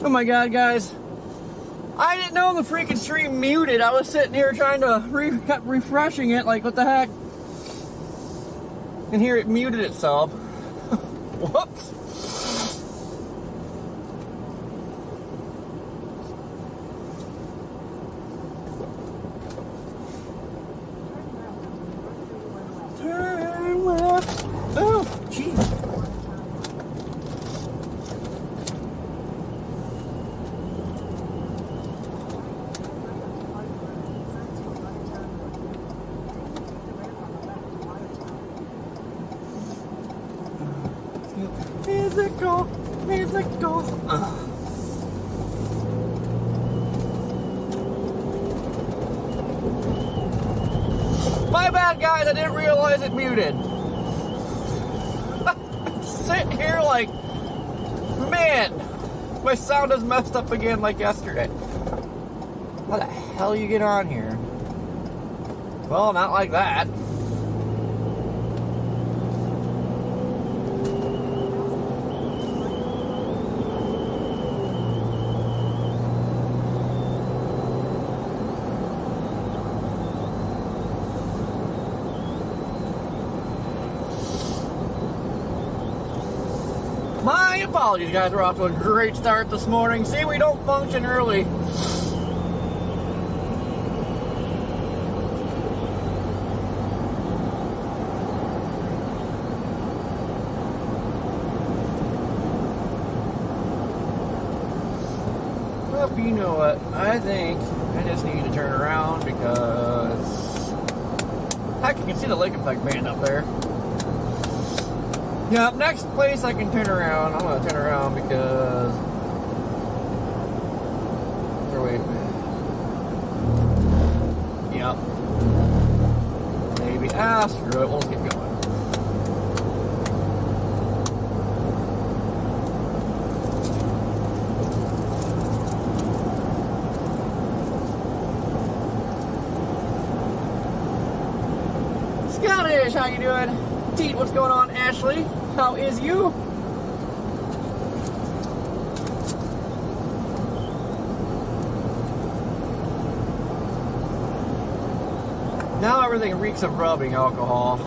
Oh my god, guys. I didn't know the freaking stream muted. I was sitting here trying to kept refreshing it, like what the heck? And here it muted itself. Whoops. Turn left. Oh, jeez. Musical. My bad, guys. I didn't realize it muted. Sitting here like, man, my sound is messed up again like yesterday. How the hell you get on here? Well, not like that. My apologies, guys. We're off to a great start this morning. See, we don't function early. Well, you know what? I think I just need to turn around because heck, you can see the lake effect band up there. Yeah, next place I can turn around, I'm going to turn around because... Or wait. Yep. Maybe. Screw it. We'll just get going. Scottish, how you doing? Teet, what's going on? Ashley, how is you? Now everything reeks of rubbing alcohol.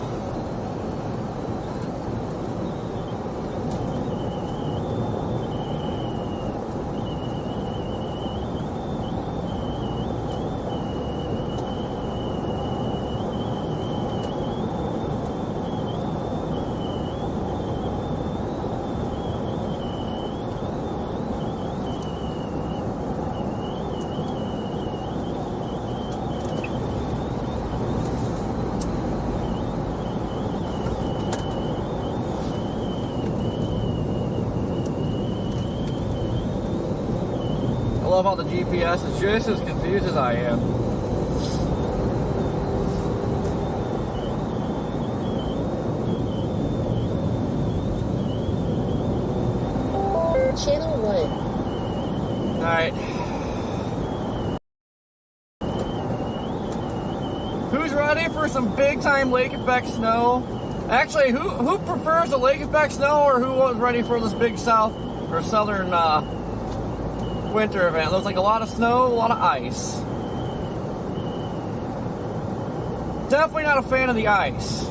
I love how the GPS is just as confused as I am. Channel 1. Alright. Who's ready for some big time lake effect snow? Actually, who prefers the lake effect snow, or who was ready for this big south or southern winter event? Looks like a lot of snow, a lot of ice. Definitely not a fan of the ice.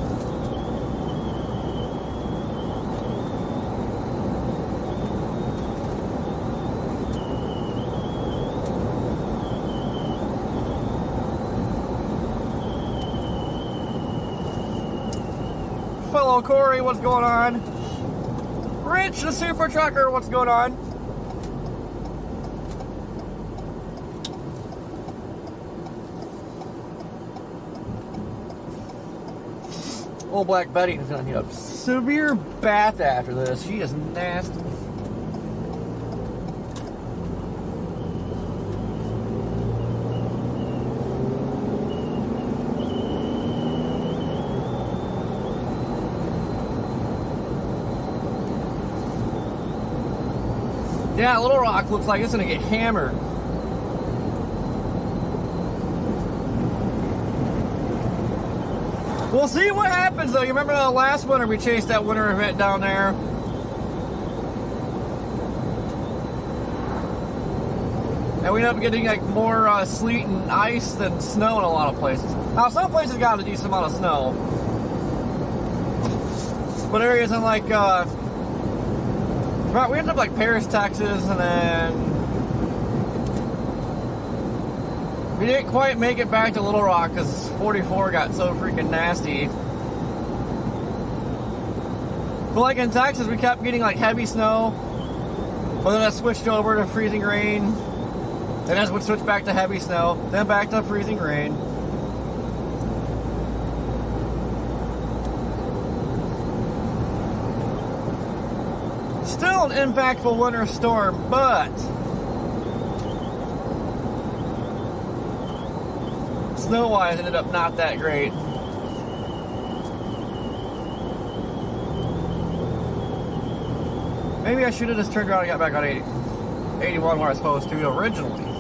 Fellow Corey, what's going on? Rich the Super Trucker, what's going on? Old Black Betty is going to need a severe bath after this. She is nasty. Yeah, Little Rock looks like it's going to get hammered. We'll see what happens, though. You remember the last winter we chased that winter event down there? And we end up getting like more sleet and ice than snow in a lot of places. Now, some places got a decent amount of snow, but areas in like we ended up like Paris, Texas, and then we didn't quite make it back to Little Rock because 44 got so freaking nasty. But like in Texas, we kept getting like heavy snow, but then it switched over to freezing rain. Then it would switch back to heavy snow, then back to freezing rain. Still an impactful winter storm, but snow-wise ended up not that great. Maybe I should have just turned around and got back on 81 where I was supposed to originally.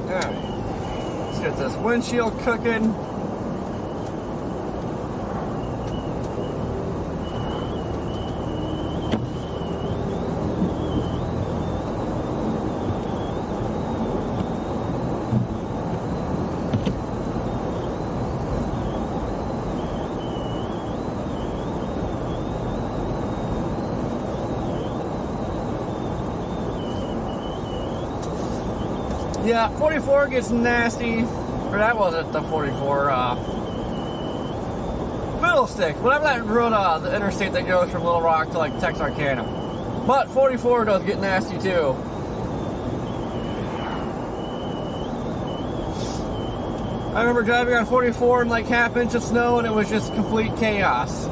Let's get this windshield cooking. Yeah, 44 gets nasty. Or that wasn't the 44, Fiddlesticks. Whatever that road, the interstate that goes from Little Rock to like Texarkana. But 44 does get nasty too. I remember driving on 44 in like half inch of snow and it was just complete chaos.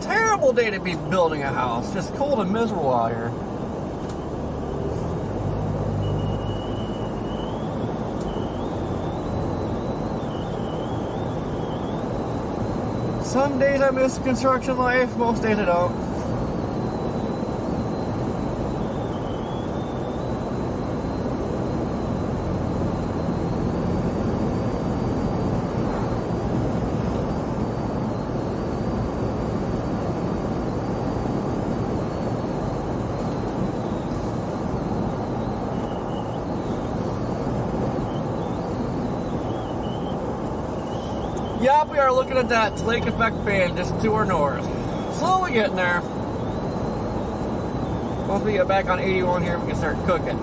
Terrible day to be building a house. Just cold and miserable out here. Some days I miss construction life, most days I don't. Yep, we are looking at that Lake Effect Band just to our north. Slowly getting there. Once we get back on 81 here, we can start cooking.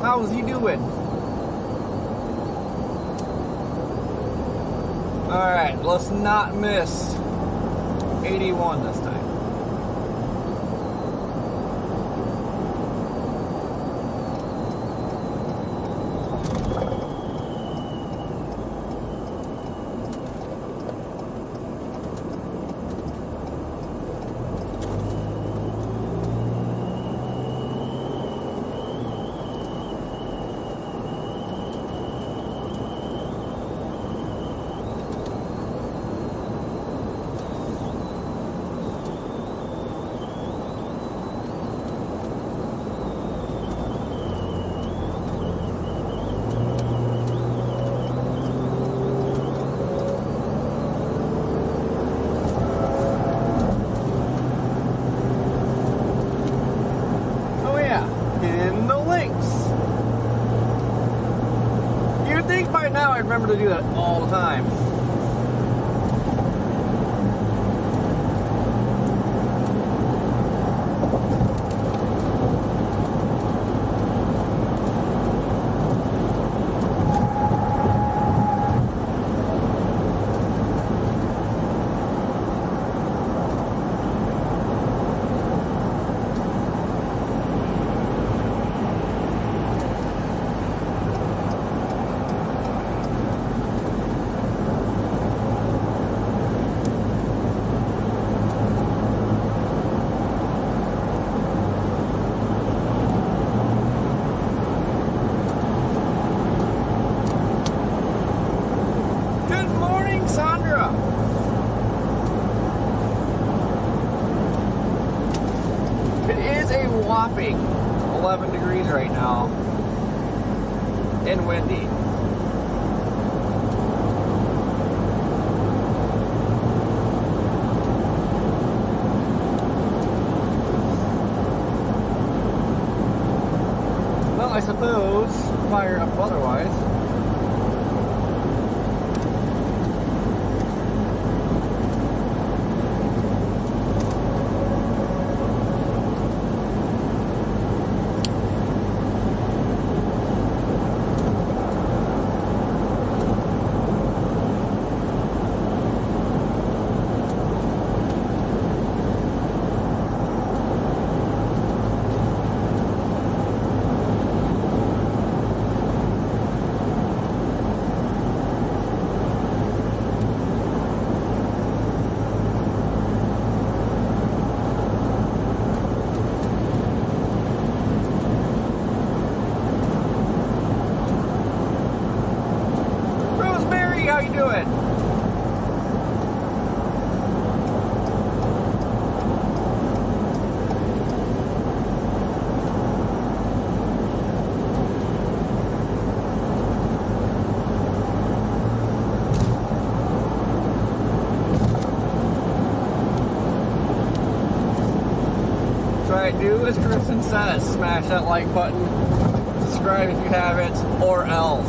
How's he doing? Alright, let's not miss 81 this time. think by now I remember to do that all the time. Whopping 11 degrees right now and windy. Well, I suppose fire up otherwise. How you doing? Try to do as Kristen says, smash that like button, subscribe if you haven't, or else.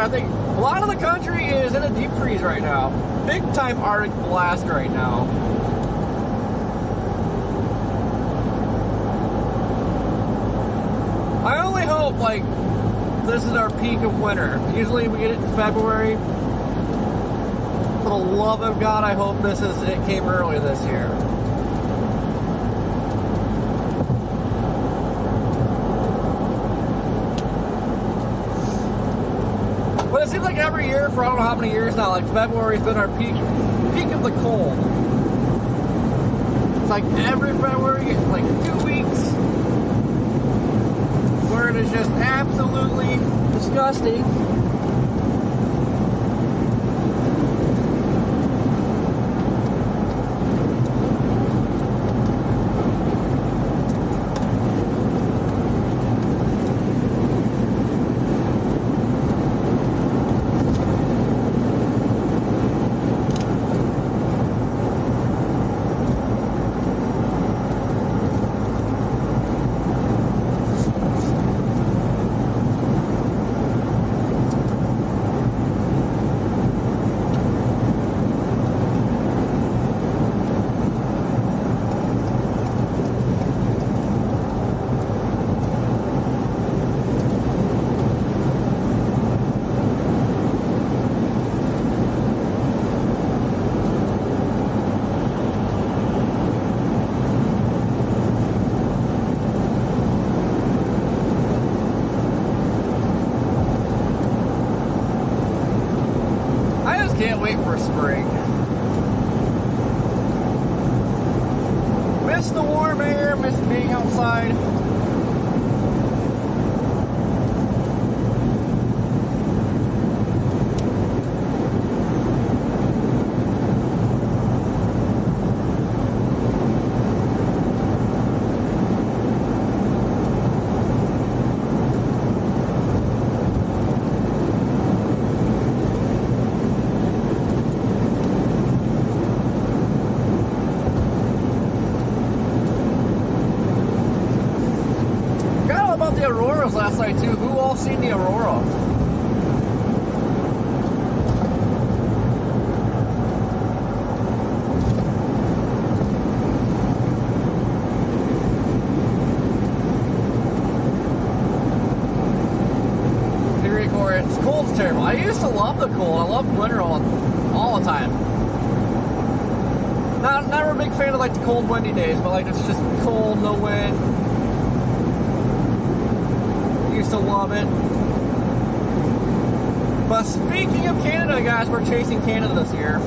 I think a lot of the country is in a deep freeze right now. Big time Arctic blast right now. I only hope like this is our peak of winter. Usually we get it in February. For the love of God, I hope it came early this year. But it seems like every year for I don't know how many years now, like February's been our peak of the cold. It's like every February, like 2 weeks, where it is just absolutely disgusting. can't wait for spring. Miss the warm air, miss being outside. The auroras last night too. Who all seen the aurora? It's cold, it's terrible. I used to love the cold. I loved winter all the time. Never a big fan of like the cold, windy days, but like it's just cold, no wind. Used to love it. But speaking of Canada, guys, we're chasing Canada this year.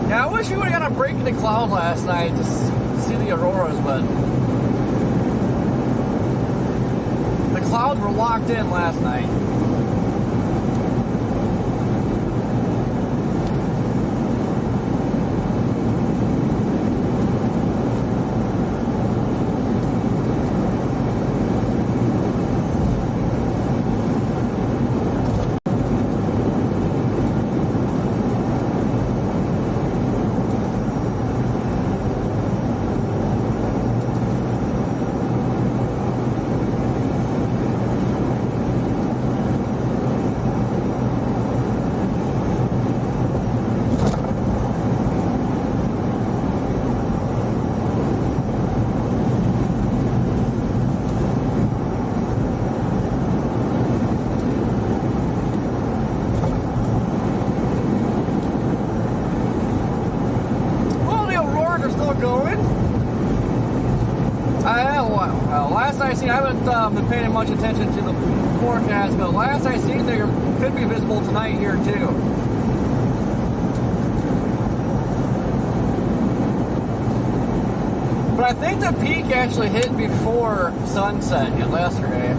I wish we would have got a break in the cloud last night to see the auroras, but the clouds were locked in last night. Last I seen, I haven't been paying much attention to the forecast, but last I seen, they could be visible tonight here too. But I think the peak actually hit before sunset yesterday.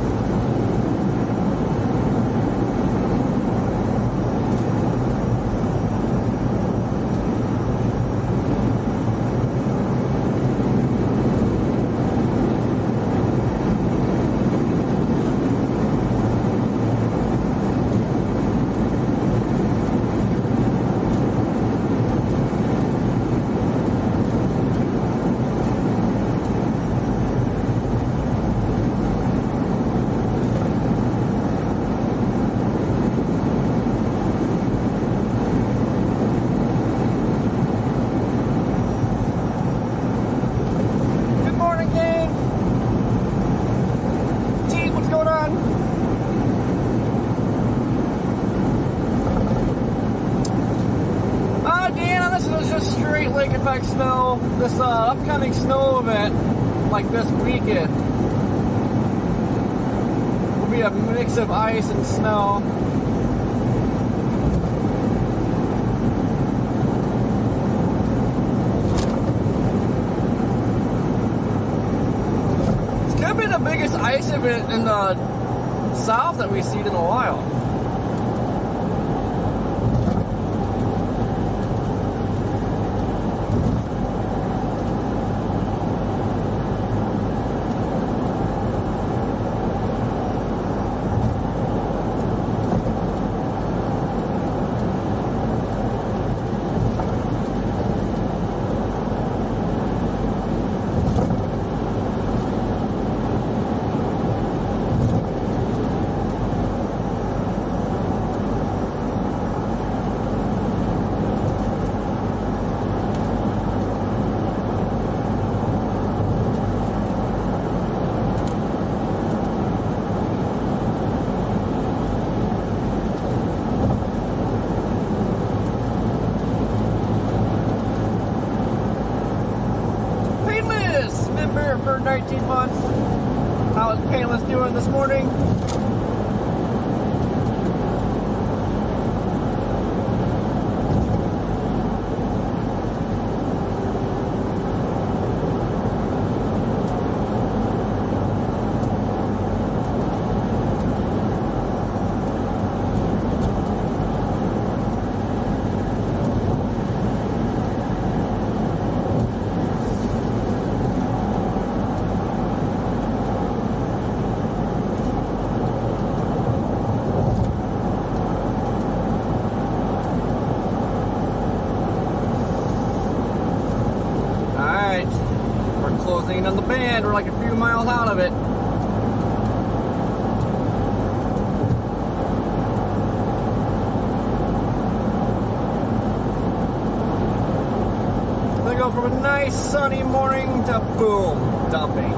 Lake effect snow, this upcoming snow event, like this weekend, will be a mix of ice and snow. It's gonna be the biggest ice event in the south that we've seen in a while. 19 months. How is Painless doing this morning? Closing on the band, we're like a few miles out of it. They go from a nice sunny morning to boom, dumping.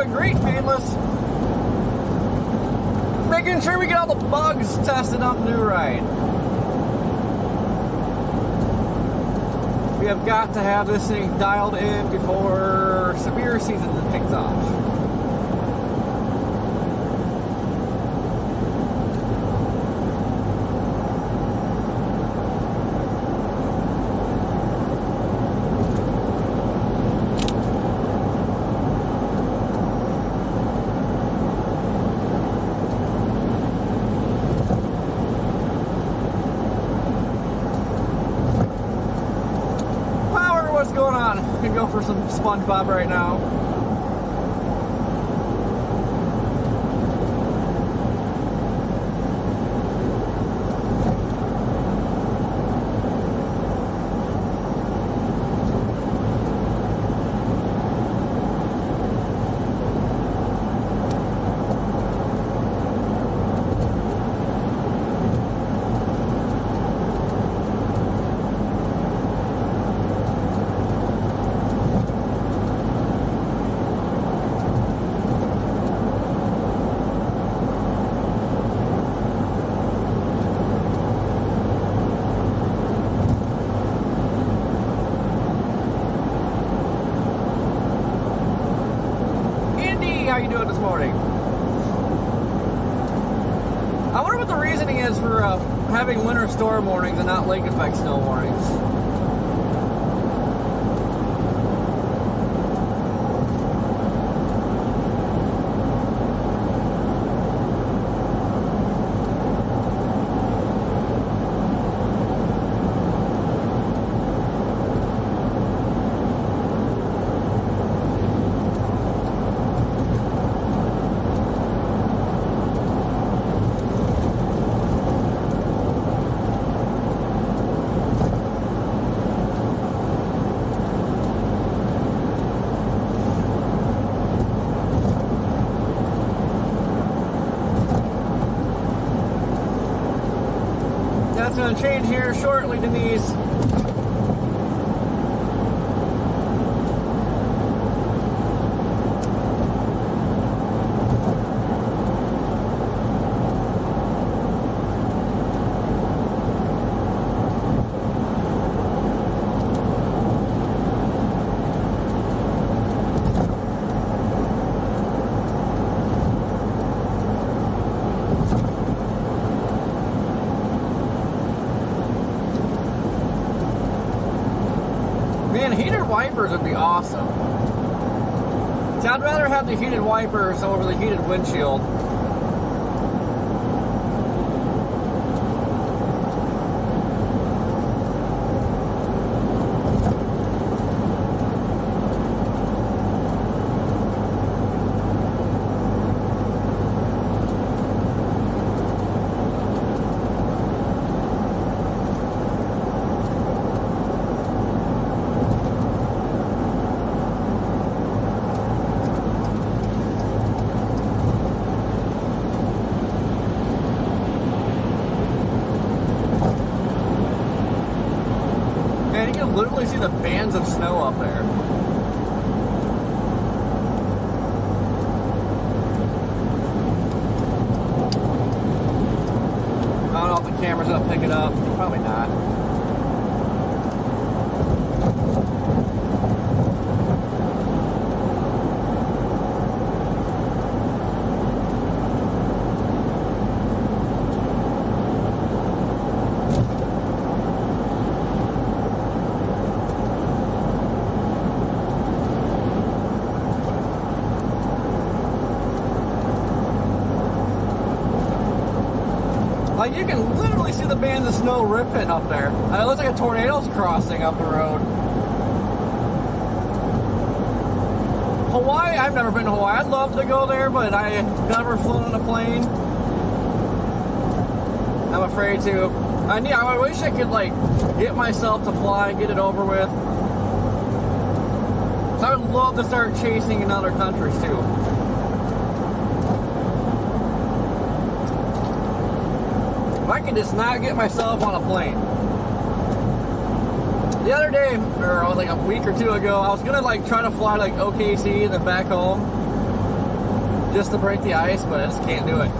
Great, Painless. Making sure we get all the bugs tested on New Ride. We have got to have this thing dialed in before severe season kicks off. What's going on? I'm gonna go for some SpongeBob right now. How you doing this morning? I wonder what the reasoning is for having winter storm warnings and not lake effect snow warnings. That's going to change here shortly, Denise. Man, heated wipers would be awesome. See, I'd rather have the heated wipers over the heated windshield. can literally see the bands of snow up there. I don't know if the camera's gonna pick it up. Probably not. Like, you can literally see the bands of snow ripping up there. It looks like a tornado's crossing up the road. Hawaii, I've never been to Hawaii. I'd love to go there, but I've never flown on a plane. I'm afraid to. I wish I could, like, get myself to fly, get it over with. So I would love to start chasing in other countries, too. I can just not get myself on a plane. The other day, or like a week or two ago, I was gonna like try to fly like OKC and then back home just to break the ice, but I just can't do it.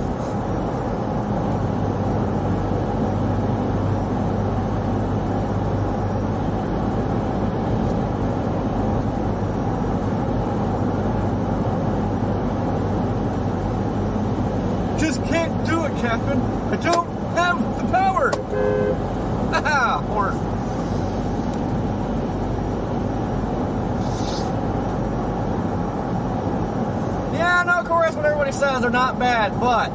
Just can't do it, Captain. I don't have the power. Haha, horn. Yeah, no, of course, what everybody says, they're not bad, but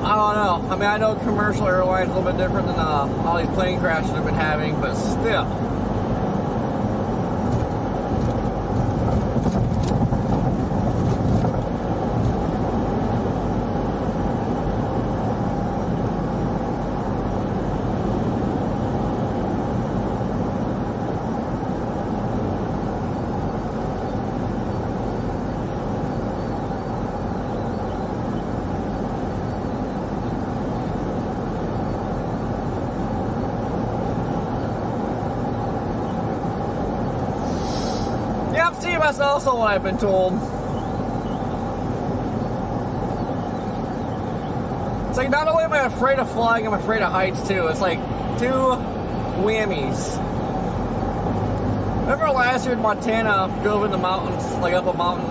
I don't know. I mean, I know commercial airlines are a little bit different than all these plane crashes I've been having, but still. Yep, see, that's also what I've been told. It's like, not only am I afraid of flying, I'm afraid of heights too. It's like two whammies. Remember last year in Montana, drove in the mountains, like up a mountain.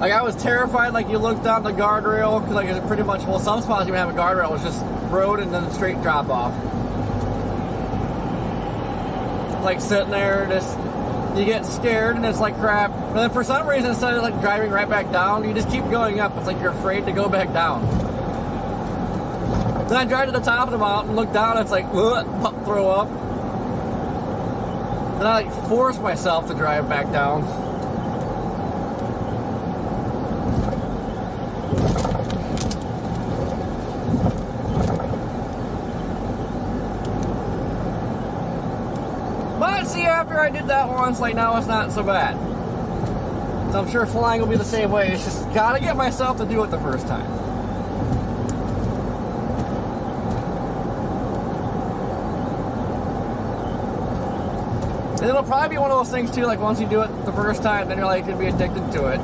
Like, I was terrified, like, you look down the guardrail, because like it's pretty much, well, some spots you have a guardrail, it was just road and then a straight drop off. Like sitting there, just you get scared and it's like crap. And then for some reason, instead of like driving right back down, you just keep going up. It's like you're afraid to go back down. Then I drive to the top of the mountain, look down, it's like throw up. Then I like force myself to drive back down. But see, after I did that once, like now it's not so bad. So I'm sure flying will be the same way. It's just gotta get myself to do it the first time. And it'll probably be one of those things too, like once you do it the first time, then you're like gonna be addicted to it.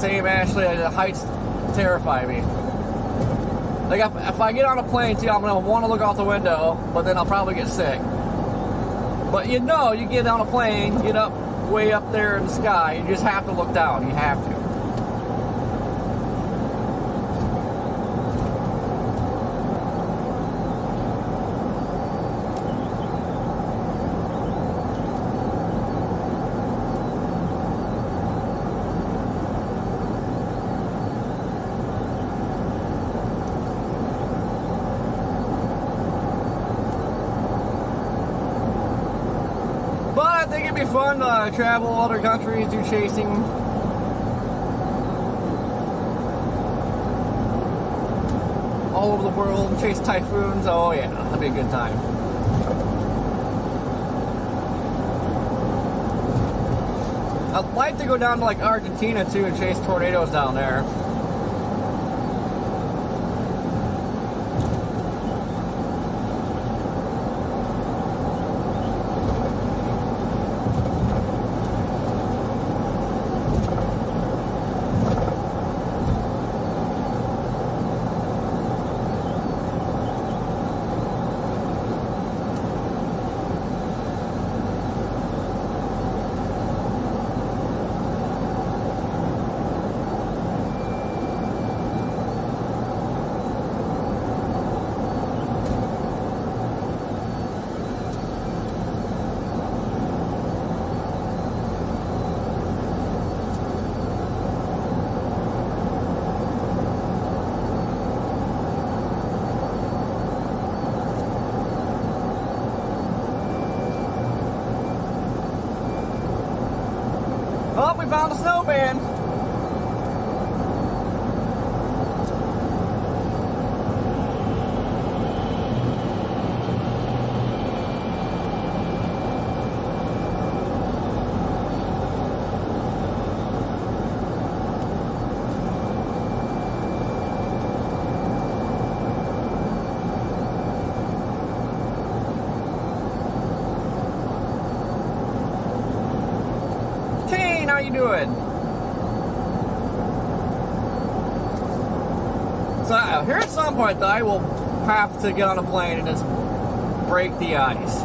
Same, Ashley, the heights terrify me. Like, if I get on a plane, too, I'm going to want to look out the window, but then I'll probably get sick. But you know, you get on a plane, get up, way up there in the sky, you just have to look down. You have to. But I think it'd be fun to travel other countries, do chasing. All over the world, chase typhoons. Oh yeah, that'd be a good time. I'd like to go down to like Argentina too and chase tornadoes down there. Oh, we found a snowman. Kane, how you doing? So here at some point, though, I will have to get on a plane and just break the ice.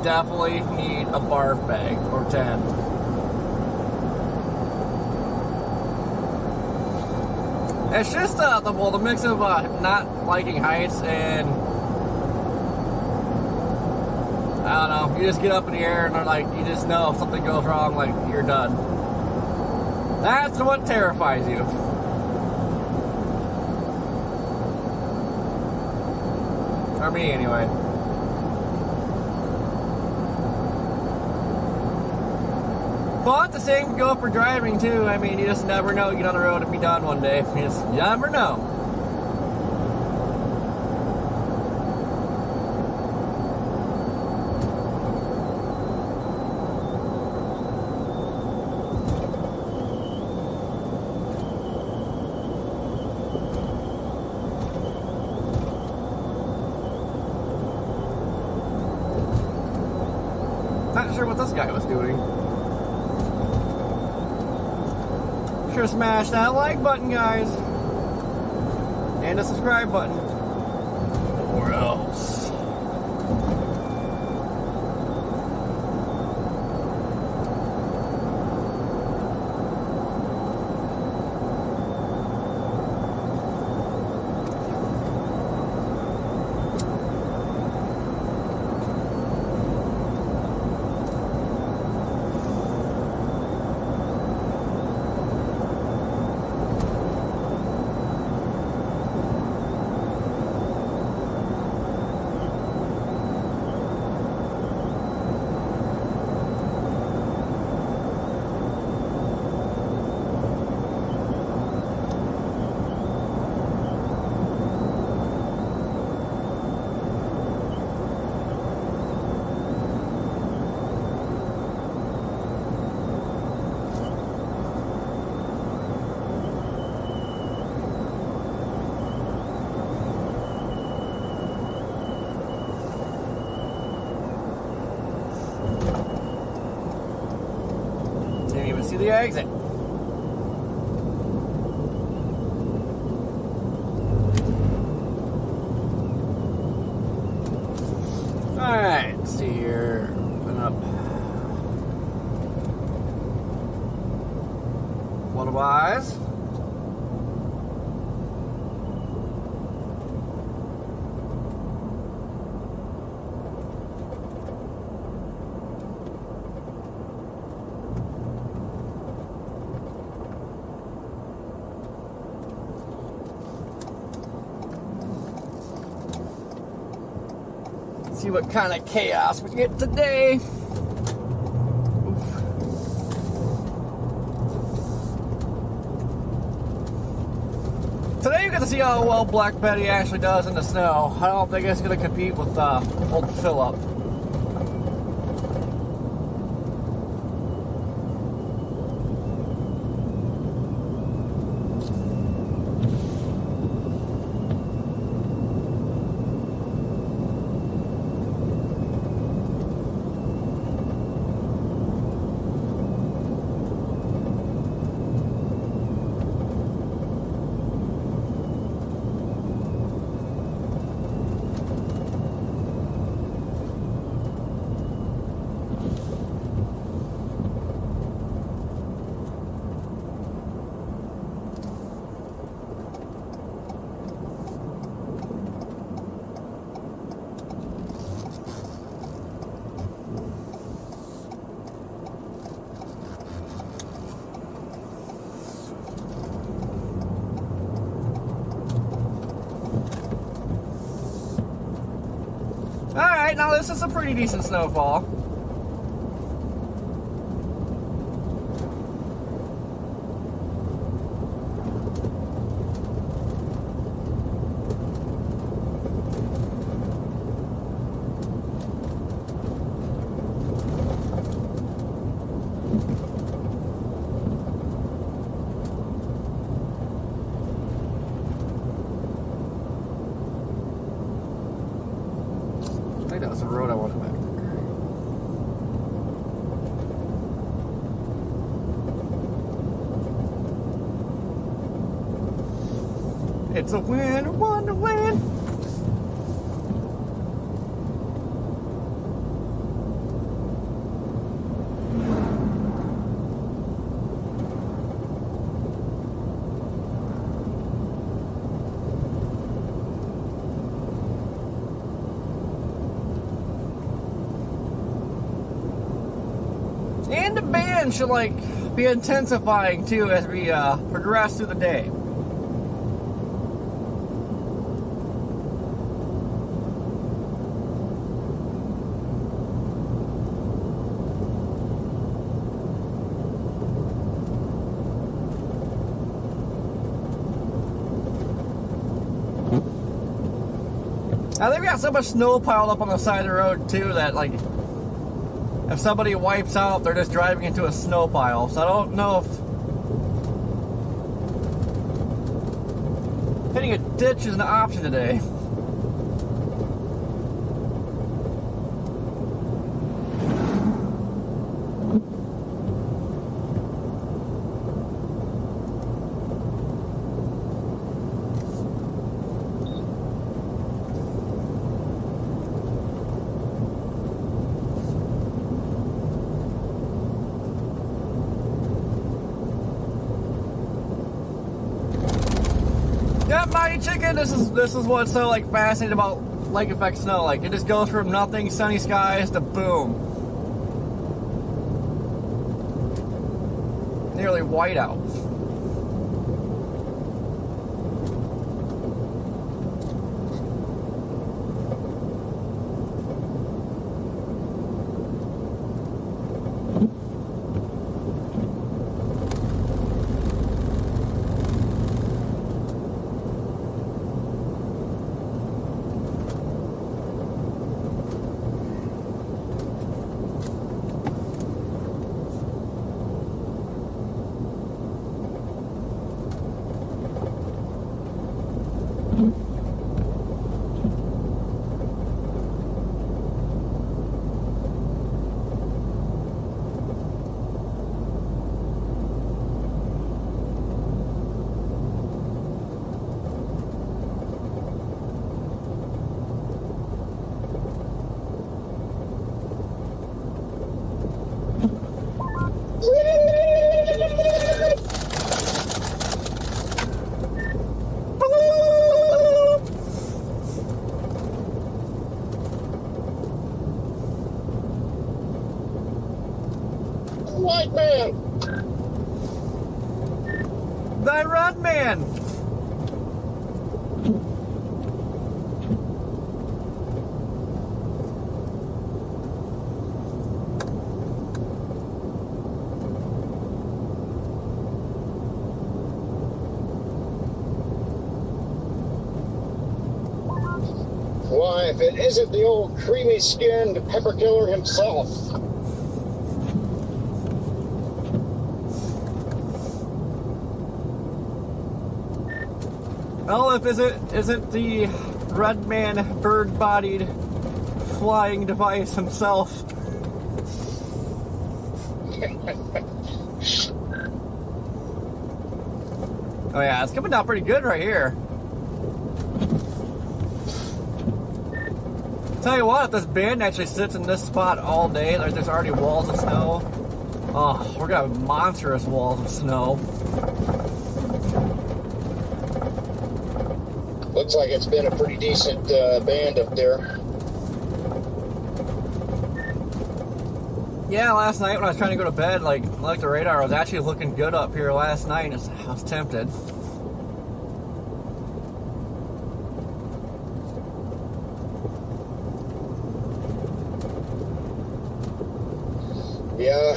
Definitely need a barf bag or 10. It's just the mix of not liking heights and I don't know. You just get up in the air and they're like, you just know if something goes wrong, like you're done. That's what terrifies you. Or me, anyway. But the same can go for driving too. I mean, you just never know. You get on the road and be done one day. You just never know. Not sure what this guy was doing. Sure, smash that like button, guys, and the subscribe button, or else. Didn't even see the exit. Alright, let's see here. Open up. Otherwise. See what kind of chaos we get today. Oof. Today you get to see how well Black Betty actually does in the snow. I don't think it's going to compete with old Phillip. Alright, now this is a pretty decent snowfall. I think that was the road I wanted back there. It's a winter wonderland. And the band should be intensifying too as we progress through the day. I think we got so much snow piled up on the side of the road too that if somebody wipes out, they're just driving into a snow pile. So I don't know if hitting a ditch is an option today. Yeah, Mighty Chicken, this is what's so fascinating about lake effect snow. It just goes from nothing, sunny skies, to boom. Nearly white out. White man. The Red Man. if it isn't the old creamy-skinned pepper killer himself. Well, if isn't the red man bird-bodied flying device himself. Oh yeah, it's coming down pretty good right here. Tell you what, if this band actually sits in this spot all day, like there's already walls of snow. Oh, we're gonna have monstrous walls of snow. Looks like it's been a pretty decent band up there. Yeah, last night when I was trying to go to bed, like the radar was actually looking good up here last night. I was tempted. Yeah,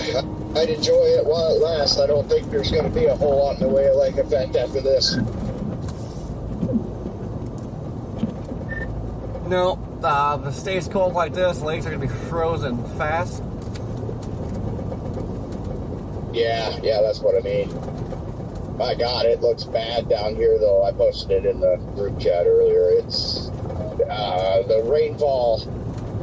I'd enjoy it while it lasts. I don't think there's going to be a whole lot in the way of lake effect after this. No, if it stays cold like this, lakes are going to be frozen fast. Yeah, that's what I mean. My God, it looks bad down here, though. I posted it in the group chat earlier. It's the rainfall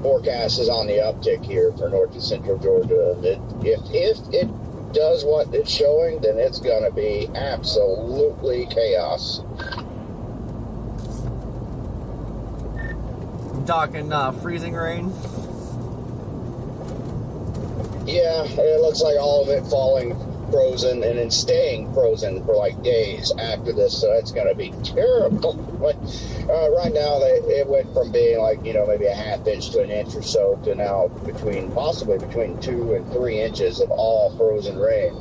forecast is on the uptick here for north to central Georgia. If it does what it's showing, then it's going to be absolutely chaos. I'm talking freezing rain. Yeah, it looks like all of it falling frozen and then staying frozen for like days after this, so it's going to be terrible. But right now, it went from being like, maybe a half inch to an inch or so to now possibly between 2 and 3 inches of all frozen rain.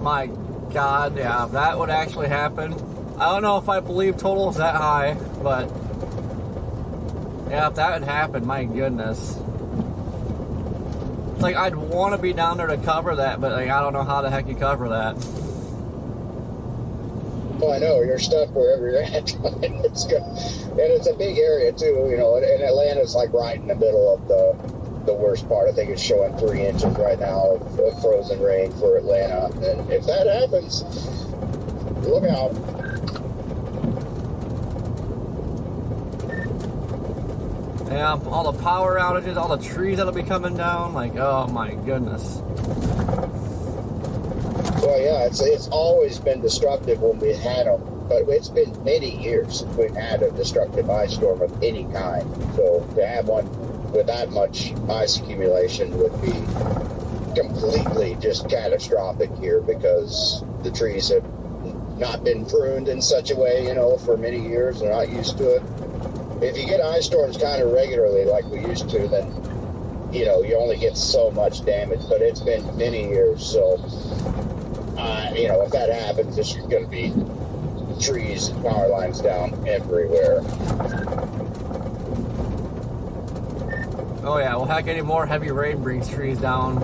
My God, yeah, if that would actually happen. I don't know if I believe total is that high, but yeah, if that would happen, my goodness. It's like I'd want to be down there to cover that, but like I don't know how the heck you cover that. Well, I know you're stuck wherever you're at. It's a big area too, and Atlanta's like right in the middle of the worst part. I think it's showing 3 inches right now of frozen rain for Atlanta, and if that happens, look out. Yeah, all the power outages, all the trees that'll be coming down, like, oh my goodness. Well, yeah, it's always been destructive when we had them, but it's been many years since we've had a destructive ice storm of any kind. So to have one with that much ice accumulation would be completely just catastrophic here, because the trees have not been pruned in such a way, for many years. They're not used to it. If you get ice storms kind of regularly like we used to, then, you only get so much damage, but it's been many years. So, if that happens, there's going to be trees and power lines down everywhere. Oh yeah, well heck, any more heavy rain brings trees down.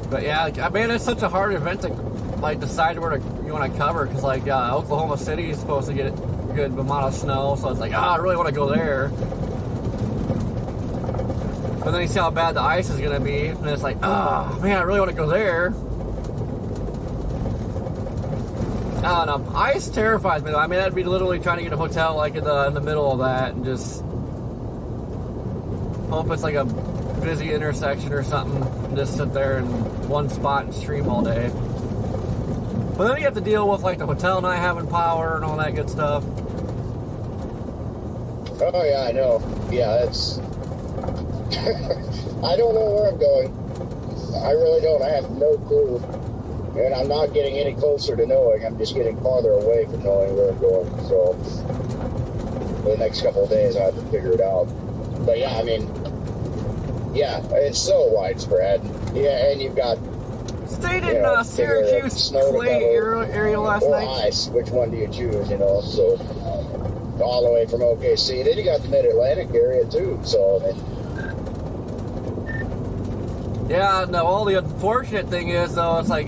But yeah, I mean, it's such a hard event to like decide where you want to cover, because like Oklahoma City is supposed to get a good amount of snow, so it's like, I really want to go there. But then you see how bad the ice is going to be, and it's like, oh man, I really want to go there. I don't know. Ice terrifies me though. I mean, that'd be literally trying to get a hotel like in the middle of that, and just hope it's like a busy intersection or something, and just sit there in one spot and stream all day. But then you have to deal with like the hotel not having power and all that good stuff. Oh yeah, I know. Yeah, it's I don't know where I'm going. I really don't. I have no clue. And I'm not getting any closer to knowing. I'm just getting farther away from knowing where I'm going. So for the next couple of days, I have to figure it out. But yeah, I mean, yeah, it's so widespread. Yeah, and you've got stayed in Syracuse Clay area last or night. Ice. Which one do you choose? So all the way from OKC. Then you got the Mid-Atlantic area too. So. Yeah, no, all the unfortunate thing is, though, it's like,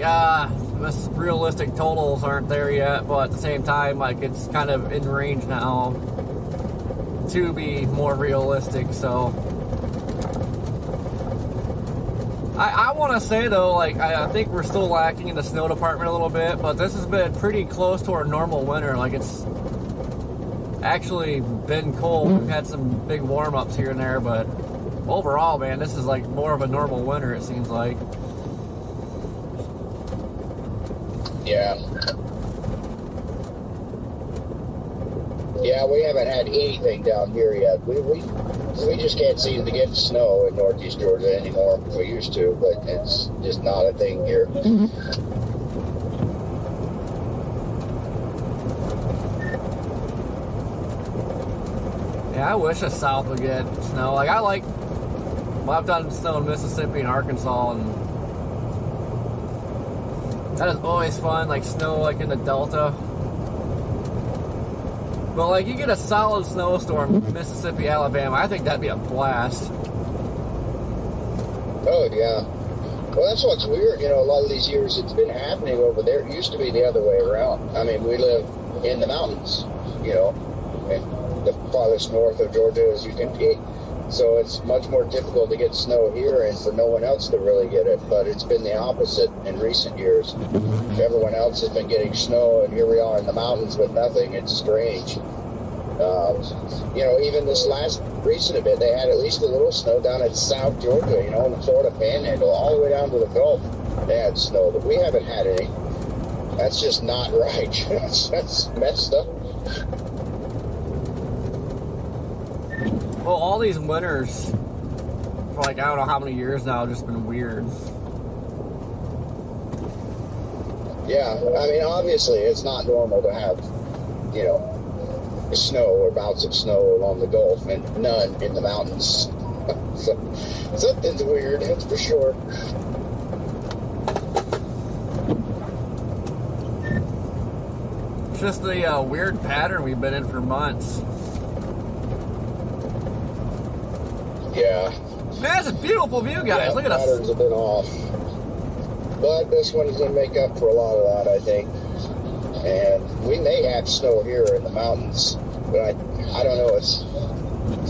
realistic totals aren't there yet, but at the same time, like, it's kind of in range now to be more realistic. So I want to say though, like, I think we're still lacking in the snow department a little bit, but this has been pretty close to our normal winter. Like, it's actually been cold. We've had some big warm-ups here and there, but overall, man, this is like more of a normal winter, it seems like. Yeah. Yeah, we haven't had anything down here yet. We just can't seem to get snow in Northeast Georgia anymore. We used to, but it's just not a thing here. Yeah, I wish the South would get snow. Like, well, I've done snow in Mississippi and Arkansas, and that is always fun, like snow like in the Delta. But like, you get a solid snowstorm in Mississippi, Alabama, I think that'd be a blast. Oh, yeah. Well, that's what's weird. You know, a lot of these years it's been happening over there. It used to be the other way around. I mean, we live in the mountains, you know, and the farthest north of Georgia as you can be. So it's much more difficult to get snow here and for no one else to really get it. But it's been the opposite in recent years. Everyone else has been getting snow, and here we are in the mountains with nothing. It's strange. You know, even this last recent event, they had at least a little snow down in South Georgia, you know, in the Florida Panhandle, all the way down to the Gulf. They had snow, but we haven't had any. That's just not right. That's messed up. Well, all these winters for like, I don't know how many years now, have just been weird. Yeah, I mean, obviously it's not normal to have, you know, snow or bouts of snow along the Gulf and none in the mountains. So, something's weird, that's for sure. It's just the weird pattern we've been in for months. Yeah. Man, that's a beautiful view, guys. Yeah, look at us. Patterns have been off. But this one is going to make up for a lot of that, I think. And we may have snow here in the mountains, but I don't know. It's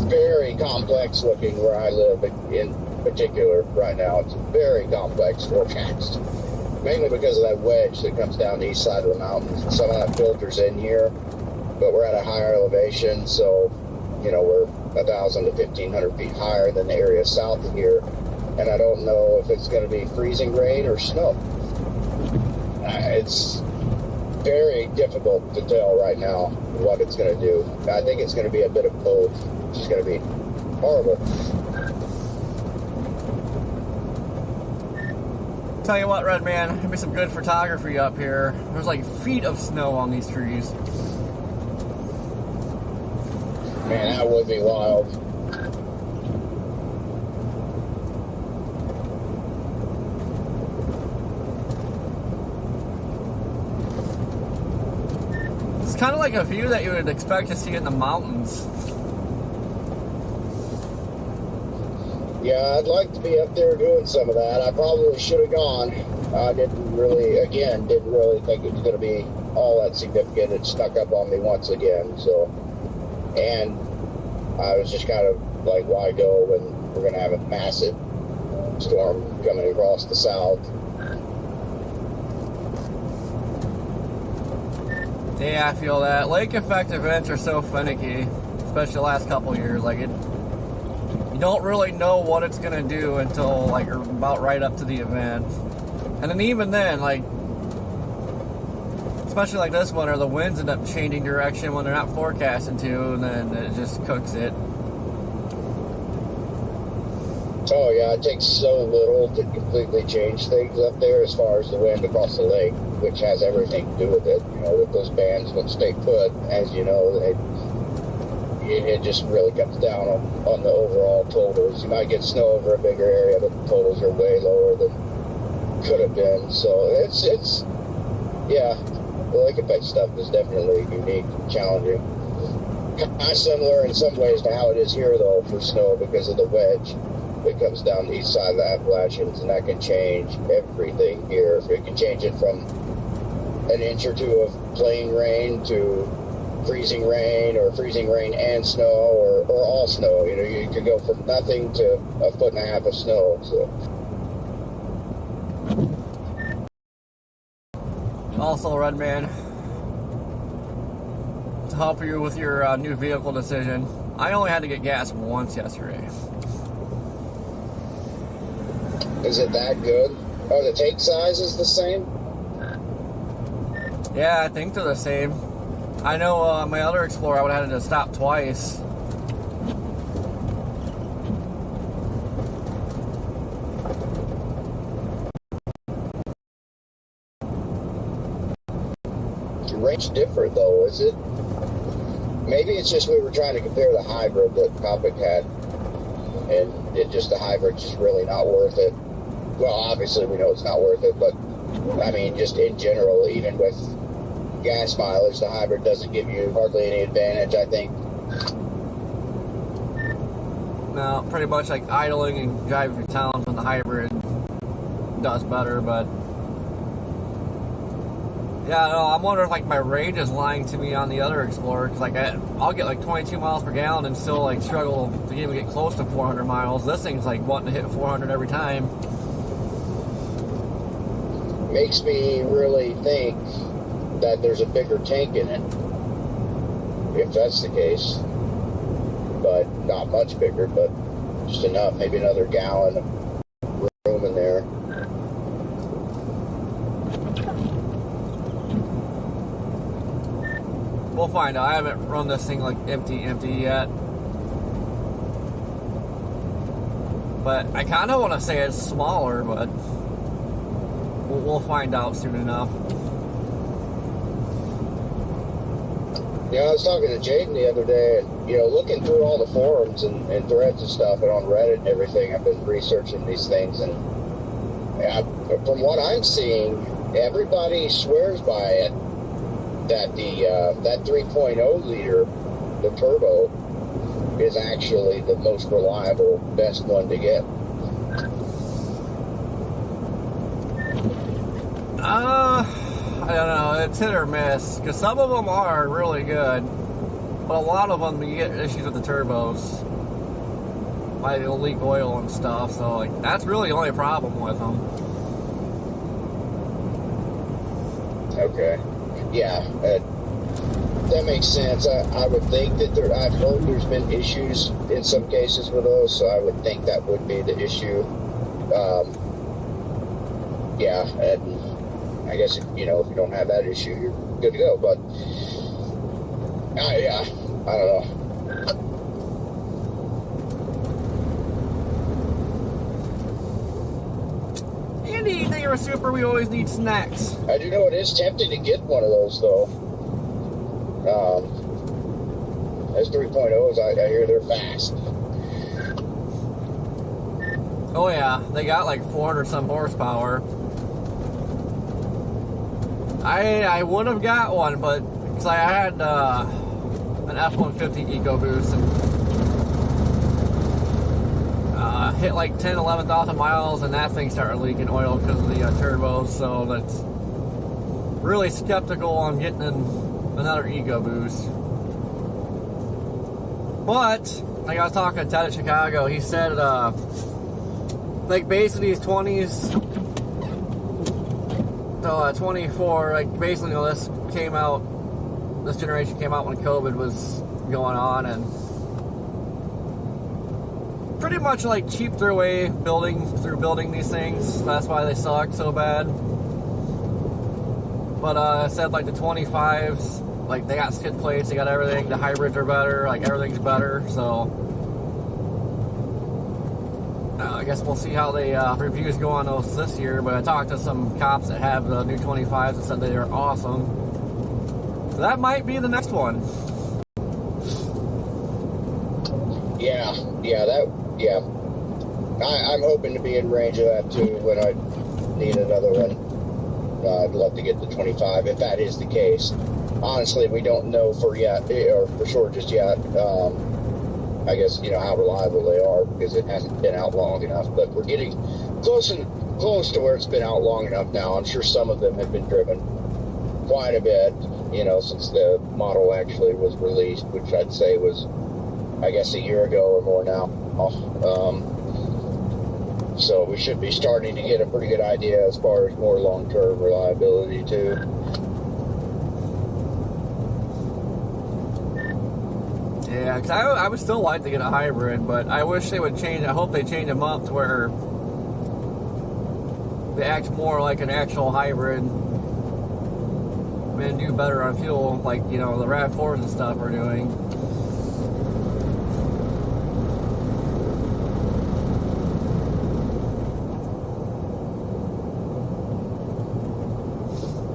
very complex looking where I live in particular right now. It's very complex forecast, mainly because of that wedge that comes down the east side of the mountains. Some of that filters in here, but we're at a higher elevation, so, you know, we're 1,000 to 1,500 feet higher than the area south of here. And I don't know if it's going to be freezing rain or snow. It's very difficult to tell right now what it's going to do. I think it's going to be a bit of both, which is going to be horrible. Tell you what, Red Man, give me some good photography up here. There's like feet of snow on these trees. Man, that would be wild. It's kind of like a view that you would expect to see in the mountains. Yeah, I'd like to be up there doing some of that. I probably should have gone. I didn't really think it was going to be all that significant. It snuck up on me once again, so. And I was just kind of like, why go when we're going to have a massive storm coming across the south? Yeah, I feel that. Lake effect events are so finicky, especially the last couple years. Like, you don't really know what it's going to do until like about right up to the event. And then even then, like, especially like this one, or the winds end up changing direction when they're not forecasting to, and then it just cooks it. Oh yeah, it takes so little to completely change things up there as far as the wind across the lake, which has everything to do with it. You know, with those bands that stay put, as you know, it just really comes down on the overall totals. You might get snow over a bigger area, but the totals are way lower than could have been. So it's yeah, the lake effect stuff is definitely unique and challenging. Kind of similar in some ways to how it is here, though, for snow because of the wedge. that comes down the east side of the Appalachians, and that can change everything here. It can change it from an inch or two of plain rain to freezing rain, or freezing rain and snow, or all snow. You know, you could go from nothing to a foot and a half of snow. So. Also, Redman, to help you with your new vehicle decision, I only had to get gas once yesterday. Is it that good? Oh, the tank size is the same? Yeah, I think they're the same. I know my other Explorer, I would have had to stop twice. Range different though, is it? Maybe it's just we were trying to compare the hybrid that Copic had, and the hybrid's just really not worth it. Well, obviously we know it's not worth it, but I mean, just in general, even with gas mileage, the hybrid doesn't give you hardly any advantage, I think. No, pretty much like idling and driving through town from the hybrid does better, but yeah, no, I'm wondering if like my range is lying to me on the other Explorer, because like I'll get like 22 miles per gallon and still like struggle to even get close to 400 miles. This thing's like wanting to hit 400 every time. Makes me really think that there's a bigger tank in it, if that's the case. But not much bigger, but just enough, maybe another gallon of room in there. We'll find out. I haven't run this thing like empty yet. But I kind of want to say it's smaller, but we'll find out soon enough. Yeah, I was talking to Jaden the other day, and, looking through all the forums and threads and stuff, and on Reddit and everything, I've been researching these things, and from what I'm seeing, everybody swears by it, that that 3.0 liter, the turbo, is actually the most reliable, best one to get. I don't know, it's hit or miss, because some of them are really good, but a lot of them you get issues with the turbos, like they'll leak oil and stuff, so like that's really the only problem with them. Okay, yeah, that makes sense. I would think that I've heard there's been issues in some cases with those, so I would think that would be the issue. Yeah, and I guess if you don't have that issue, you're good to go. But yeah, I don't know. Andy, you think you're a super? We always need snacks. I do know it is tempting to get one of those though. As 3.0s, I hear they're fast. Oh yeah, they got like 400 some horsepower. I would have got one, but because I had an F-150 EcoBoost and hit like 10, 11,000 miles, and that thing started leaking oil because of the turbos. So that's really skeptical on getting another EcoBoost. But like I was talking to Ted at Chicago, he said like basically these 20s. So 24, like basically, this generation came out when COVID was going on, and pretty much like cheap their way building these things. That's why they suck so bad. But I said like the 25s, like they got skid plates, they got everything. The hybrids are better, like everything's better. So I guess we'll see how the reviews go on those this year, but I talked to some cops that have the new 25s and said they are awesome. So that might be the next one. Yeah. I'm hoping to be in range of that too when I need another one. I'd love to get the 25 if that is the case. Honestly, we don't know for sure just yet. I guess, how reliable they are because it hasn't been out long enough. But we're getting close to where it's been out long enough now. I'm sure some of them have been driven quite a bit, since the model actually was released, which I'd say was, I guess, a year ago or more now. So we should be starting to get a pretty good idea as far as more long-term reliability too. Yeah, because I would still like to get a hybrid, but I wish they would change. I hope they change them up to where they act more like an actual hybrid and do better on fuel, like the RAV4s and stuff are doing.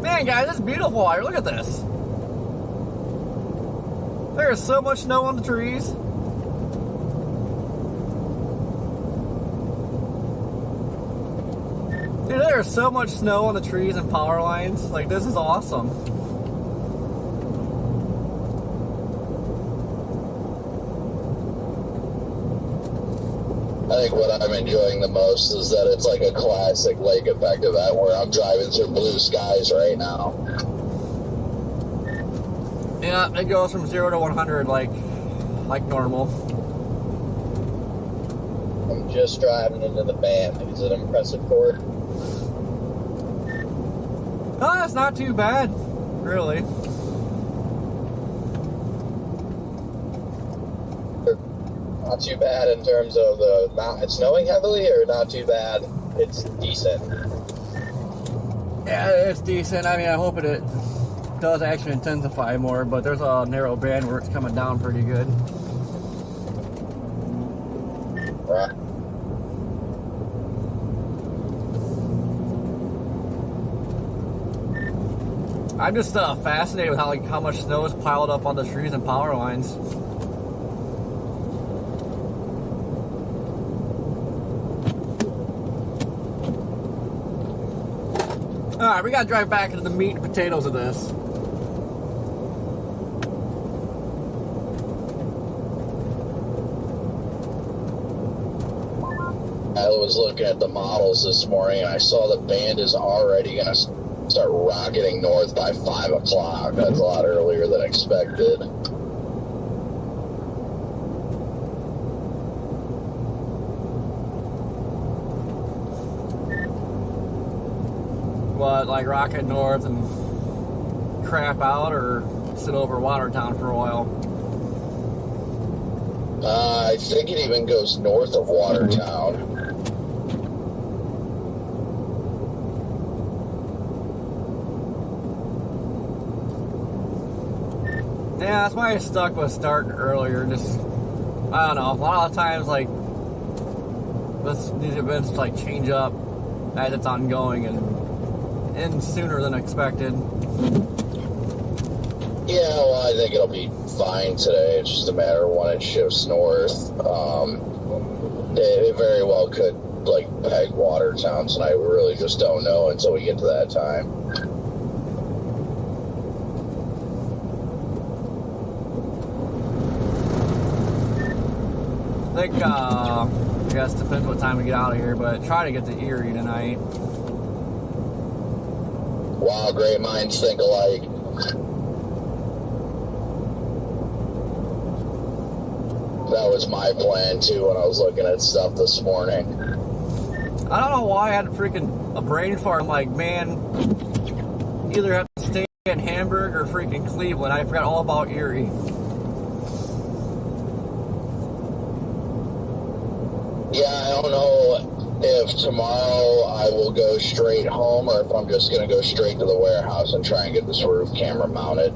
Man, guys, it's beautiful out here. Look at this. There is so much snow on the trees. Dude, there is so much snow on the trees and power lines. Like, this is awesome. I think what I'm enjoying the most is that it's like a classic lake effect event where I'm driving through blue skies right now. Yeah, it goes from 0 to 100 like normal. I'm just driving into the band. Is it impressive Ford? Oh, that's not too bad, really. Not too bad in terms of the amount it's snowing heavily, or not too bad? It's decent. Yeah, it's decent. I mean, I hope it does actually intensify more, but there's a narrow band where it's coming down pretty good. Right. I'm just fascinated with how much snow is piled up on the trees and power lines. Alright, we gotta drive back into the meat and potatoes of this. I was looking at the models this morning and I saw the band is already going to start rocketing north by 5 o'clock. That's a lot earlier than expected. What, like rocket north and crap out, or sit over Watertown for a while? I think it even goes north of Watertown. Yeah, that's why I stuck with starting earlier. Just, I don't know, a lot of times, like, these events, like, change up as it's ongoing and end sooner than expected. Yeah, well, I think it'll be fine today. It's just a matter of when it shifts north. It very well could, like, peg Watertown tonight. We really just don't know until we get to that time. I think, I guess depends what time we get out of here, but try to get to Erie tonight. Wow, great minds think alike. That was my plan too when I was looking at stuff this morning. I don't know why I had a brain fart. I'm like, man, either have to stay in Hamburg or freaking Cleveland. I forgot all about Erie. Yeah, I don't know if tomorrow I will go straight home or if I'm just going to go straight to the warehouse and try and get this roof camera mounted.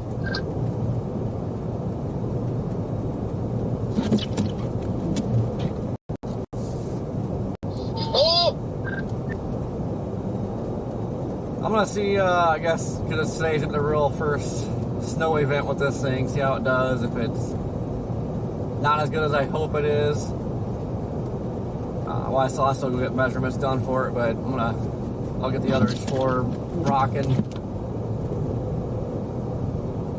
Oh! I'm gonna see, I guess, because today's the real first snow event with this thing, see how it does. If it's not as good as I hope it is, well, I still go get measurements done for it, but I'll get the other Explorer rocking.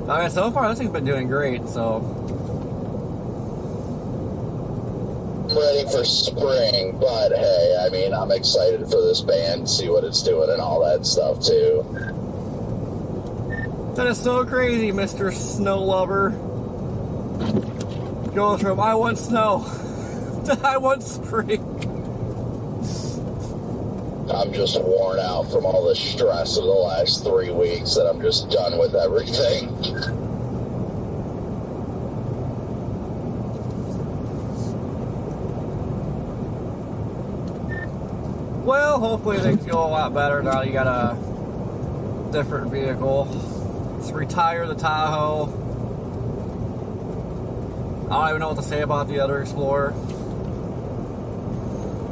I mean, so far this thing's been doing great, so ready for spring, but hey, I mean, I'm excited for this band, see what it's doing and all that stuff too. That is so crazy, Mr. Snow Lover. Goes from I want snow to I want spring. I'm just worn out from all the stress of the last 3 weeks that I'm just done with everything. Well, hopefully things go a lot better now you got a different vehicle. Let's retire the Tahoe. I don't even know what to say about the other Explorer.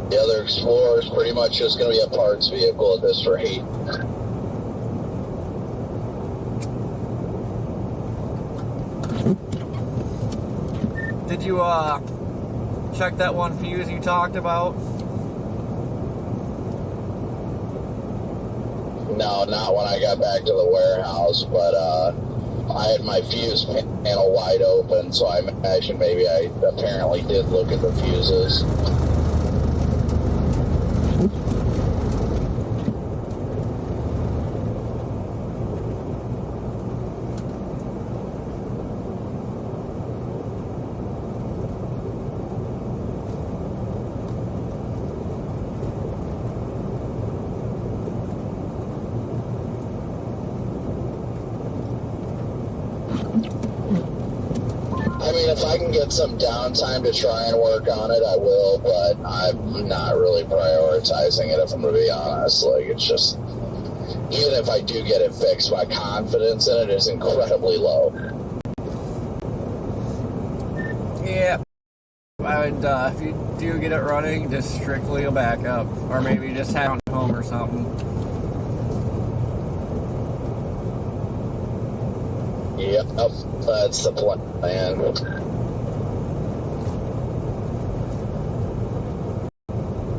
The other Explorer is pretty much just going to be a parts vehicle at this rate. Did you check that one fuse you talked about? No, not when I got back to the warehouse, but I had my fuse panel wide open, so I imagine maybe I apparently did look at the fuses. I mean, if I can get some downtime to try and work on it, I will, but I'm not really prioritizing it, if I'm going to be honest. Like, it's just, even if I do get it fixed, my confidence in it is incredibly low. Yeah. I would, if you do get it running, just strictly a backup. Or maybe just have it home or something. Yep, that's the plan.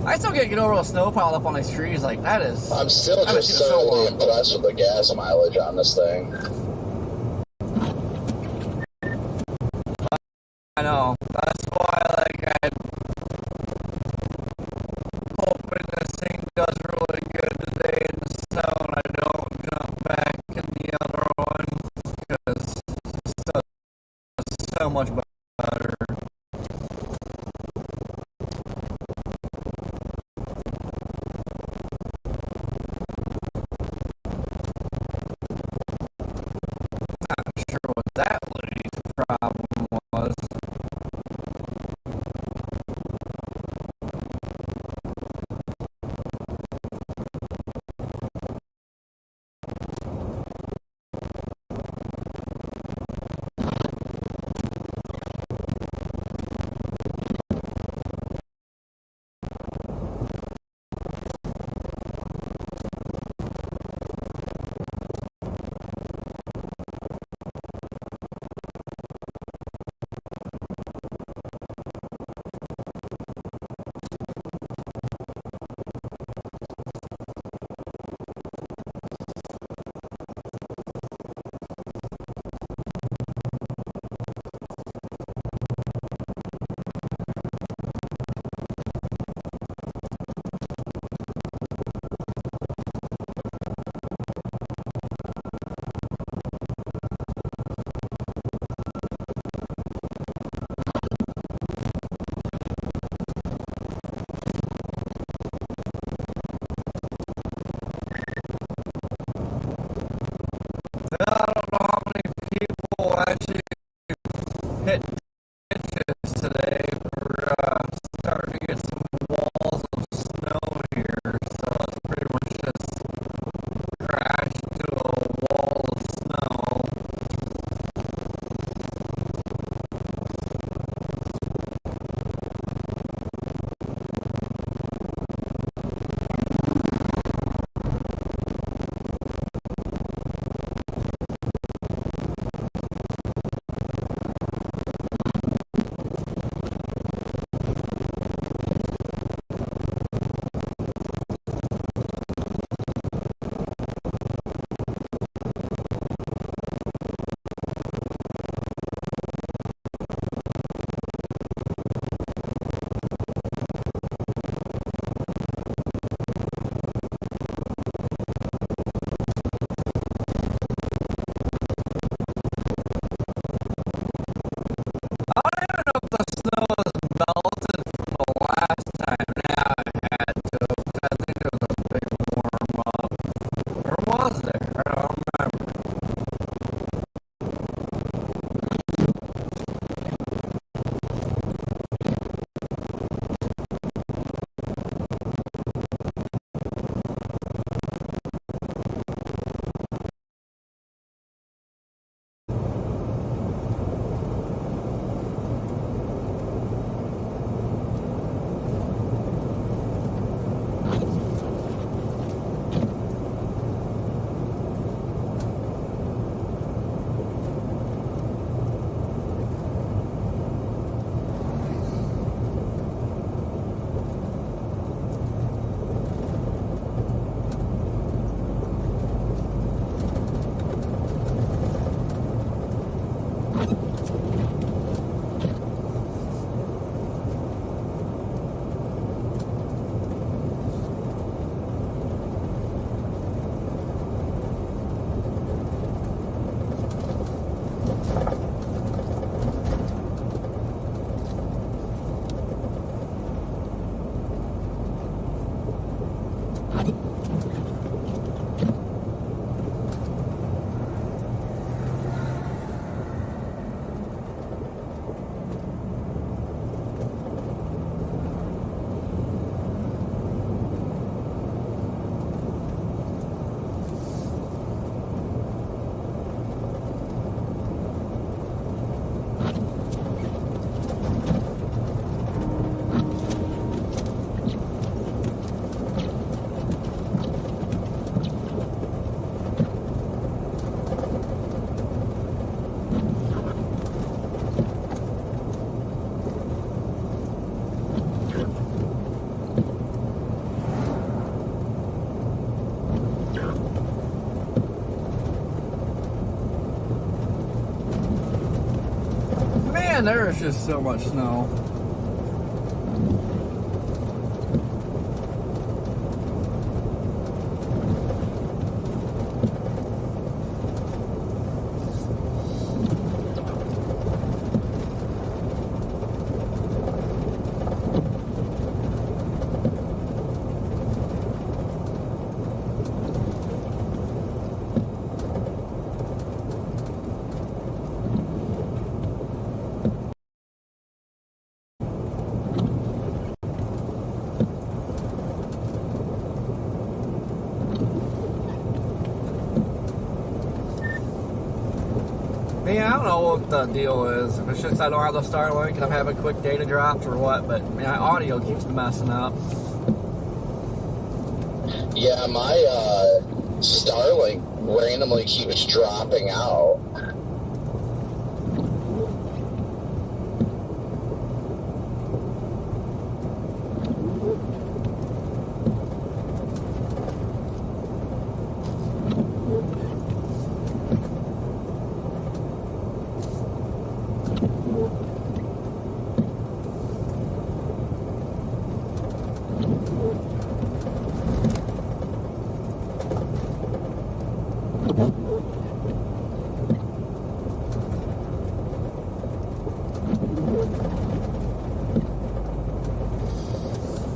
I still can't get over the snow piled up on these trees. Like, that is... I'm still just thoroughly impressed with the gas mileage on this thing. I know. That's why, like, I'm hoping this thing does really good today in the snow and I don't jump back in the other one. Because it's so much better. Man, there is just so much snow. Man, I don't know what the deal is. If it's just I don't have the Starlink and I'm having quick data drops or what, but my audio keeps messing up. Yeah, my Starlink randomly keeps dropping out.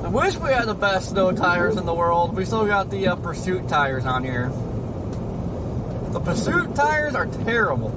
I wish we had the best snow tires in the world. We still got the Pursuit tires on here. The Pursuit tires are terrible.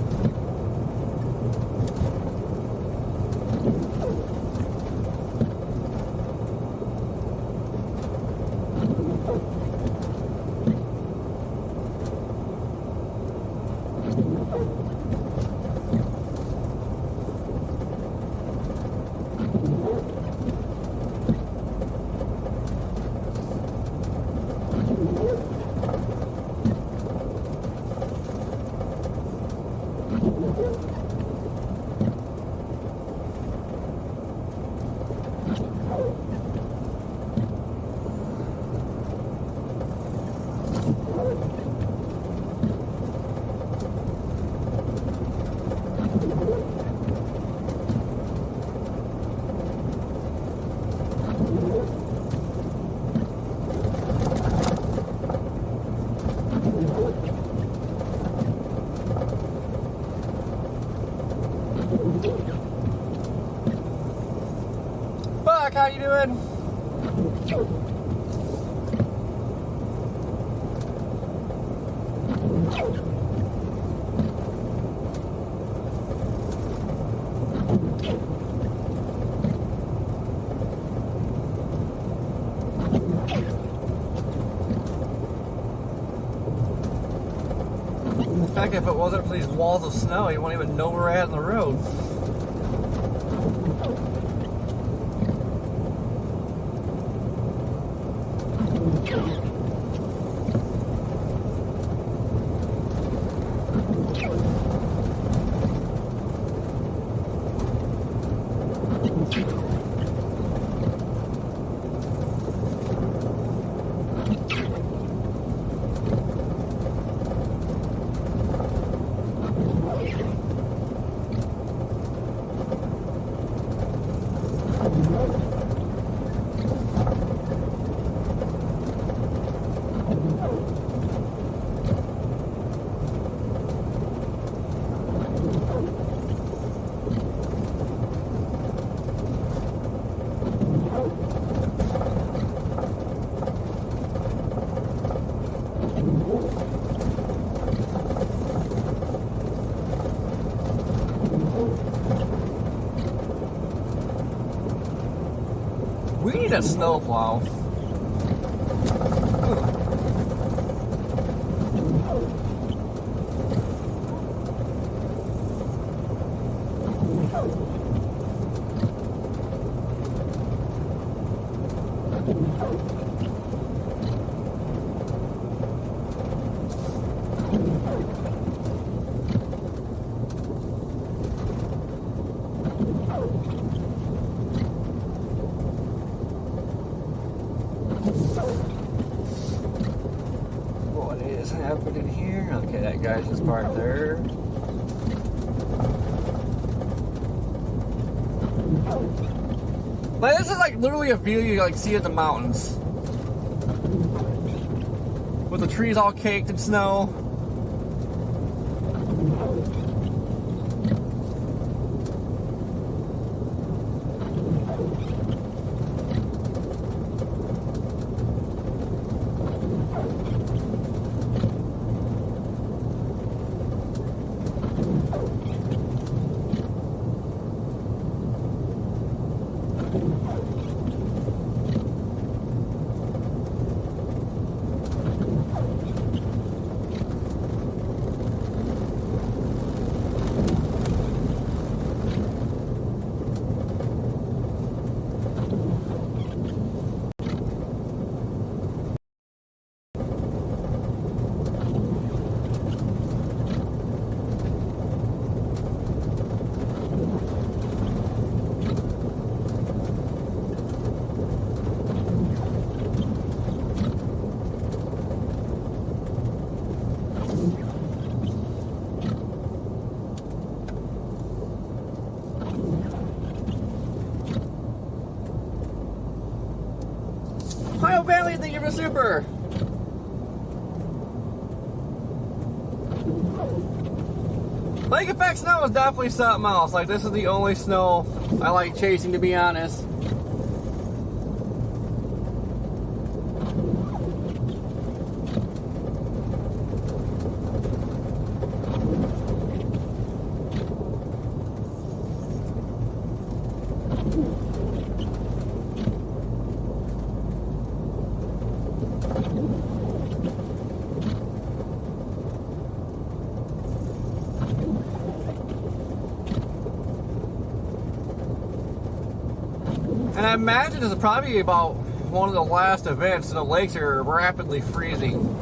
Buck, how you doing? Heck, if it wasn't for these walls of snow, you wouldn't even know where we're at on the road. a snowplow. What is happening here? Okay, that guy's just parked there. But this is like literally a view you like see in the mountains. With the trees all caked in snow. Ohio Valley, thank you for super. Lake Effect snow is definitely something else. Like, this is the only snow I like chasing, to be honest. And I imagine this is probably about one of the last events, and the lakes are rapidly freezing.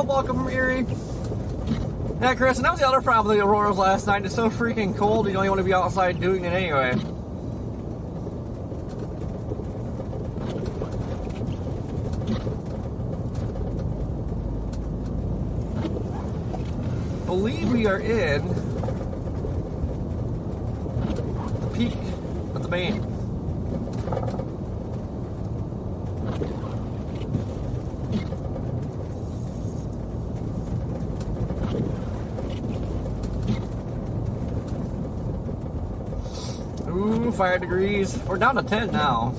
Welcome from Erie. Yeah, Chris, and that was the other problem with the Auroras last night. It's so freaking cold, you don't even want to be outside doing it anyway. I believe we are in the peak of the main. Ooh, 5 degrees. We're down to 10 now.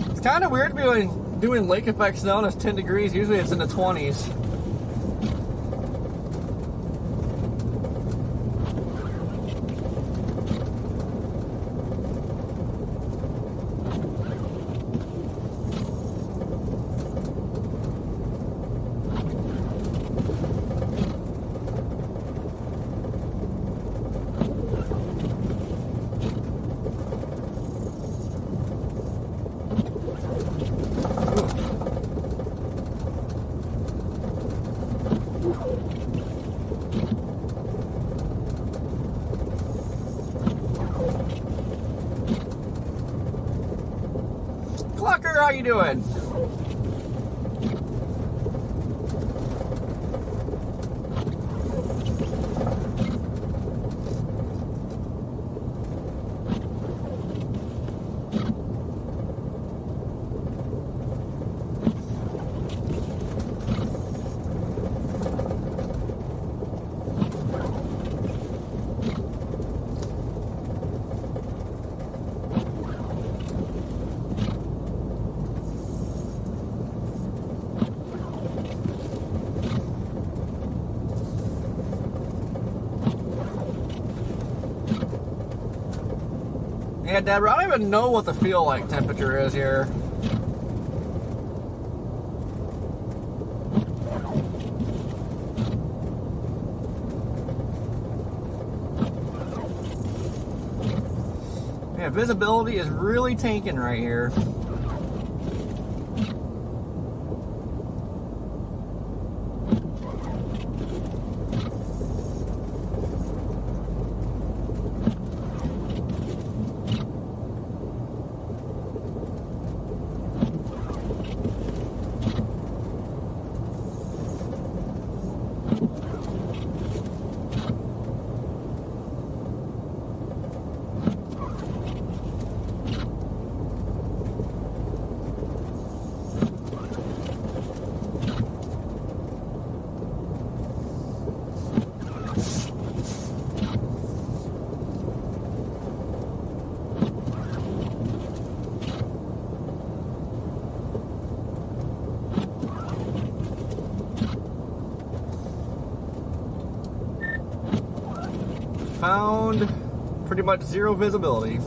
It's kind of weird to be doing lake effect snow and it's 10 degrees. Usually it's in the 20s. Clucker, how you doing? Yeah, Deborah, I don't even know what the feel like temperature is here. Yeah, visibility is really tanking right here. Found pretty much zero visibility.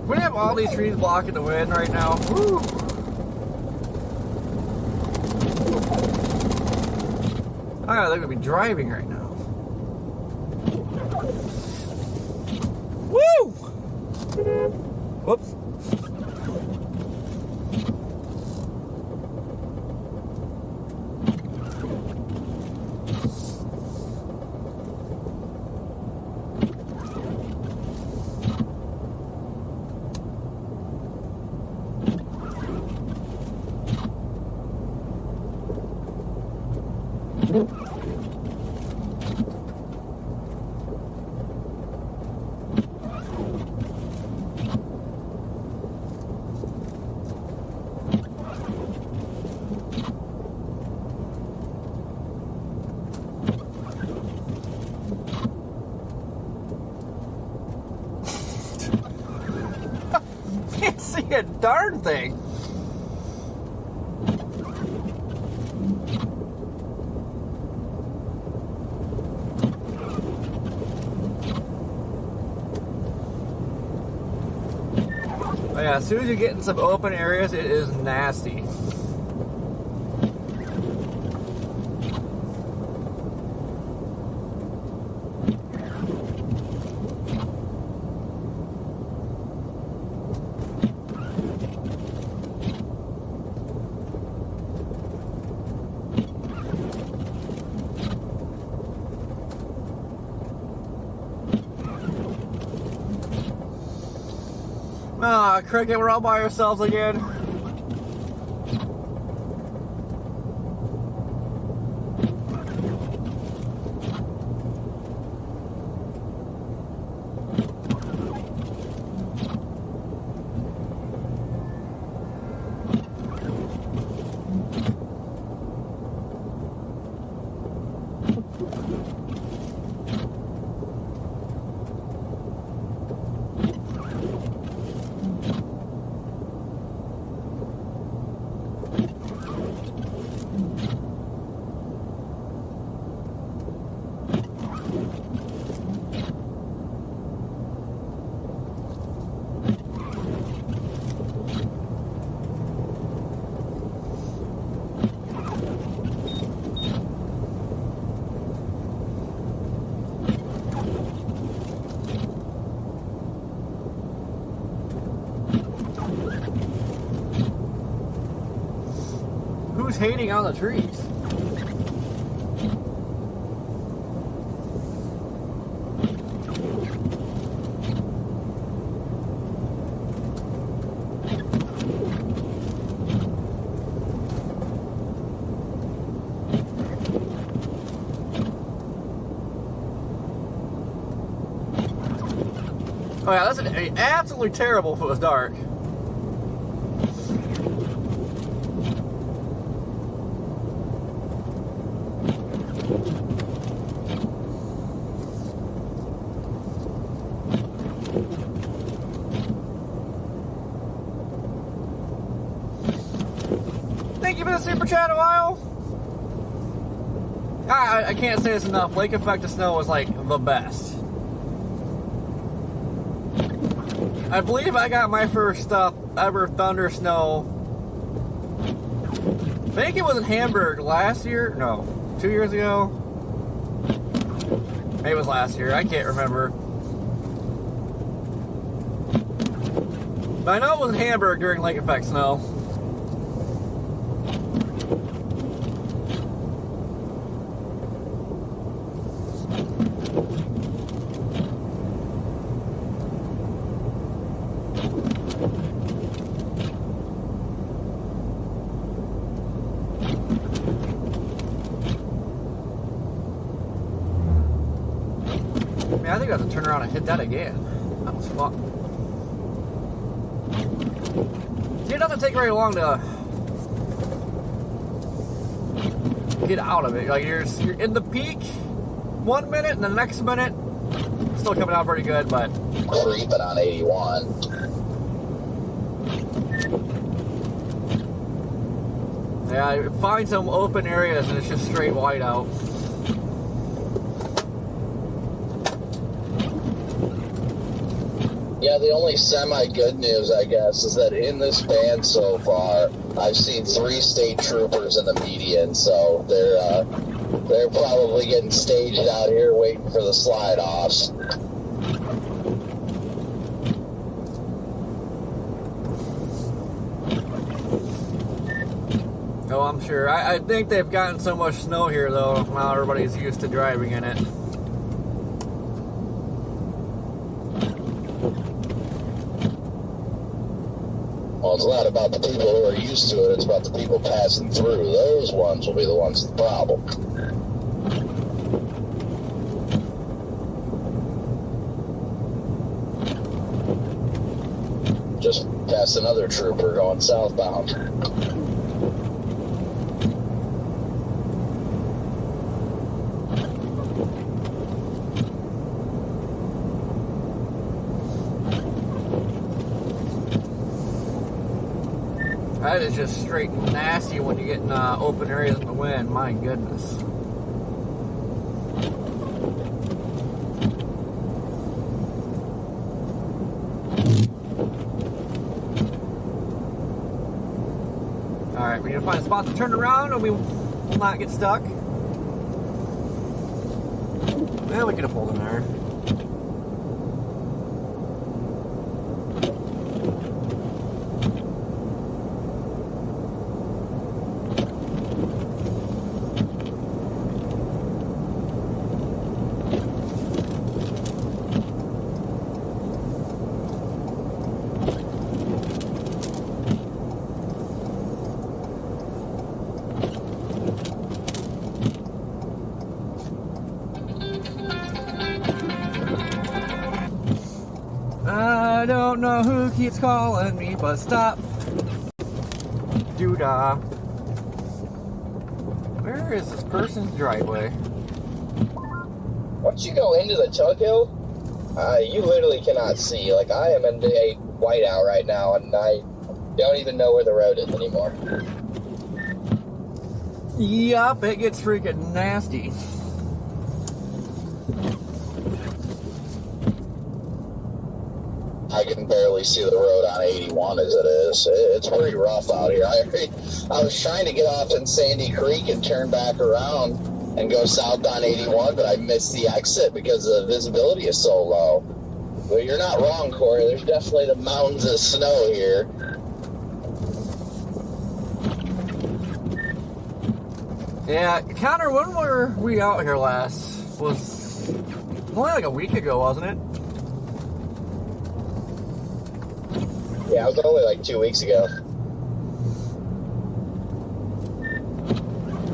We have all these trees blocking the wind right now. Woo. I think we'll be driving right now. Woo! Whoops. Can't see a darn thing. Oh yeah, as soon as you get in some open areas, it is nasty. Ah, cricket, we're all by ourselves again. hating on the trees. Oh yeah, that's absolutely terrible if it was dark. Thank you for the super chat, a while. I can't say this enough. Lake Effect of Snow is like the best. I believe I got my first ever Thunder Snow. I think it was in Hamburg last year. No, 2 years ago. Maybe it was last year. I can't remember. But I know it was in Hamburg during Lake Effect Snow. I think I have to turn around and hit that again. That was fun. See, it doesn't take very long to get out of it. Like you're in the peak 1 minute, and the next minute still coming out pretty good, but creeping on 81. Yeah, you find some open areas and it's just straight white out. Yeah, the only semi-good news, I guess, is that in this band so far, I've seen 3 state troopers in the median, so they're probably getting staged out here waiting for the slide-offs. Oh, I'm sure. I think they've gotten so much snow here, though, now everybody's used to driving in it. Well, it's not about the people who are used to it, it's about the people passing through. Those ones will be the ones with the problem. Just past another trooper going southbound. That is just straight nasty when you get in open areas in the wind. My goodness. Alright, we need to find a spot to turn around and we will not get stuck. Well, we could have pulled in there. I don't know who keeps calling me, but stop. Doodah. Where is this person's driveway? Once you go into the Tug Hill, you literally cannot see. Like, I am in a whiteout right now, and I don't even know where the road is anymore. Yup, it gets freaking nasty. I can barely see the road on 81 as it is. It's pretty rough out here. I was trying to get off in Sandy Creek and turn back around and go south on 81, but I missed the exit because the visibility is so low. But you're not wrong, Corey. There's definitely the mountains of snow here. Yeah, Connor, when were we out here last? Was only like a week ago, wasn't it? Yeah, it was only like 2 weeks ago.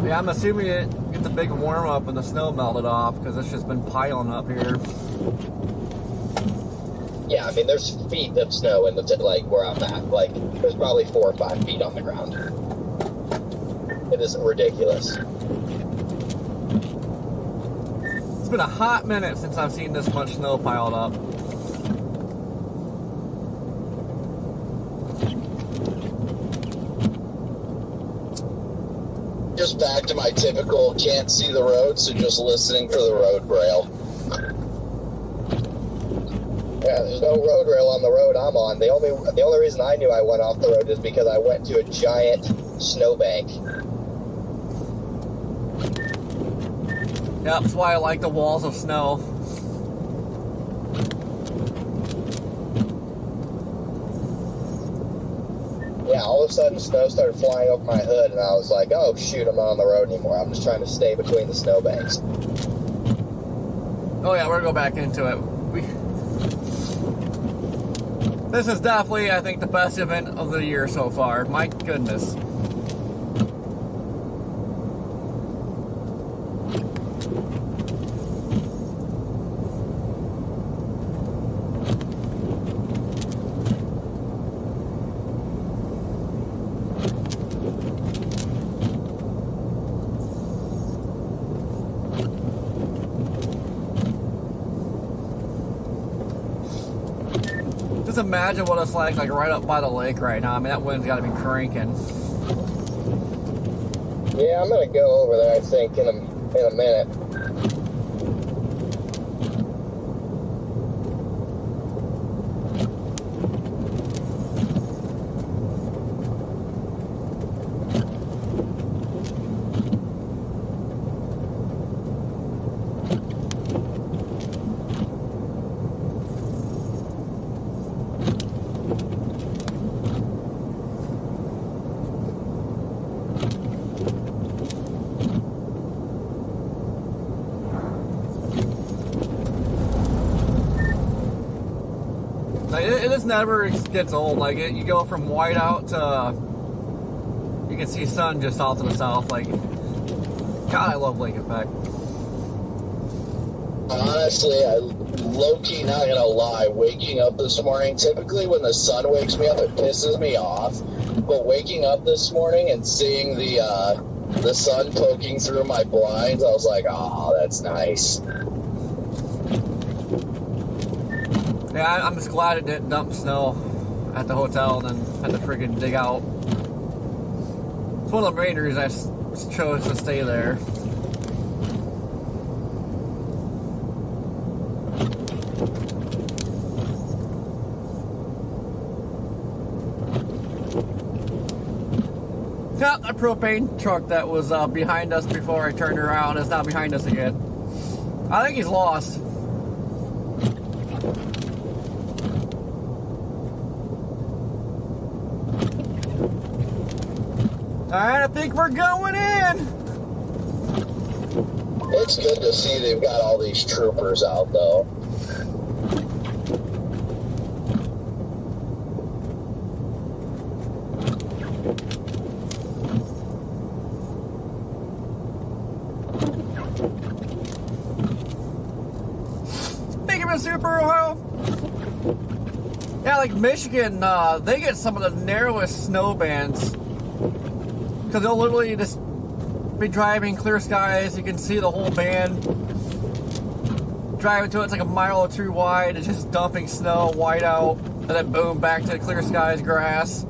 Yeah, I'm assuming it get the big warm up and the snow melted off because it's just been piling up here. Yeah, I mean, there's feet of snow in the like where I'm at. Like, there's probably 4 or 5 feet on the ground. It is ridiculous. It's been a hot minute since I've seen this much snow piled up. Just back to my typical can't see the road, so just listening for the road braille. Yeah, there's no road rail on the road I'm on. The only reason I knew I went off the road is because I went to a giant snowbank. Yeah, that's why I like the walls of snow. Yeah, all of a sudden snow started flying over my hood, and I was like, oh shoot, I'm not on the road anymore. I'm just trying to stay between the snowbanks. Oh yeah, we're gonna go back into it. This is definitely, I think, the best event of the year so far. My goodness. Just imagine what it's like right up by the lake right now. I mean, that wind's got to be cranking. Yeah, I'm gonna go over there, I think, in a minute. It just never gets old. Like, you go from whiteout to you can see sun just off to the south. Like, God, I love Lake Effect. Honestly, I low-key, not gonna lie, waking up this morning, typically when the sun wakes me up, it pisses me off. But waking up this morning and seeing the sun poking through my blinds, I was like, oh, that's nice. Yeah, I'm just glad it didn't dump snow at the hotel and then had to friggin' dig out. It's one of the main reasons I chose to stay there. Yeah, that propane truck that was behind us before I turned around is now behind us again. I think he's lost. Alright, I think we're going in. It's good to see they've got all these troopers out, though. Thank you, Mr. Super Ohio. Yeah, like Michigan, they get some of the narrowest snow bands. Because they'll literally just be driving clear skies. You can see the whole band. Driving to it's like a mile or two wide. It's just dumping snow, white out. And then boom, back to the clear skies, grass.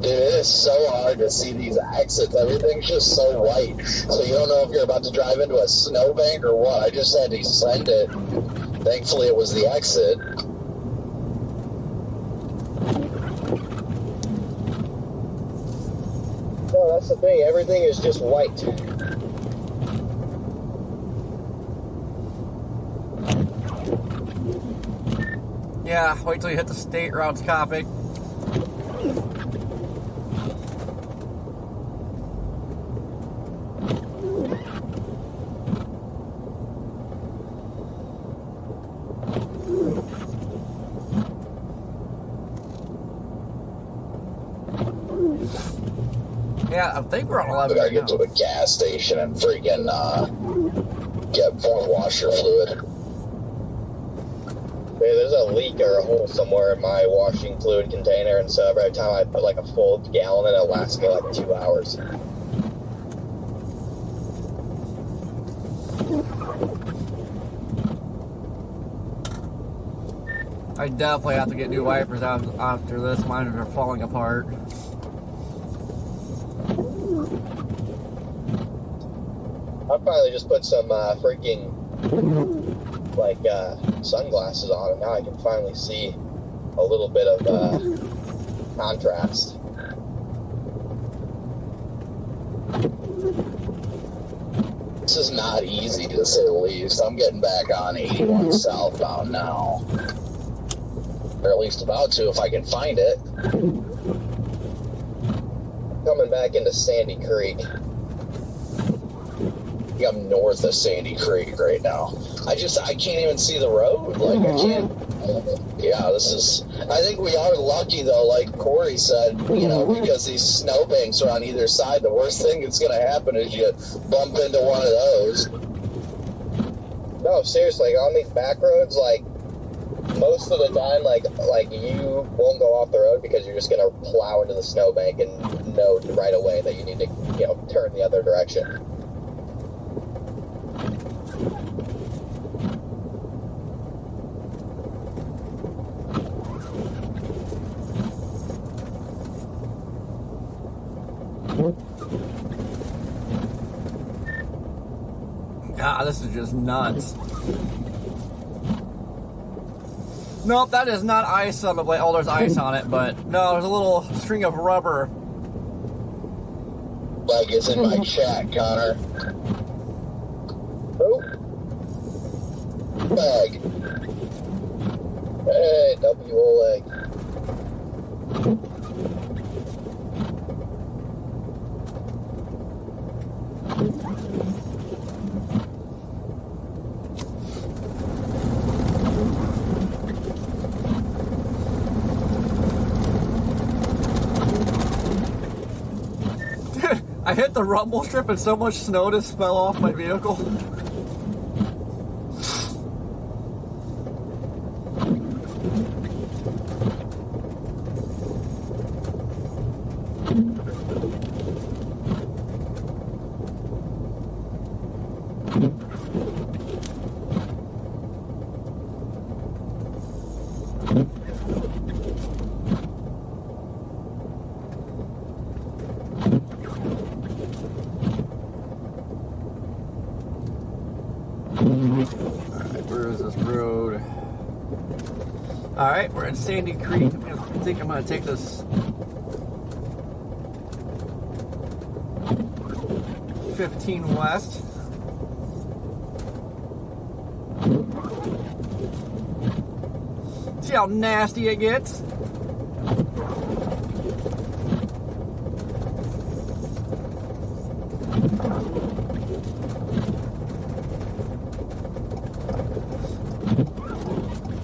Dude, it is so hard to see these exits. Everything's just so white. So you don't know if you're about to drive into a snowbank or what. I just had to send it. Thankfully, it was the exit. No, that's the thing. Everything is just white. Yeah, wait till you hit the state routes, Coppic. Yeah, I think we're on 11 We gotta right get now. to a gas station and freaking get more washer fluid. Yeah, there's a leak or a hole somewhere in my washing fluid container, and so every time I put like a full gallon in, it lasts me like 2 hours. I definitely have to get new wipers out after this. Mine are falling apart. I finally just put some freaking like sunglasses on, and now I can finally see a little bit of contrast. This is not easy to say the least. I'm getting back on 81 southbound now. Or at least about to if I can find it. Coming back into Sandy Creek. I'm north of Sandy Creek right now. I can't even see the road. Like, I can't. Yeah, I think we are lucky though, like Corey said, you know, because these snowbanks are on either side. The worst thing that's going to happen is you bump into one of those. No, seriously, on these back roads, like, most of the time, like you won't go off the road because you're just going to plow into the snowbank and know right away that you need to, you know, turn the other direction. God, this is just nuts. Nope, that is not ice on the blade. Oh, there's ice on it, but no, there's a little string of rubber. Like it's in my chat, Connor. Oh. Bag. Hey, W-O-A. I hit the rumble strip and so much snow just fell off my vehicle. Alright, we're in Sandy Creek. I think I'm going to take this 15 west. See how nasty it gets?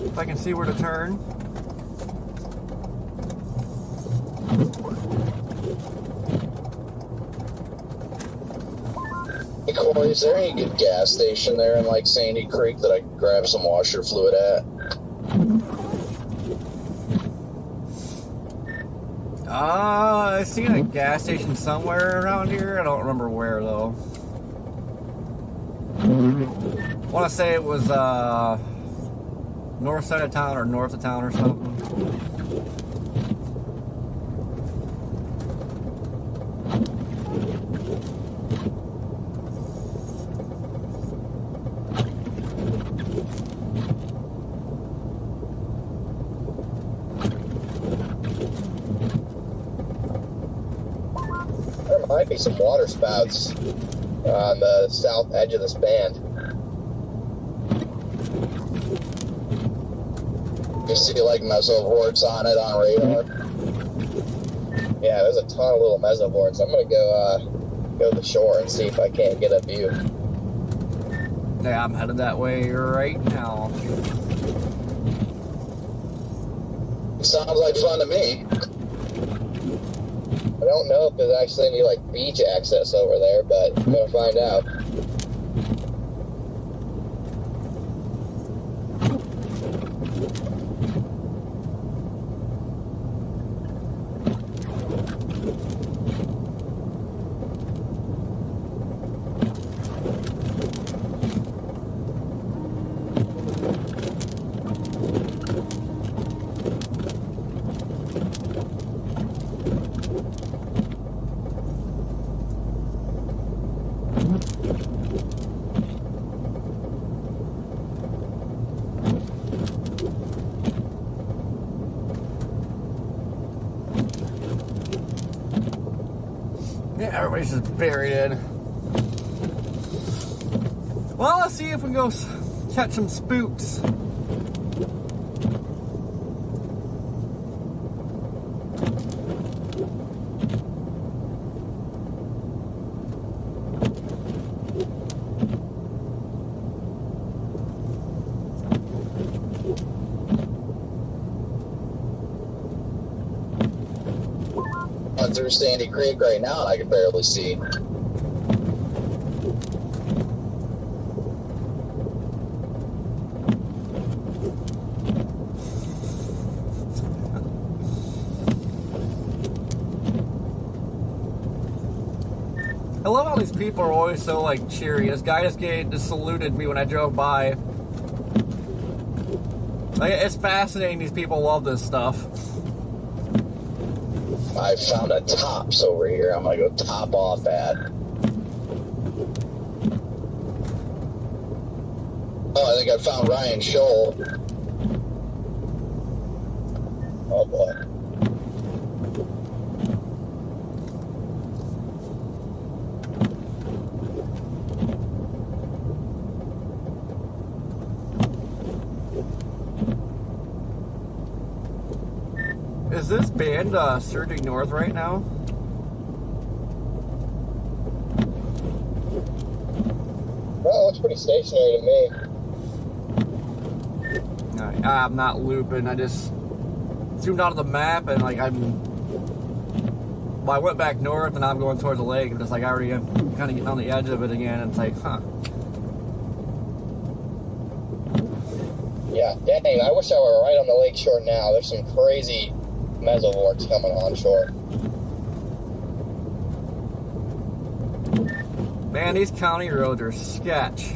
If I can see where to turn. Hey Corey, is there any good gas station there in like Sandy Creek that I can grab some washer fluid at? I seen a gas station somewhere around here. I don't remember where though. I want to say it was north side of town or north of town or something. There might be some water spouts on the south edge of this band. You see like mesovorts on it on radar? Yeah, there's a ton of little mesovorts. I'm gonna go to the shore and see if I can't get a view. Yeah, I'm headed that way right now. Sounds like fun to me. I don't know if there's actually any like beach access over there, but I'm gonna find out. Yeah, everybody's just buried in. Well, let's see if we can go catch some spooks. I'm through Sandy Creek right now, and I can barely see. I love how these people are always so like cheery. This guy just saluted me when I drove by. Like, it's fascinating. These people love this stuff. I found a Tops over here. I'm gonna go top off at. Oh, I think I found Ryan Scholl. Oh boy. Is this band surging north right now? Well, it looks pretty stationary to me. I'm not looping. I just zoomed out of the map and like I went back north and now I'm going towards the lake and just like I already am kind of getting on the edge of it again. And it's like, huh. Yeah, dang, I wish I were right on the lake shore now. There's some crazy mesovorts coming on shore. Man, these county roads are sketch.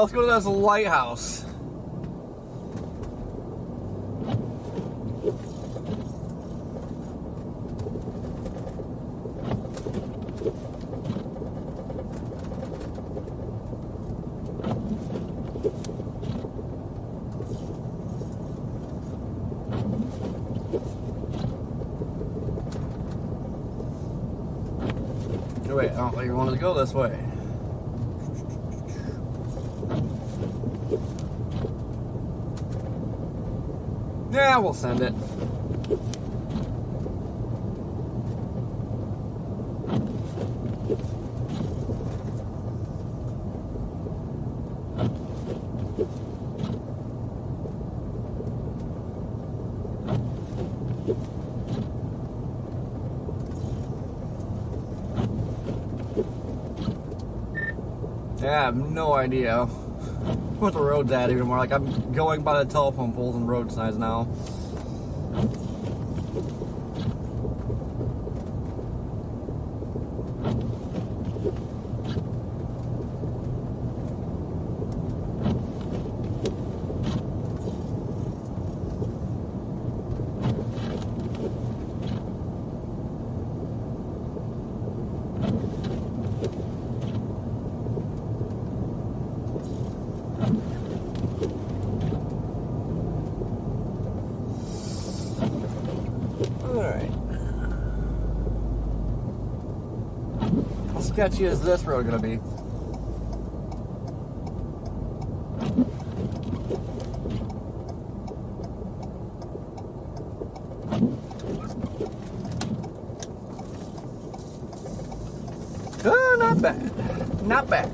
let's go to this lighthouse. Wait, I don't think you wanted to go this way. Yeah, we'll send it. Yeah, I have no idea what the road's at anymore. Like, I'm going by the telephone poles and road signs now. Alright. How sketchy is this road gonna be? Oh, not bad. Not bad.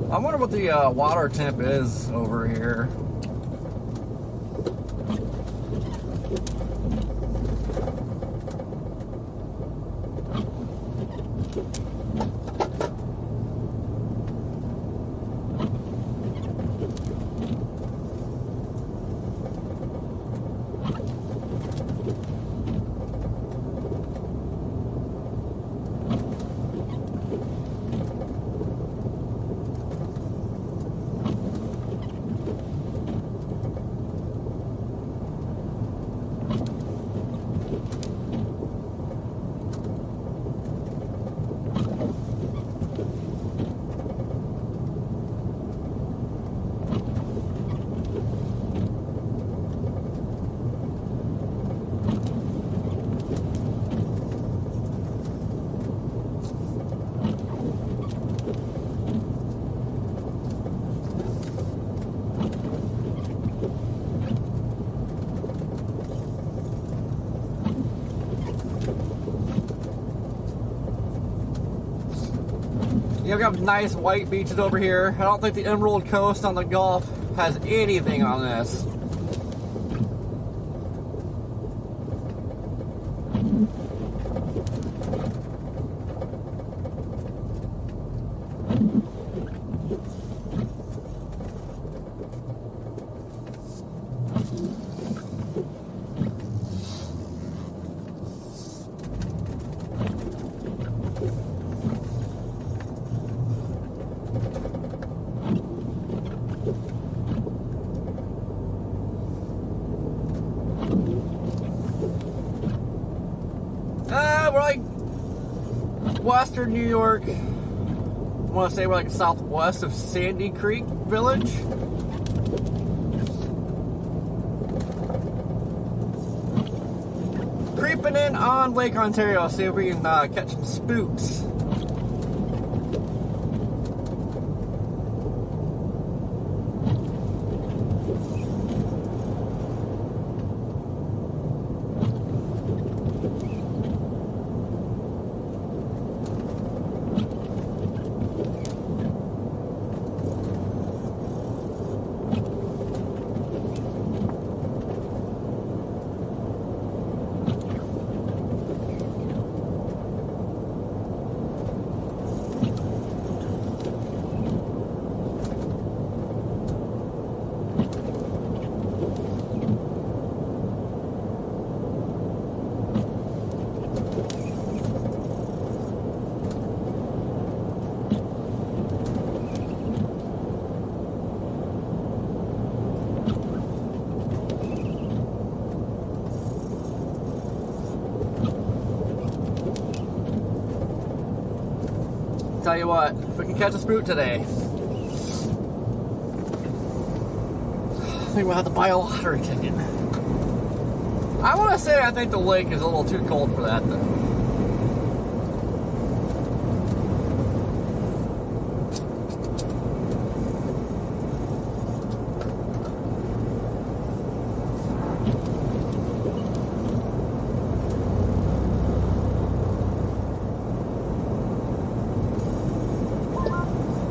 I wonder what the water temp is over here. You got nice white beaches over here. I don't think the Emerald Coast on the Gulf has anything on this. We're like western New York. I want to say we're like southwest of Sandy Creek Village. Creeping in on Lake Ontario, see if we can catch some spooks. tell you what, if we can catch a spook today, I think we'll have to buy a lottery ticket. I want to say I think the lake is a little too cold for that, though.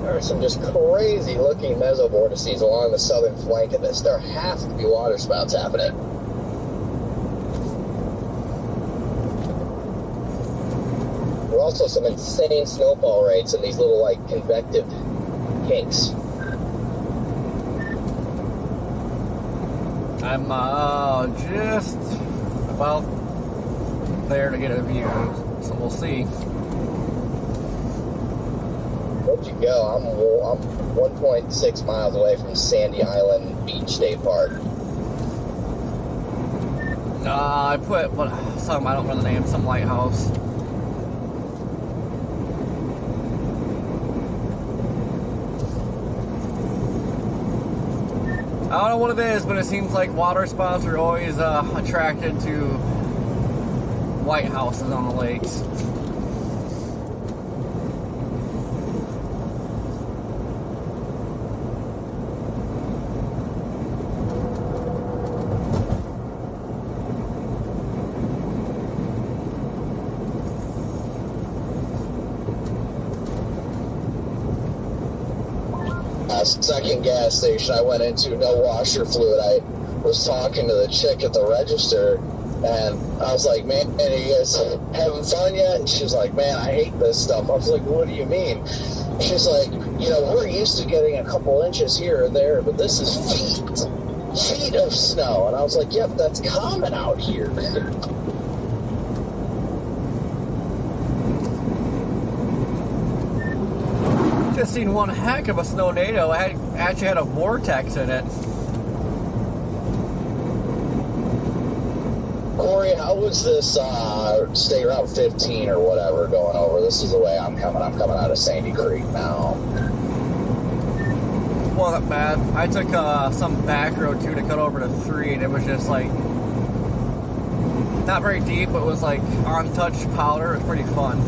There are some just crazy looking mesovortices along the southern flank of this. There has to be waterspouts happening. There are also some insane snowfall rates in these little, like, convective kinks. I'm just about there to get a view, so we'll see. Where'd you go? I'm 1.6 miles away from Sandy Island Beach State Park. I put some, I don't know the name, some lighthouse. I don't know what it is, but it seems like water spots are always attracted to lighthouses on the lakes. Second gas station I went into, no washer fluid. I was talking to the chick at the register, and I was like, man, are you guys having fun yet? And she's like, man, I hate this stuff. I was like, what do you mean? She's like, you know, we're used to getting a couple inches here or there, but this is feet of snow. And I was like, yep, that's common out here. Just seen one heck of a snow-nado. It actually had a vortex in it. Corey, how was this State Route 15 or whatever going over? This is the way I'm coming. I'm coming out of Sandy Creek now. Wasn't bad. I took some back road too to cut over to 3, and it was just like not very deep, but it was like untouched powder. It was pretty fun.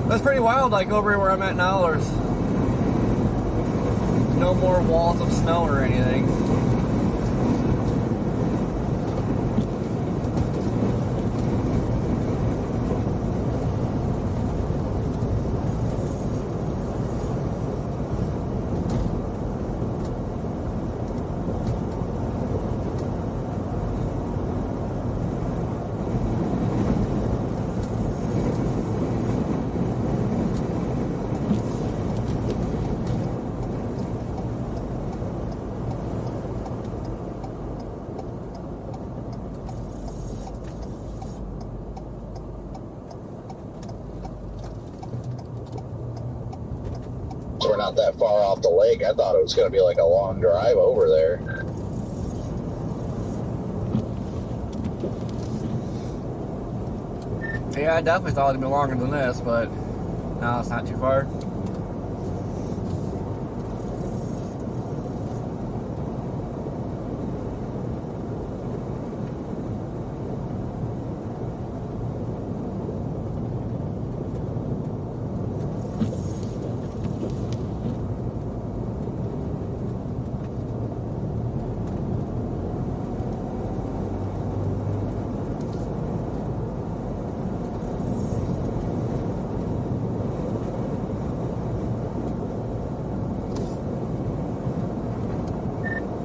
That's pretty wild, like over here where I'm at now, there's no more walls of snow or anything. We're not that far off the lake. I thought it was going to be like a long drive over there. Yeah, I definitely thought it'd be longer than this, but no, it's not too far.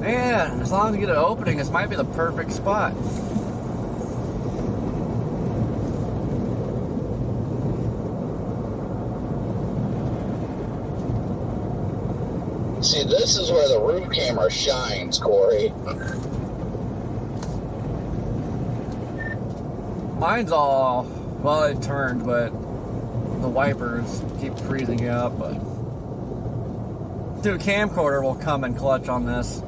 Man, as long as we get an opening, this might be the perfect spot. See, this is where the roof camera shines, Corey. Mine's all Well, it turned, but the wipers keep freezing up. But dude, camcorder will come and clutch on this.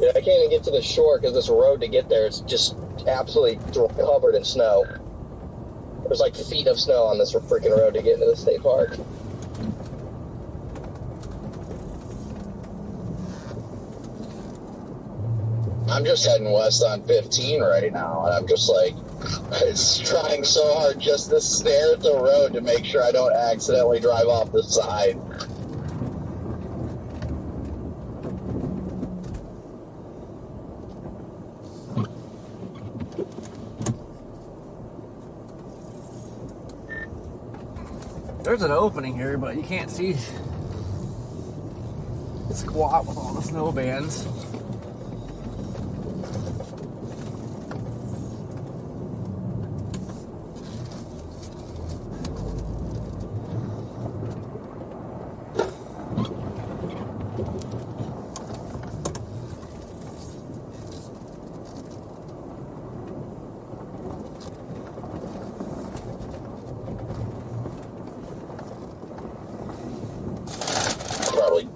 Yeah, I can't even get to the shore because this road to get there is just absolutely covered in snow. There's like feet of snow on this freaking road to get into the state park. I'm just heading west on 15 right now, and I'm just like, it's trying so hard just to stare at the road to make sure I don't accidentally drive off the side. There's an opening here, but you can't see squat with all the snow bands.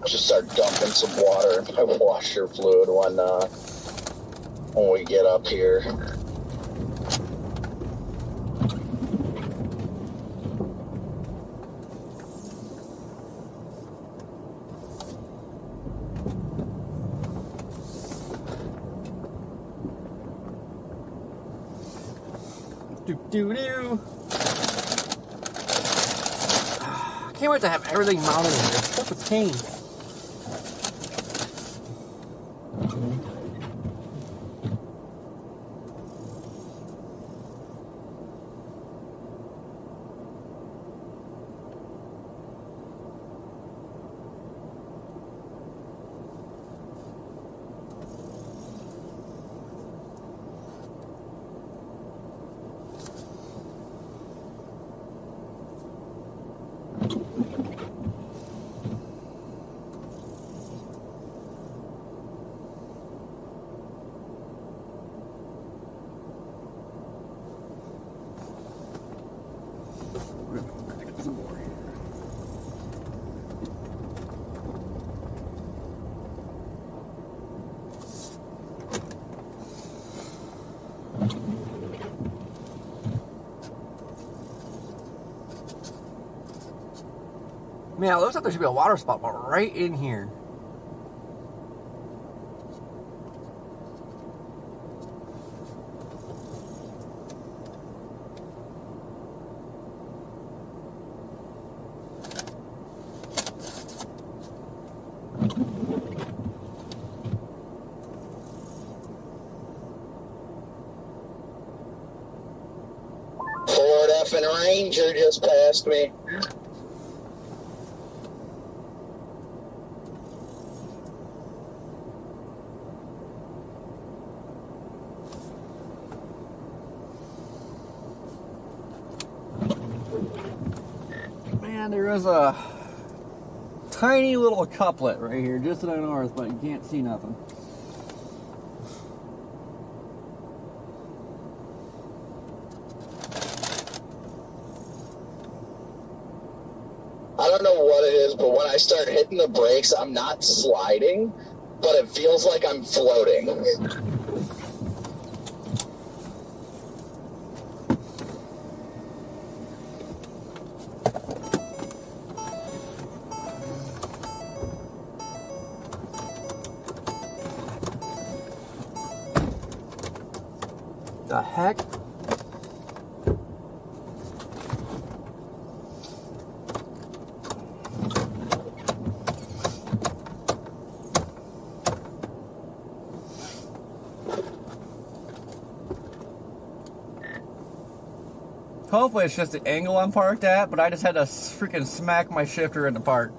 Just start dumping some water in my washer fluid when we get up here. Do-do-do. I can't wait to have everything mounted in here. It's such a pain. Man, it looks like there should be a water spot right in here. Ford effing Ranger just passed me. Man, there is a tiny little couplet right here, just to the north, but you can't see nothing. I don't know what it is, but when I start hitting the brakes, I'm not sliding, but it feels like I'm floating. The heck? Hopefully it's just the angle I'm parked at, but I just had to freaking smack my shifter into park.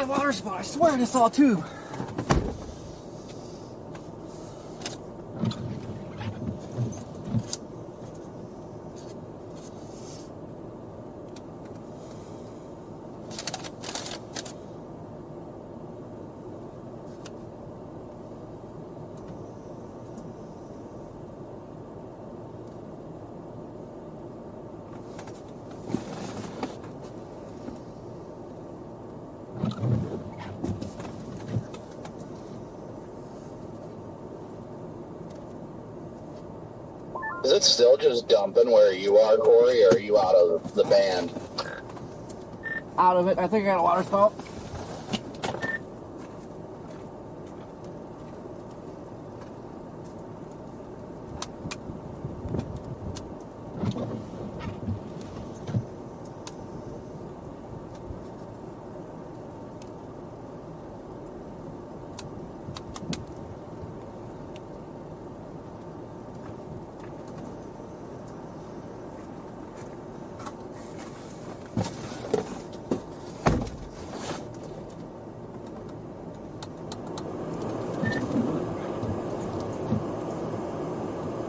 got a water spout. I swear I just saw a tube. Is it still just dumping where you are, Corey, or are you out of the band? Out of it. I think I got a water spout.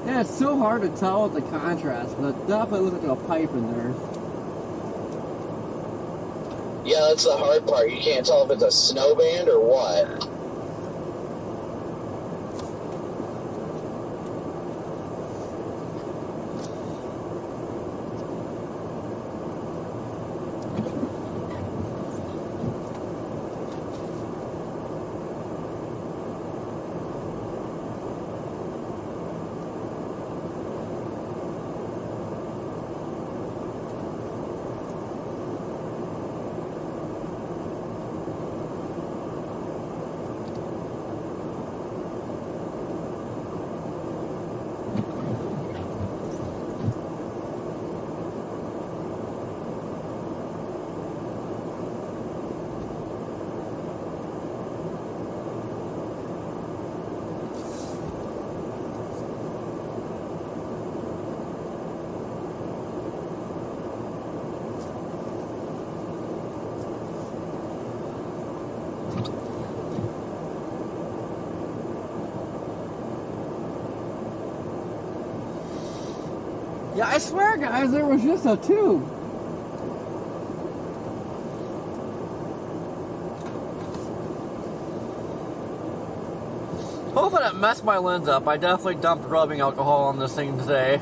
Yeah, it's so hard to tell with the contrast, but it definitely looks like a pipe in there. Yeah, that's the hard part. You can't tell if it's a snow band or what. Yeah, I swear, guys, there was just a tube. Hopefully that messed my lens up. I definitely dumped rubbing alcohol on this thing today.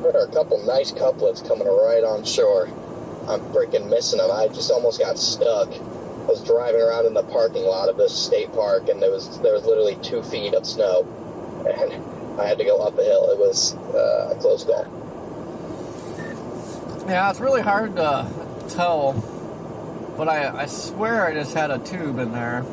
There are a couple nice couplets coming right on shore. I'm freaking missing them. I just almost got stuck. I was driving around in the parking lot of this state park, and there was literally 2 feet of snow, and I had to go up a hill. It was a close call. Yeah, it's really hard to tell, but I swear I just had a tube in there.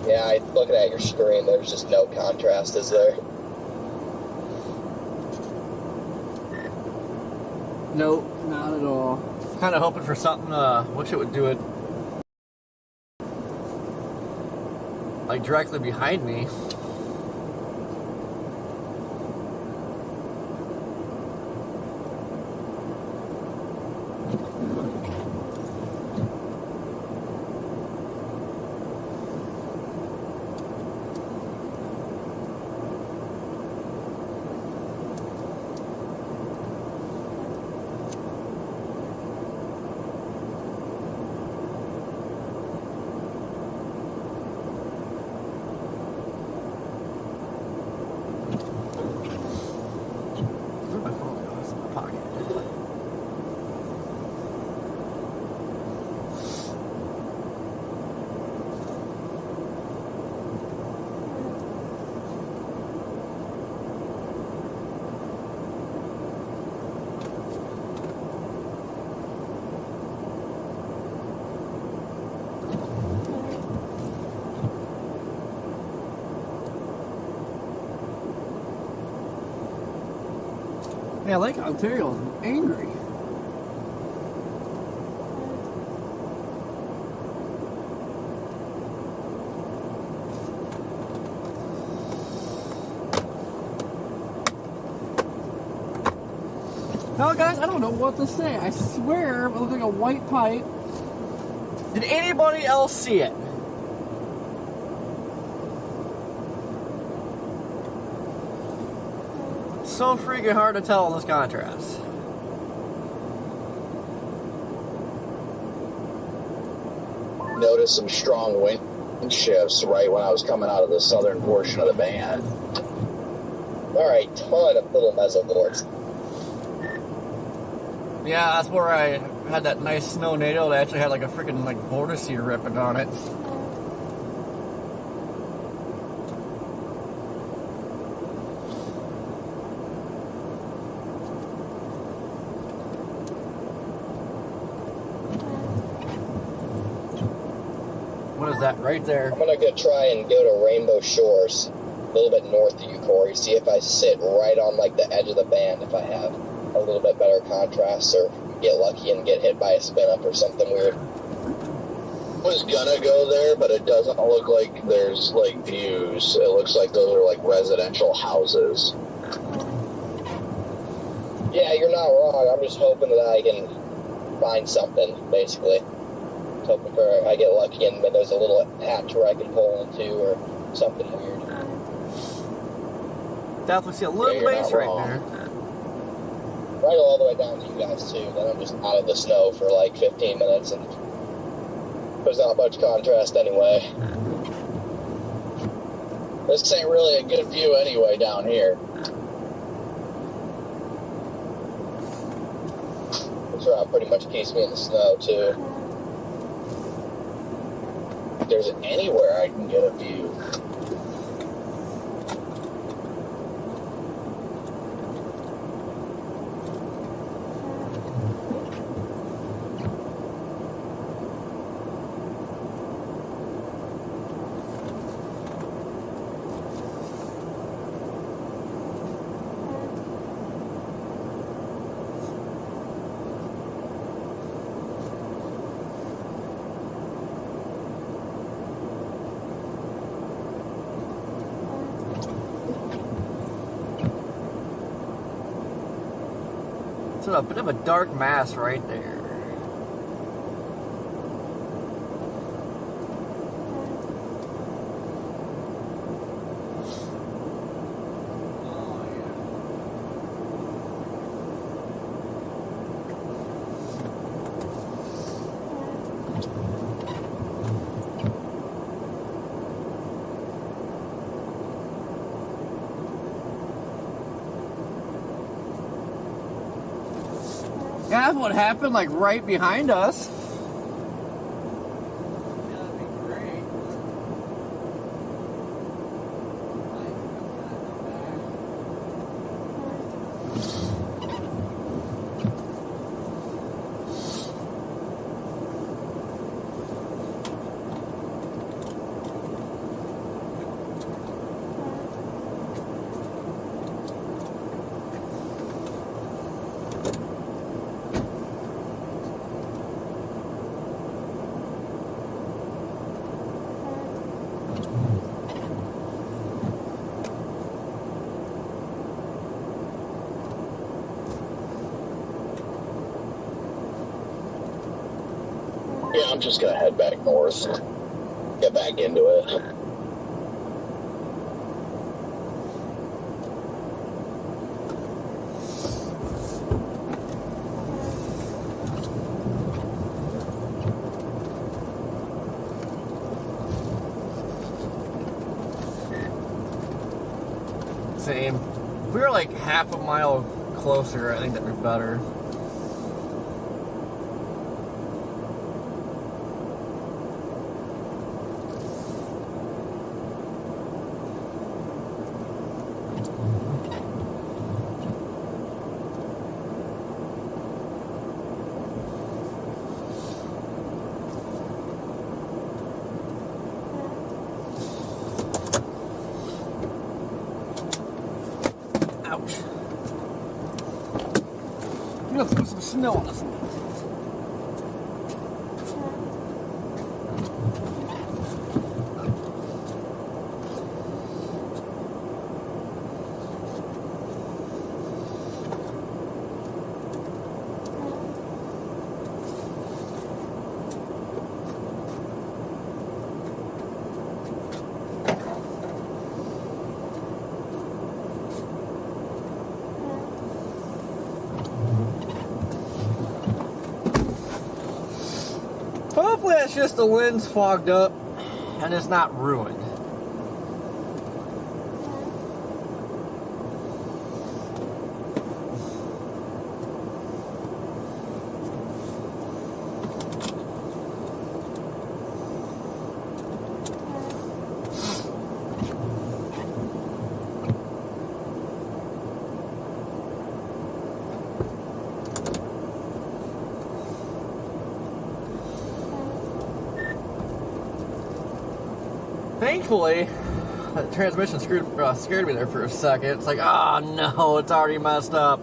Yeah, looking at your screen, there's just no contrast, is there? Nope, not at all. Kind of hoping for something, wish it would do it like directly behind me. Yeah, Lake Ontario is angry. Now, guys, I don't know what to say. I swear it looked like a white pipe. Did anybody else see it? So freaking hard to tell in this contrast. Noticed some strong wind shifts right when I was coming out of the southern portion of the band. There are a ton of little mesoboards. Yeah, that's where I had that nice snow natal that actually had like a freaking like vortice ripping on it. What is that right there? I'm gonna go try and go to Rainbow Shores, a little bit north of you, Corey. See if I sit right on like the edge of the band, if I have a little bit better contrast, or get lucky and get hit by a spin up or something weird. Was gonna go there, but it doesn't look like there's like views. It looks like those are like residential houses. Yeah, you're not wrong. I'm just hoping that I can find something, basically. Hoping for I get lucky and there's a little hatch where I can pull into or something weird. Definitely see a little you're base not right wrong. there. Right all the way down to you guys too. Then I'm just out of the snow for like 15 minutes and there's not much contrast anyway. This ain't really a good view anyway down here. This route pretty much keeps me in the snow too. If there's anywhere I can get a view. So a bit of a dark mass right there. Yeah, that's what happened, like right behind us. That'd be great. Yeah, I'm just gonna head back north. Get back into it. Same. If we were like half a mile closer, I think that'd be better. Ouch. snow on us. Hopefully it's just the wind's fogged up and it's not ruined. Thankfully, the transmission scared me there for a second. It's like, oh no, it's already messed up.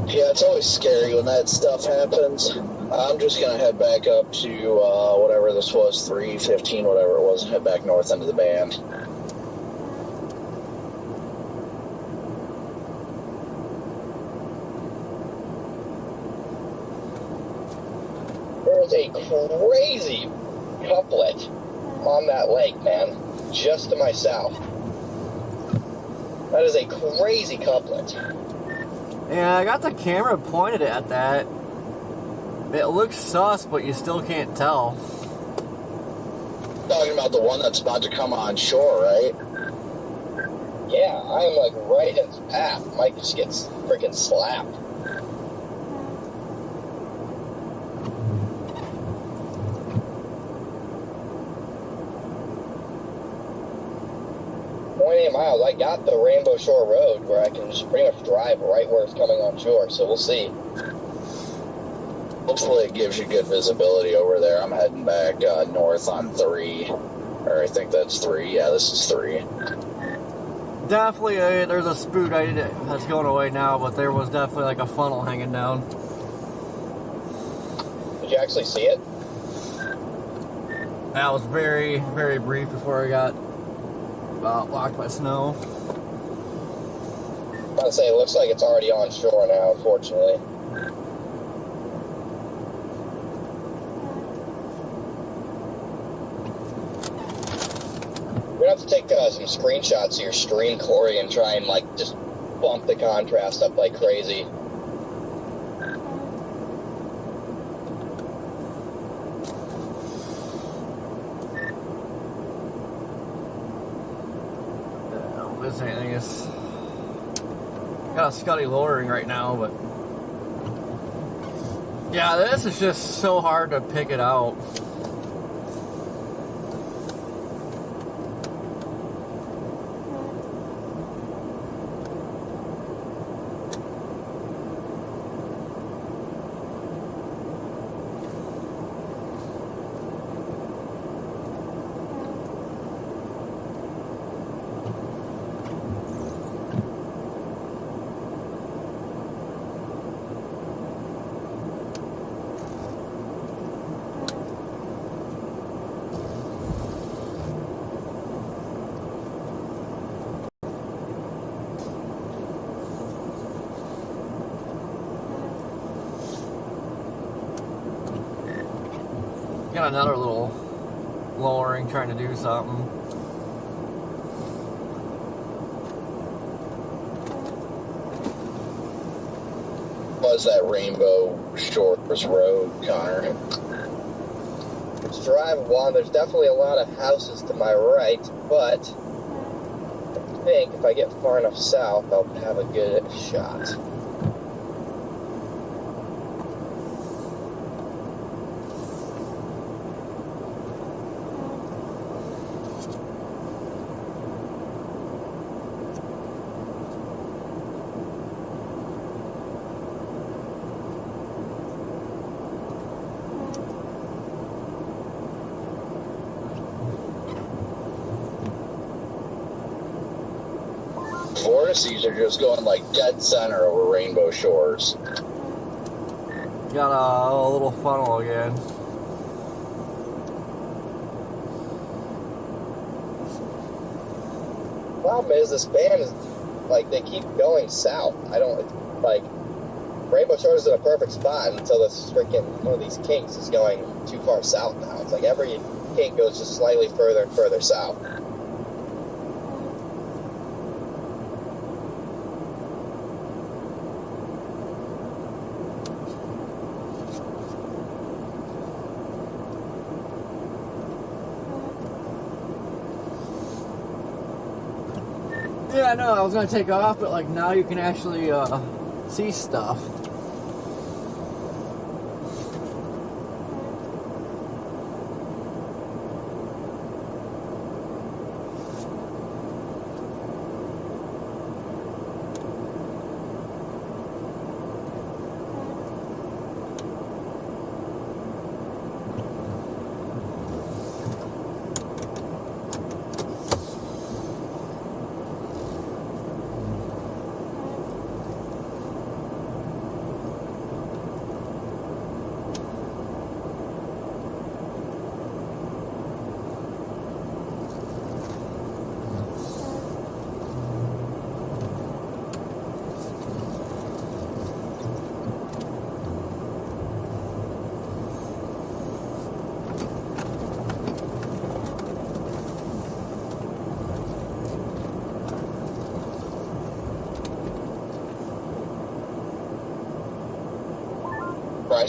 Yeah, it's always scary when that stuff happens. I'm just gonna head back up to whatever this was, 315, whatever it was, head back north into the band. There's a crazy couplet on that lake, man, just to my south. That is a crazy couplet. Yeah, I got the camera pointed at that. It looks sus, but you still can't tell. Talking about the one that's about to come on shore, right? Yeah, I am like right in its path. Mike just gets freaking slapped. Miles, I got the Rainbow Shore Road where I can just pretty much drive right where it's coming on shore, so we'll see. Hopefully it gives you good visibility over there. I'm heading back north on 3, or I think that's 3. Yeah, this is 3. Definitely, there's a spoot that's going away now, but there was definitely like a funnel hanging down. Did you actually see it? That was very, very brief before I got blocked by snow. I'm about to say, it looks like it's already on shore now, unfortunately. We're gonna have to take some screenshots of your screen, Corey, and try and like just bump the contrast up like crazy. Anything is got a Scotty lowering right now, but yeah, this is just so hard to pick it out. Got another little lowering trying to do something. Was that Rainbow Shores Road, Connor? It's drive one. There's definitely a lot of houses to my right, but I think if I get far enough south, I'll have a good shot. vortices are just going like dead center over Rainbow Shores. Got a little funnel again. Problem is, this band is like they keep going south. I don't like Rainbow Shores is in a perfect spot until this freaking one of these kinks is going too far south now. It's like every kink goes just slightly further and further south. Yeah, I know, I was gonna take off, but like now you can actually see stuff.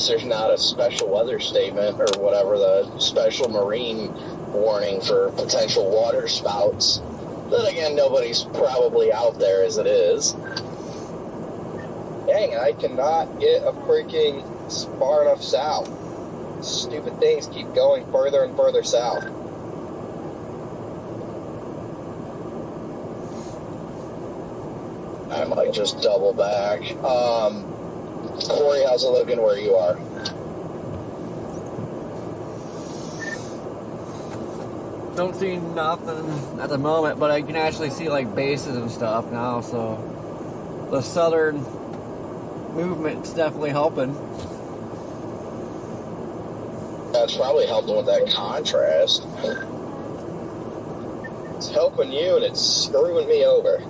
There's not a special weather statement or whatever, the special marine warning for potential water spouts. Then again, nobody's probably out there as it is. Dang, I cannot get a freaking far enough south. Stupid things keep going further and further south. I might just double back. Corey, how's it looking where you are? Don't see nothing at the moment, but I can actually see like bases and stuff now, so the southern movement's definitely helping. That's probably helping with that contrast. It's helping you and it's screwing me over.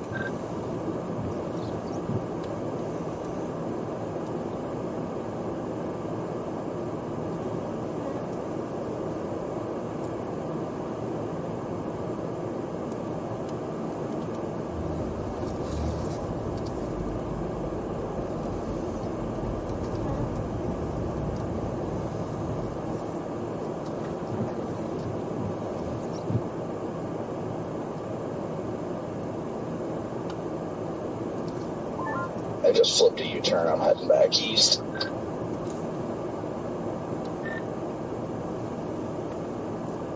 I just flipped a U-turn. I'm heading back east.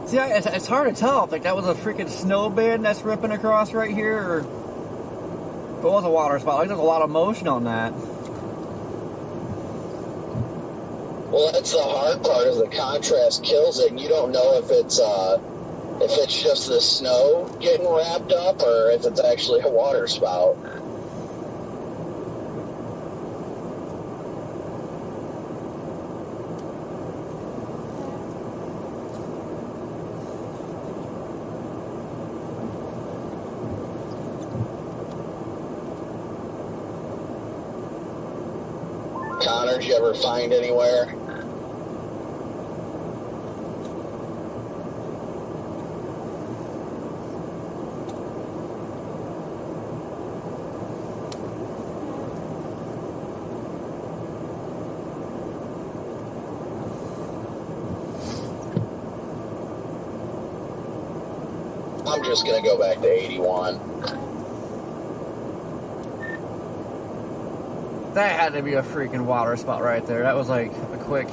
See, it's hard to tell if like that was a freaking snow band that's ripping across right here, or if it was a water spout. Like there's a lot of motion on that. Well, that's the hard part, is the contrast kills it, and you don't know if it's just the snow getting wrapped up or if it's actually a water spout. Connor, did you ever find anywhere? I'm just going to go back to 81. That had to be a freaking water spout right there. That was like a quick.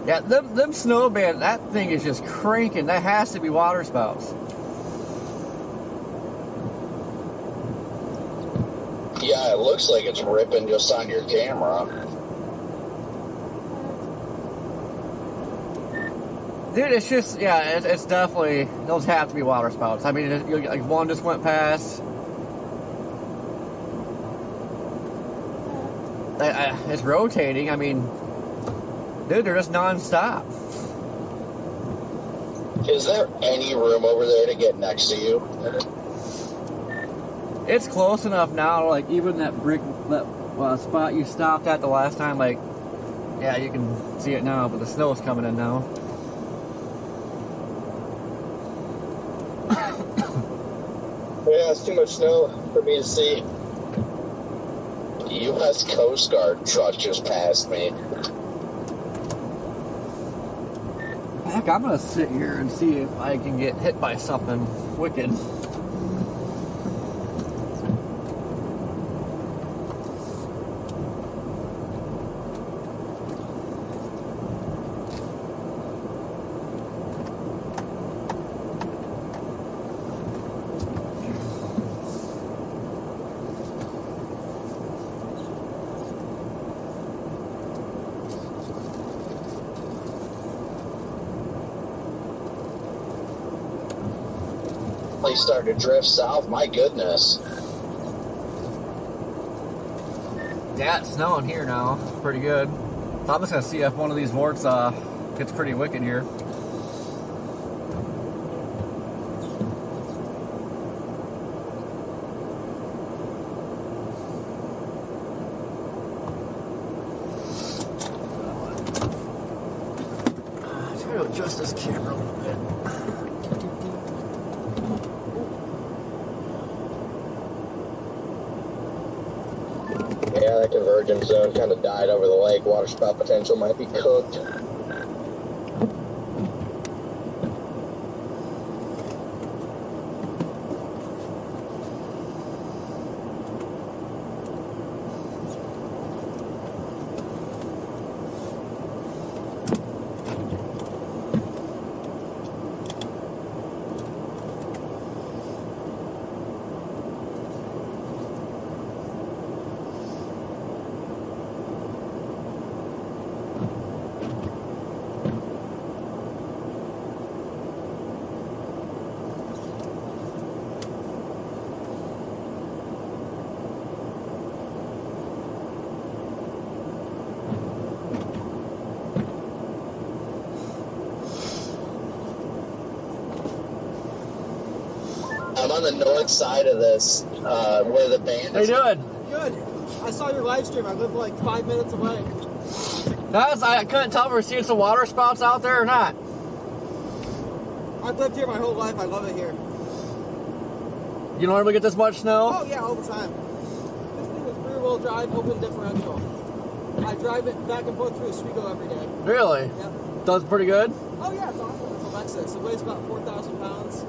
Yeah, them snow band, that thing is just cranking. That has to be water spouts. Yeah, it looks like it's ripping just on your camera. Dude, it's just, yeah, it's definitely, those have to be water spouts. I mean, like one just went past. It's rotating. I mean, dude, they're just non-stop. Is there any room over there to get next to you? It's close enough now, like even that spot you stopped at the last time, like, yeah, you can see it now, but the snow's coming in now. Yeah, it's too much snow for me to see. U.S. Coast Guard truck just passed me. Heck, I'm gonna sit here and see if I can get hit by something wicked. They started to drift south. My goodness. Yeah, it's snowing here now. Pretty good. So I'm just gonna see if one of these vorts gets pretty wicked here. Try to adjust this camera a little bit. Yeah, that convergence zone kind of died over the lake. Water spout potential might be cooked. I'm on the north side of this, where the band How you is. doing? Good. I saw your live stream. I live like 5 minutes away. I couldn't tell if we're seeing some water spouts out there or not. I've lived here my whole life. I love it here. You normally get this much snow? Oh yeah, all the time. This thing is rear-wheel drive, open differential. I drive it back and forth through Oswego every day. Really? Yep. Does pretty good? Oh yeah, it's awesome. It's a Lexus. It weighs about 4,000 pounds.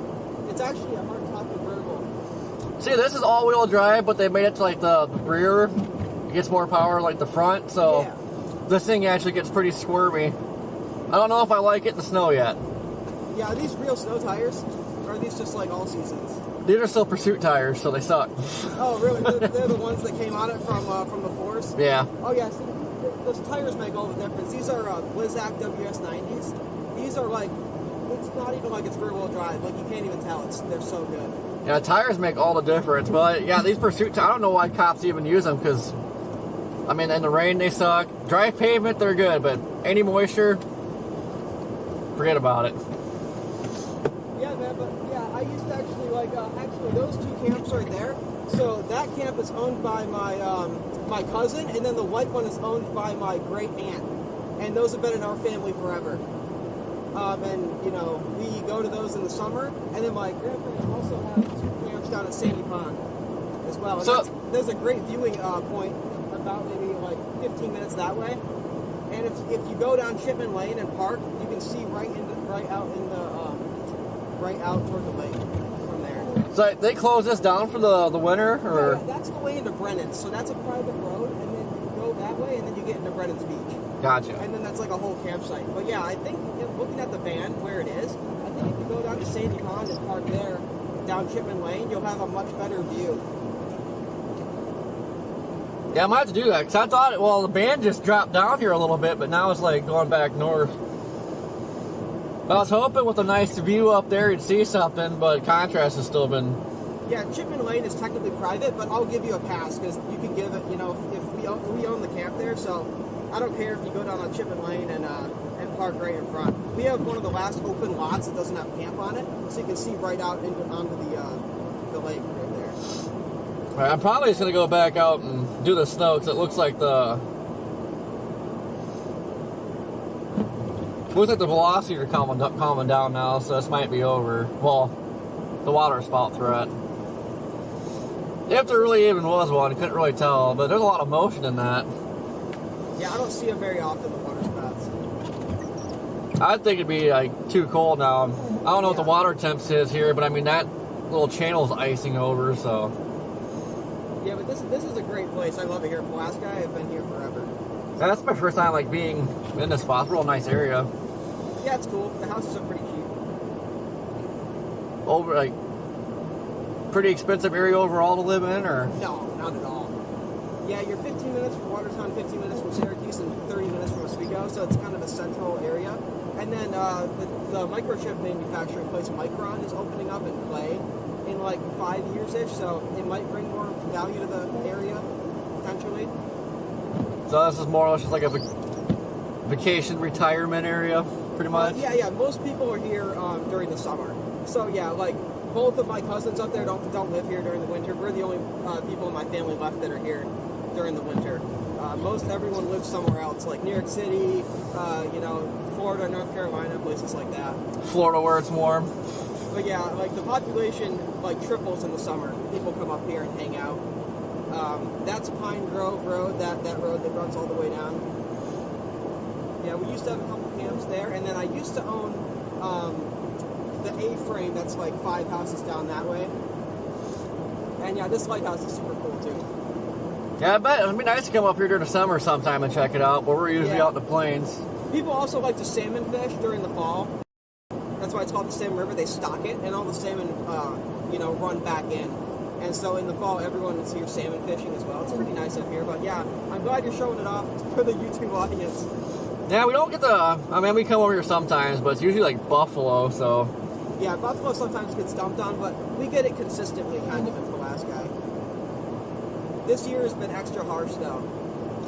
It's actually a hardtop convertible. See, this is all-wheel drive, but they made it to like the rear. It gets more power like the front, so Yeah. this thing actually gets pretty squirmy. I don't know if I like it in the snow yet. Yeah, are these real snow tires? Or are these just like all seasons? These are still Pursuit tires, so they suck. Oh really? They're the ones that came on it from the Force? Yeah. Oh yeah, see, those tires make all the difference. These are Blizzak WS90s. These are like, it's not even like it's rear-wheel drive. Like you can't even tell. They're so good. Yeah, tires make all the difference. But yeah, these Pursuit tires, I don't know why cops even use them, because, I mean, in the rain they suck. Dry pavement, they're good, but any moisture, forget about it. Yeah, man. But yeah, I used to actually actually those two camps right there. So that camp is owned by my my cousin, and then the white one is owned by my great aunt. And those have been in our family forever. And you know, we go to those in the summer, and then my grandparents also have two camps down at Sandy Pond as well. And So- there's a great viewing point about maybe like 15 minutes that way. And if you go down Chipman Lane and park, you can see right out toward the lake from there. So they close this down for the winter, or? Yeah, that's the way into Brennan's. So that's a private road, and then you go that way, and then you get into Brennan's Beach. Gotcha. And then that's like a whole campsite. But yeah, I think looking at the van where it is, I think if you go down to Sandy Pond and park there, down Chipman Lane, you'll have a much better view. Yeah, I might have to do that, because I thought, well, the band just dropped down here a little bit, but now it's like going back north. I was hoping with a nice view up there you'd see something, but contrast has still been. Yeah, Chipman Lane is technically private, but I'll give you a pass because you can give it. You know, if we own the camp there, so I don't care if you go down on Chipman Lane and park right in front. We have one of the last open lots that doesn't have camp on it, so you can see right out onto the lake right there. All right, I'm probably just gonna go back out and do the snow because it looks like the velocity are calming down now, so this might be over. Well, the water spout threat. If there really even was one, I couldn't really tell, but there's a lot of motion in that. Yeah, I don't see them very often, the water spouts. I think it'd be like too cold now. I don't know what the water temps is here, but I mean that little channel's icing over, so. Yeah, but this is a great place. I love it here in Pulaski. I've been here forever. Yeah, that's my first time like being in this spot. It's a real nice area. Yeah, it's cool. The houses are pretty cheap. Over like pretty expensive area overall to live in, or? No, not at all. Yeah, you're 15 minutes from Watertown, 15 minutes from Syracuse, and 30 minutes from Oswego, so it's kind of a central area. And then the microchip manufacturing place Micron is opening up in Clay in like 5 years-ish, so it might bring more value to the area, potentially. So this is more or less just like a vacation retirement area, pretty much? Yeah, most people are here during the summer. So yeah, like both of my cousins up there don't live here during the winter. We're the only people in my family left that are here during the winter. Most everyone lives somewhere else, like New York City, Florida, North Carolina, places like that. Florida where it's warm. But yeah, like the population like triples in the summer. People come up here and hang out. That's Pine Grove Road, that road that runs all the way down. Yeah, we used to have a couple camps there, and then I used to own the A-frame that's like 5 houses down that way. And yeah, this lighthouse is super cool too. Yeah, I bet it'd be nice to come up here during the summer sometime and check it out, but we're usually out in the plains. People also like to salmon fish during the fall. That's why it's called the Salmon River. They stock it, and all the salmon, run back in. And so in the fall, everyone is here salmon fishing as well. It's pretty nice up here. But yeah, I'm glad you're showing it off for the YouTube audience. Yeah, we don't get we come over here sometimes, but it's usually like buffalo, so. Yeah, buffalo sometimes gets dumped on, but we get it consistently kind of in Pulaski. This year has been extra harsh though.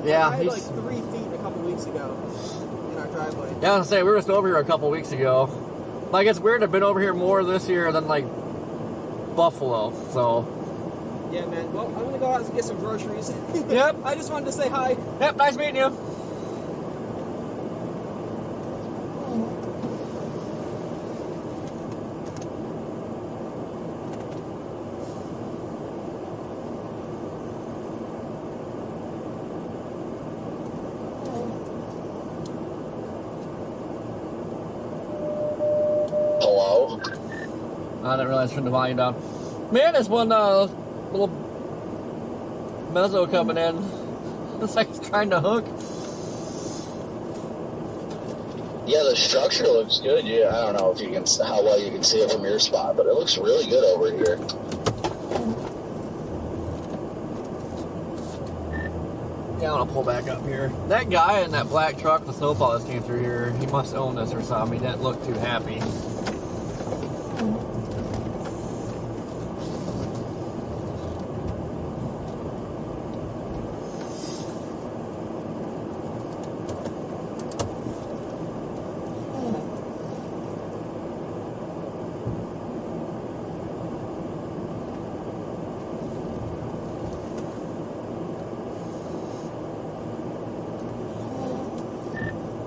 Yeah. I had like 3 feet a couple weeks ago in our driveway. Yeah, I was gonna say, we were just over here a couple weeks ago. Like, it's weird to have been over here more this year than like buffalo, so. Yeah, man. Well, I'm gonna go out and get some groceries. Yep. I just wanted to say hi. Yep, nice meeting you. Hello? I didn't realize I turned the volume down. Man, there's one little mezzo coming in. Looks like it's trying to hook. Yeah, the structure looks good. Yeah, I don't know if you can how well you can see it from your spot, but it looks really good over here. Yeah, I'm gonna pull back up here. That guy in that black truck, the snowplow that came through here, he must own this or something. He didn't look too happy.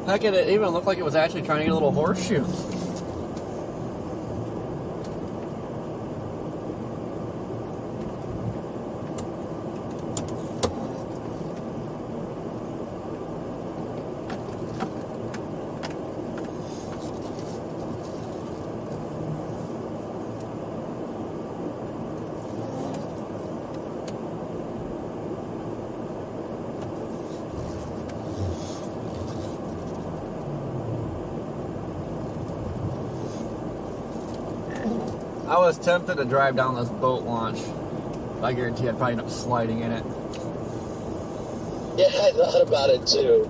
Heck, it even looked like it was actually trying to get a little horseshoe. I was tempted to drive down this boat launch. I guarantee I'd probably end up sliding in it. Yeah, I thought about it too.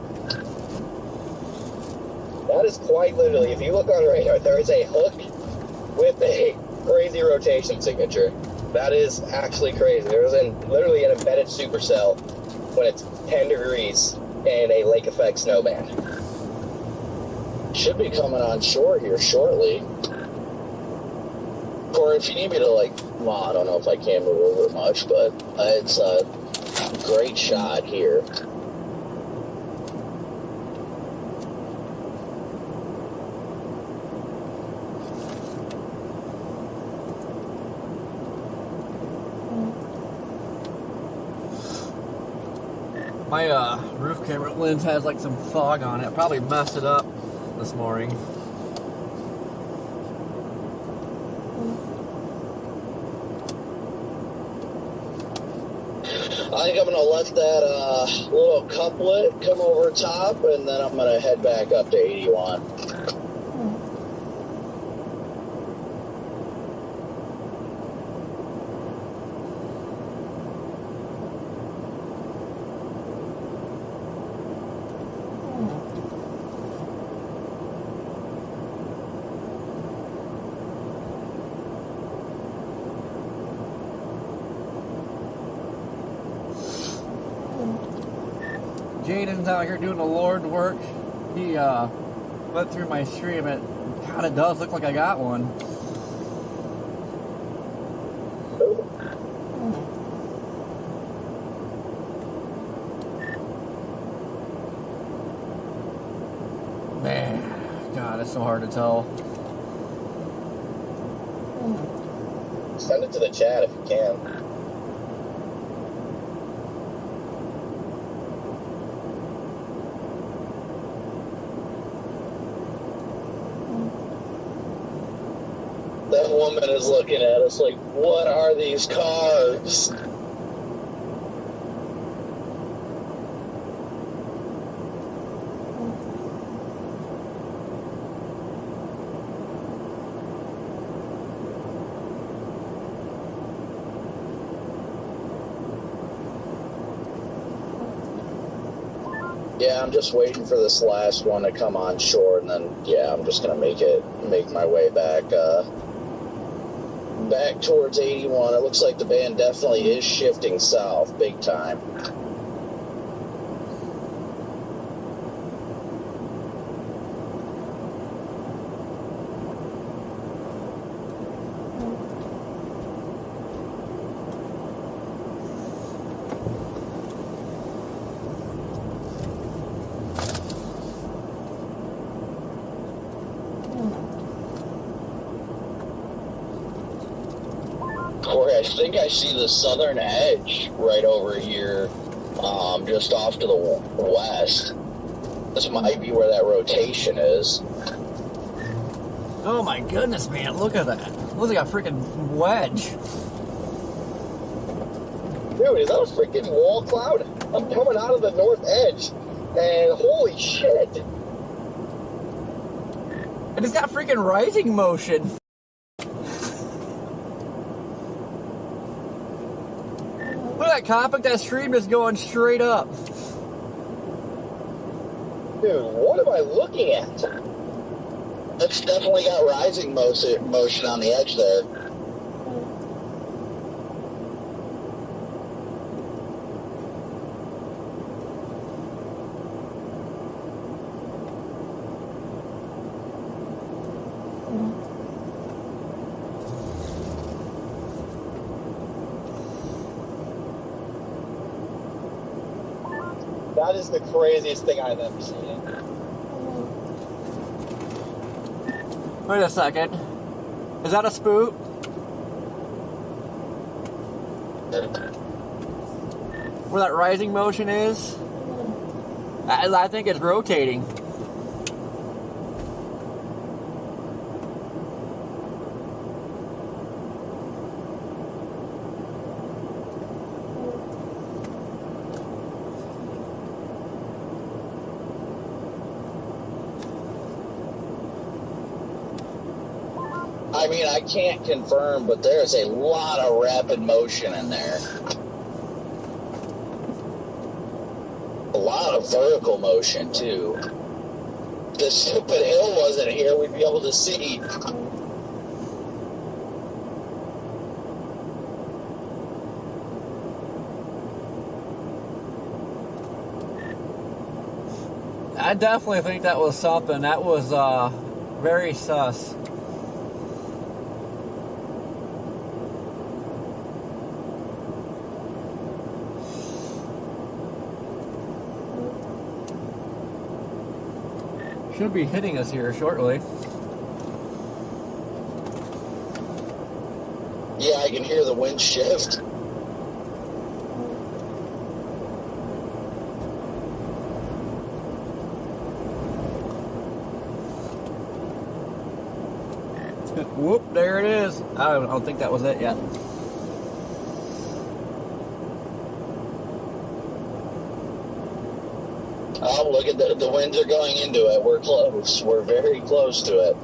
That is quite literally, if you look on the radar, there is a hook with a crazy rotation signature. That is actually crazy. There's literally an embedded supercell when it's 10 degrees in a lake effect snowband. Should be coming on shore here shortly. Corey, if you need me to, like, well, I don't know if I can move over much, but it's a great shot here. My roof camera lens has like some fog on it. Probably messed it up this morning. I think I'm going to let that little couplet come over top, and then I'm going to head back up to 81. Jaden's out here doing the Lord work. He went through my stream. It kind of does look like I got one. Man, God, it's so hard to tell. Send it to the chat if you can. That woman is looking at us like, what are these cars? Yeah, I'm just waiting for this last one to come on shore, and then, yeah, I'm just going to make my way back back towards 81. It looks like the band definitely is shifting south big time. Corey, I think I see the southern edge right over here, just off to the west. This might be where that rotation is. Oh my goodness, man! Look at that. Looks like a freaking wedge. Dude, is that a freaking wall cloud? I'm coming out of the north edge, and holy shit. And it's got freaking rising motion. Look at that comic, that stream is going straight up. Dude, what am I looking at? It's definitely got rising motion on the edge there. That is the craziest thing I've ever seen. Wait a second. Is that a spook? Where that rising motion is? I think it's rotating. I mean, I can't confirm, but there's a lot of rapid motion in there. A lot of vertical motion, too. the stupid hill wasn't here, we'd be able to see. I definitely think that was something. That was very sus. Should be hitting us here shortly. Yeah, I can hear the wind shift. Whoop, there it is. I don't think that was it yet. Oh, look at the winds are going into it. We're close. We're very close to it.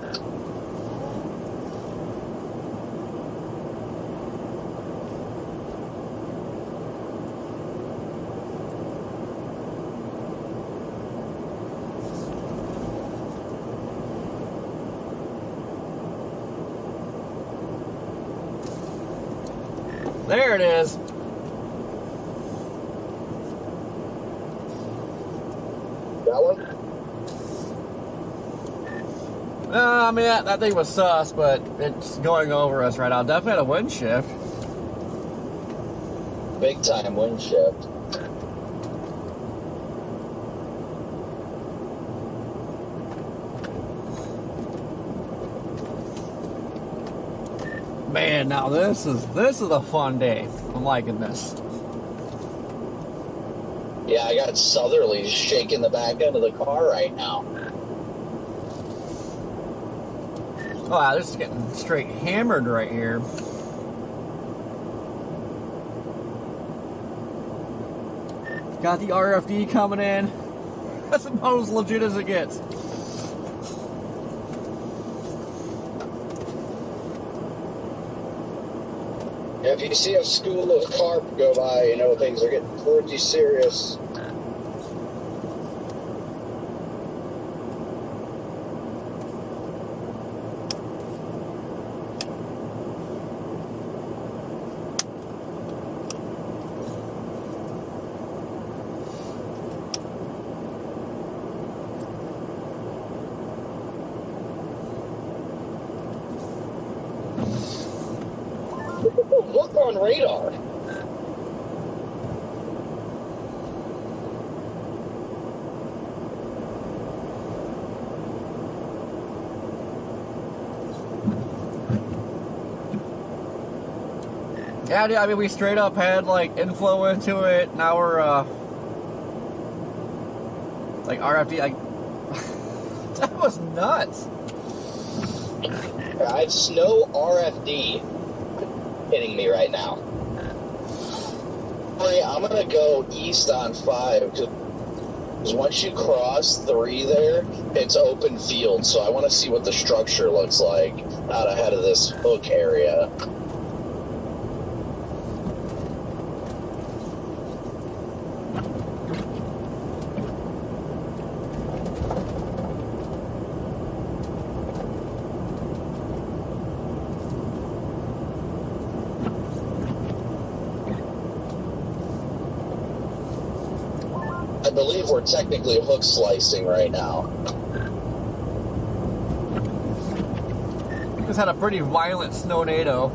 There it is. That one? I mean, that thing was sus, but it's going over us right now. Definitely had a wind shift. Big time wind shift. Man, now this is a fun day. I'm liking this. Yeah, I got southerlies shaking the back end of the car right now. Oh, wow, this is getting straight hammered right here. Got the RFD coming in. That's about as legit as it gets. If you see a school of carp go by, you know things are getting pretty serious. Look on radar. Yeah, dude, I mean, we straight up had like inflow into it. Now we're like RFD. Like that was nuts. I have snow RFD hitting me right now. I'm gonna go east on 5 because once you cross 3 there, it's open field. So I want to see what the structure looks like out ahead of this hook area. I believe we're technically hook slicing right now. Just had a pretty violent snownado.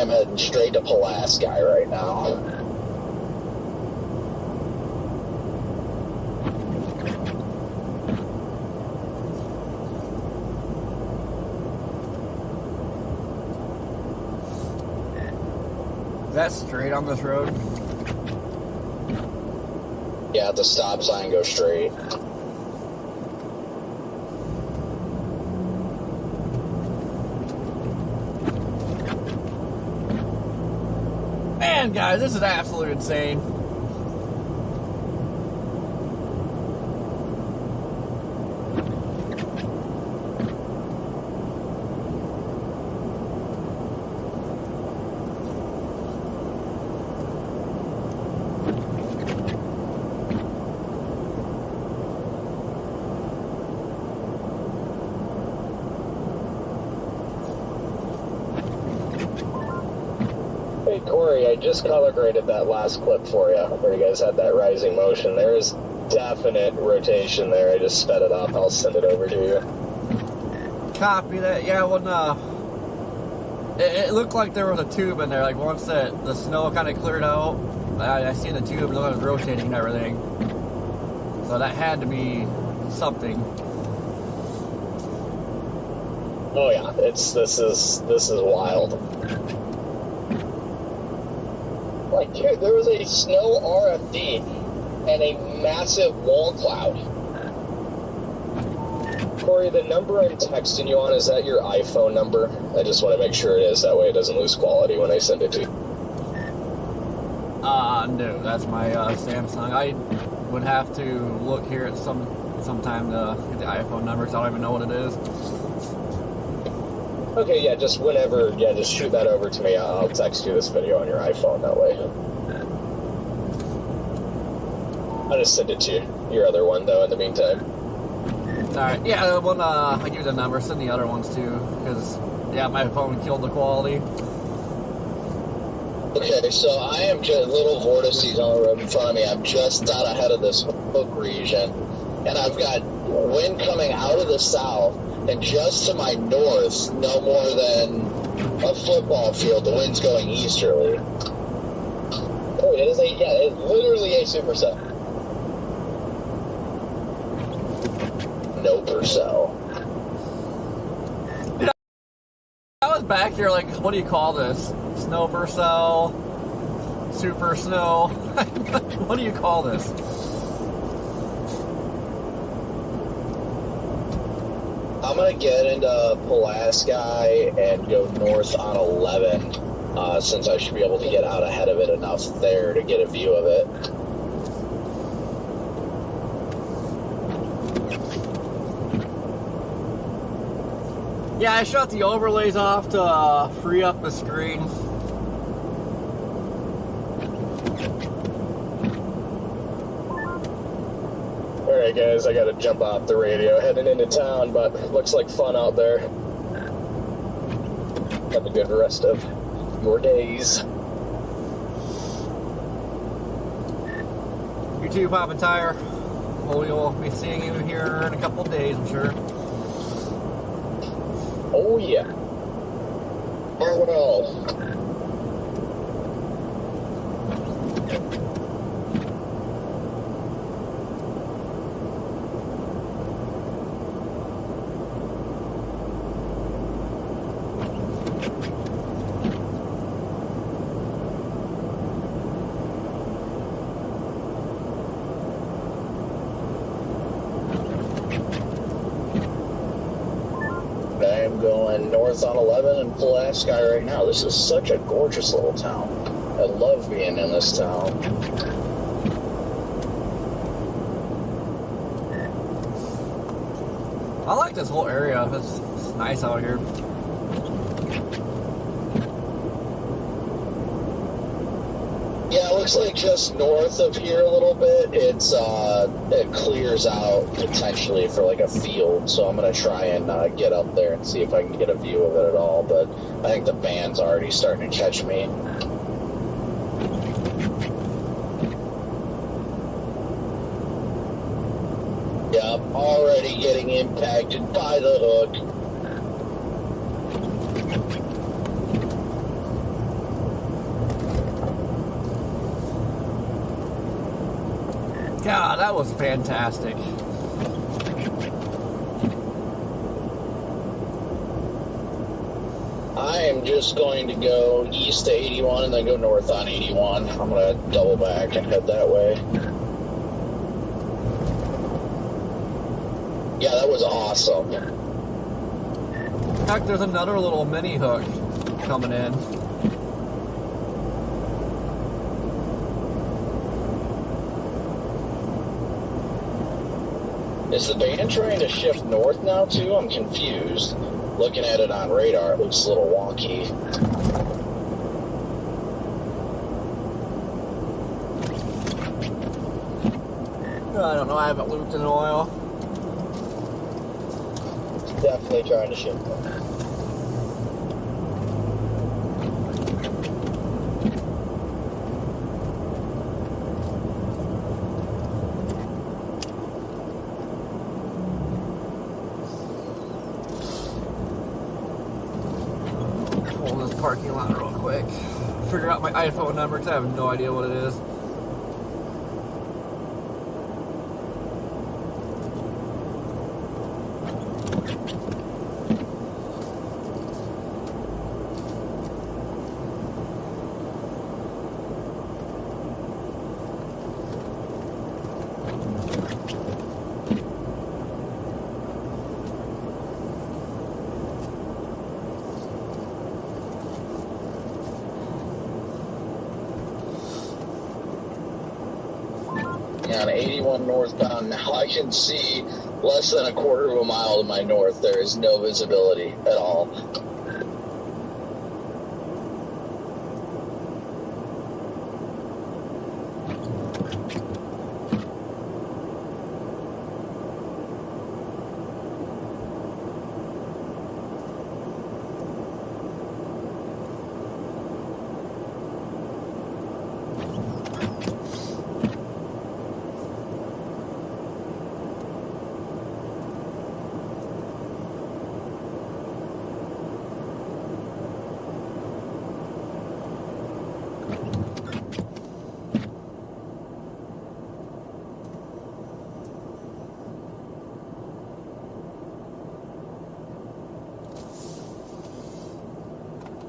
am heading straight to Pulaski right now. Is that straight on this road? Yeah, at the stop sign, go straight. Man, guys, this is absolutely insane. Hey, Corey, I just color graded that last clip for you, where you guys had that rising motion. There is definite rotation there. I just sped it up. I'll send it over to you. Copy that. Yeah, when it looked like there was a tube in there. Like once the snow kind of cleared out, I seen the tube and it was rotating and everything. So that had to be something. Oh yeah, this is wild. Like, dude, there was a snow RFD and a massive wall cloud. Corey, the number I'm texting you on, is that your iPhone number? I just want to make sure it is. That way it doesn't lose quality when I send it to you. No, that's my Samsung. I would have to look here at sometime to get the iPhone number, because I don't even know what it is. Okay, yeah, just whenever, yeah, just shoot that over to me. I'll text you this video on your iPhone that way. I'll just send it to you. Your other one, though, in the meantime. Alright, yeah, when I give you the number, send the other ones too, because, yeah, my phone killed the quality. Okay, so I am just, little vortices on the road in front of me. I'm just out ahead of this hook region, and I've got wind coming out of the south, and just to my north, no more than a football field, the wind's going easterly. Oh, it is it's literally a supercell. No percell. I was back here like, what do you call this? Snow percell? Super snow? What do you call this? I'm going to get into Pulaski and go north on 11, since I should be able to get out ahead of it enough there to get a view of it. Yeah, I shut the overlays off to free up the screen. Alright guys, I gotta jump off the radio, heading into town, but looks like fun out there. Have a good rest of your days. You too, Papa Tire. We'll be seeing you here in a couple of days, I'm sure. Oh yeah. Farewell. I am going north on 11 in Pulaski right now. This is such a gorgeous little town. I love being in this town. I like this whole area. It's nice out here. Yeah, it looks like just north of here a little bit, it clears out potentially for like a field. So I'm gonna try and get up there and see if I can get a view of it at all. But I think the band's already starting to catch me. Yeah, I'm already getting impacted by the hook. God, that was fantastic. I am just going to go east to 81 and then go north on 81. I'm going to double back and head that way. Yeah, that was awesome. Heck, there's another little mini hook coming in. Is the band trying to shift north now, too? I'm confused. Looking at it on radar, it looks a little wonky. I don't know, I haven't looped in oil. It's definitely trying to shift. Pull this parking lot real quick. Figure out my iPhone number because I have no idea what it is. On 81 northbound, now I can see less than a quarter of a mile to my north. There is no visibility at all.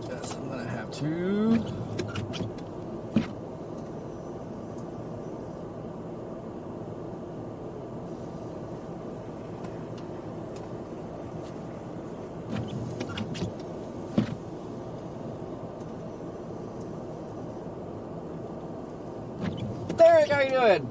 Guess I'm gonna have to. Derek, how you doing?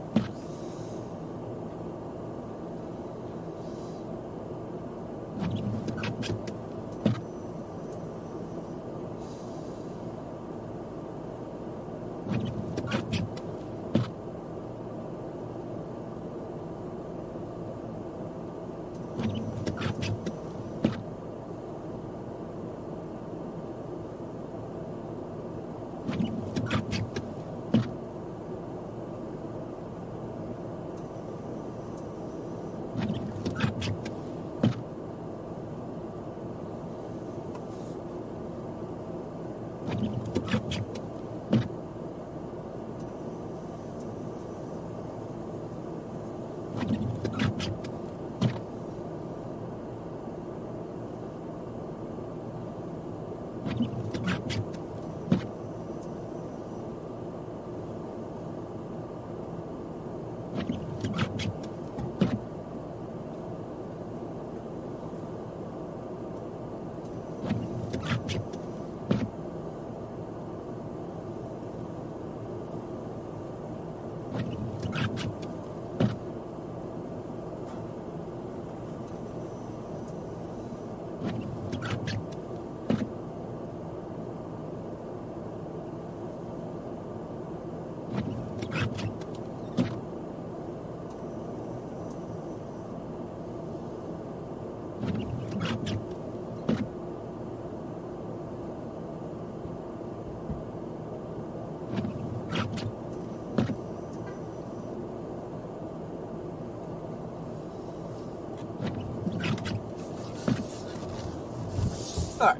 All right.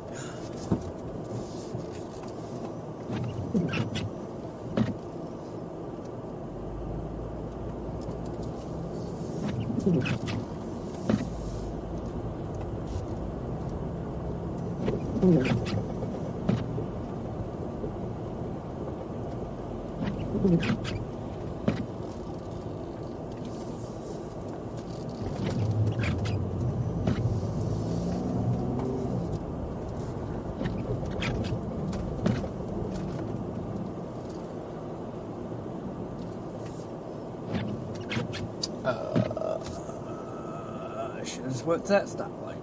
What's that stoplight?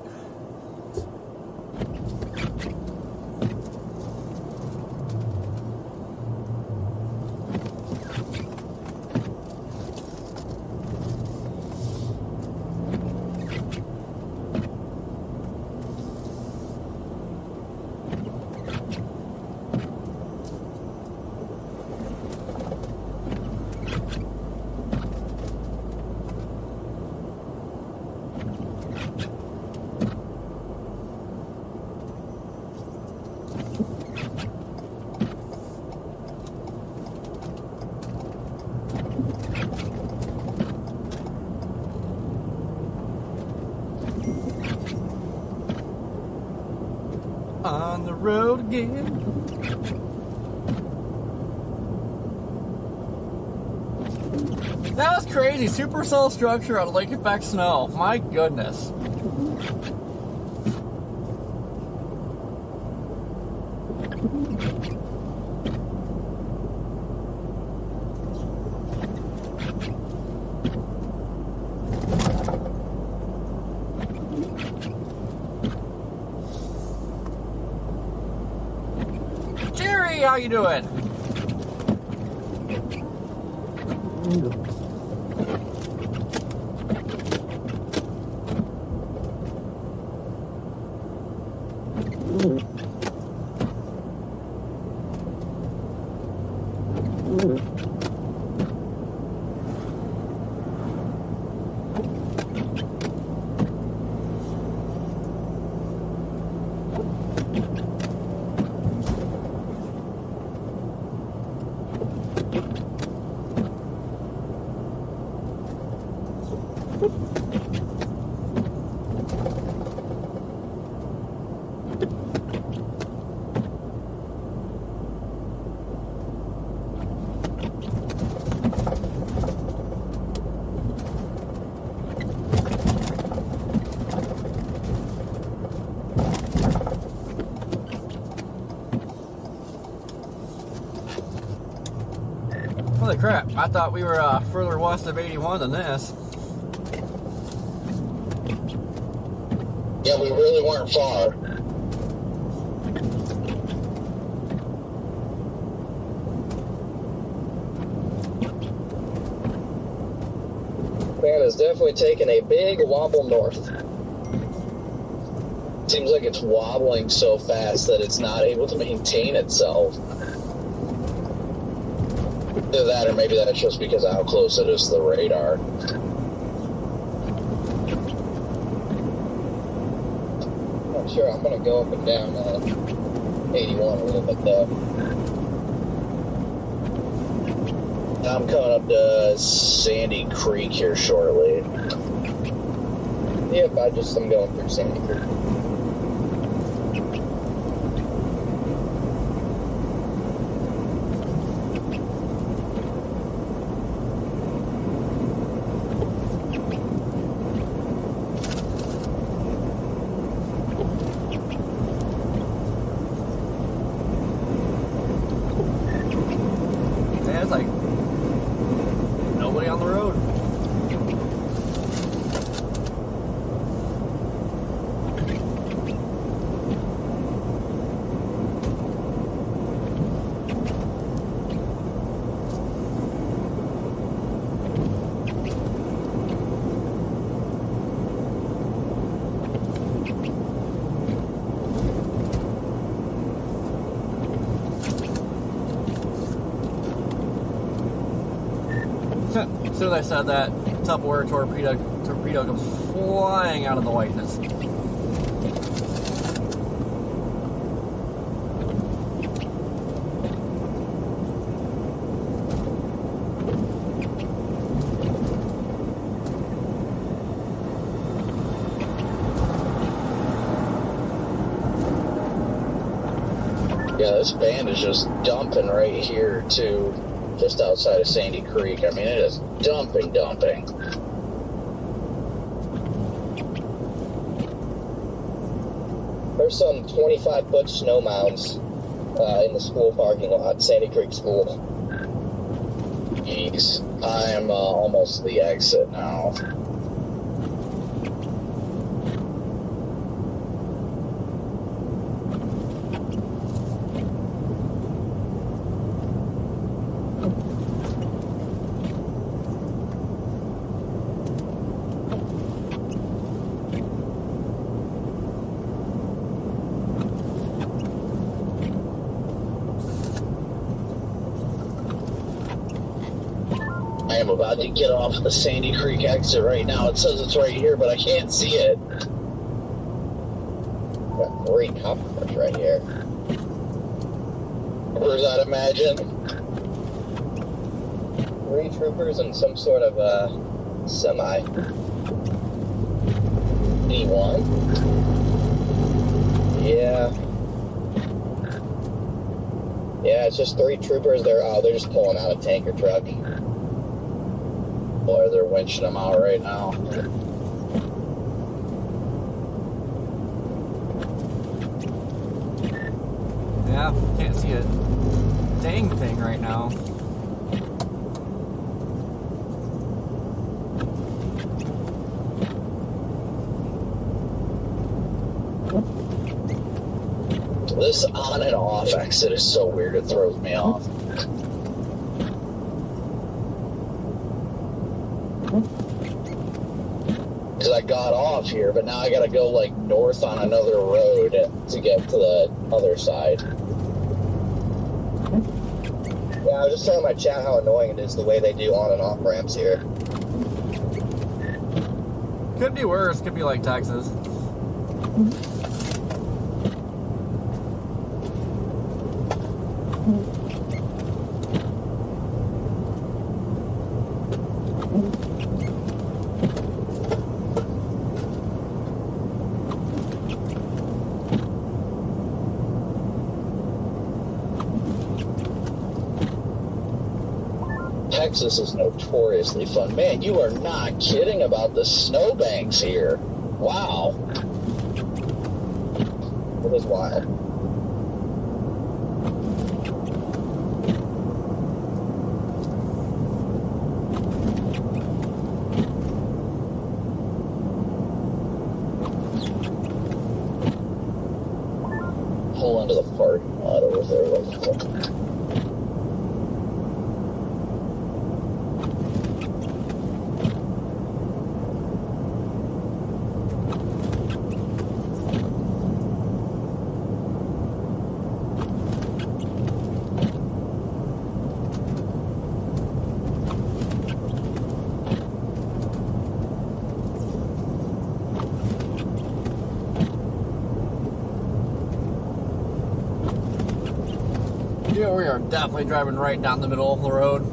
On the road again. That was crazy. Super cell structure on lake effect snow. My goodness. Jerry, how you doing? Holy crap, I thought we were further west of 81 than this. Yeah, we really weren't far. Man, it's definitely taken a big wobble north. Seems like it's wobbling so fast that it's not able to maintain itself. Either that, or maybe that's just because of how close it is to the radar. Not sure. I'm gonna go up and down 81 a little bit though. I'm coming up to Sandy Creek here shortly. Yep, I'm going through Sandy Creek. It's like nobody on the road. As soon as I said that, Tupperware torpedo comes flying out of the whiteness. this band is just dumping right here too, just outside of Sandy Creek. I mean, it is dumping. There's some 25-foot snow mounds in the school parking lot, Sandy Creek School. Jeez, I am almost to the exit now. I am about to get off the Sandy Creek exit right now. It says it's right here, but I can't see it. Got 3 cop cars right here. Troopers, I'd imagine. 3 troopers and some sort of semi. Anyone? Yeah. Yeah, it's just 3 troopers. They're just pulling out a tanker truck. Boy, they're winching them out right now. Yeah, can't see a dang thing right now. This on and off exit is so weird, it throws me off. Because I got off here, but now I gotta go like north on another road to get to the other side. Yeah, I was just telling my chat how annoying it is the way they do on and off ramps here. Could be worse, could be like Texas. Texas is notoriously fun. Man, you are not kidding about the snowbanks here. Wow. It is wild. Pull into the parking lot over there real quick. Yeah, we are definitely driving right down the middle of the road.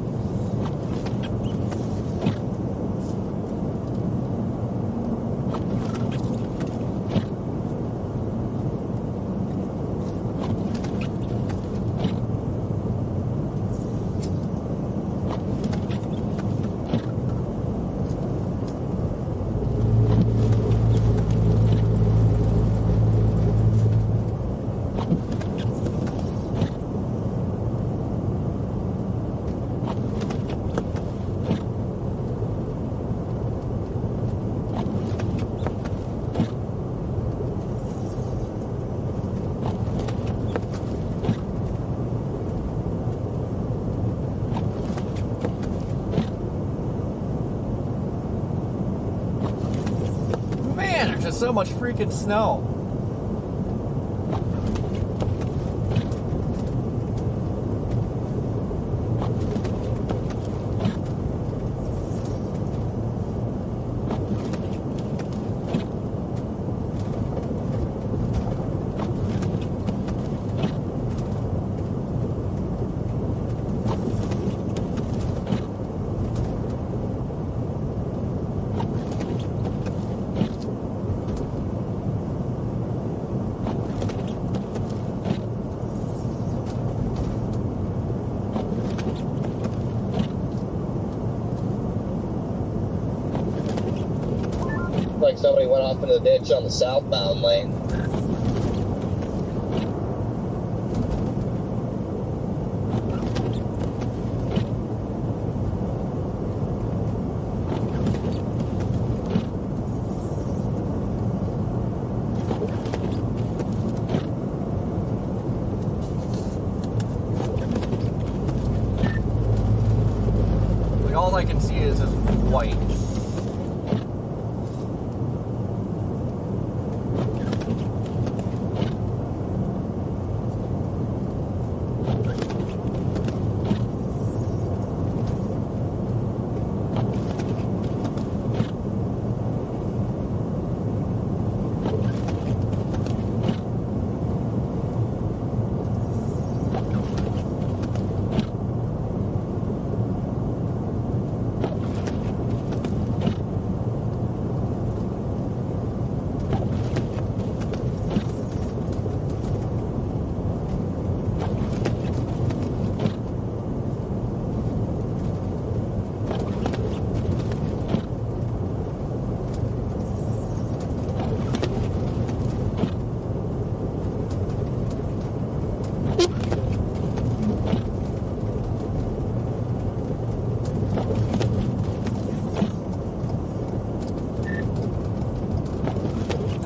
Man, there's just so much freaking snow. like somebody went off in the ditch on the southbound lane. All I can see is white.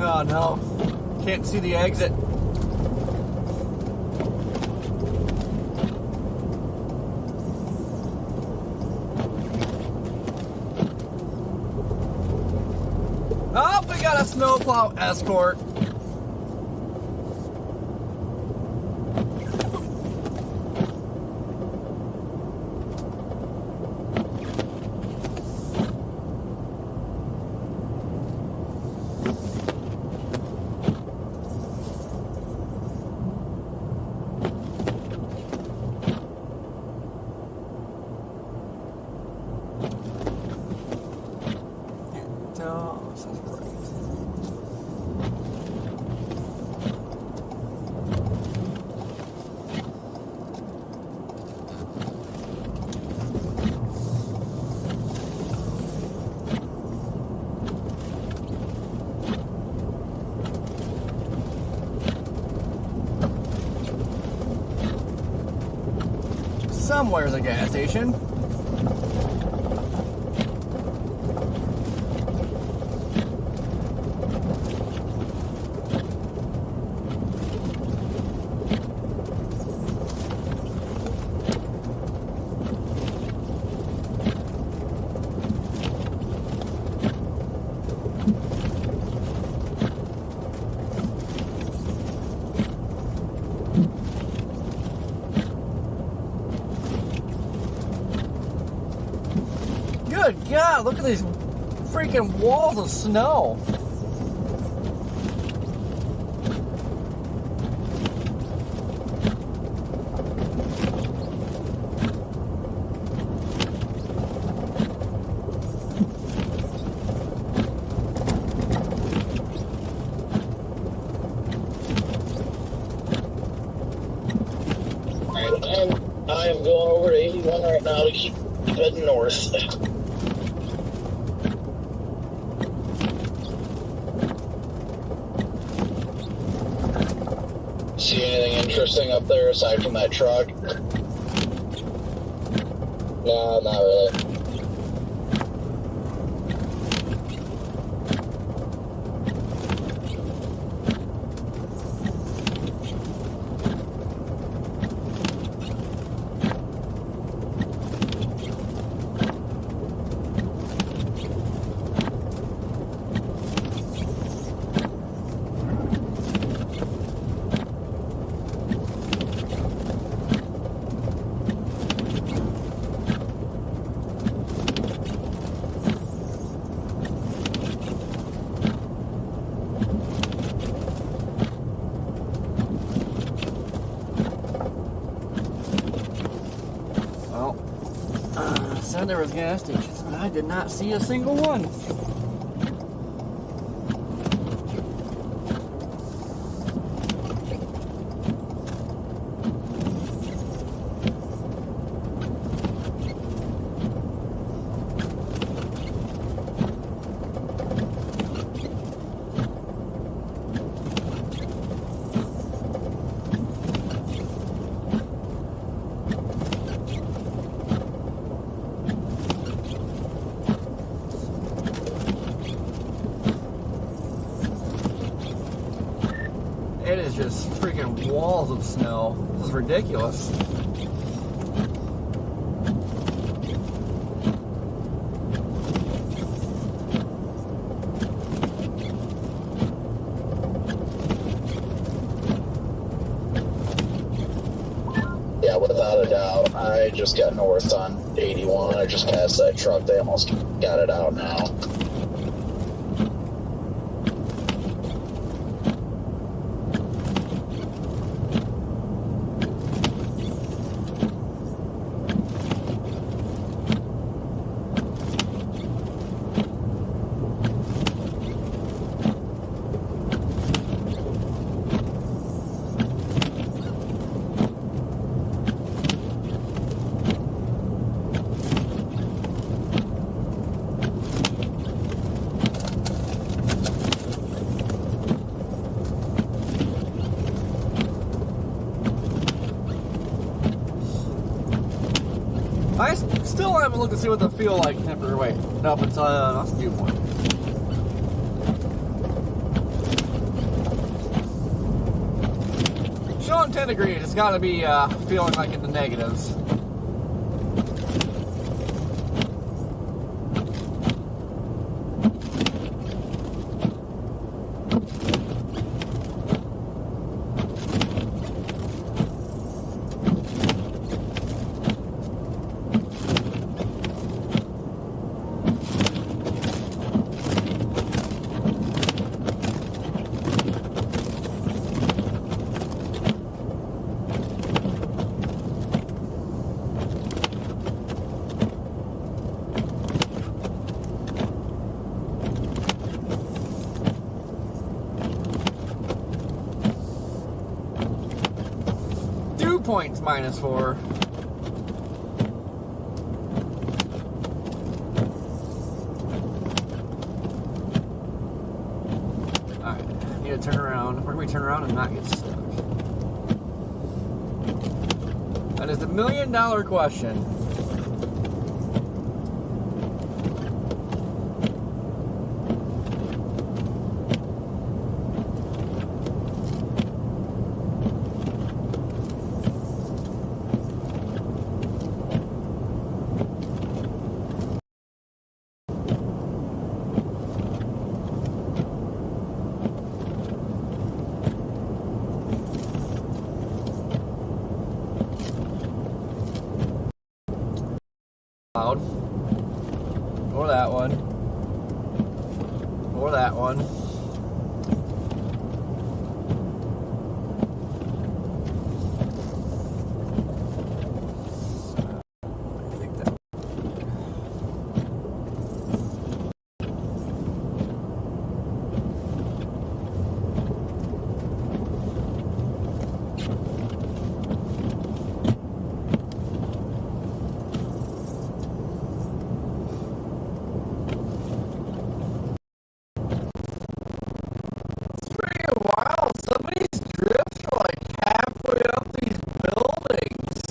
Oh no, can't see the exit. Oh, we got a snowplow escort. No, this is great. Somewhere's a gas station. Good God, look at these freaking walls of snow. I am going over to 81 right now to keep heading north. See anything interesting up there aside from that truck? No, not really. Said there was gas stations, but I did not see a single one. walls of snow. This is ridiculous. Yeah, without a doubt. I just got north on 81. I just passed that truck. They almost got it out now. I still haven't looked to see what they feel like temperature. Wait, no, it's that's a viewpoint. Showing 10 degrees. It's got to be feeling like in the negatives. Points -4. Alright, need to turn around. Where can we turn around and not get stuck? That is the $1 million question. Or that one. Or that one. I think that. Wow, some of these drifts are like halfway up these buildings.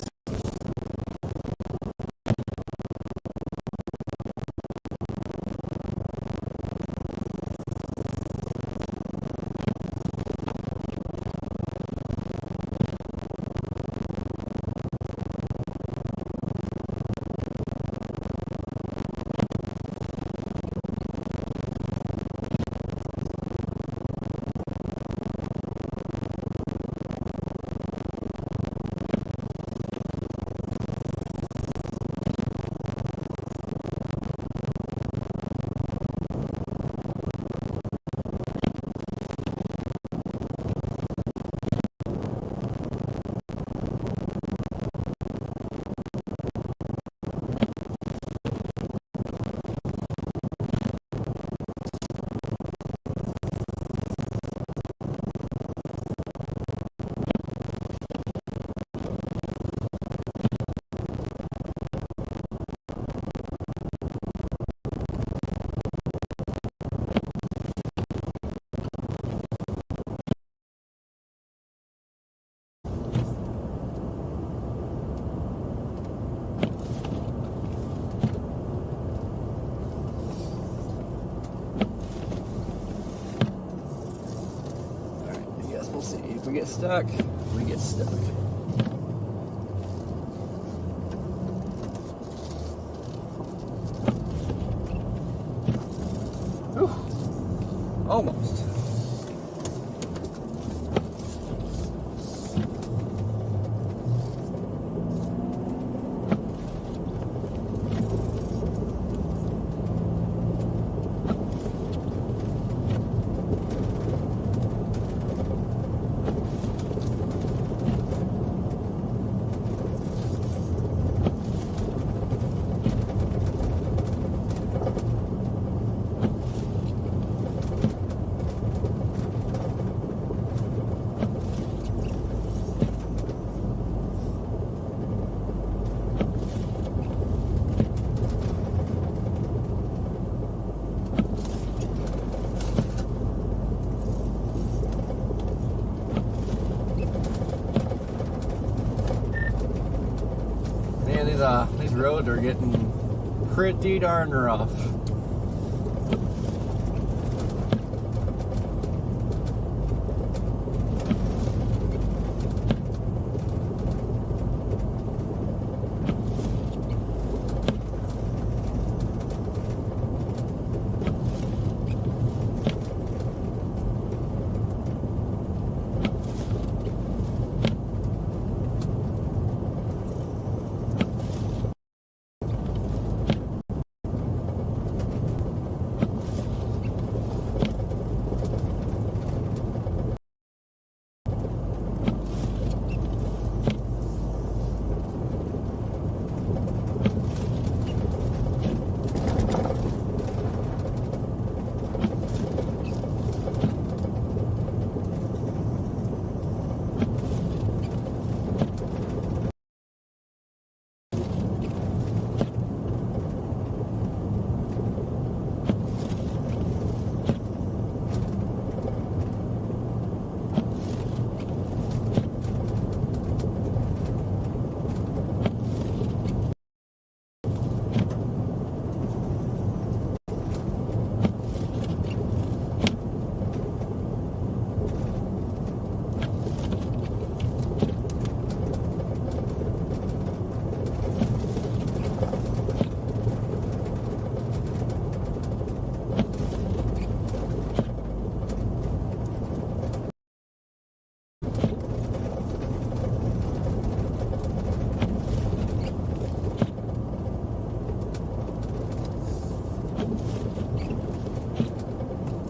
Alright, I guess we'll see if we get stuck. we get stuck. Whew. Almost. Man, these roads are getting pretty darn rough.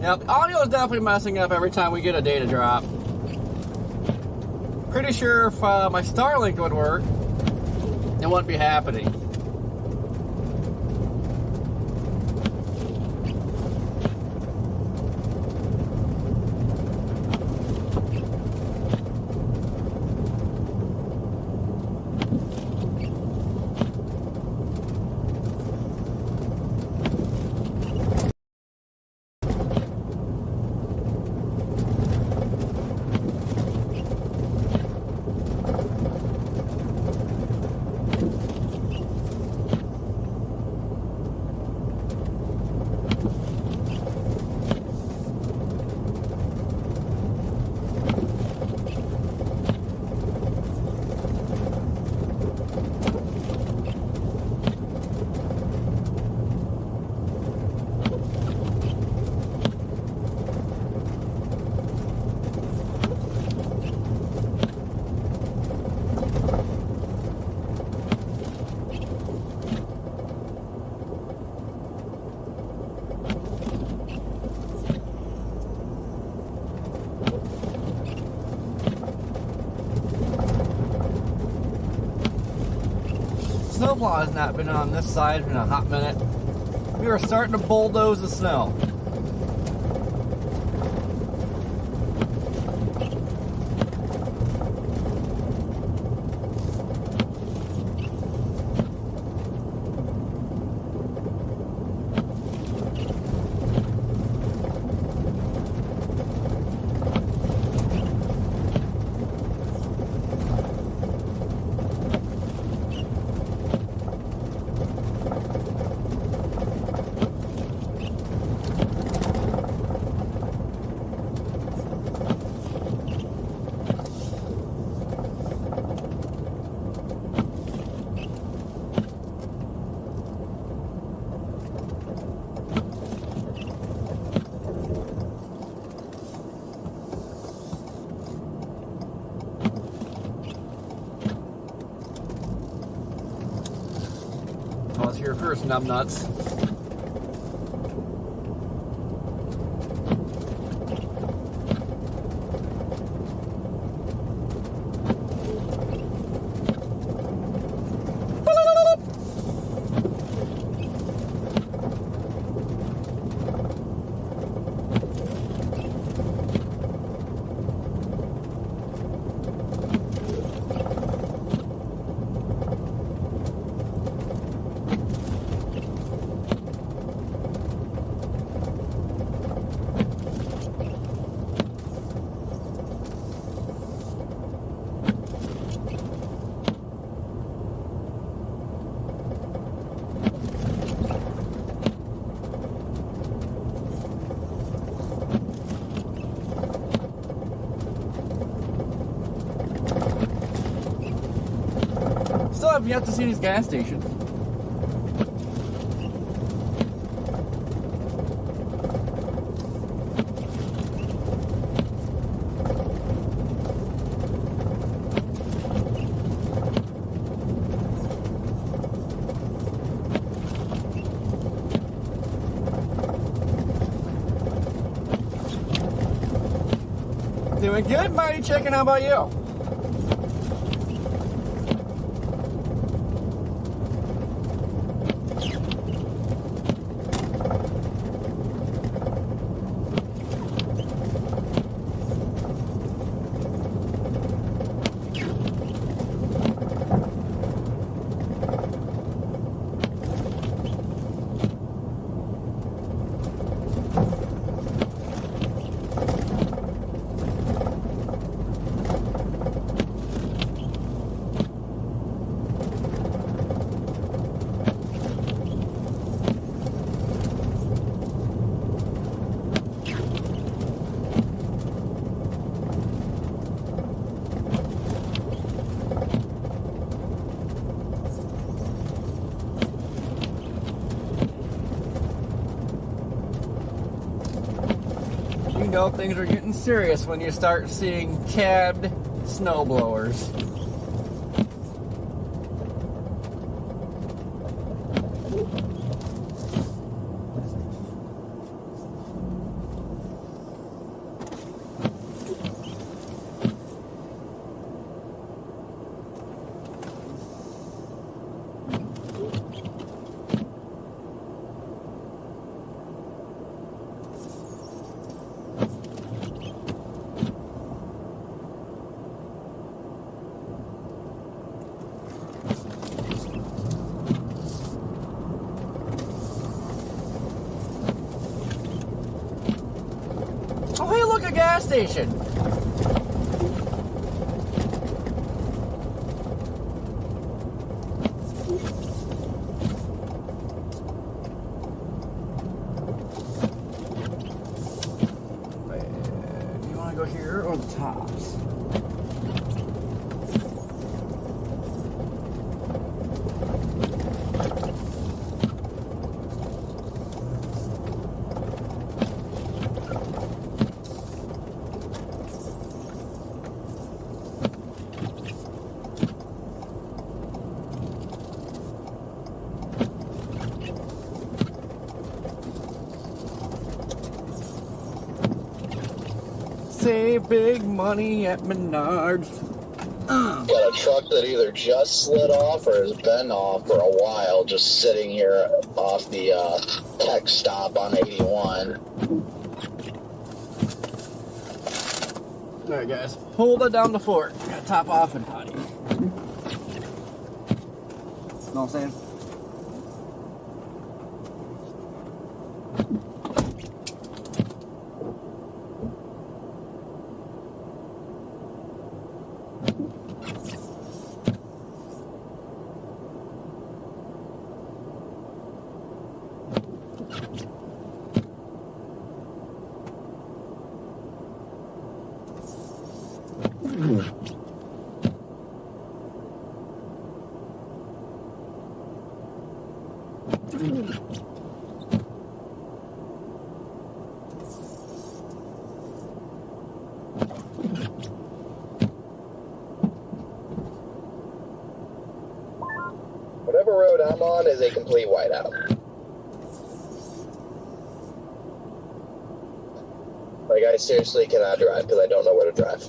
Yep, the audio is definitely messing up every time we get a data drop. Pretty sure if my Starlink would work, it wouldn't be happening. Snowplow has not been on this side in a hot minute. We are starting to bulldoze the snow. here first, numbnuts. Still have yet to see these gas stations. Doing good, Mighty Chicken. How about you? You know things are getting serious when you start seeing cabbed snowblowers. Oh, hey, look, a gas station. Do you want to go here or the tops? Save big money at Menards. Got a truck that either just slid off or has been off for a while, just sitting here off the tech stop on 81. Alright, guys, hold it down the fort. Gotta top off and potty. Know what I'm saying? Whatever road I'm on is a complete whiteout. Like, I seriously cannot drive because I don't know where to drive.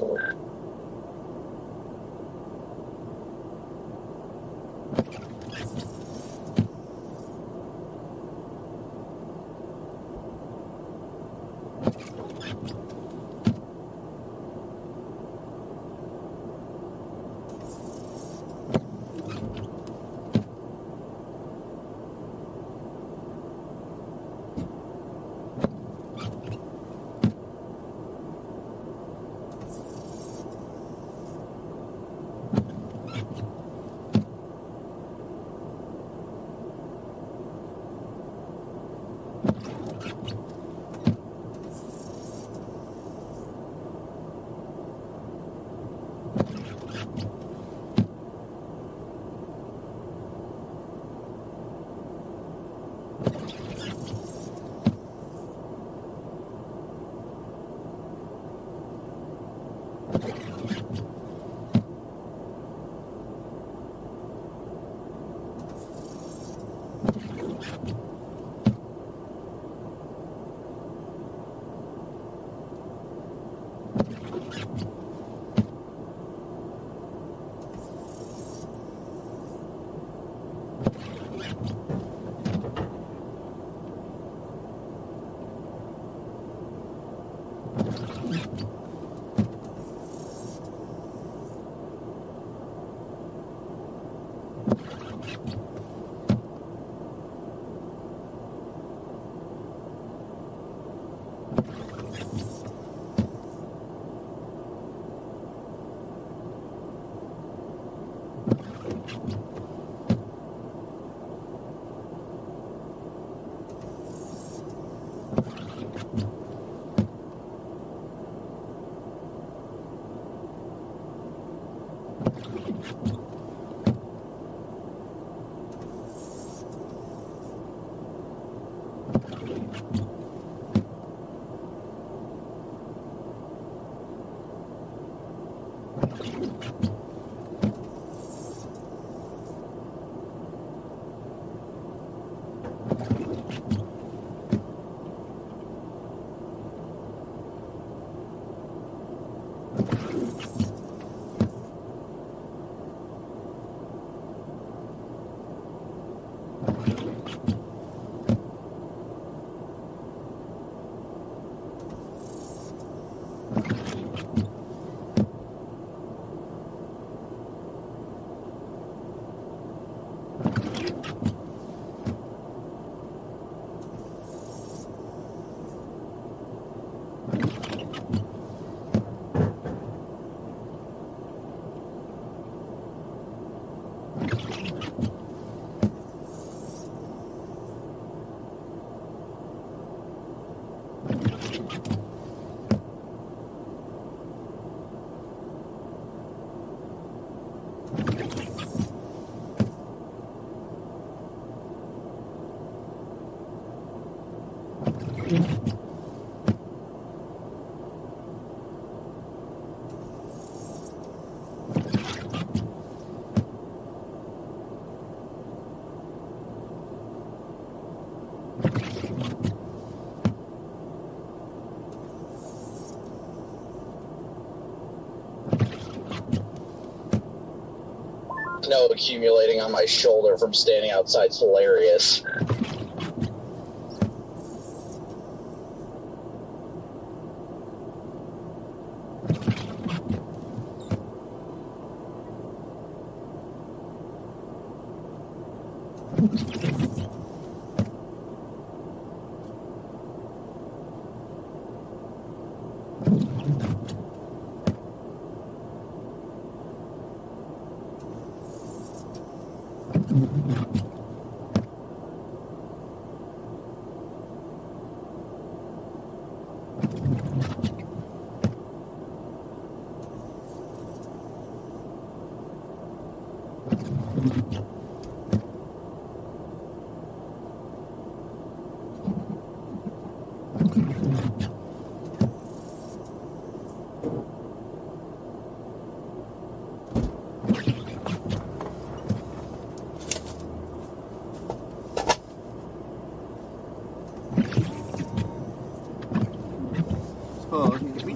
Snow accumulating on my shoulder from standing outside is hilarious.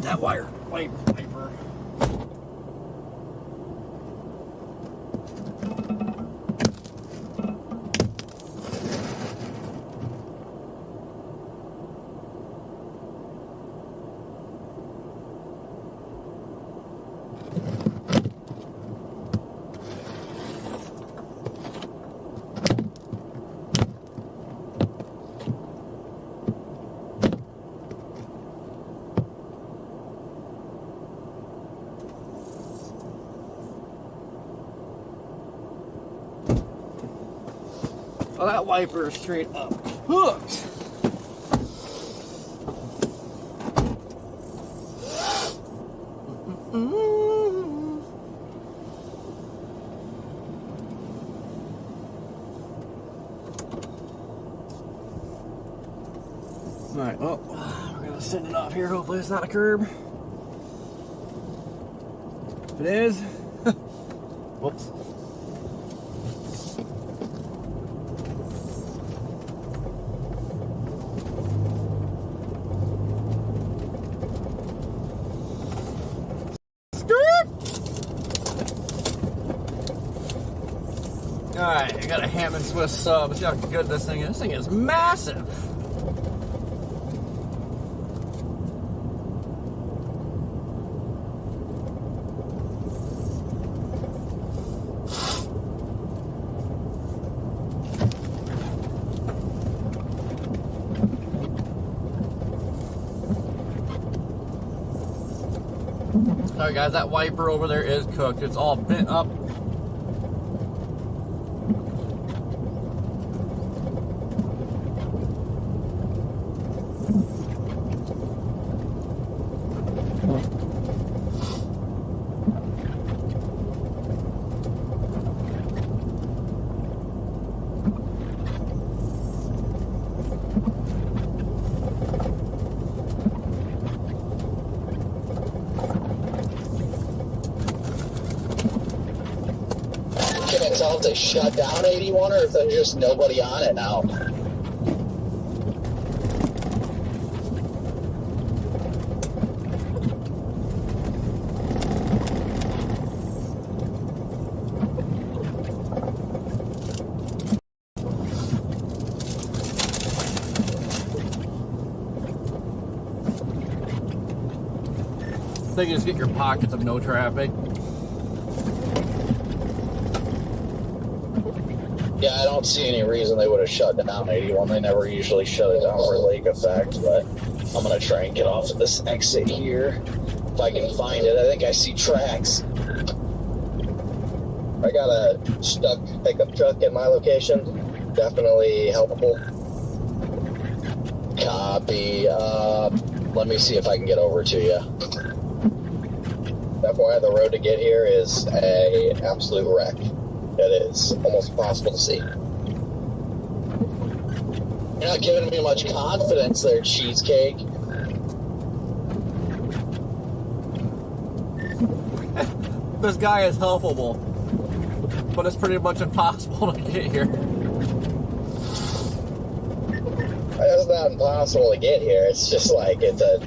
that wiper. Oh, that wiper is straight up hooked. Alright, well, we're gonna send it off here. Hopefully it's not a curb. If it is, whoops. Alright, I got a Hammond Swiss sub. See how good this thing is. This thing is massive. Alright guys, that wiper over there is cooked. It's all bent up. Can I tell if they shut down 81 or if there's just nobody on it now? So you just get your pockets of no traffic. Yeah, I don't see any reason they would have shut down 81. They never usually shut it down for lake effect, but I'm going to try and get off of this exit here. If I can find it. I think I see tracks. I got a stuck pickup truck in my location. Definitely helpful. Copy. Let me see if I can get over to you. FYI, the road to get here is a absolute wreck. It is almost impossible to see. You're not giving me much confidence there, Cheesecake. This guy is helpable, but it's pretty much impossible to get here. It's not impossible to get here. It's just like it's a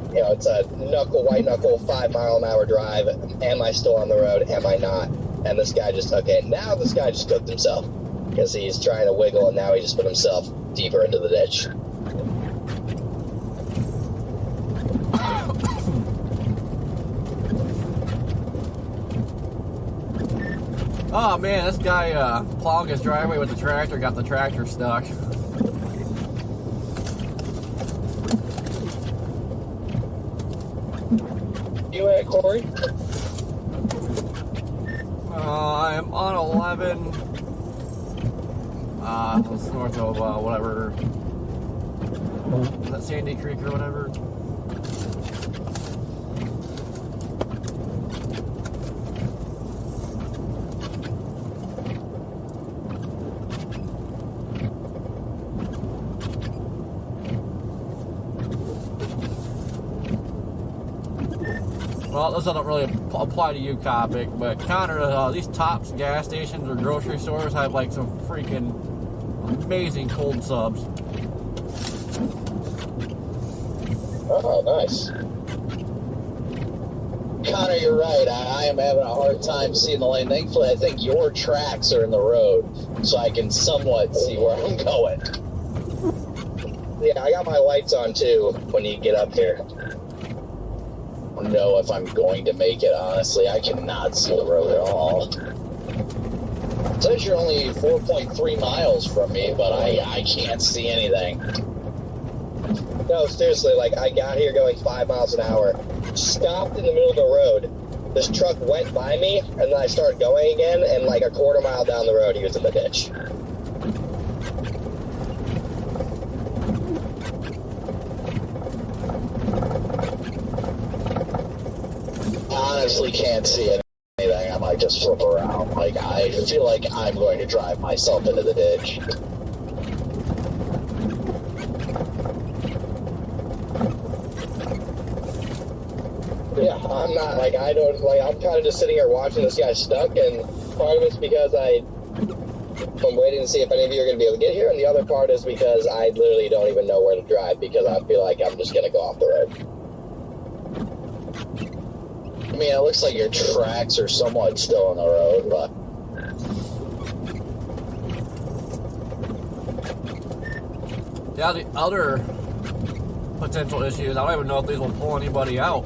white knuckle 5 mile an hour drive. Am I still on the road? Am I not? And this guy just cooked himself because he's trying to wiggle and now he just put himself deeper into the ditch. Oh man, this guy plowing his driveway with the tractor got the tractor stuck. You at, Corey? I'm on 11. It's north of whatever. Is that Sandy Creek or whatever? Well, this doesn't really apply to you, Copic, but counter these Tops gas stations or grocery stores have like some freaking amazing cold subs. Oh, nice. Connor, you're right. I am having a hard time seeing the lane. Thankfully, I think your tracks are in the road, so I can somewhat see where I'm going. Yeah, I got my lights on too when you get up here. I don't know if I'm going to make it, honestly. I cannot see the road at all. It says you're only 4.3 miles from me, but I can't see anything. No, seriously, like, I got here going 5 miles an hour, stopped in the middle of the road. This truck went by me, and then I started going again, and like a quarter mile down the road, he was in the ditch. Honestly can't see anything. I might just flip around. Like, I feel like I'm going to drive myself into the ditch. Yeah, I'm not, like, I don't, like, I'm kind of just sitting here watching this guy stuck, and part of it's because I'm waiting to see if any of you are going to be able to get here, and the other part is because I literally don't even know where to drive, because I feel like I'm just going to go off the road. I mean, it looks like your tracks are somewhat still on the road, but... Yeah, the other potential issue is I don't even know if these will pull anybody out.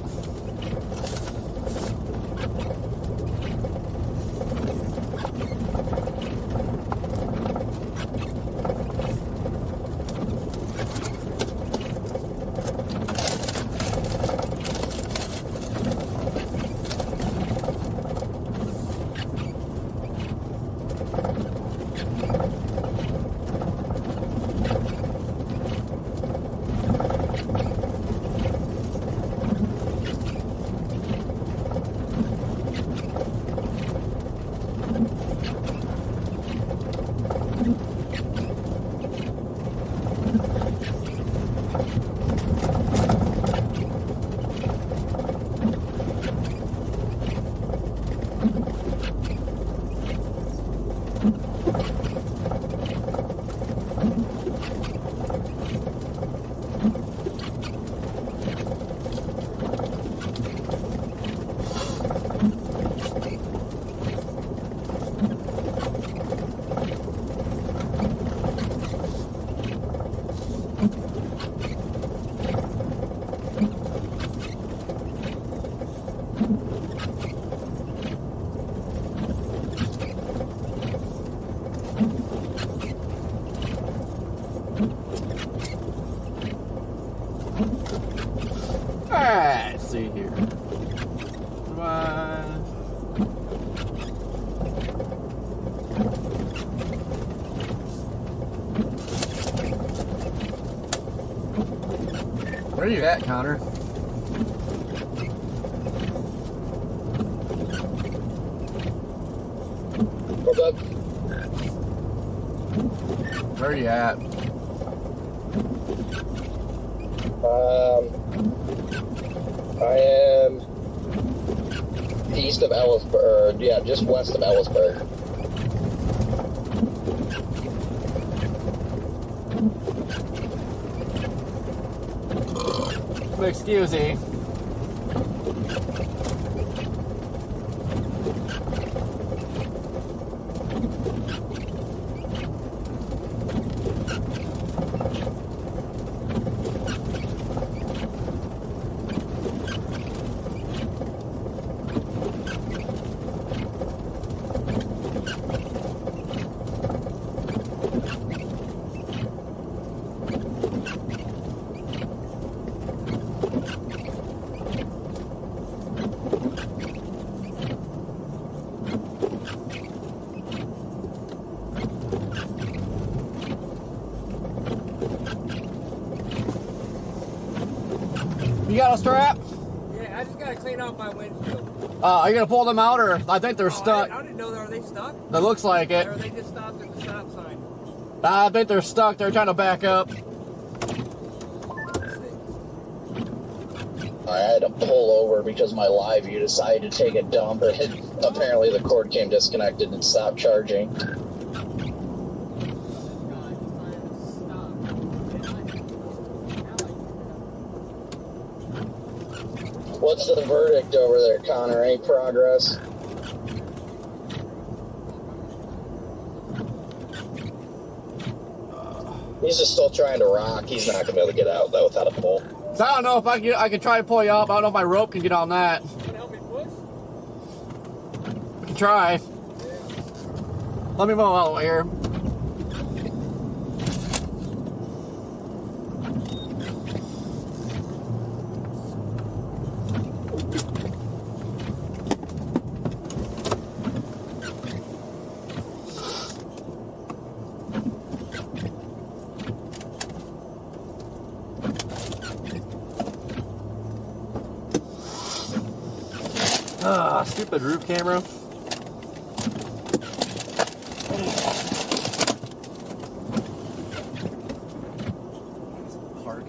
Alright, let's see here. Where are you at, Connor? What's up? Where are you at? I am east of Ellisburg, yeah, just west of Ellisburg. Excuse me. You got a strap? Yeah, I just gotta clean out my windshield. Are you gonna pull them out, or I think they're stuck? I didn't know. Are they stuck? That looks like it. Or are they just stopped at the stop sign? I think they're stuck. They're trying to back up. I had to pull over because my live view decided to take a dump, and apparently the cord came disconnected and stopped charging. What's the verdict over there, Connor? Any progress? He's just still trying to rock. He's not gonna be able to get out though without a pull. So I don't know if I can try to pull you up. I don't know if my rope can get on that. You wanna help me push? We can try. Let me move out here. Ah, stupid roof camera. Park.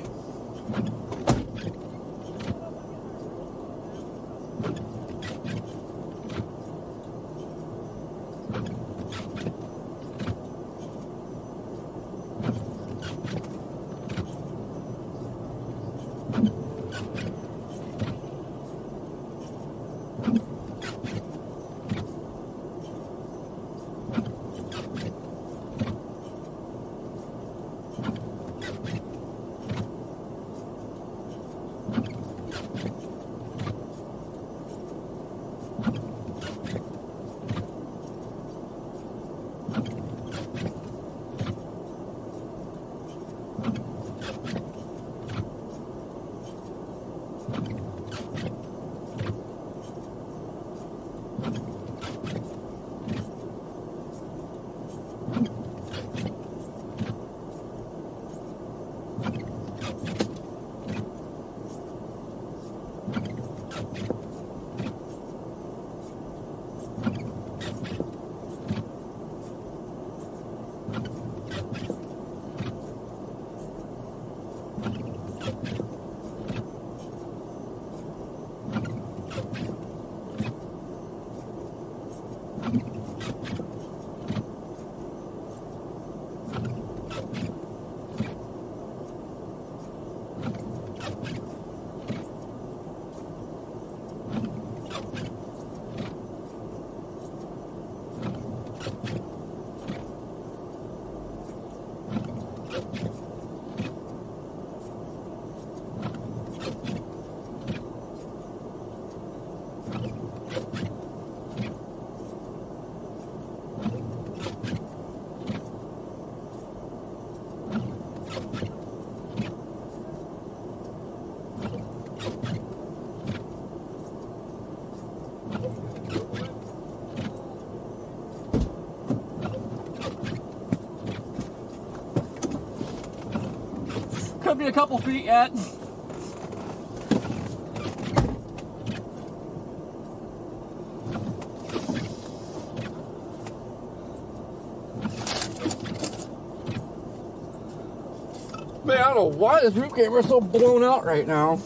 Could be a couple feet yet. Man, I don't know why this roof camera is so blown out right now.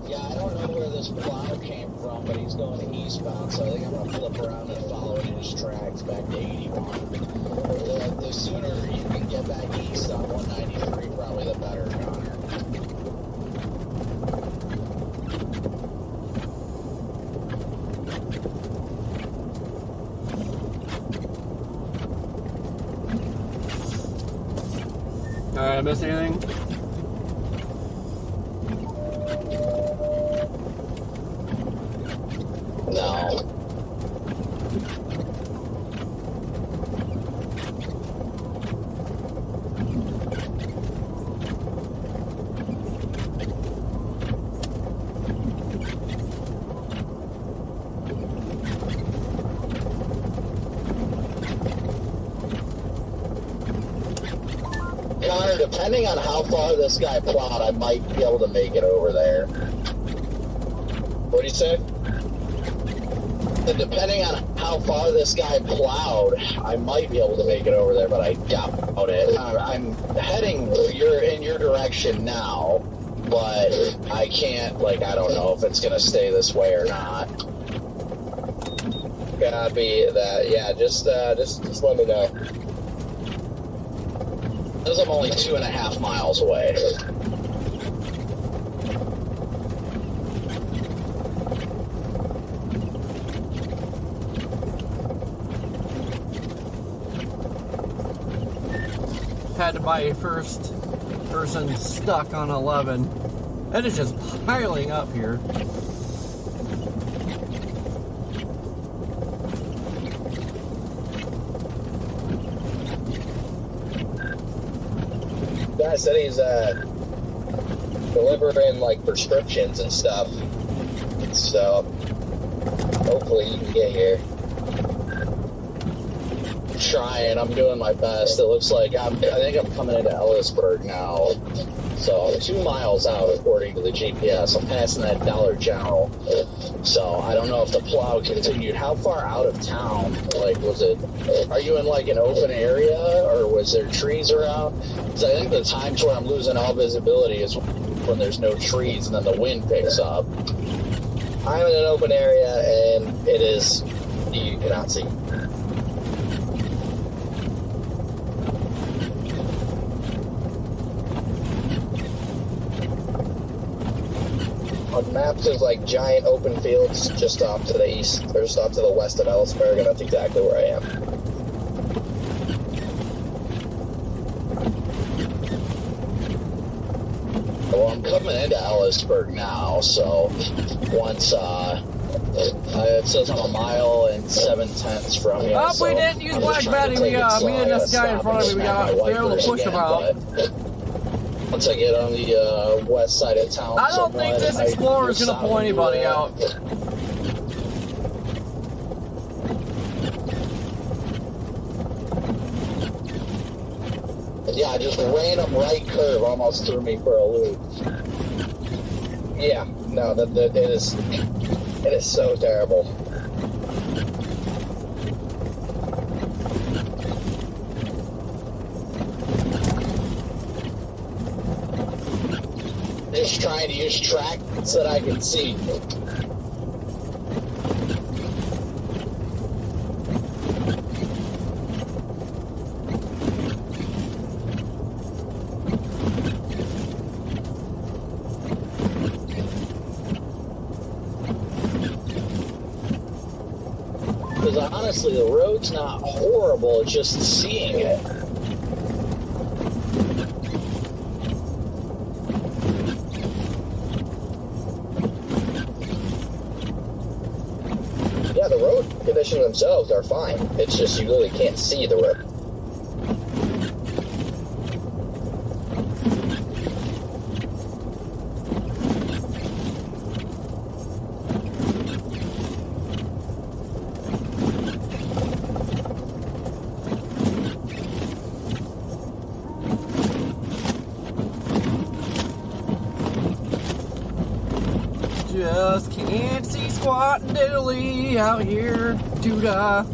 Yeah, I don't know where this plow came from, but he's going eastbound, so I think I'm gonna flip around and follow in his tracks back to 81. The sooner you can get back east on 193, probably the better, Connor. Alright, I missed anything? No. Connor, depending on how far this guy plowed, I might be able to make it over there. What do you say? Depending on how far this guy plowed, I might be able to make it over there, but I doubt it. I'm heading in your direction now, but I can't, like, I don't know if it's going to stay this way or not. Copy that. Yeah, just let me know. Because I'm only 2.5 miles away. Had to buy a first person stuck on 11. That is just piling up here. Guy said he's delivering like prescriptions and stuff. So hopefully you can get here. Trying, I'm doing my best. It looks like I think I'm coming into Ellisburg now. So 2 miles out according to the GPS. I'm passing that Dollar General. So I don't know if the plow continued. How far out of town? Like, are you in like an open area or was there trees around? Because I think the times where I'm losing all visibility is when there's no trees and then the wind picks up. I'm in an open area and it is, you cannot see. On maps, there's like giant open fields just off to the east, or just off to the west of Ellisburg, and that's exactly where I am. Well, I'm coming into Ellisburg now, so once it says I'm 1 mile and 7/10 from you. Oh, so we didn't use I'm Black just trying Betty. to take it slow. Me and I this gotta guy in stop front of and me, we smack got my failed to wipers push again, about. but once I get on the west side of town, I don't think this Explorer is going to pull anybody out. Yeah, I just random right curve almost threw me for a loop. Yeah, no, it is so terrible. Just trying to use tracks that I can see. Because honestly, the road's not horrible, it's just seeing it. Yeah, the road conditions themselves are fine. It's just you really can't see the road. Just can't see squat and diddly out here, Judah.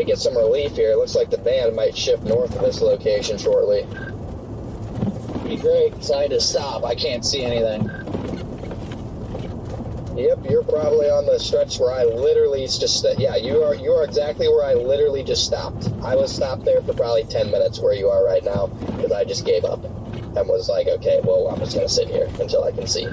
might get some relief here. It looks like the band might shift north of this location shortly. Be great. So I had to stop. I can't see anything. Yep, you're probably on the stretch where I literally just, yeah, you are exactly where I literally just stopped. I was stopped there for probably 10 minutes where you are right now, because I just gave up and was like, okay, well, I'm just going to sit here until I can see.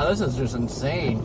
This is just insane.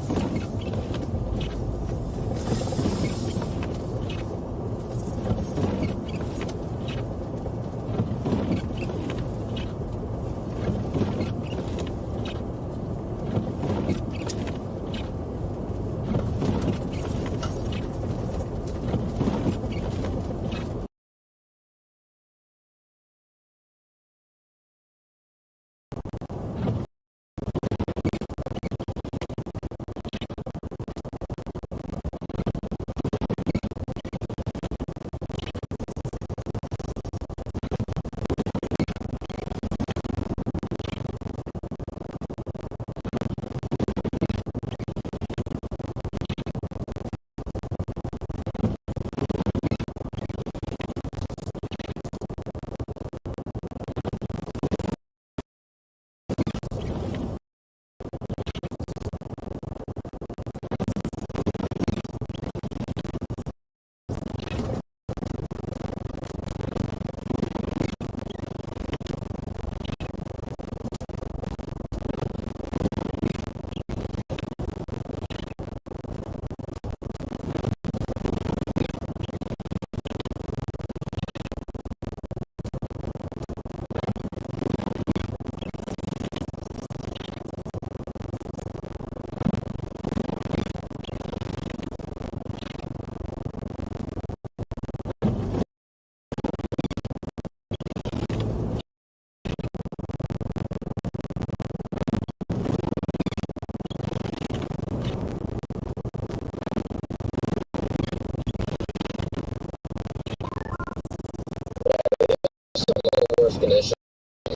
Worst conditions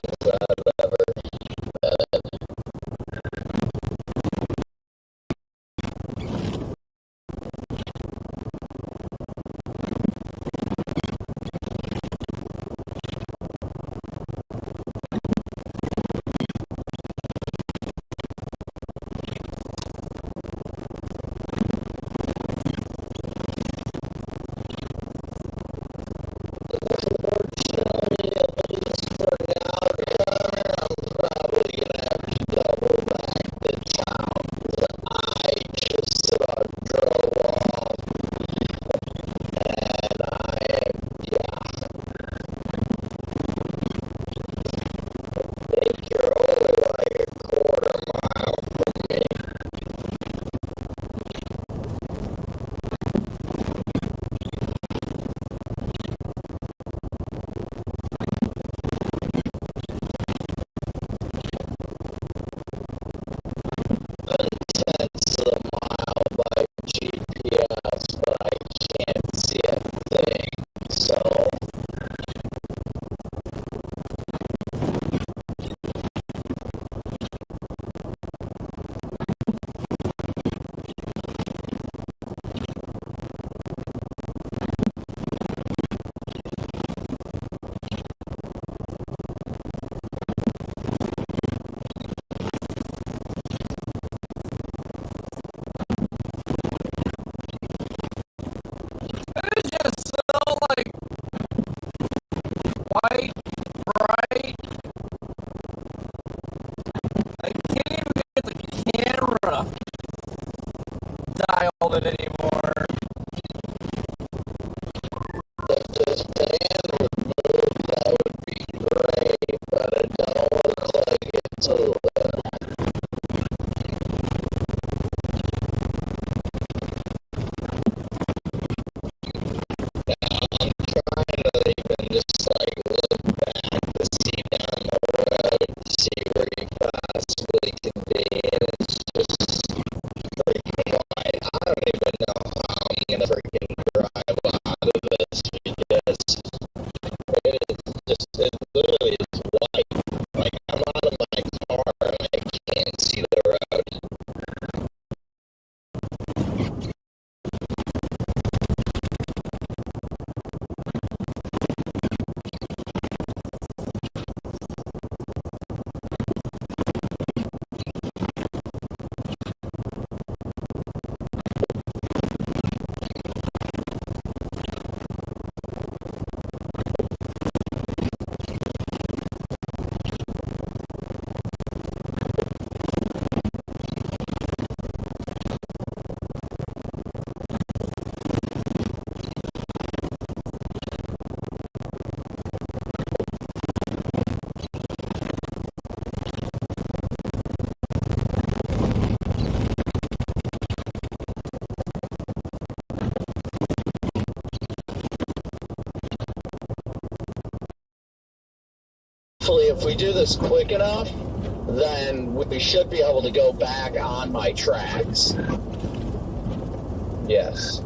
I've ever been in. Unfortunately, at least for hopefully if we do this quick enough, then we should be able to go back on my tracks. Yes.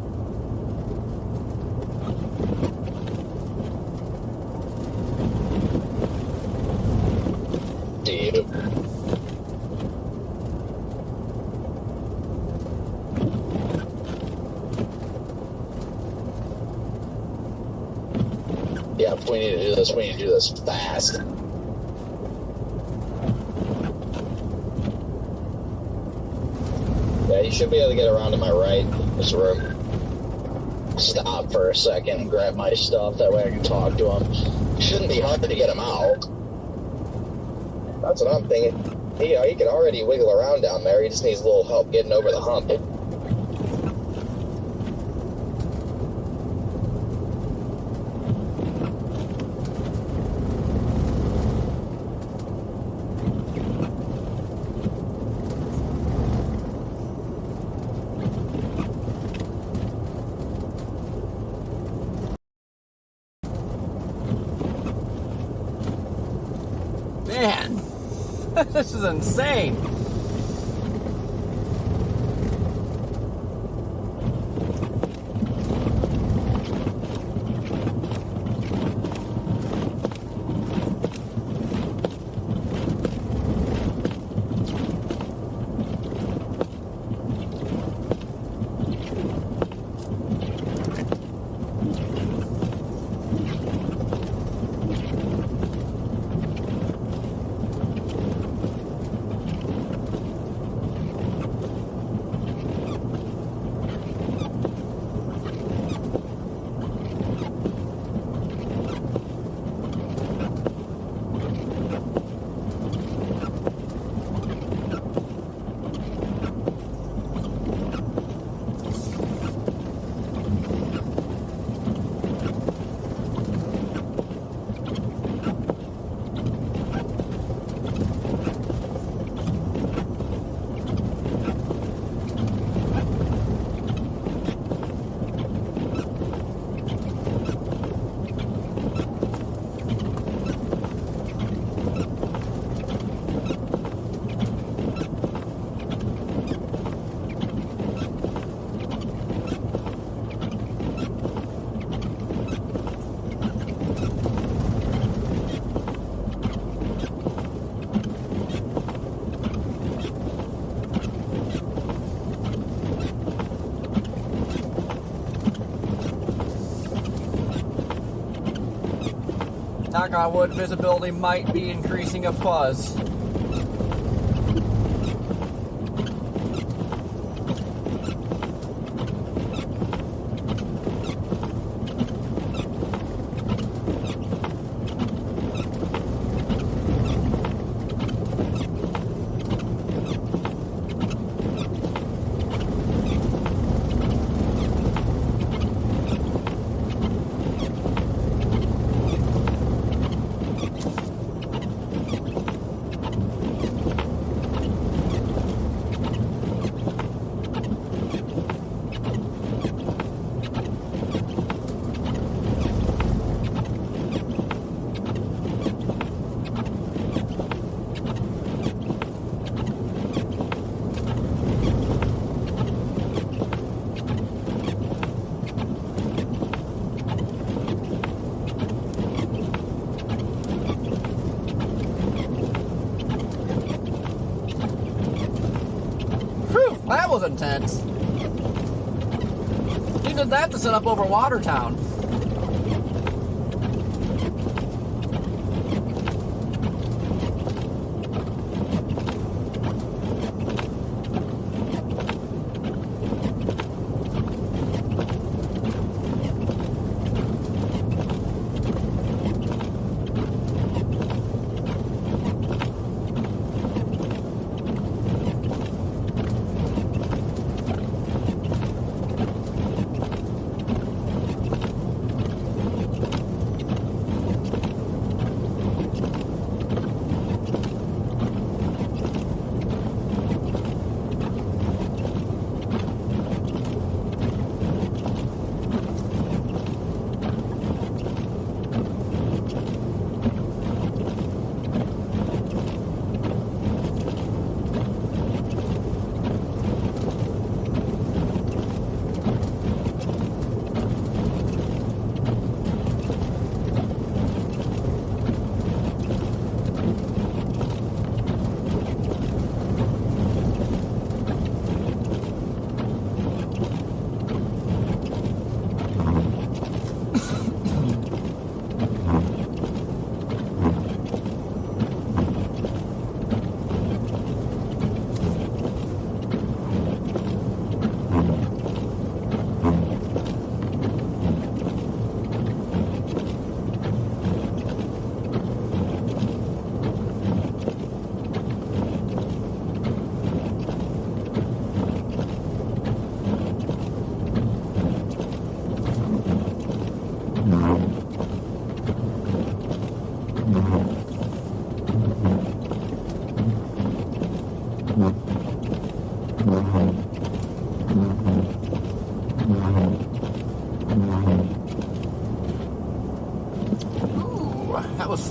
Dude. Yeah, if we need to do this, we need to do this fast. Yeah, you should be able to get around to my right. This room. Stop for a second and grab my stuff. That way I can talk to him. Shouldn't be hard to get him out. That's what I'm thinking. He can already wiggle around down there. He just needs a little help getting over the hump. Man, this is insane. Knock on wood, visibility might be increasing a fuzz. That was intense. You did that to set up over Watertown.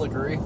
slickery.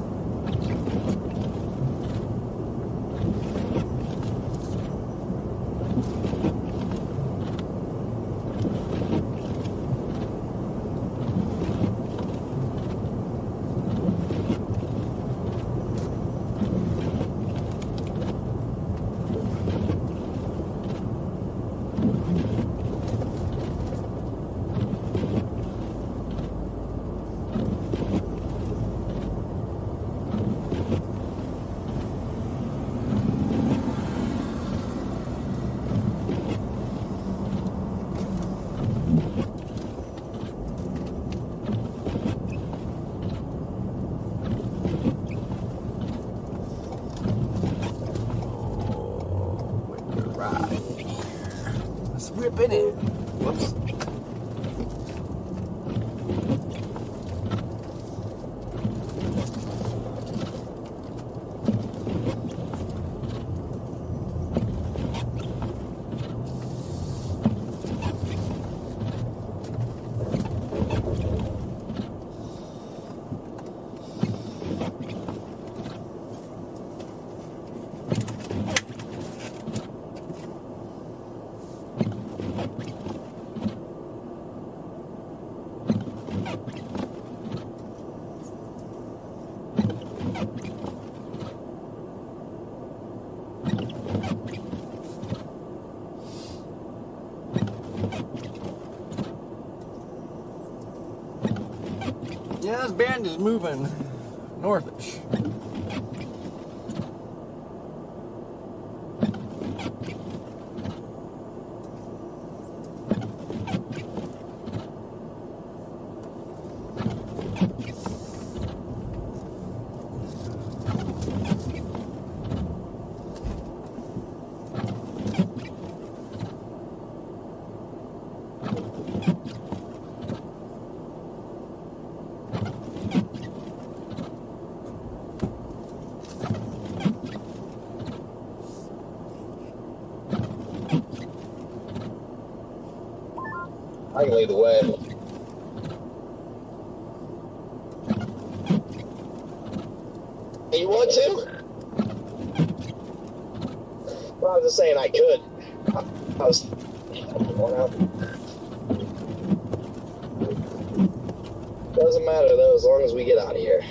Let's whip it in. Whoops. Yeah, this band is moving northish. I can lead the way. You want to? Well, I was just saying I could. I was going out. Doesn't matter though, as long as we get out of here.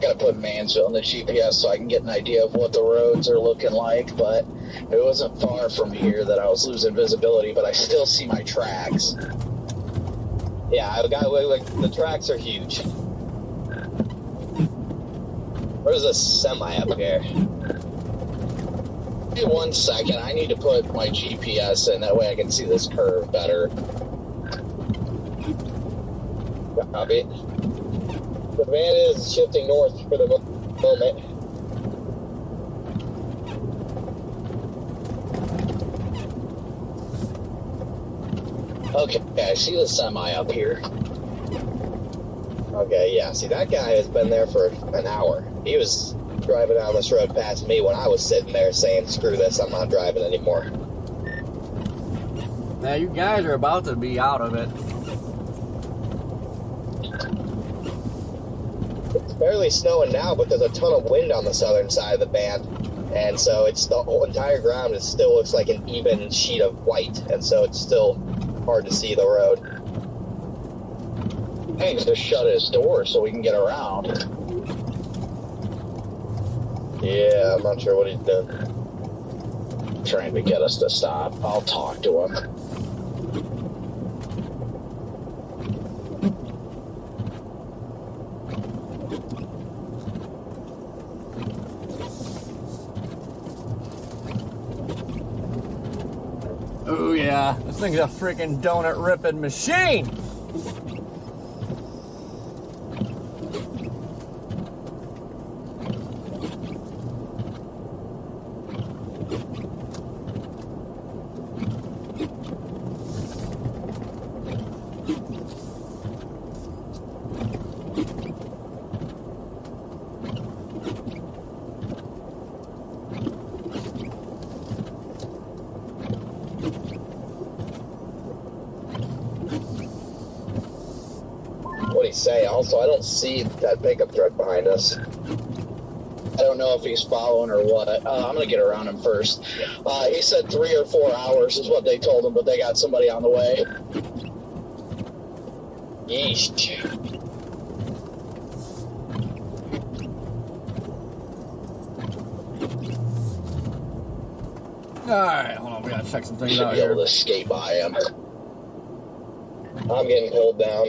Gotta put Mansville on the GPS so I can get an idea of what the roads are looking like, but it wasn't far from here that I was losing visibility, but I still see my tracks. Yeah, I've got, like, the tracks are huge. There's a semi up here. Give me 1 second, I need to put my GPS in, that way I can see this curve better. Copy. The van is shifting north for the moment. Okay, I see the semi up here. Okay, yeah. See, that guy has been there for an hour. He was driving down this road past me when I was sitting there saying, screw this, I'm not driving anymore. Now you guys are about to be out of it. It's barely snowing now, but there's a ton of wind on the southern side of the band. And so it's the whole entire ground, it still looks like an even sheet of white. And so it's still hard to see the road. Hey, just shut his door so we can get around. Yeah, I'm not sure what he's doing. Trying to get us to stop. I'll talk to him. Oh yeah, this thing's a freaking donut ripping machine. say. Also, I don't see that pickup truck behind us. I don't know if he's following or what. I'm going to get around him first. He said 3 or 4 hours is what they told him, but they got somebody on the way. Yeesh. Alright, hold on, we gotta check some things Should out be able here. to escape by him. I'm getting pulled down.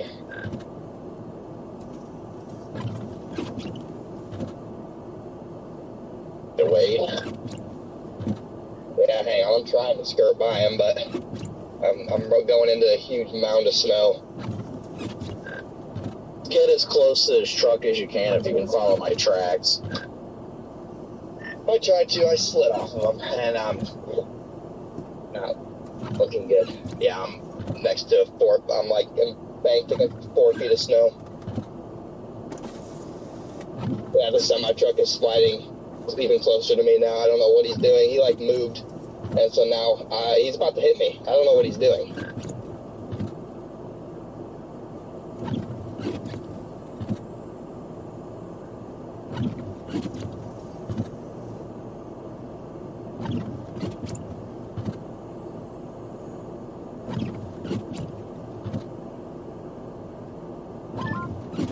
Wait. Yeah, hang on. I'm trying to skirt by him, but I'm going into a huge mound of snow. Get as close to his truck as you can if you can follow my tracks. I tried to. I slid off of him, and I'm not looking good. Yeah, I'm next to 4. I'm like embanked in 4 feet of snow. Yeah, the semi truck is sliding even closer to me now. I don't know what he's doing. He like moved, and so now he's about to hit me. I don't know what he's doing.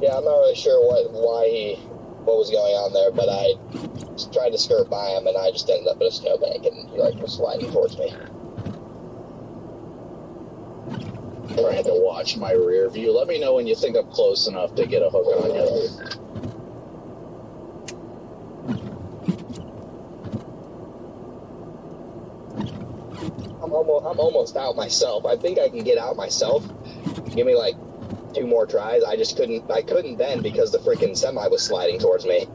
Yeah, I'm not really sure what was going on there, but I tried to skirt by him, and I just ended up in a snowbank, and he like was sliding towards me. Trying to watch my rear view. Let me know when you think I'm close enough to get a hook on you. I'm almost out myself. I think I can get out myself. Give me like 2 more tries. I couldn't then because the freaking semi was sliding towards me.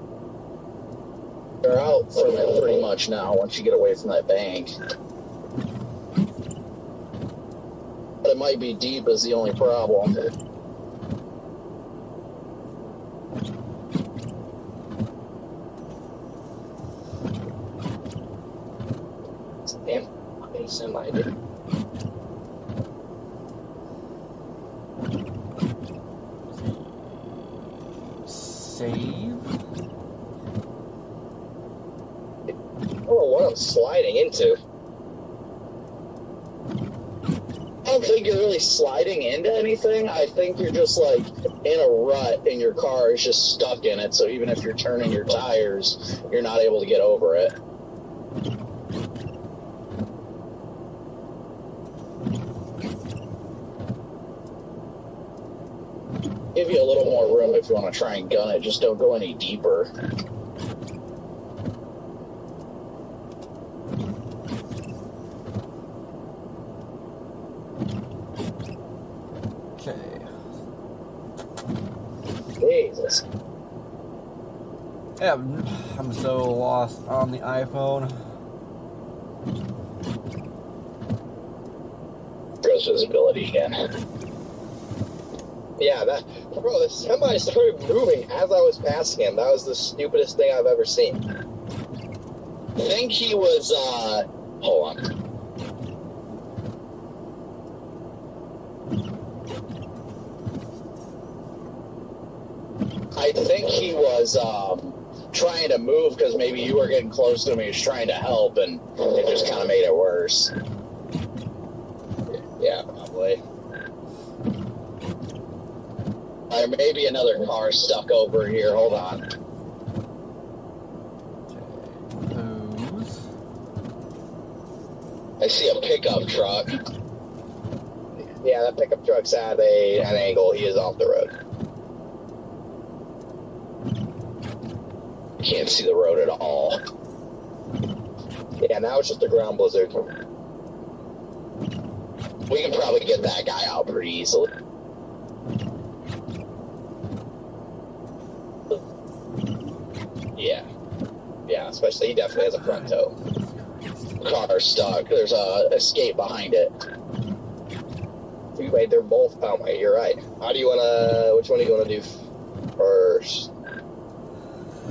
You're out from it pretty much now once you get away from that bank. But it might be deep is the only problem. Damn fucking semi, dude. Save. I don't know what I'm sliding into. I don't think you're really sliding into anything. I think you're just like in a rut and your car is just stuck in it. So even if you're turning your tires, you're not able to get over it. Give you a little more room if you want to try and gun it. Just don't go any deeper. Okay. Jesus. Yeah, I'm so lost on the iPhone. Gross visibility again. Yeah, bro, the semi started moving as I was passing him. That was the stupidest thing I've ever seen. I think he was, hold on. I think he was, trying to move because maybe you were getting close to him. He was trying to help, and it just kind of made it worse. Yeah, probably. There may be another car stuck over here. Hold on. Pose. I see a pickup truck. Yeah, that pickup truck's at an angle. He is off the road. I can't see the road at all. Yeah, now it's just a ground blizzard. We can probably get that guy out pretty easily. Yeah, especially he definitely has a front toe. Car stuck. There's a escape behind it. Wait, they're both. Oh my, you're right. How do you wanna? Which one do you wanna do first?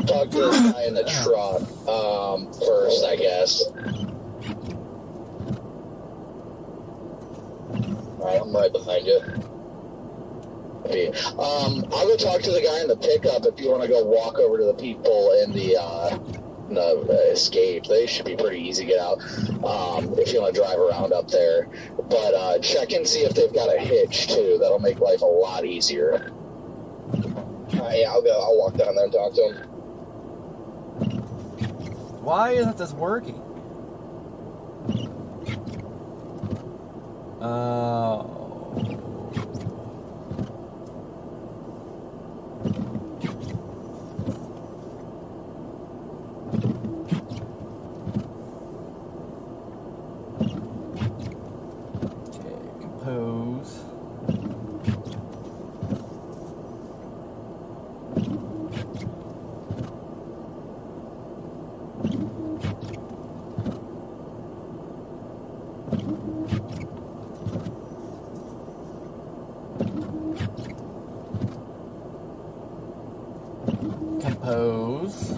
Talk to this guy in the truck first, I guess. Alright, I'm right behind you. I'll go talk to the guy in the pickup if you want to go walk over to the people in the Escape. They should be pretty easy to get out if you want to drive around up there. But check and see if they've got a hitch, too. That'll make life a lot easier. Yeah, I'll go. I'll walk down there and talk to him. Why isn't this working? Oh. Okay, compose. Compose.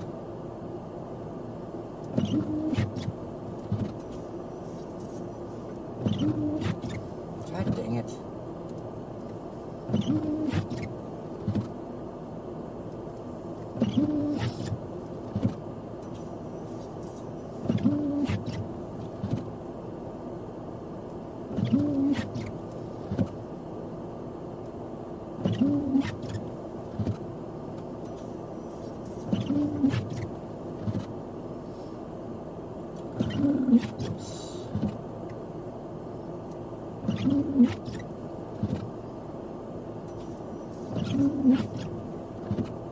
God dang it.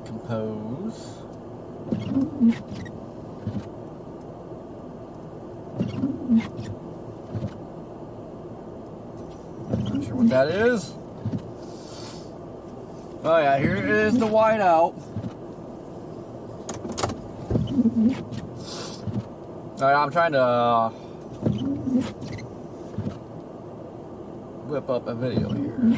Compose. Not sure what that is. Oh yeah, here is the whiteout. Alright, I'm trying to whip up a video here.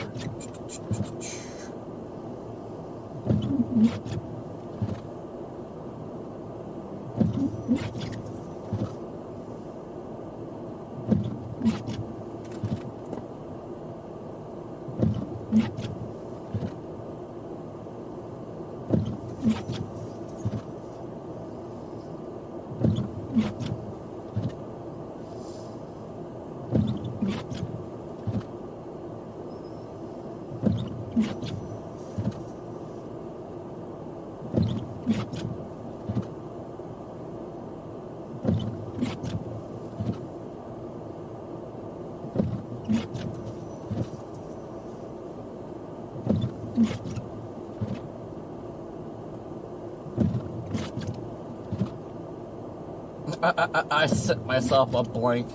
I set myself up blank.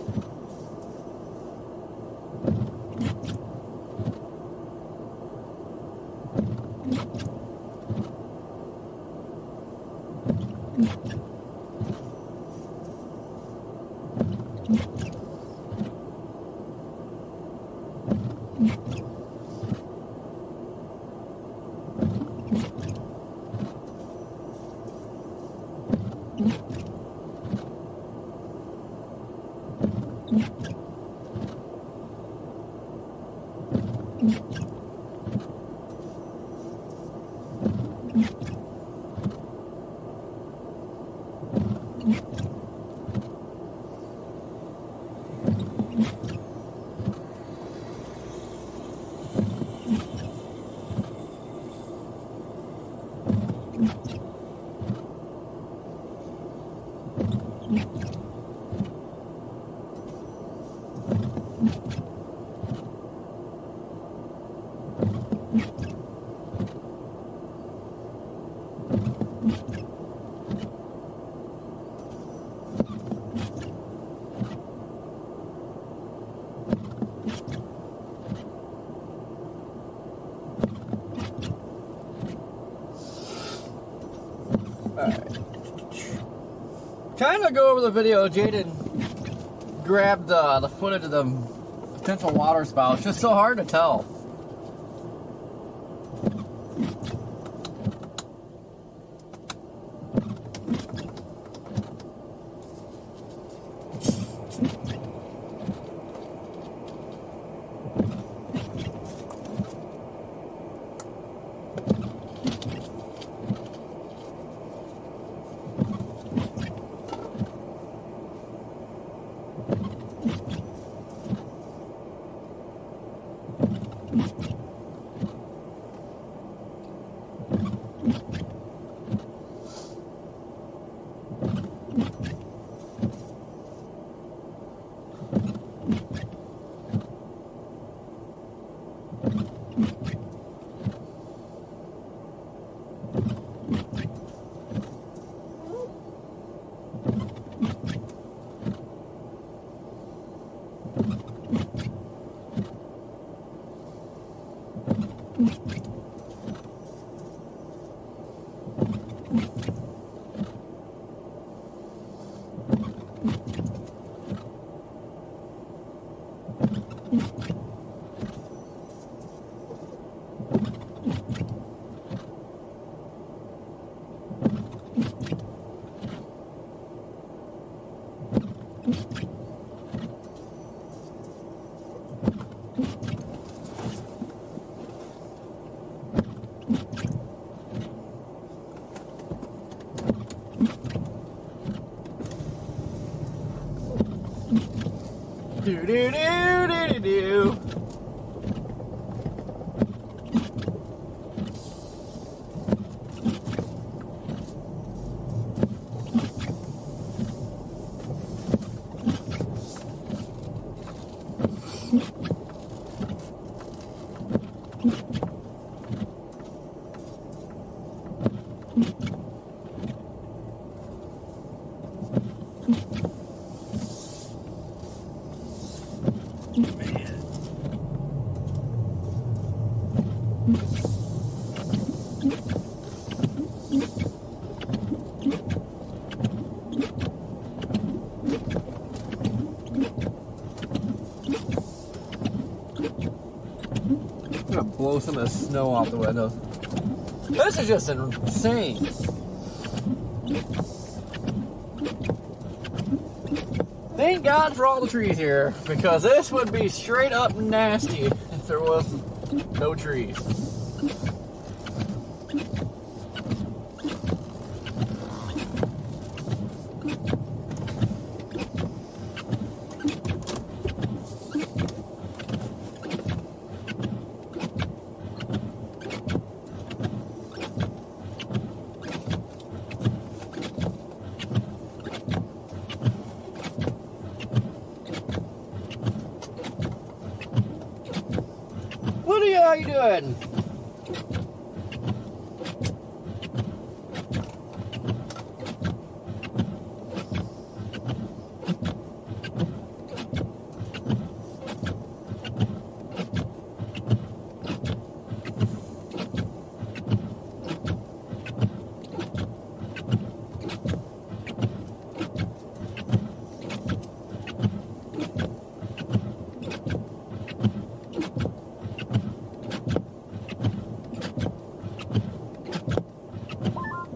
Trying to go over the video, Jaden grabbed the footage of the potential water spout. It's just so hard to tell. Do do do do do do. I'm gonna blow some of the snow off the windows. This is just insane. Thank God for all the trees here, because this would be straight up nasty if there was no trees. Lydia, how you doing?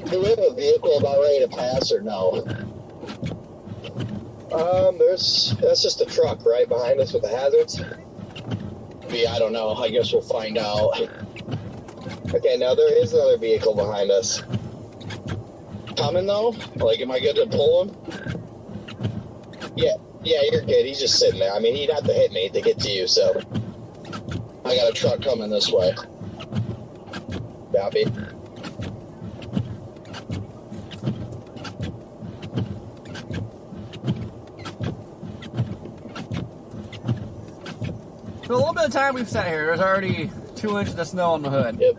Do we have a vehicle about ready to pass or no? That's just a truck right behind us with the hazards. I don't know. I guess we'll find out. Okay, now there is another vehicle behind us. Coming though? Like, am I good to pull him? Yeah, you're good. He's just sitting there. I mean, he'd have to hit me to get to you, so. I got a truck coming this way. Copy. For a little bit of time we've sat here, there's already 2 inches of snow on the hood. Yep.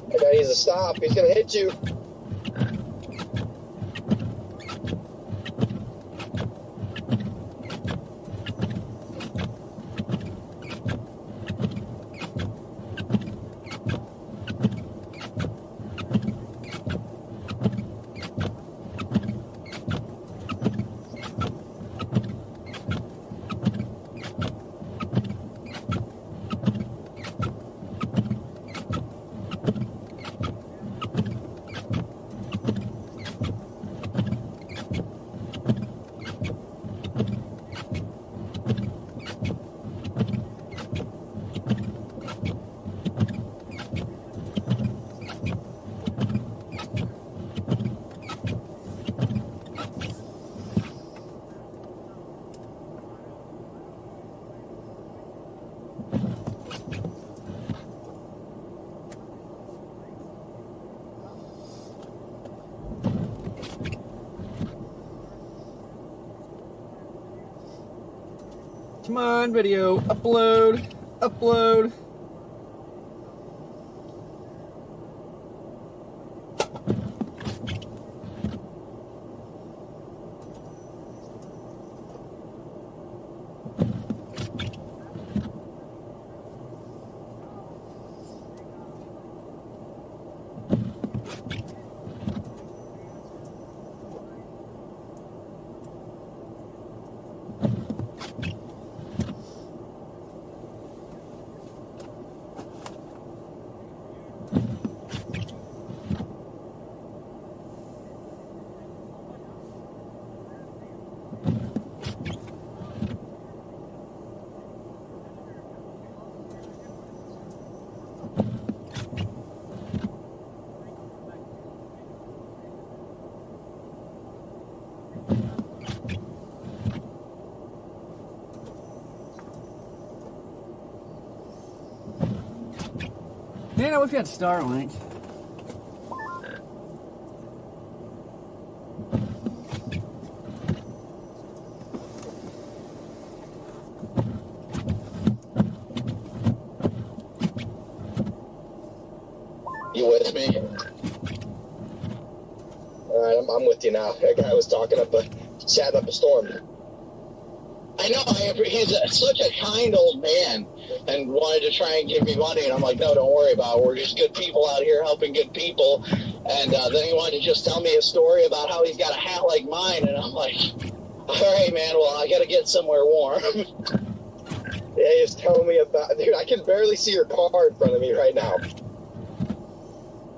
That guy needs to stop. He's gonna hit you. Come on, video. Upload. Upload. Dana, we've got Starlink. You with me? Alright, I'm with you now. That guy was talking up chatting up a storm. I know, he's such a kind old man and wanted to try and give me money, and I'm like, no, don't worry about it. We're just good people out here helping good people. And then he wanted to just tell me a story about how he's got a hat like mine, and I'm like, all right, man, well, I got to get somewhere warm. Yeah, he was telling me about... Dude, I can barely see your car in front of me right now.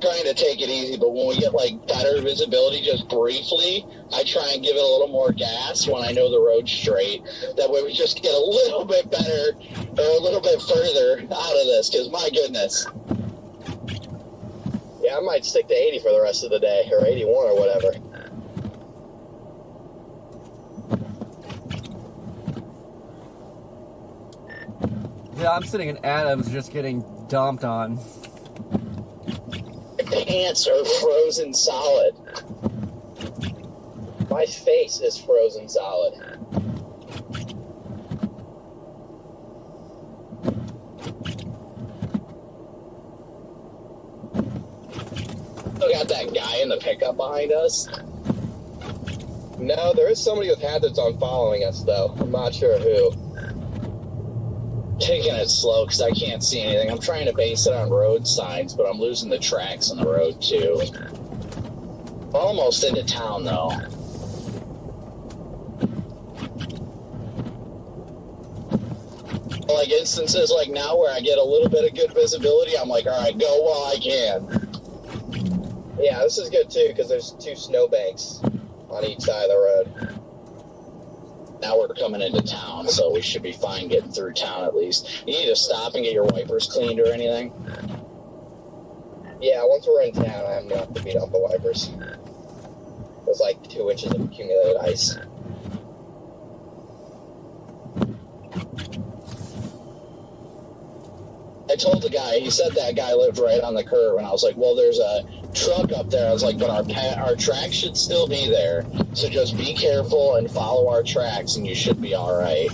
Trying to take it easy, but when we get like better visibility just briefly, I try and give it a little more gas when I know the road's straight. That way we just get a little bit better or a little bit further out of this, because my goodness. Yeah, I might stick to 80 for the rest of the day, or 81 or whatever. Yeah, I'm sitting in Adams just getting dumped on. My pants are frozen solid. My face is frozen solid. Still got that guy in the pickup behind us. No, there is somebody with hazards on following us, though. I'm not sure who. Taking it slow because I can't see anything. I'm trying to base it on road signs, but I'm losing the tracks on the road too. Almost into town though. Like instances like now where I get a little bit of good visibility, I'm like, all right, go while I can. Yeah, this is good too because there's 2 snowbanks on each side of the road. Now we're coming into town, so we should be fine getting through town at least. You need to stop and get your wipers cleaned or anything? Yeah, once we're in town, I'm going to have to beat up the wipers. There's like 2 inches of accumulated ice. I told the guy, he said that guy lived right on the curve, and I was like, well, there's a truck up there. I was like, but our tracks should still be there, so just be careful and follow our tracks, and you should be all right.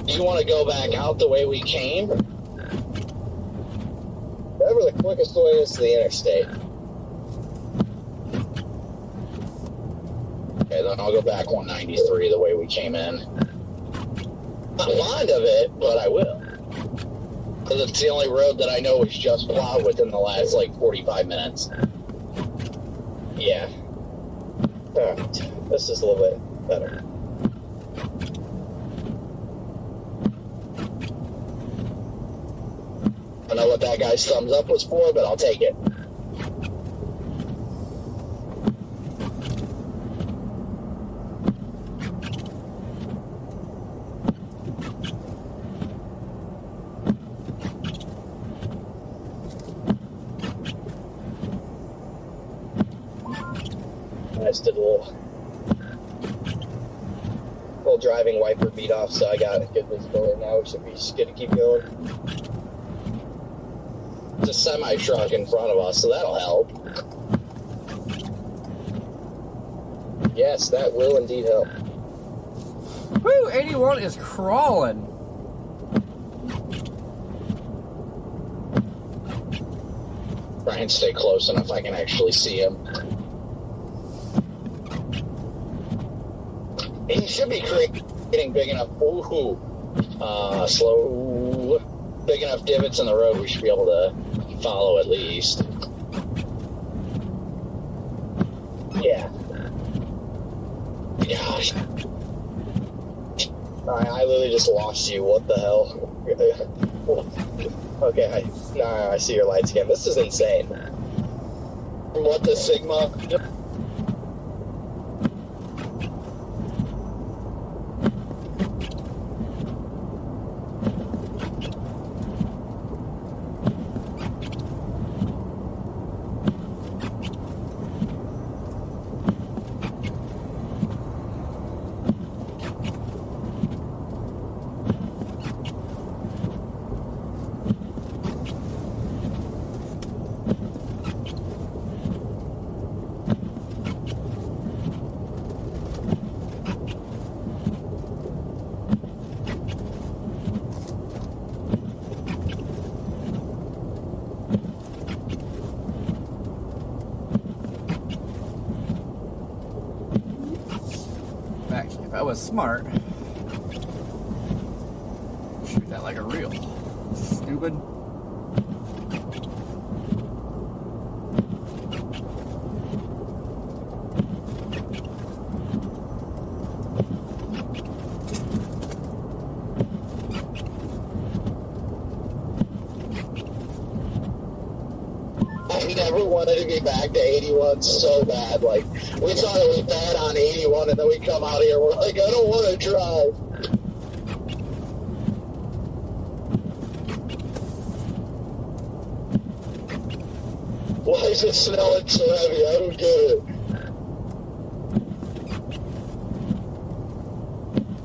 You want to go back out the way we came? Whatever the quickest way is to the interstate. Okay, then I'll go back 193 the way we came in. Not fond of it, but I will. Because it's the only road that I know is just plowed within the last, like, 45 minutes. Yeah. Alright, this is a little bit better. I don't know what that guy's thumbs up was for, but I'll take it. I just did a little driving wiper beat off, so I got good visibility now. We should be just good to keep going. There's a semi-truck in front of us, so that'll help. Yes, that will indeed help. Woo, 81 is crawling. Try and stay close enough I can actually see him. He should be creating big enough, slow, big enough divots in the road we should be able to follow at least. Yeah. Gosh. I literally just lost you. What the hell? Okay, now I see your lights again. This is insane. What the Sigma? I was smart, shoot that like a reel. Stupid. I never wanted to be back to 81 so bad. Like, we thought it was bad on 81, and then we come out here, we're like, I don't want to drive. Why is it snowing so heavy? I don't get it.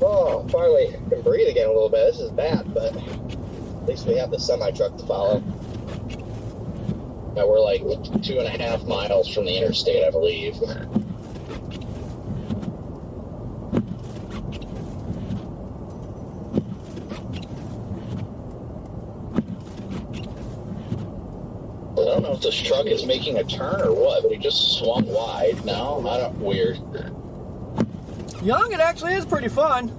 Oh, finally can breathe again a little bit. This is bad, but at least we have the semi-truck to follow. Now we're like 2.5 miles from the interstate, I believe. I don't know if this truck is making a turn or what, but he just swung wide. No, I don't. Weird. Young, it actually is pretty fun.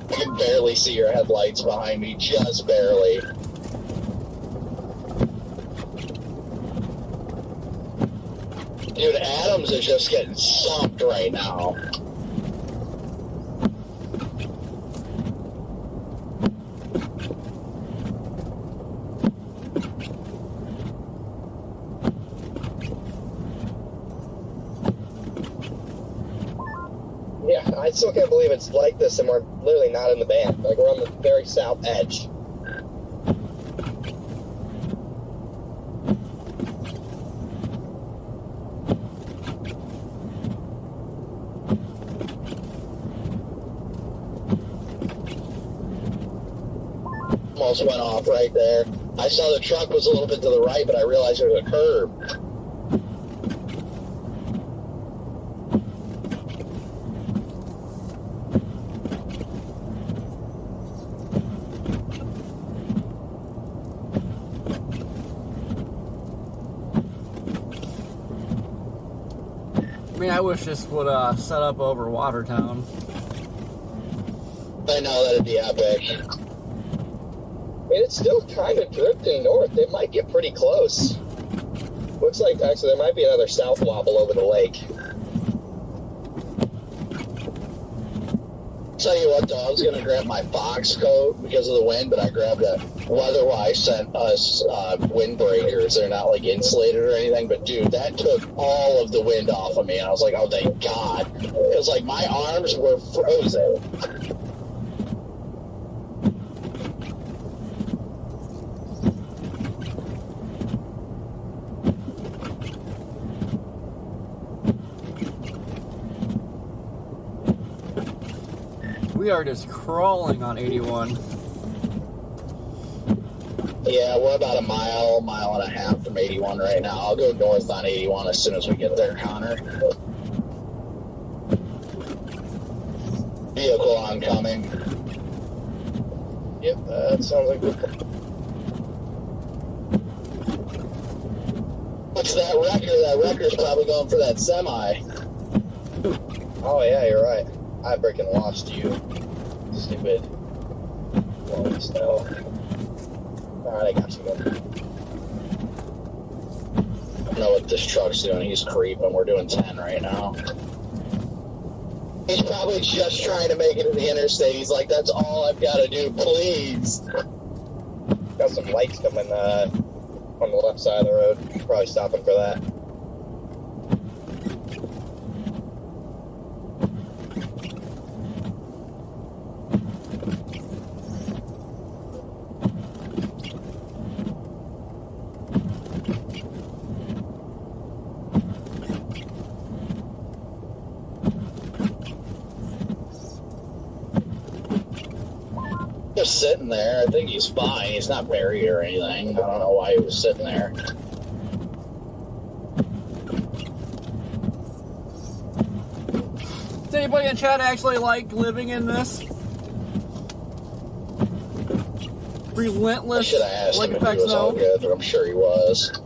I can barely see your headlights behind me, just barely. Dude, Adams is just getting sumped right now. Yeah, I still can't believe it's like this and we're literally not in the band. Like, we're on the very south edge. Almost went off right there. I saw the truck was a little bit to the right, but I realized there was a curb. I mean, I wish this would set up over Watertown. I know that'd be epic. I mean, it's still kind of drifting north. It might get pretty close. Looks like, actually, there might be another south wobble over the lake. Tell you what, though, I was going to grab my box coat because of the wind, but I grabbed a Weatherwise sent us windbreakers. They're not like insulated or anything, but dude, that took all of the wind off of me. And I was like, oh, thank God. It was like my arms were frozen. We are just crawling on 81. Yeah, we're about a mile and a half from 81 right now. I'll go north on 81 as soon as we get there, Connor. Vehicle oncoming. Yep, that sounds like good. What's that record? That record's probably going for that semi. Oh, yeah, you're right. I freaking lost you. Stupid. Long snow. Alright, Alright, I got you, man. I don't know what this truck's doing. He's creeping. We're doing 10 right now. He's probably just trying to make it to the interstate. He's like, that's all I've got to do, please. Got some lights coming on the left side of the road. Probably stopping for that. Just sitting there. I think he's fine. He's not buried or anything. I don't know why he was sitting there. Does anybody in chat actually like living in this I relentless should have asked him lake if he effect was all snow? good, but I'm sure he was.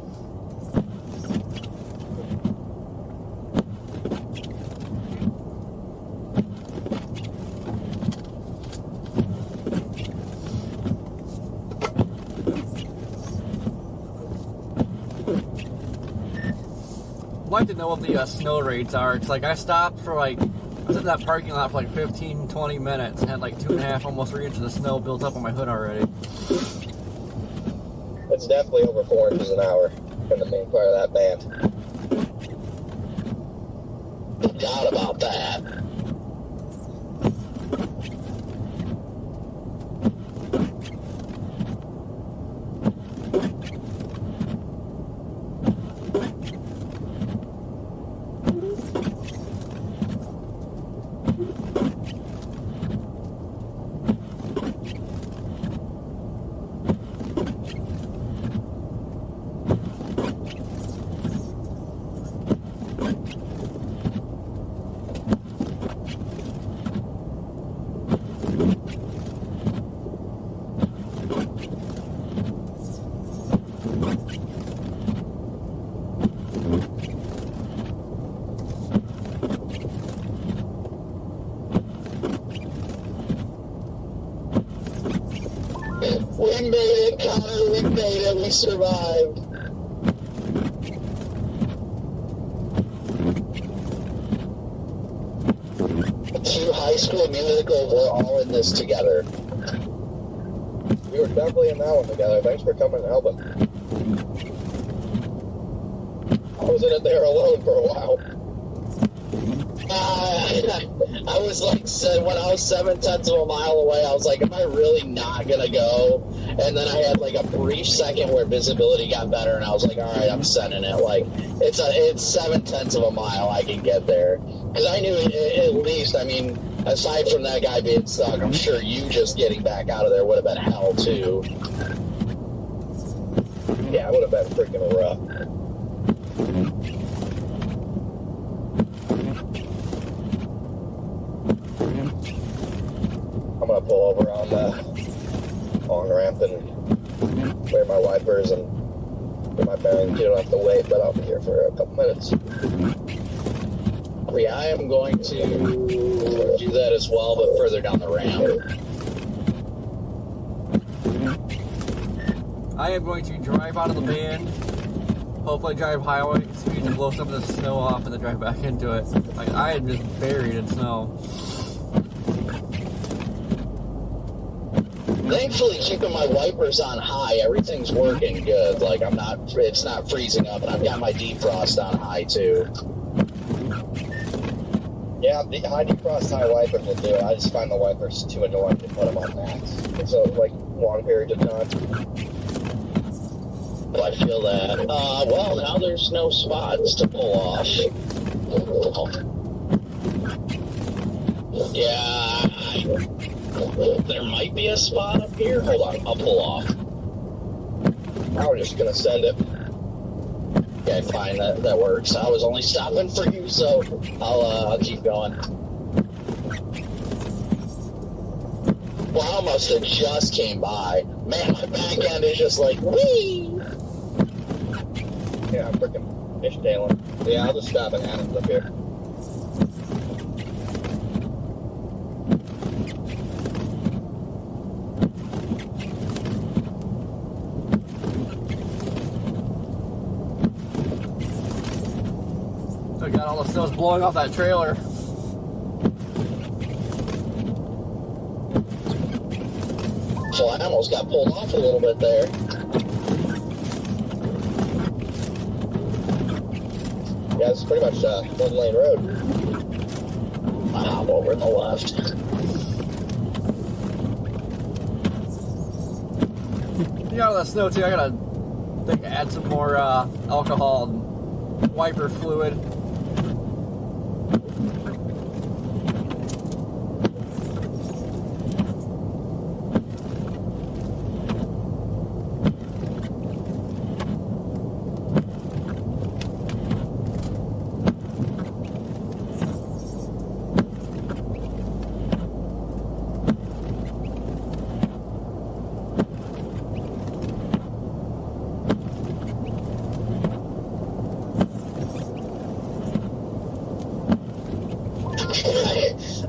I'd like to know what the snow rates are. It's like I stopped for like, I was in that parking lot for like 15, 20 minutes and had like 2.5, almost 3 inches of snow built up on my hood already. It's definitely over 4 inches an hour in the main part of that band. Forgot about that. We made it, Connor. We made it. We survived. To High School Musical, we're all in this together. We were definitely in that one together. Thanks for coming and helping. I was in it there alone for a while. I was like, when I was 7/10 of a mile away, I was like, am I really not going to go? And then I had like a brief second where visibility got better, and I was like, all right, I'm sending it. Like, it's 7/10 of a mile, I can get there. Because I knew at least, I mean, aside from that guy being stuck, I'm sure you just getting back out of there would have been hell, too. Yeah, it would have been freaking rough. I'm gonna pull over on the on-ramp and clear my wipers and get my bearings. You don't have to wait, but I'll be here for a couple minutes. Yeah, I am going to do that as well, but further down the ramp. I am going to drive out of the band, hopefully drive highway speed to blow some of the snow off and then drive back into it. Like, I am just buried in snow. Thankfully, keeping my wipers on high, everything's working good. Like, it's not freezing up, and I've got my defrost on high, too. Yeah, the high defrost high wipers will do it. I just find the wipers too annoying to put them on max. So, like, long periods of time. I feel that. Well, now there's no spots to pull off. Yeah, there might be a spot up here. Hold on, I'll pull off. I was just gonna send it. Okay, fine, that works. I was only stopping for you, so I'll keep going. Wow, must have just came by. Man, my back end is just like, whee! Yeah, I'm freaking fishtailing. Yeah, I'll just stop at Adams up here. God, all the snow's blowing off that trailer. So I almost got pulled off a little bit there. Yeah, it's pretty much one lane road. I'm over in the left. You got all that snow too. I gotta think add some more alcohol and wiper fluid.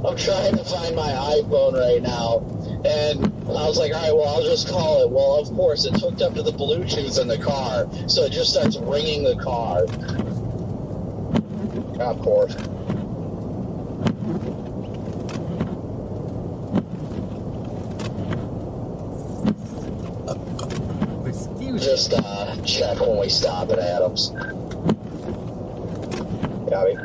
I'm trying to find my iPhone right now, and I was like, all right, well, I'll just call it. Well, of course, it's hooked up to the Bluetooth in the car, so it just starts ringing the car. Of course. Excuse me. Just check when we stop at Adams. Copy.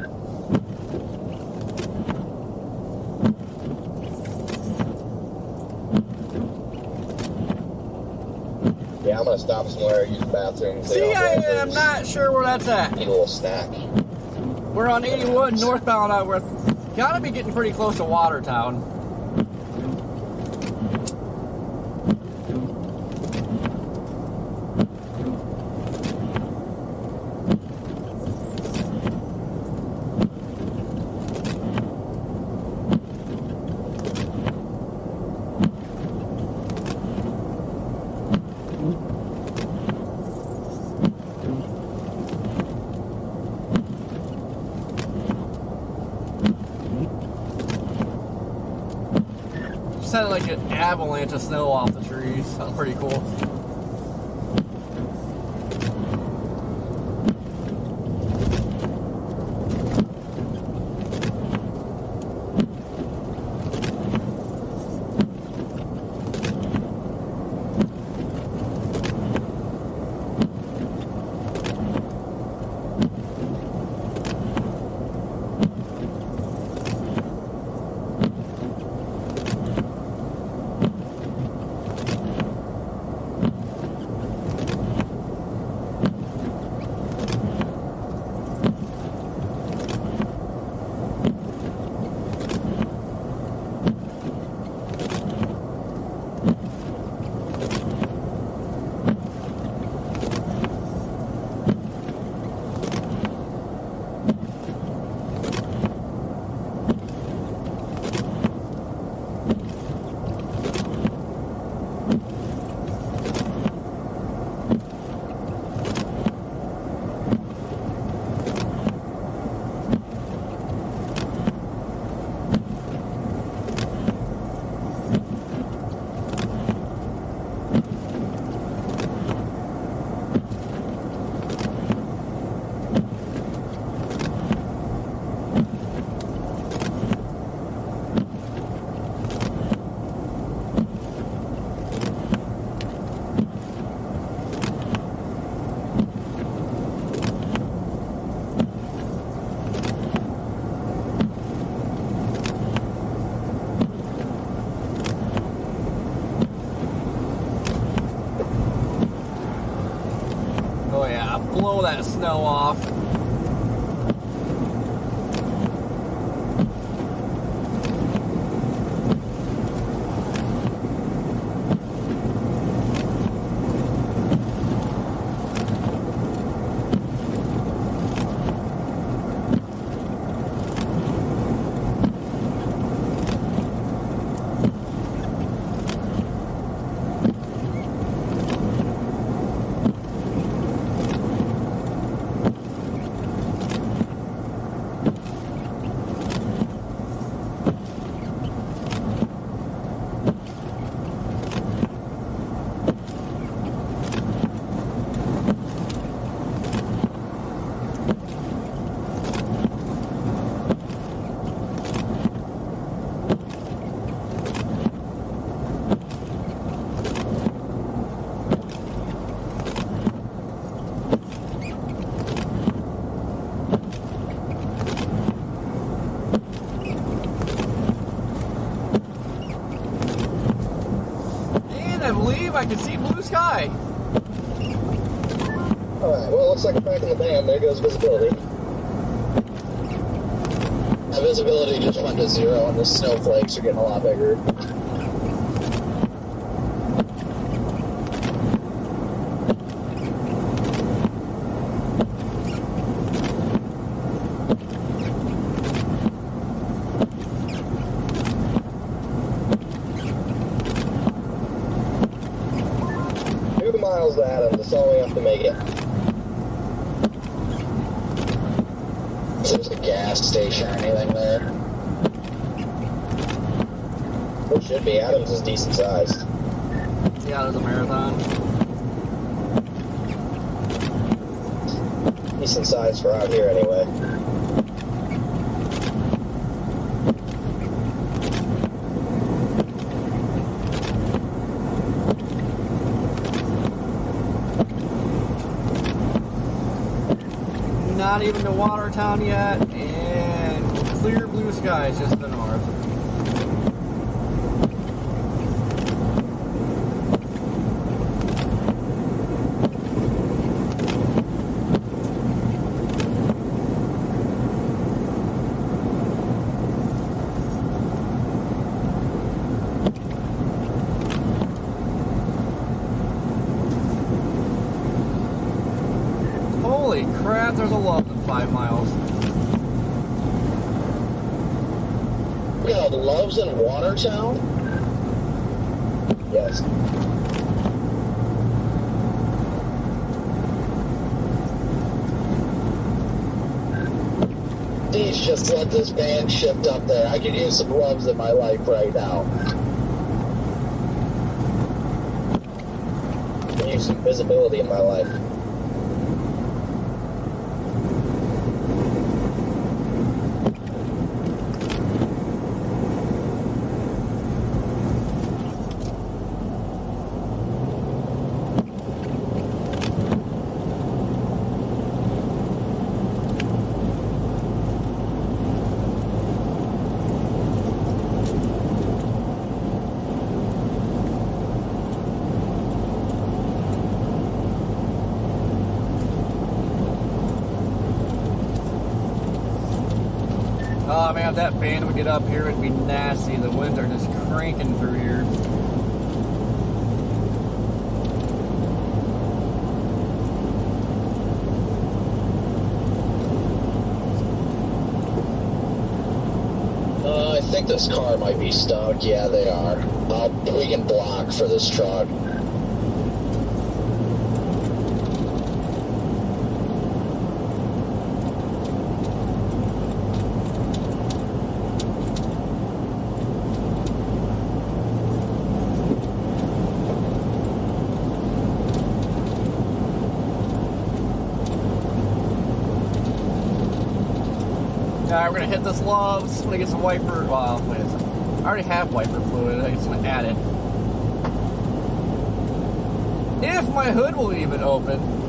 Yeah, I'm gonna stop somewhere, use the bathroom. See, I am not sure where that's at. Need a little snack. We're on 81 northbound. We're gotta be getting pretty close to Watertown. Sounded like an avalanche of snow off the trees. That was pretty cool. Oh yeah, blow that snow off. believe I can see blue sky. Alright, well, it looks like we're back in the band. There goes visibility. My visibility just went to 0, and the snowflakes are getting a lot bigger. Miles to Adams, that's all we have to make it. So there's a gas station or anything there? There should be. Adams is decent sized. Yeah, there's a marathon. Decent size for out here anyway. Not even to Watertown yet, and clear blue skies just to the north. Holy crap, there's a lot in 5 miles. We got Loves in Watertown? Yes. Please just let this band shift up there. I could use some Loves in my life right now. I can use some visibility in my life. Oh man, if that band would get up here, it'd be nasty. The winds are just cranking through here. I think this car might be stuck. Yeah, they are. We can block for this truck. Alright, we're gonna hit this Loves. I'm gonna get some wiper. Well, wait a second. I already have wiper fluid. I just gonna add it. If my hood will even open.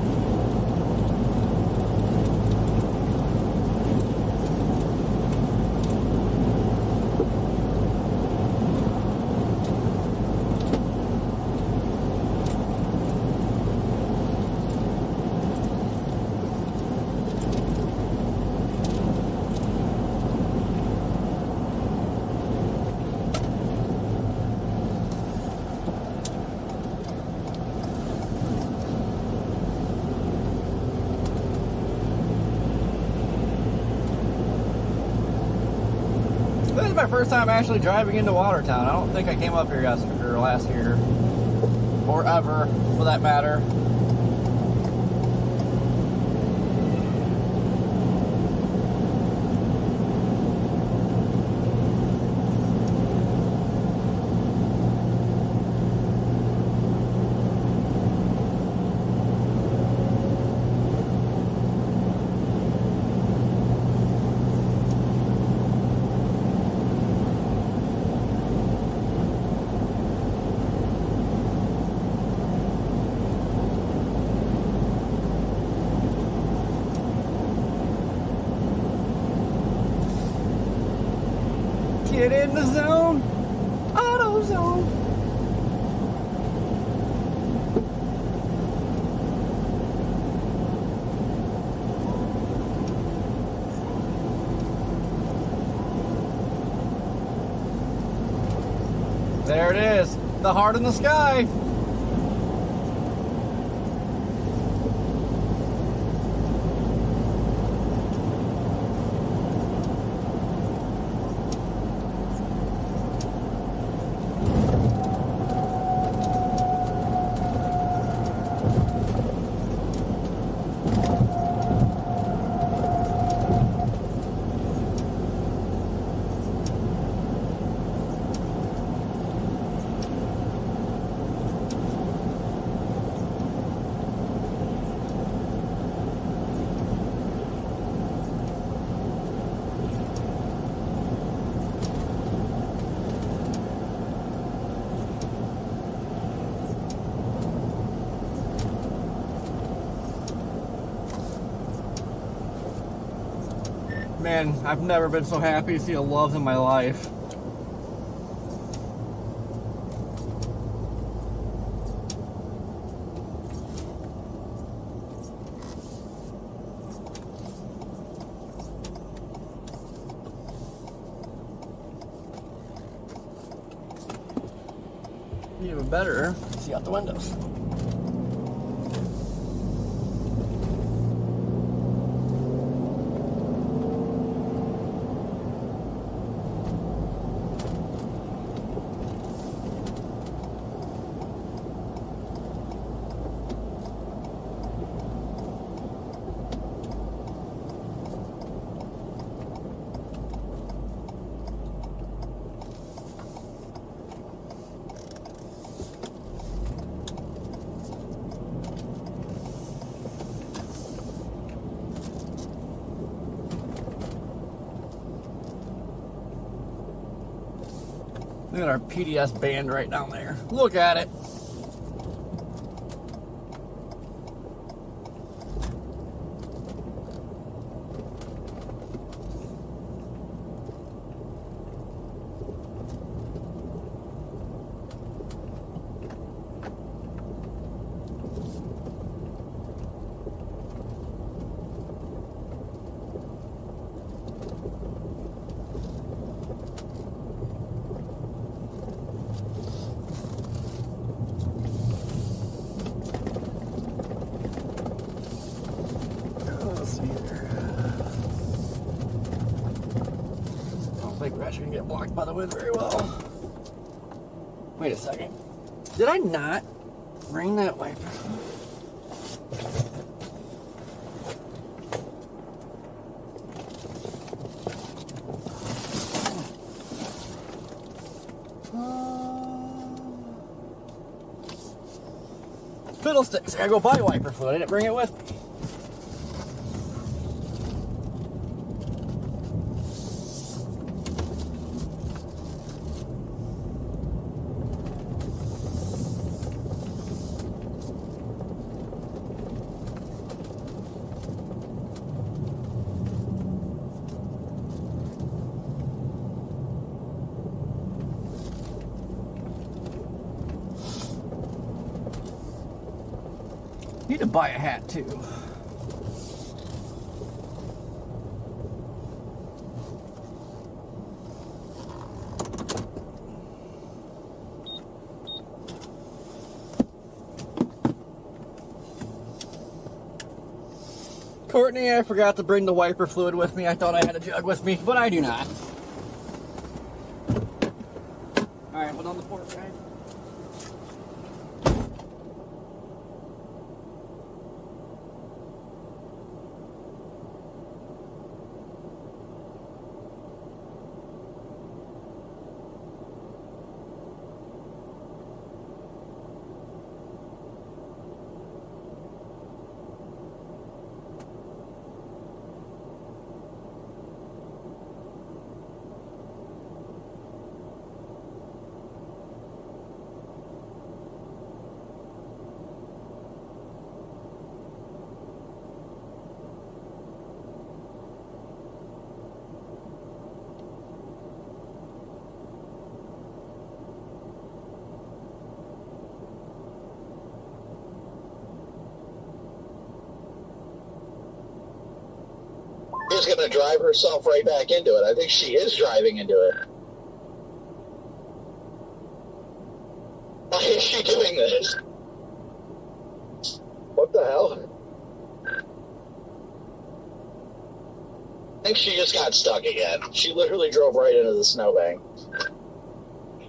This is my first time actually driving into Watertown. I don't think I came up here last year. Or ever, for that matter. Get in the zone, auto zone. it is. The heart in the sky. Man, I've never been so happy to see a Loves in my life. Even better, see out the windows. Look at our PDS band right down there. Look at it. We're actually gonna get blocked by the wind very well. Wait a second. Did I not bring that wiper? Fiddlesticks. I gotta go buy wiper fluid. I didn't bring it with me. Need to buy a hat too. Courtney, I forgot to bring the wiper fluid with me. I thought I had a jug with me, but I do not. Alright, hold on the port, guys. She's going to drive herself right back into it. I think she is driving into it. is she doing this? What the hell? I think she just got stuck again. She literally drove right into the snowbank.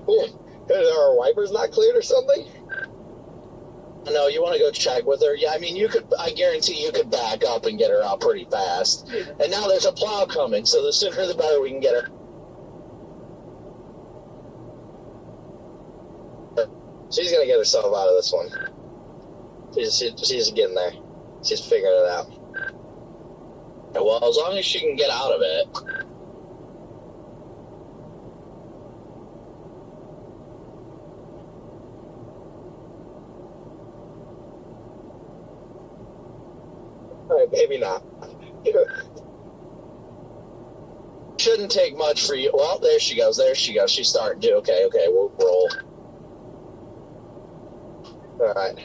Are our wipers not cleared or something? No, you want to go check with her? Yeah, I mean, you could. I guarantee you could back up and get her out pretty fast. And now there's a plow coming, so the sooner the better we can get her. She's gonna get herself out of this one. She's getting there. She's figuring it out. Well, as long as she can get out of it. All right, maybe not. Shouldn't take much for you. Well, there she goes. There she goes. She's starting to. Okay, we'll roll. All right.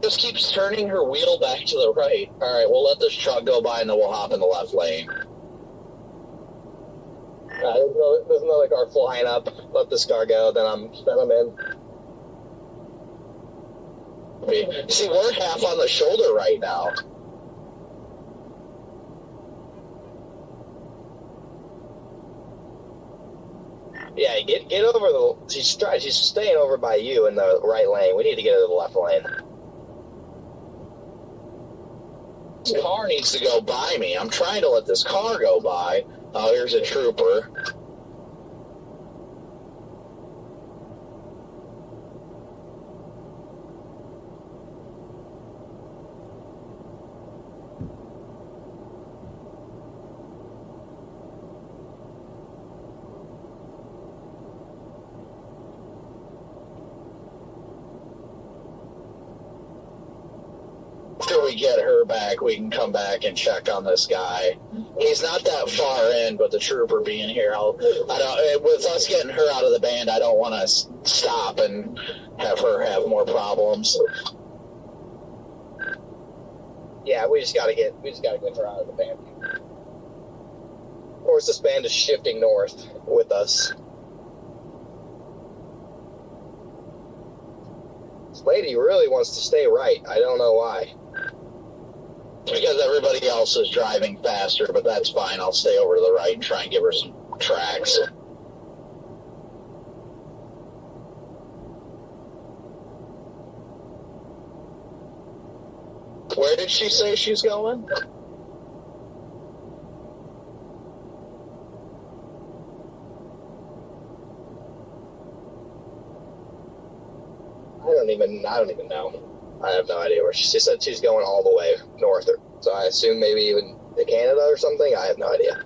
Just keeps turning her wheel back to the right. All right, we'll let this truck go by, and then we'll hop in the left lane. There's another car flying up. Let this car go, then I'm in. See, we're half on the shoulder right now. Yeah, get over the. She's staying over by you in the right lane. We need to get her to the left lane. This car needs to go by me. I'm trying to let this car go by. Oh, here's a trooper. After we get her back, we can come back and check on this guy. He's not that far in, but the trooper being here, with us getting her out of the band, I don't want to stop and have her have more problems. Yeah, we just gotta get her out of the band. Of course, this band is shifting north with us. This lady really wants to stay right. I don't know why. Because everybody else is driving faster, but that's fine. I'll stay over to the right and try and give her some tracks. Where did she say she's going? I don't even know. I have no idea where she said she's going all the way north. So I assume maybe even to Canada or something. I have no idea.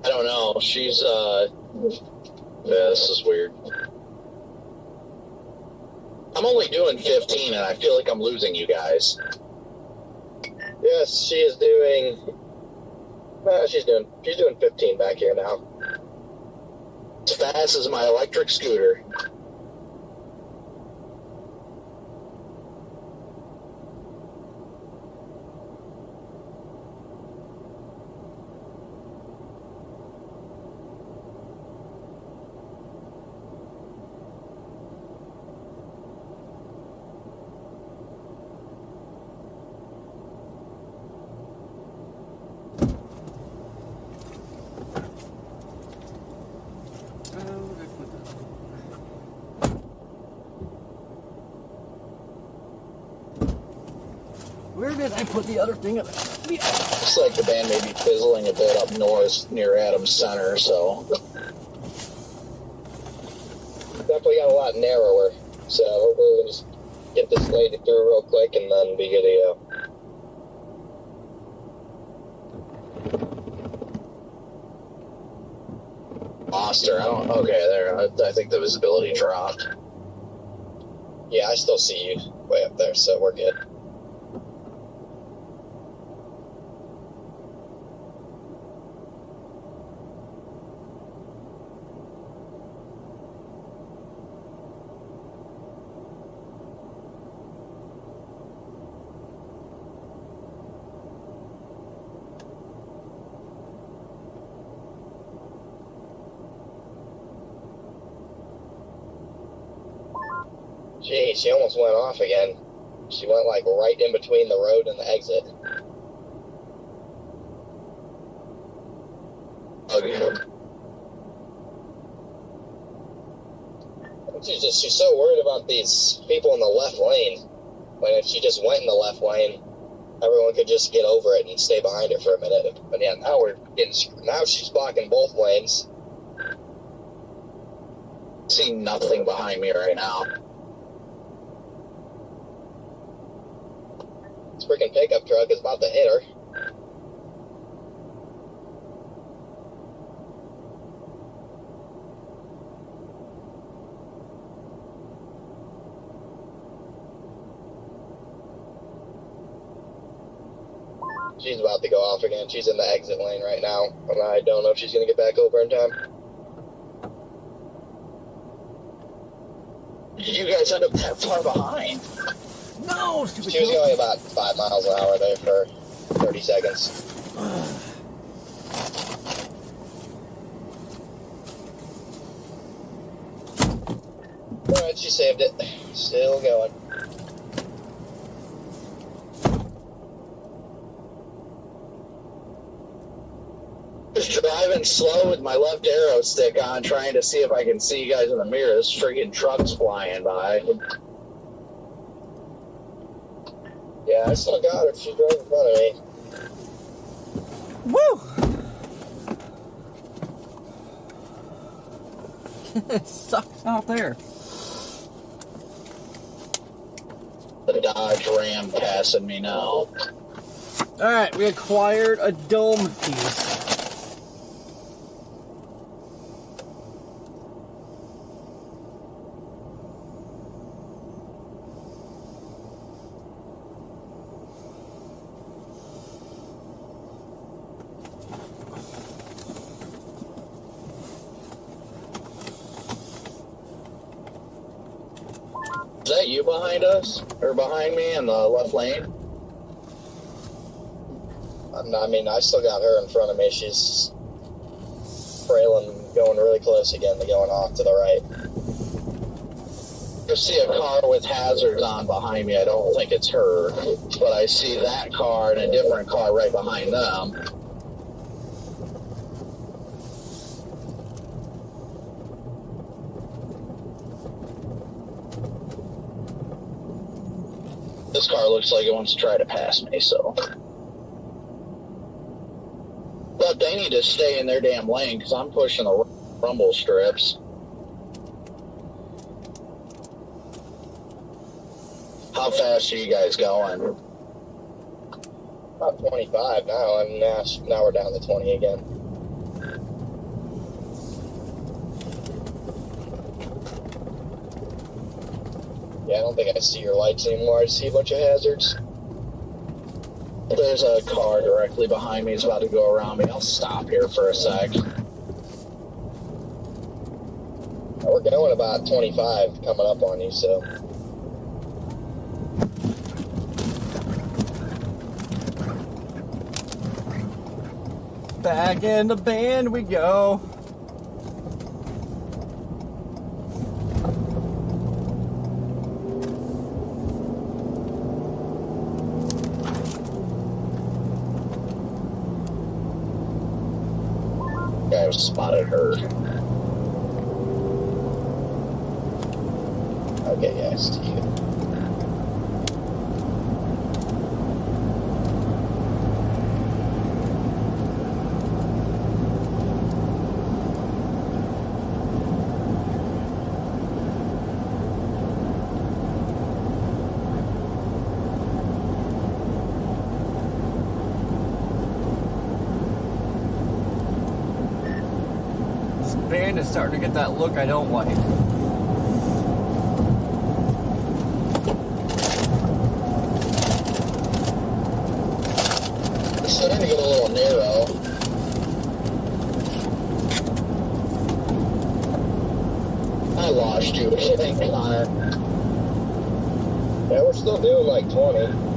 I don't know. She's, yeah, this is weird. I'm only doing 15, and I feel like I'm losing you guys. Yes, she is doing. She's doing 15 back here now. As fast as my electric scooter. Where did I put the other thing? Looks like the band may be fizzling a bit up north near Adams Center, so. Definitely got a lot narrower. So hopefully we'll just get this lady through real quick and then be good to go. Lost her. Okay, there. I think the visibility dropped. Yeah, I still see you way up there, so we're good. Gee, she almost went off again. She went like right in between the road and the exit. Okay. She's so worried about these people in the left lane. When if she just went in the left lane, everyone could just get over it and stay behind her for a minute. But yeah, now she's blocking both lanes. See nothing behind me right now. This freaking pickup truck is about to hit her. She's about to go off again. She's in the exit lane right now. And I don't know if she's going to get back over in time. Did you guys end up that far behind? No, stupid. She was going about 5 miles an hour there for 30 seconds. Alright, she saved it. Still going. Just driving slow with my left arrow stick on, trying to see if I can see you guys in the mirror. This freaking truck's flying by. Yeah, I still got her. She drove in front of me. Woo! It sucks out there. The Dodge Ram passing me now. Alright, we acquired a dome piece. Is that you behind us? Or behind me in the left lane? I mean, I still got her in front of me. She's trailing, going really close again to going off to the right. I see a car with hazards on behind me. I don't think it's her, but I see that car and a different car right behind them. This car looks like it wants to try to pass me, so. But they need to stay in their damn lane because I'm pushing the rumble strips. How fast are you guys going? About 25 now, and now we're down to 20 again. Yeah, I don't think I see your lights anymore. I see a bunch of hazards. There's a car directly behind me. It's about to go around me. I'll stop here for a sec. We're going about 25 coming up on you, so. Back in the band we go. I've spotted her. Okay, yeah, I see you. Band is starting to get that look I don't like. It's starting to get a little narrow. I lost you, I think, Connor. Yeah, we're still doing like 20.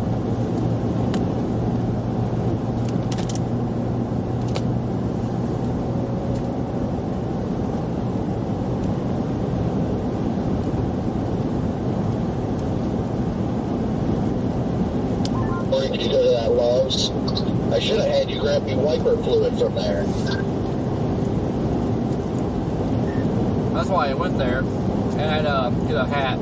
Did you go to that Lowe's? I should have had you grab me wiper fluid from there. That's why I went there. And I had to get a hat.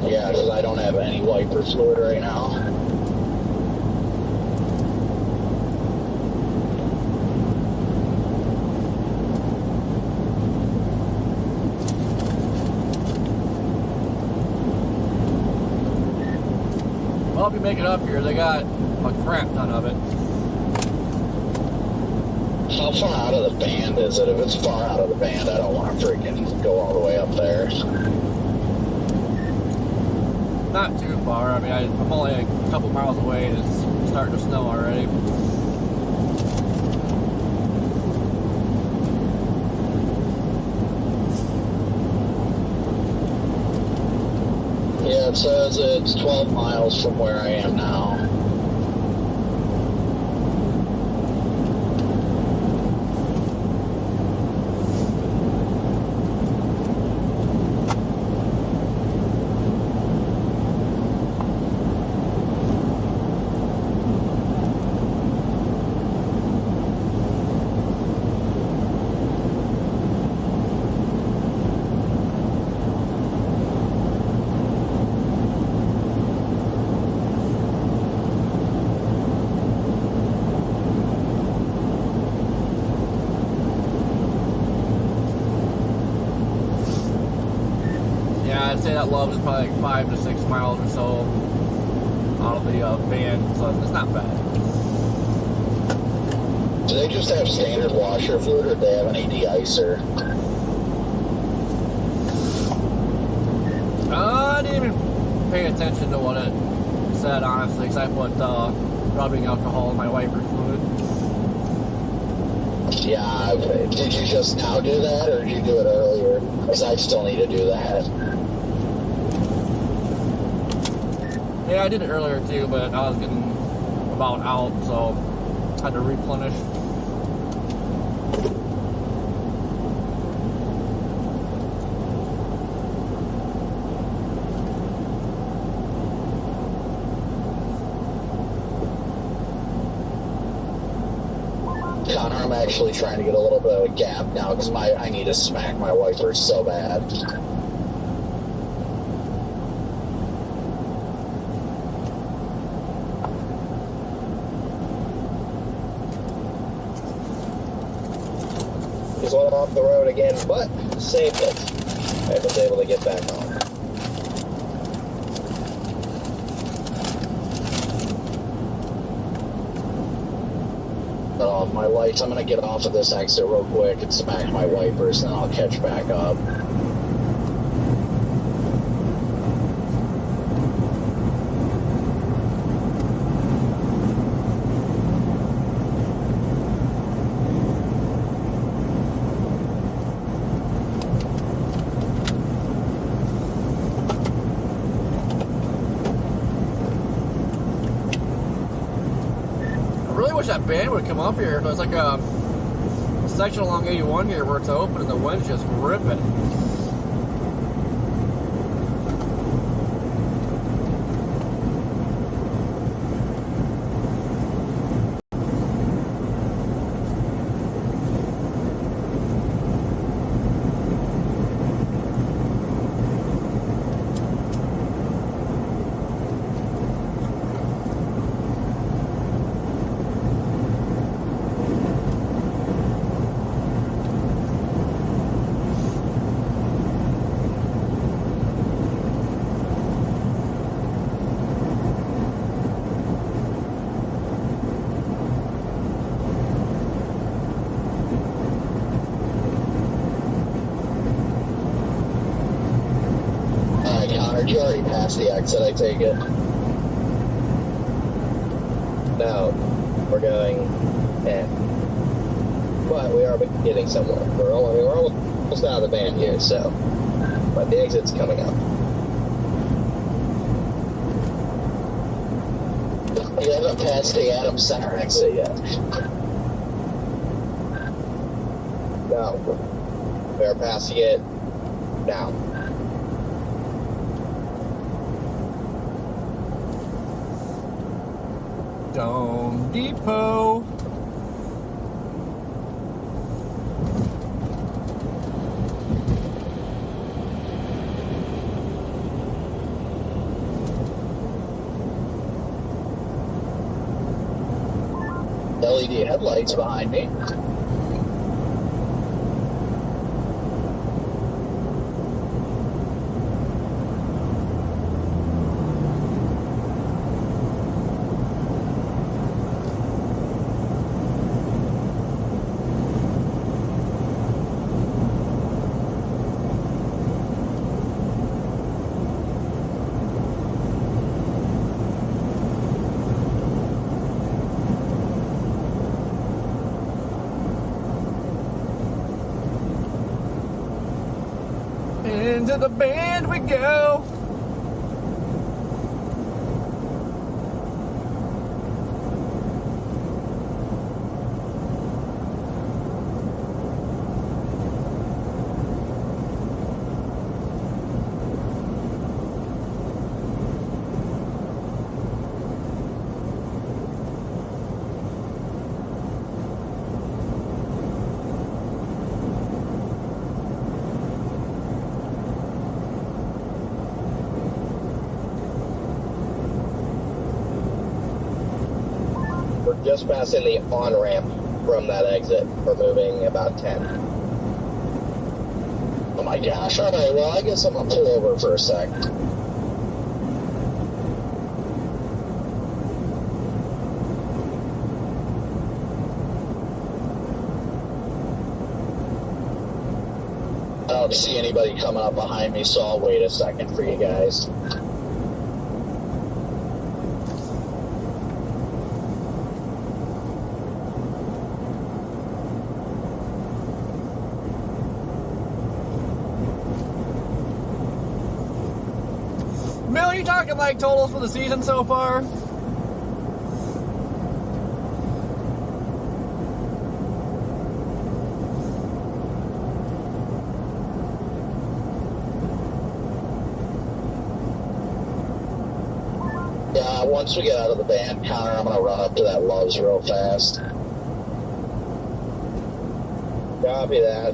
Yeah, because I don't have any wiper fluid right now. Well, if you make it up here, they got a crap ton of it. How far out of the band is it? If it's far out of the band, I don't want to freaking go all the way up there. Not too far. I mean, I'm only a couple miles away and it's starting to snow already. Yeah, it says it's 12 miles from where I am now. I'd say that Love is probably like 5 to 6 miles or so out of the band, so it's not bad. Do they just have standard washer fluid, or do they have any de-icer? I didn't even pay attention to what it said, honestly, because I put rubbing alcohol in my wiper fluid. Yeah, did you just now do that, or did you do it earlier? Because I still need to do that. Yeah, I did it earlier too, but I was getting about out, so I had to replenish. Connor, I'm actually trying to get a little bit of a gap now because I need to smack my wipers so bad. Just went off the road again, but saved it. I was able to get back on. Cut off my lights. I'm going to get off of this exit real quick and smack my wipers, and then I'll catch back up. I wish that band would come up here. There's like a section along 81 here where it's open and the wind's just ripping. You already passed the exit, I take it. No, we're going in. But we are getting somewhere. We're almost out of the band here, so. But the exit's coming up. You haven't passed the Adams Center exit yet. No. We are passing it now. Dome Depot. LED headlights behind me. Into the band we go. We're just passing the on-ramp from that exit. We're moving about 10. Oh my gosh, alright, well, I guess I'm gonna pull over for a sec. I don't see anybody coming up behind me, so I'll wait a second for you guys. Mill, you talking like totals for the season so far? Yeah, once we get out of the band counter, I'm gonna run up to that Love's real fast. Copy that.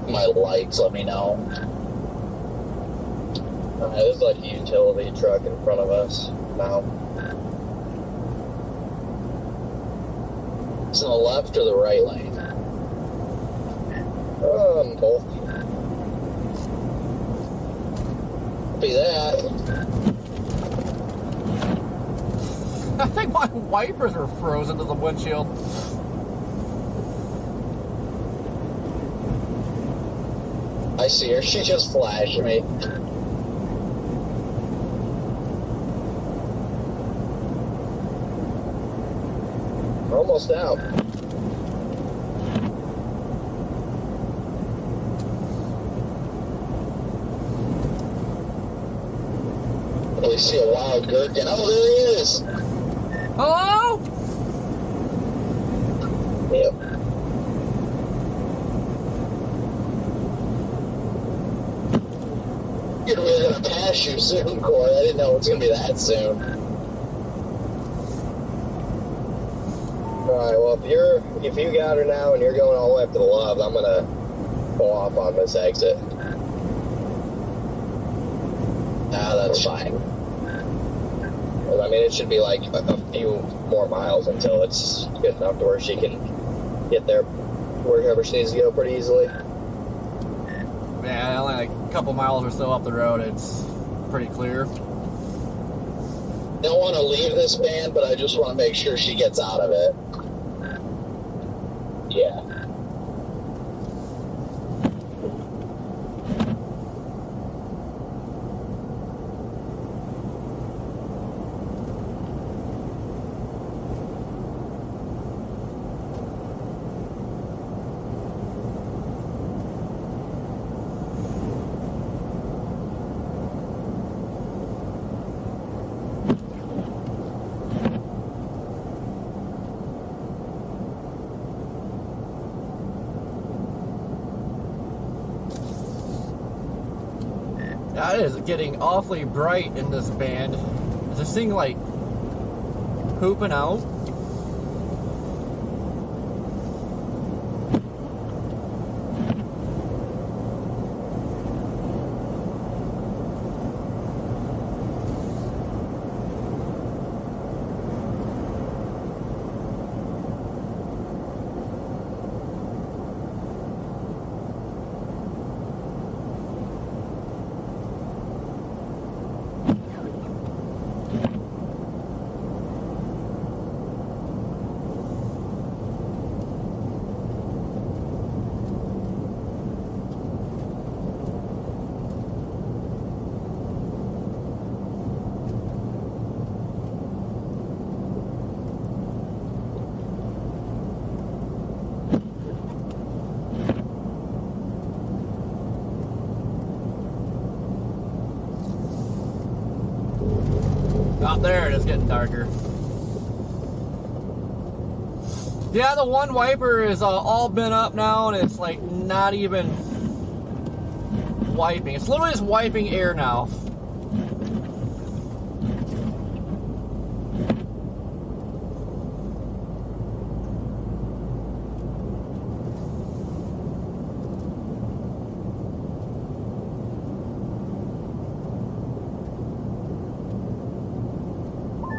My lights, let me know. There's like a utility truck in front of us now. It's in the left or the right lane? Both. Be that. I think my wipers are frozen to the windshield. I see her. She just flashed me. We're almost out. We see a wild goat. Oh, there he is. Hello? Yep. You're really gonna pass you soon, Corey. I didn't know it was gonna be that soon. Alright, well if you got her now and you're going all the way up to the Love, I'm gonna pull off on this exit. Nah, that's fine. I mean, it should be like a few more miles until it's good enough to where she can get there wherever she needs to go pretty easily. Yeah, only like a couple miles or so up the road, it's pretty clear. Don't want to leave this band, but I just want to make sure she gets out of it. Yeah. Yeah, it is getting awfully bright in this band. Is this thing like pooping out? Out there, it is getting darker. Yeah, the one wiper is all bent up now, and it's like not even wiping. It's literally just wiping air now.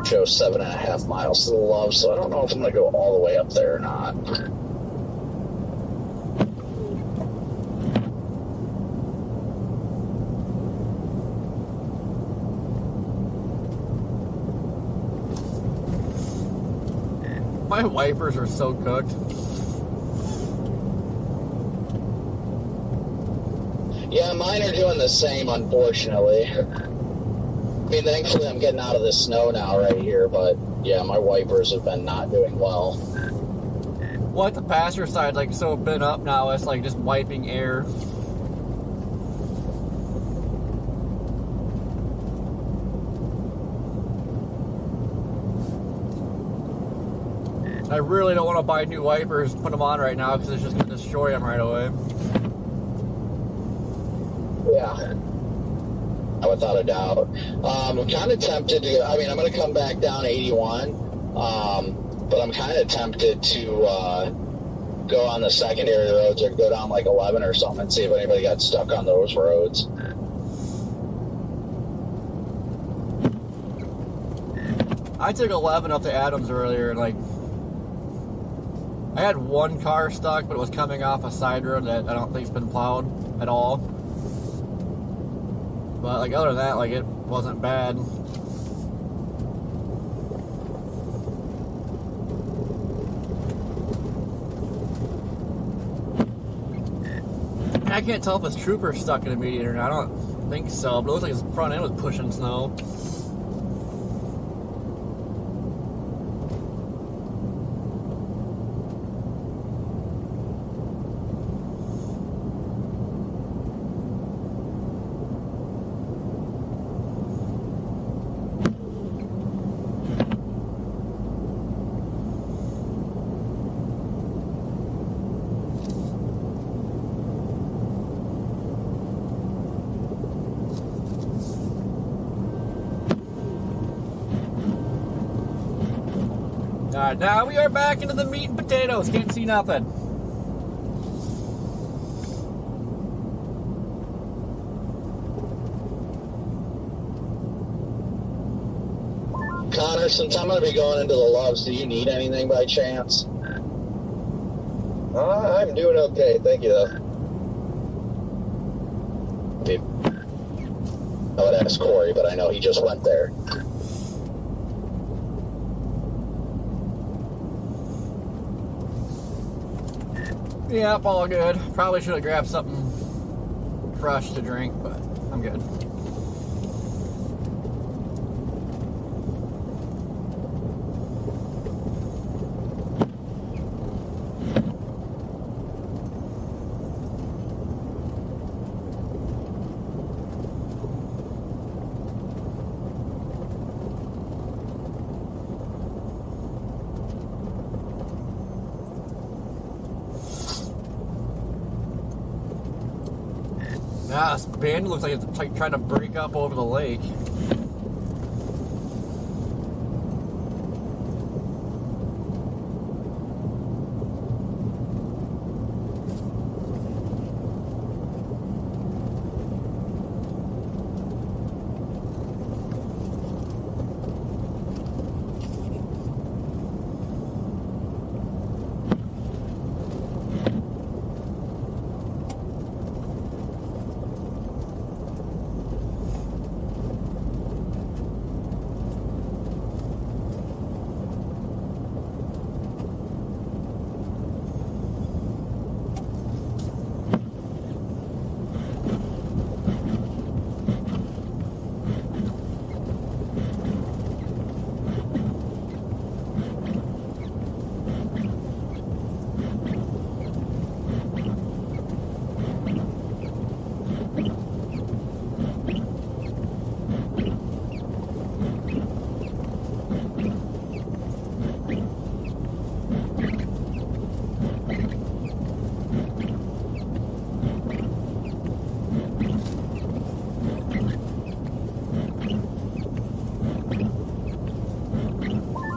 Shows 7.5 miles to the Love, so I don't know if I'm gonna go all the way up there or not. My wipers are so cooked. Yeah, mine are doing the same, unfortunately. I mean, thankfully I'm getting out of the snow now right here, but yeah, my wipers have been not doing well. What, the passenger side like so bent up now, it's like just wiping air. I really don't want to buy new wipers, put them on right now, because it's just going to destroy them right away. Yeah. Without a doubt. I'm kind of tempted to, I mean, I'm going to come back down 81, but I'm kind of tempted to go on the secondary roads or go down like 11 or something and see if anybody got stuck on those roads. I took 11 up to Adams earlier, and like, I had one car stuck, but it was coming off a side road that I don't think's been plowed at all. But like other than that, like it wasn't bad. And I can't tell if his trooper's stuck in a median or not. I don't think so, but it looks like his front end was pushing snow. Alright, now we are back into the meat and potatoes. Can't see nothing. Connor, since I'm going to be going into the Loves, do you need anything by chance? I'm doing okay, thank you though. I would ask Corey, but I know he just went there. Yep, all good. Probably should have grabbed something fresh to drink, but I'm good. Yeah, this band looks like it's like trying to break up over the lake.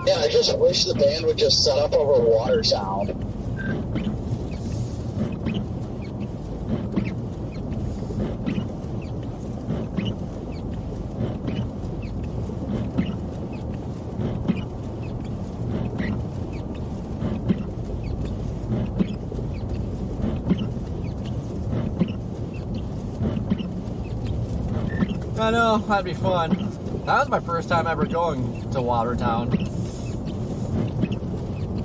Yeah, I just wish the band would just set up over Watertown. I know, that'd be fun. That was my first time ever going to Watertown.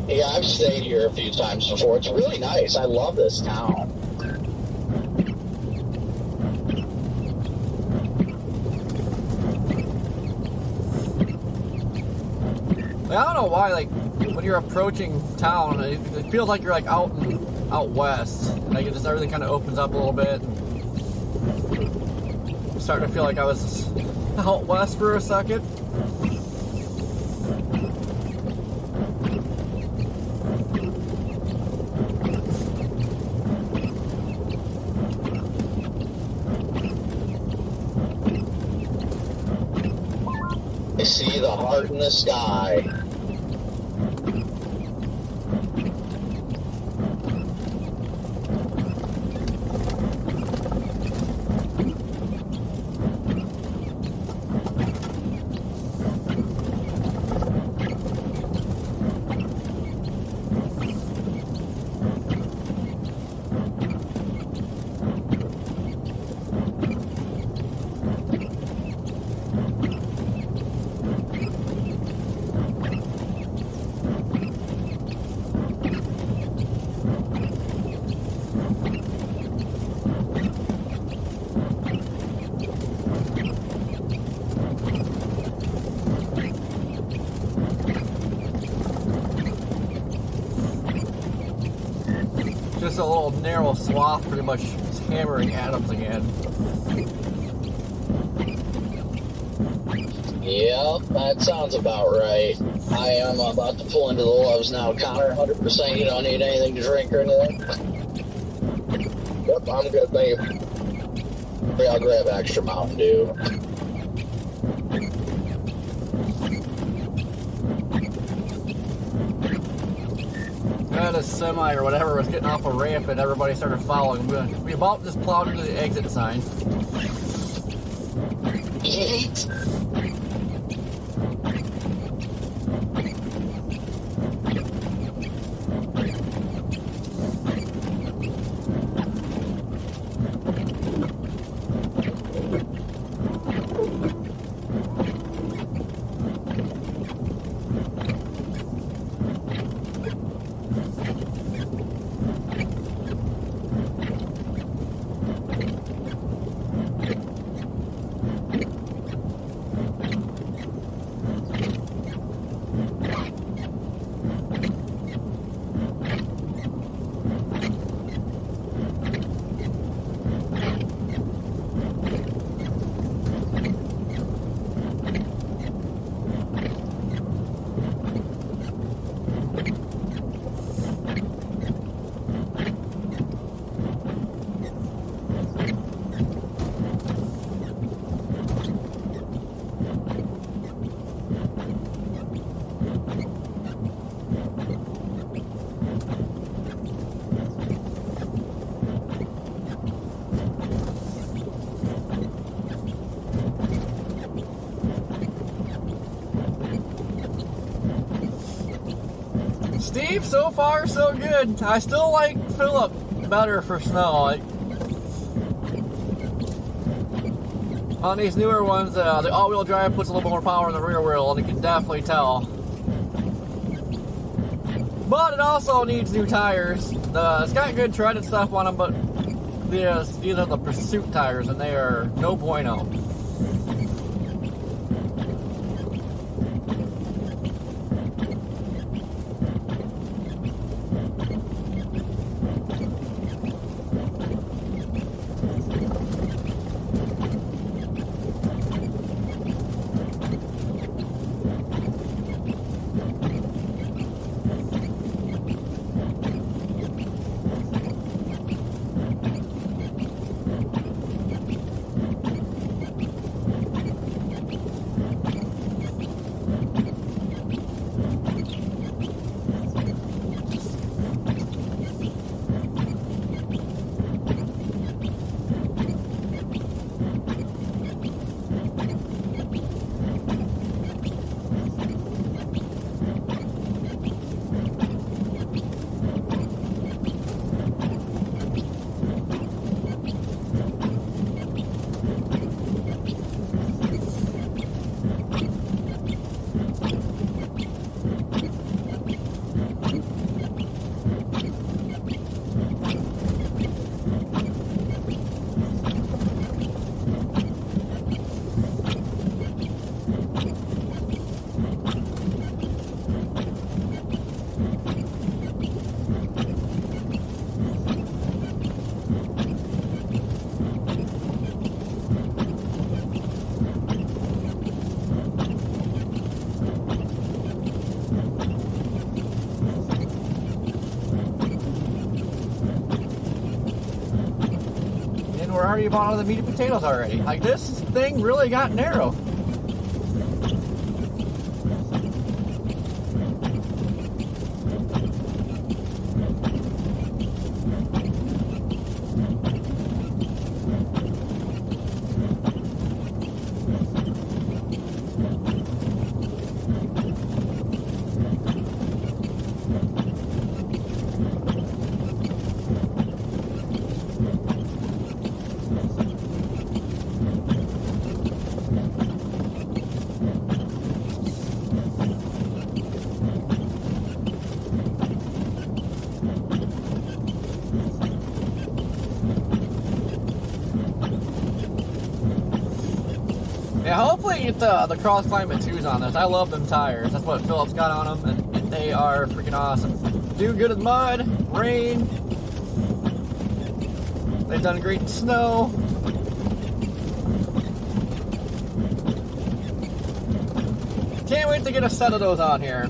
Yeah, I've stayed here a few times before. It's really nice. I love this town. Like, I don't know why, like, when you're approaching town, it feels like you're like out west. Like it just everything kind of opens up a little bit. I'm starting to feel like I was out west for a second. I see the heart in the sky. Just a little narrow swath, pretty much just hammering atoms again. Yep, that sounds about right. I am about to pull into the Loves now, Connor. 100%. You don't need anything to drink or anything? Yep, I'm good, thank you. Yeah, I'll grab extra Mountain Dew. And a semi or whatever was getting off a ramp and everybody started following. We about just plowed into the exit sign. Eat. Steve, so far so good. I still like Philip better for snow. Like, on these newer ones, the all-wheel drive puts a little bit more power in the rear wheel, and you can definitely tell. But it also needs new tires. It's got good tread and stuff on them, but these are the Pursuit tires, and they are no bueno. We're already about on the meat and potatoes already. Like, this thing really got narrow. Yeah, hopefully get the Cross Climate 2s on this. I love them tires. That's what Phillips got on them, and they are freaking awesome. Do good in mud, rain. They've done great in snow. Can't wait to get a set of those on here.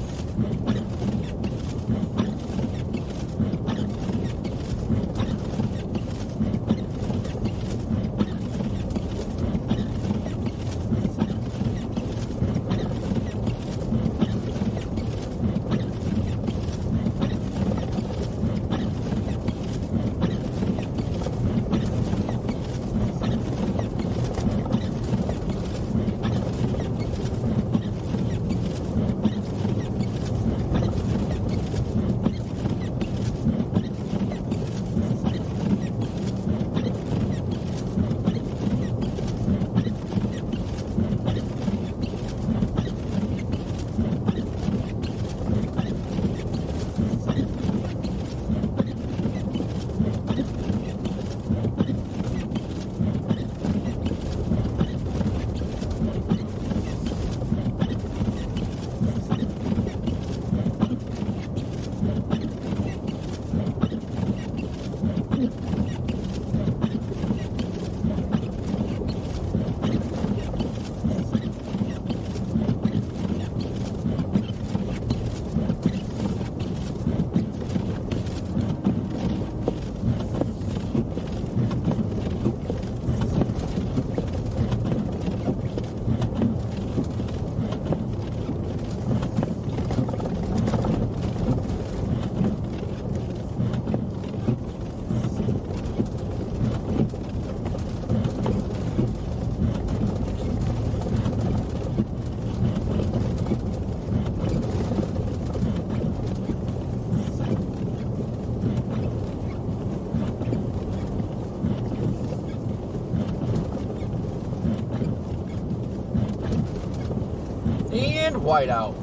and whiteout.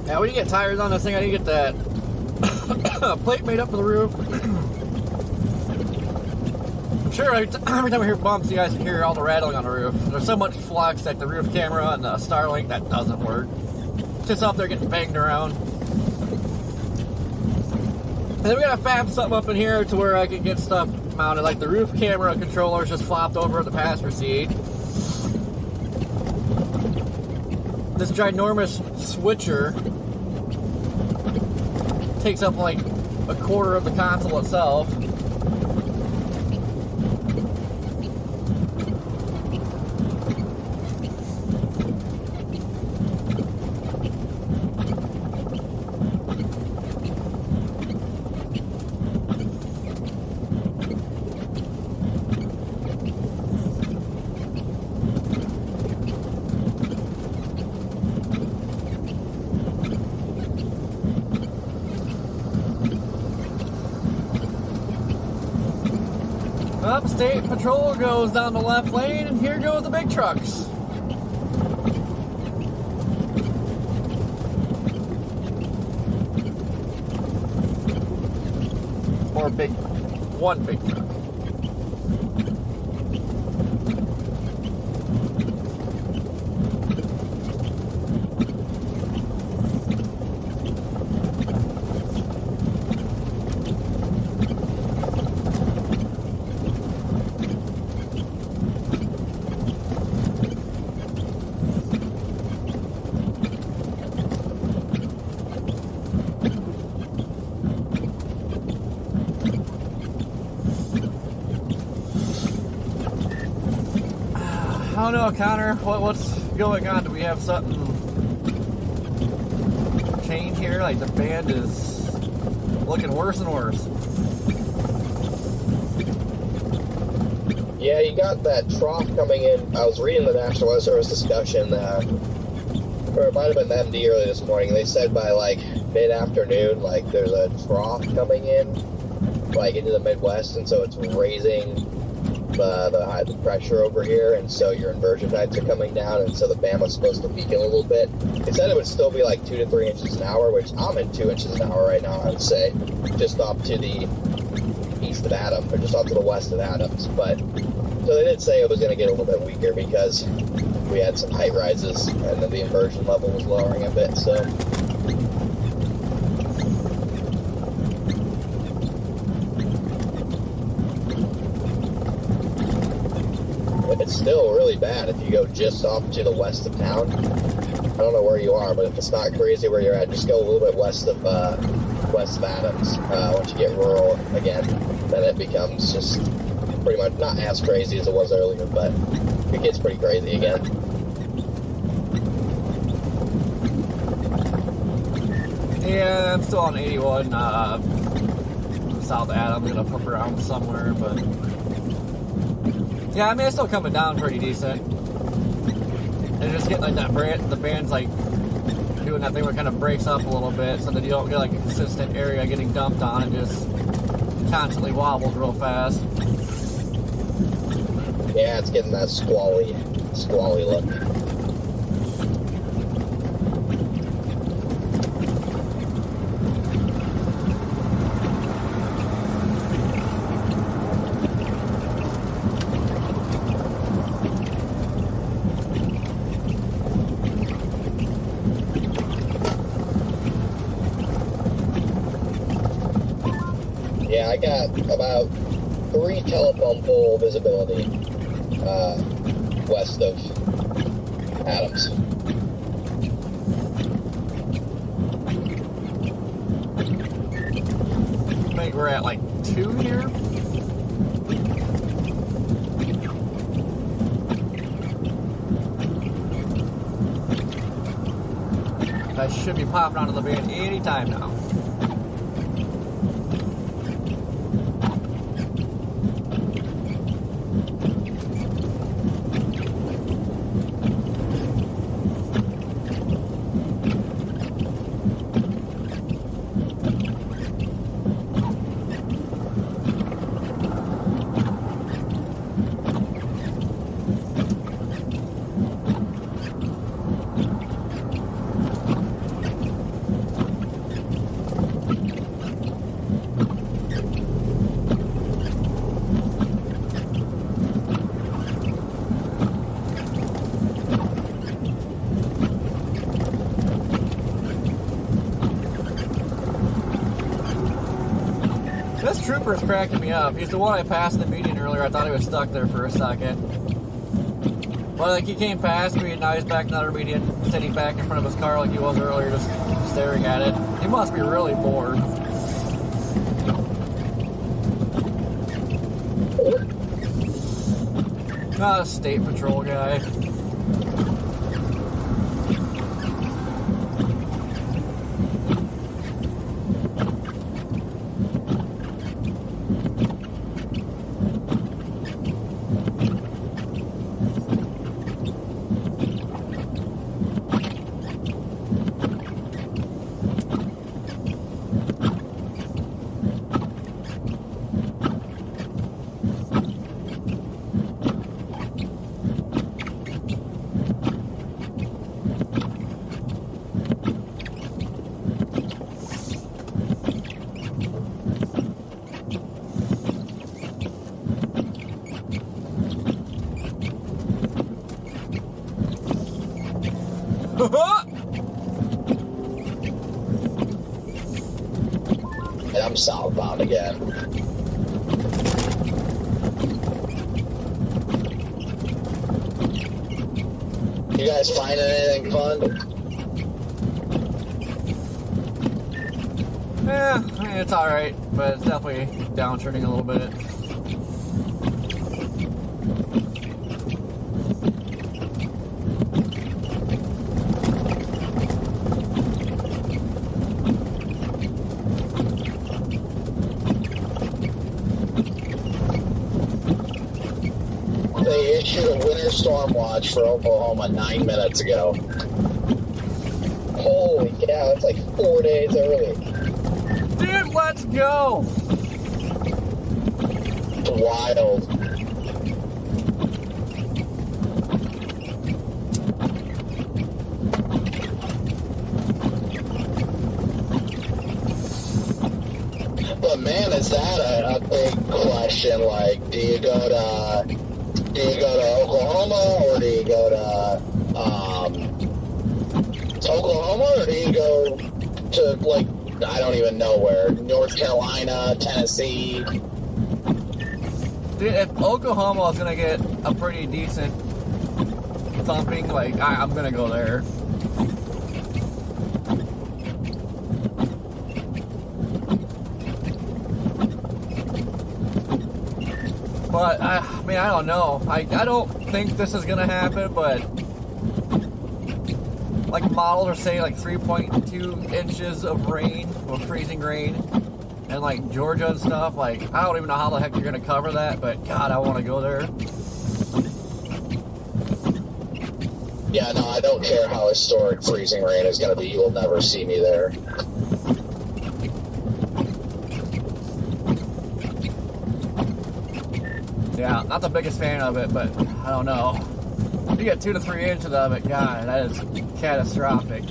Now, when you get tires on this thing, I need to get that plate made up for the roof. I'm sure every time I hear bumps, you guys can hear all the rattling on the roof. There's so much flux that the roof camera and the Starlink, that doesn't work. It's just up there getting banged around. And then we gotta fab something up in here to where I can get stuff mounted, like the roof camera controllers just flopped over the passenger seat. This ginormous switcher takes up like a quarter of the console itself. State Patrol goes down the left lane, and here go the big trucks. Or one big truck. I don't know, Connor, what's going on? Do we have something change here? Like the band is looking worse and worse. Yeah, you got that trough coming in. I was reading the National Weather Service discussion, or it might have been the MD early this morning. They said by like mid-afternoon, like there's a trough coming in, like into the Midwest, and so it's raising the high pressure over here, and so your inversion tides are coming down, and so the band was supposed to weaken a little bit. It said it would still be like 2 to 3 inches an hour, which I'm in 2 inches an hour right now, I would say, just off to the east of Adams, or just off to the west of Adams. But so they did say it was going to get a little bit weaker because we had some height rises, and then the inversion level was lowering a bit. So it's still really bad if you go just off to the west of town. I don't know where you are, but if it's not crazy where you're at, just go a little bit west of Adams. Once you get rural again, then it becomes just pretty much not as crazy as it was earlier, but it gets pretty crazy again. Yeah, I'm still on 81 South Adams. I'm gonna flip around somewhere, but yeah, I mean, it's still coming down pretty decent. And just get like that brand, the band's like doing that thing where it kind of breaks up a little bit so that you don't get like a consistent area getting dumped on and just constantly wobbles real fast. Yeah, it's getting that squally look. Yeah, I got about 3 telephone pole visibility west of Adams. I think we're at like 2 here. That should be popping onto the band anytime now. This trooper's cracking me up. He's the one I passed in the median earlier. I thought he was stuck there for a second. But like he came past me and now he's back in another median, sitting back in front of his car like he was earlier, just staring at it. He must be really bored. Not a state patrol guy. And I'm southbound again. You guys finding anything fun? Yeah, I mean, it's alright, but it's definitely downturning a little bit. They issued a winter storm watch for Oklahoma 9 minutes ago. Holy cow, it's like 4 days early. Dude, let's go! It's wild. But man, is that a big question? Like, do you go to Oklahoma, or do you go to Oklahoma, or do you go to, like, I don't even know where, North Carolina, Tennessee? Dude, if Oklahoma is gonna get a pretty decent thumping, like, I'm gonna go there. But, I mean, I don't know. I don't think this is gonna happen, but like models are saying like 3.2 inches of rain, or freezing rain, and like Georgia and stuff. Like, I don't even know how the heck you're gonna cover that, but God, I want to go there. Yeah, no, I don't care how historic freezing rain is going to be. You will never see me there. Yeah, not the biggest fan of it, but I don't know. If you get 2 to 3 inches of it, God, that is catastrophic.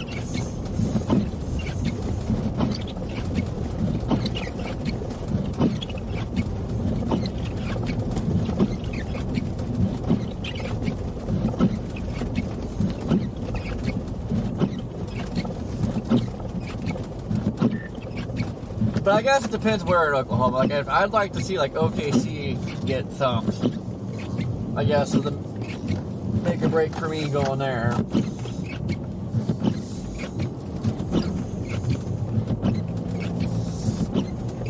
But I guess it depends where in Oklahoma. Like, if I'd like to see like OKC get thumped. I guess so the make or break for me going there.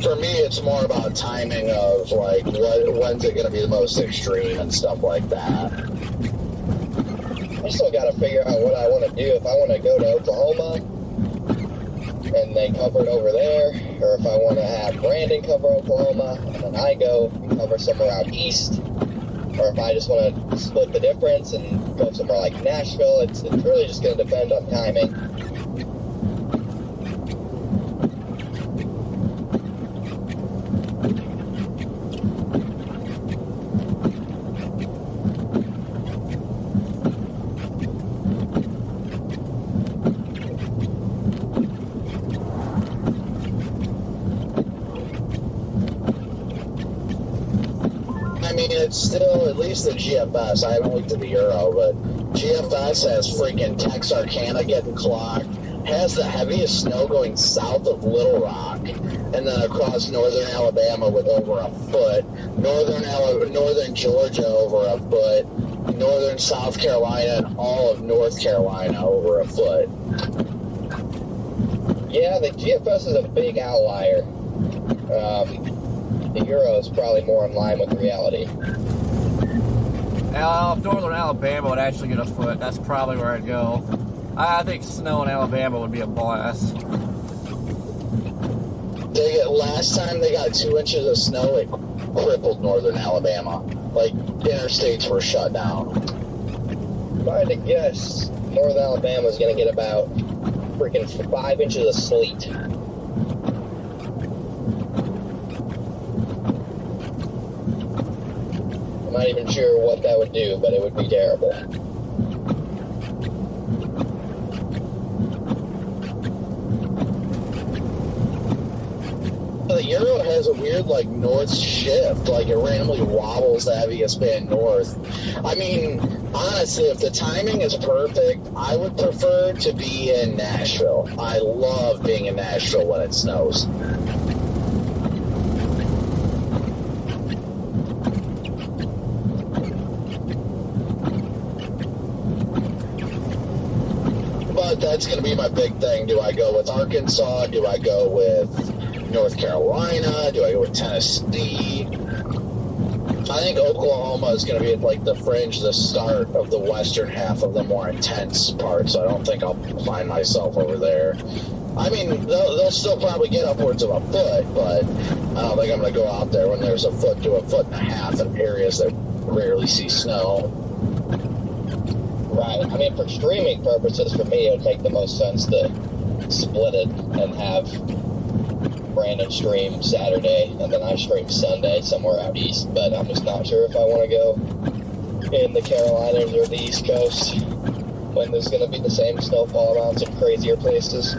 For me, it's more about timing of like when's it going to be the most extreme and stuff like that. I still got to figure out what I want to do. If I want to go to Oklahoma and then cover it over there, or if I want to have Brandon cover Oklahoma and then I go and cover somewhere out east, or if I just want to split the difference and go somewhere like Nashville. It's really just going to depend on timing. I mean, it's still, at least the GFS, I haven't looked at the Euro, but GFS has freaking Texarkana getting clocked, has the heaviest snow going south of Little Rock, and then across northern Alabama with over a foot, northern Georgia over a foot, northern South Carolina, and all of North Carolina over a foot. Yeah, the GFS is a big outlier. The Euro is probably more in line with reality. Now, if northern Alabama would actually get a foot, that's probably where I'd go. I think snow in Alabama would be a blast. Last time they got 2 inches of snow, it crippled northern Alabama. Like, interstates were shut down. If I had to guess, northern Alabama is going to get about freaking 5 inches of sleet. I'm not even sure what that would do, but it would be terrible. The Euro has a weird, like, north shift. Like, it randomly wobbles the heaviest band north. I mean, honestly, if the timing is perfect, I would prefer to be in Nashville. I love being in Nashville when it snows. But that's going to be my big thing. Do I go with Arkansas? Do I go with North Carolina? Do I go with Tennessee? I think Oklahoma is going to be at like the fringe, the start of the western half of the more intense part, so I don't think I'll find myself over there. I mean, they'll still probably get upwards of a foot, but I don't think I'm going to go out there when there's a foot to a foot and a half in areas that rarely see snow. Right. I mean, for streaming purposes, for me, it would make the most sense to split it and have Brandon stream Saturday and then I stream Sunday somewhere out east. But I'm just not sure if I want to go in the Carolinas or the East Coast when there's going to be the same snowfall amounts in crazier places.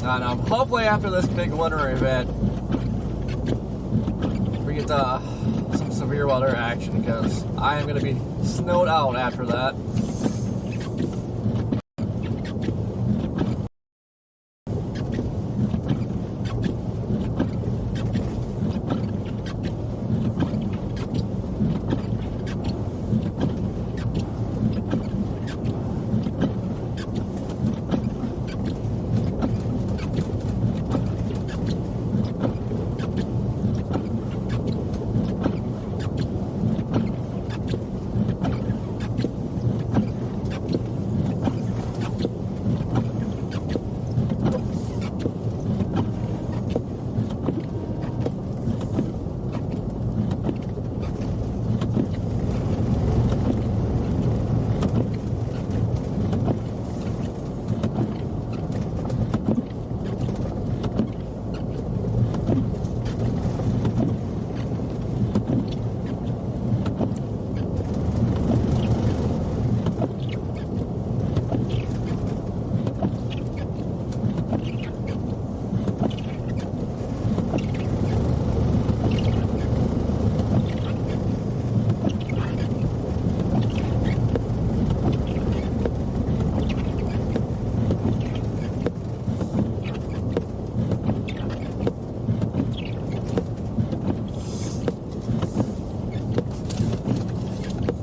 I know. Hopefully after this big winter event, we get some severe weather action, because I am going to be snowed out after that.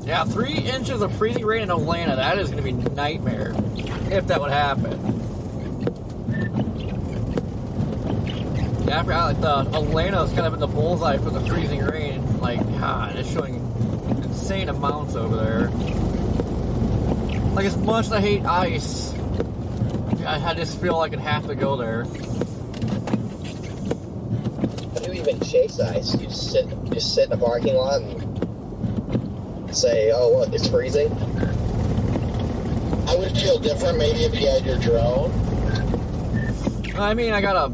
Yeah, 3 inches of freezing rain in Atlanta. That is going to be a nightmare if that would happen. Yeah, I forgot, like, Atlanta is kind of in the bullseye for the freezing rain. Like, God, it's showing insane amounts over there. Like, as much as I hate ice, I just feel like I'd have to go there. How do you even chase ice? You just sit in a parking lot and say, oh, look, it's freezing? I would feel different maybe if you had your drone. I mean, I got a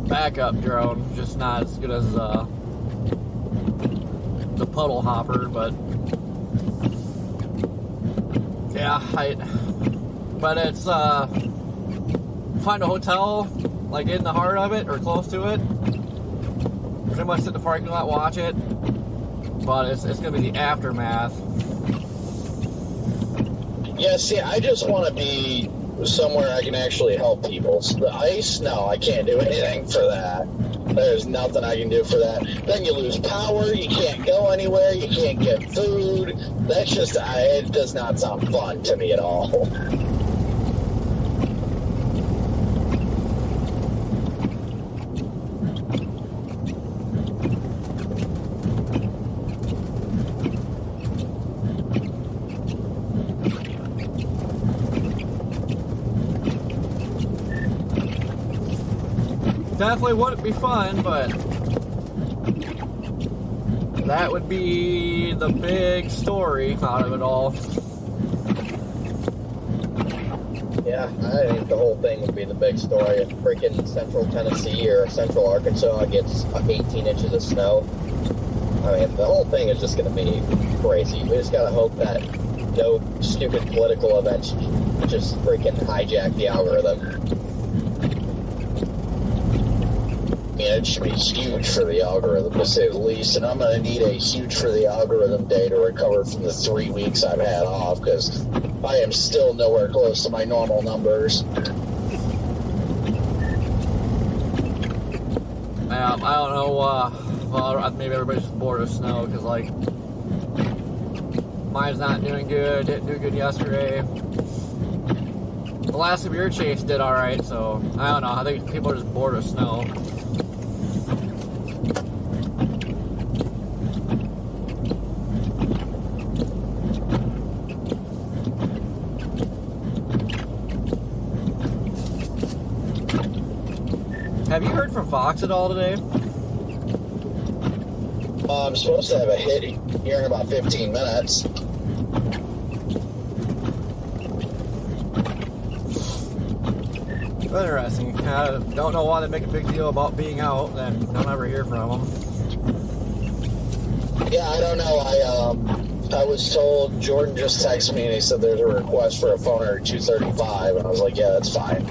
backup drone, just not as good as the puddle hopper, but yeah, but it's find a hotel like in the heart of it or close to it. Pretty much sit in the parking lot, watch it, but it's gonna be the aftermath. Yeah, see, I just want to be somewhere I can actually help people. So the ice, no, I can't do anything for that. There's nothing I can do for that. Then you lose power, you can't go anywhere, you can't get food. That's just, it does not sound fun to me at all. Definitely wouldn't be fun, but that would be the big story out of it all. Yeah, I think the whole thing would be the big story. If freaking Central Tennessee or Central Arkansas gets 18 inches of snow, I mean, the whole thing is just going to be crazy. We just got to hope that no stupid political events just freaking hijack the algorithm. I mean, it should be huge for the algorithm, to say the least, and I'm going to need a huge for the algorithm day to recover from the 3 weeks I've had off, because I am still nowhere close to my normal numbers. I don't know, well, maybe everybody's just bored of snow, because, like, mine's not doing good, didn't do good yesterday. The last severe chase did alright, so, I don't know, I think people are just bored of snow. Have you heard from Fox at all today? I'm supposed to have a hit here in about 15 minutes. Interesting. I don't know why they make a big deal about being out, then don't ever hear from them. Yeah, I don't know. I was told, Jordan just texted me and he said there's a request for a phone at 235, and I was like, yeah, that's fine.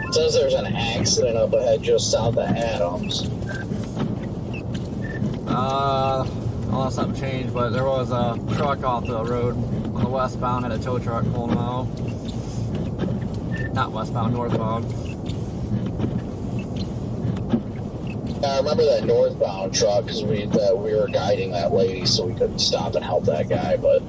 It says there's an accident up ahead just south of Adams. Unless something changed, but there was a truck off the road on the westbound, had a tow truck pulling them out. Not westbound, northbound. I remember that northbound truck because we were guiding that lady, so we couldn't stop and help that guy, but...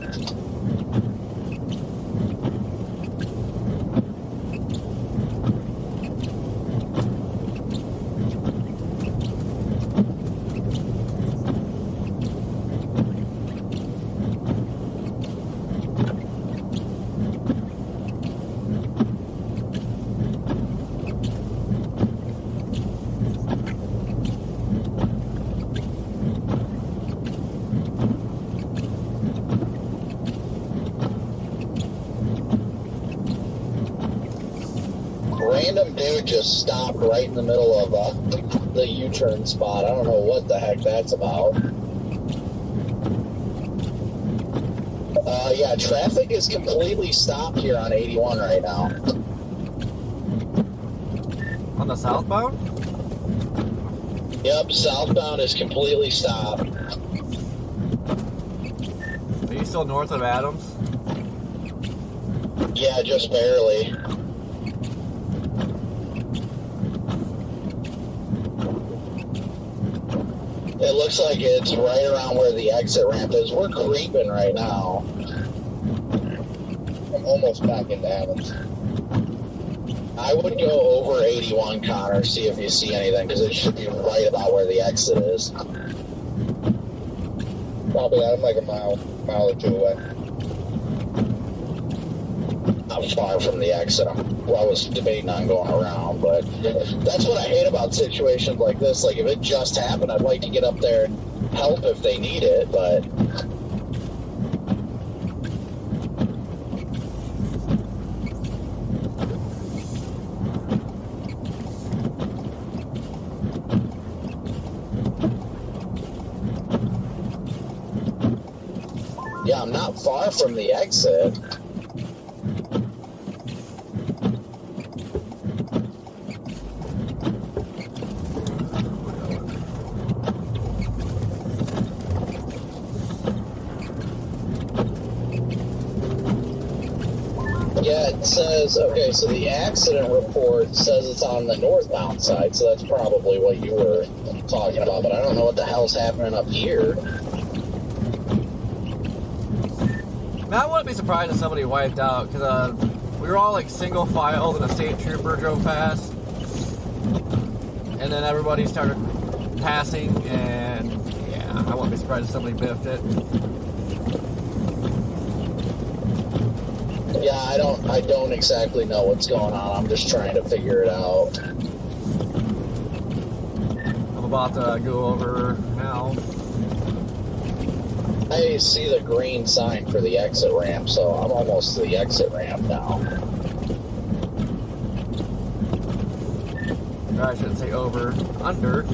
Random dude just stopped right in the middle of the U-turn spot. I don't know what the heck that's about. Yeah, traffic is completely stopped here on 81 right now. On the southbound? Yep, southbound is completely stopped. Are you still north of Adams? Yeah, just barely. It looks like it's right around where the exit ramp is. We're creeping right now. I'm almost back into Adams. I would go over 81, Connor, see if you see anything, because it should be right about where the exit is. Probably I'm like a mile or two away. I'm far from the exit. I was debating on going around, but that's what I hate about situations like this. Like, if it just happened, I'd like to get up there and help if they need it, but... Yeah, I'm not far from the exit. Yeah, it says, okay, so the accident report says it's on the northbound side, so that's probably what you were talking about, but I don't know what the hell's happening up here. Now, I wouldn't be surprised if somebody wiped out, because we were all like single filed and a state trooper drove past. And then everybody started passing, and yeah, I wouldn't be surprised if somebody biffed it. Yeah, I don't exactly know what's going on. I'm just trying to figure it out. I'm about to go over now. I see the green sign for the exit ramp, so I'm almost to the exit ramp now. I shouldn't say over, under.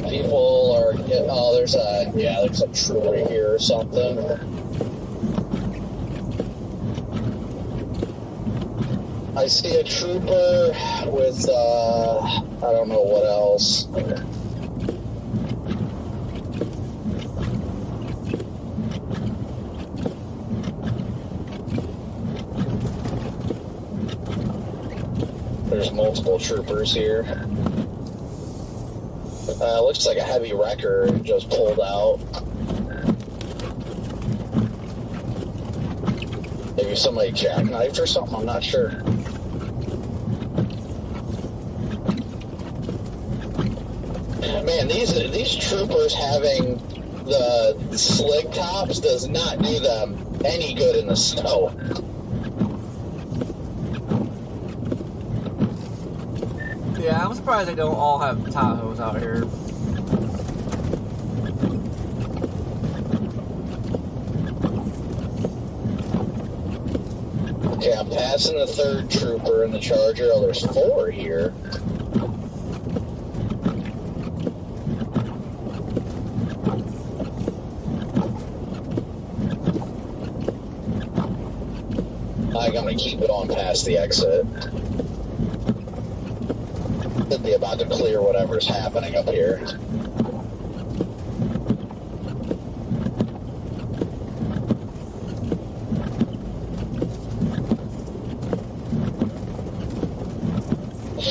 People are, oh, there's a trooper here or something. I see a trooper with, I don't know what else. There's multiple troopers here. Looks like a heavy wrecker just pulled out. Maybe somebody jackknifed or something, I'm not sure. Man, these troopers having the slick tops does not do them any good in the snow. Yeah, I'm surprised they don't all have Tahoes out here. Okay, I'm passing the third trooper in the Charger. Oh, there's 4 here. I'm gonna keep it on past the exit. Should be about to clear whatever's happening up here.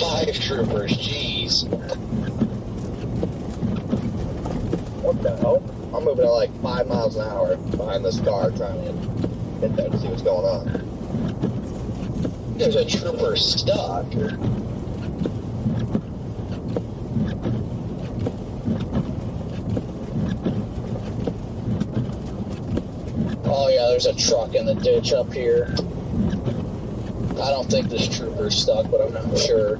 Five troopers, jeez. What the hell? I'm moving at like 5 miles an hour behind this car trying to hit that to see what's going on. There's a trooper stuck. Oh yeah, there's a truck in the ditch up here. I don't think this trooper's stuck, but I'm not sure.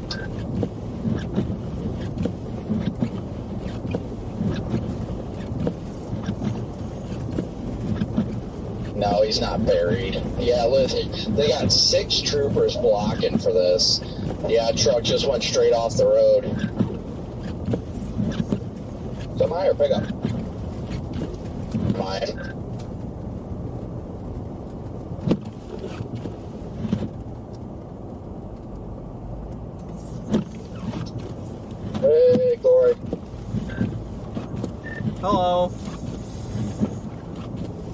No, he's not buried. Yeah, listen, they got 6 troopers blocking for this. Yeah, truck just went straight off the road. Is that mine or pickup? Mine.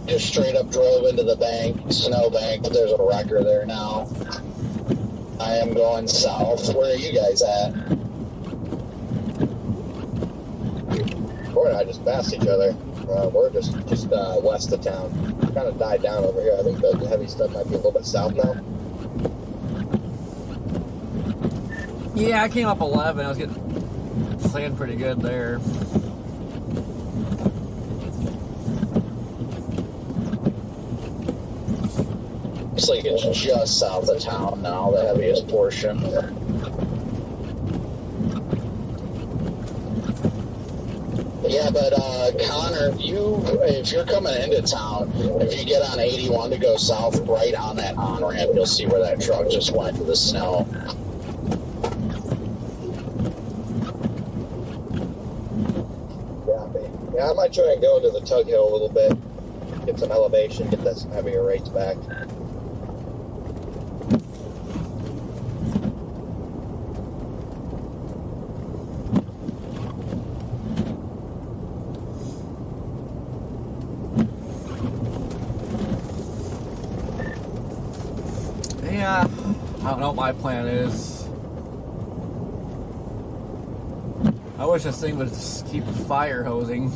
just straight up drove into the bank, snow bank, but there's a wrecker there now. I am going south. Where are you guys at? Corey and I just passed each other. We're just west of town. Kind of died down over here. I think the heavy stuff might be a little bit south now. Yeah, I came up 11. I was getting sand pretty good there. Looks like it's just south of town now, the heaviest portion. Yeah, but Connor, if you're coming into town, if you get on 81 to go south, right on that on-ramp, you'll see where that truck just went into the snow. Yeah, I might try and go into the Tug Hill a little bit, get some elevation, get that some heavier rates back. Yeah, I don't know what my plan is. I wish this thing would just keep fire hosing.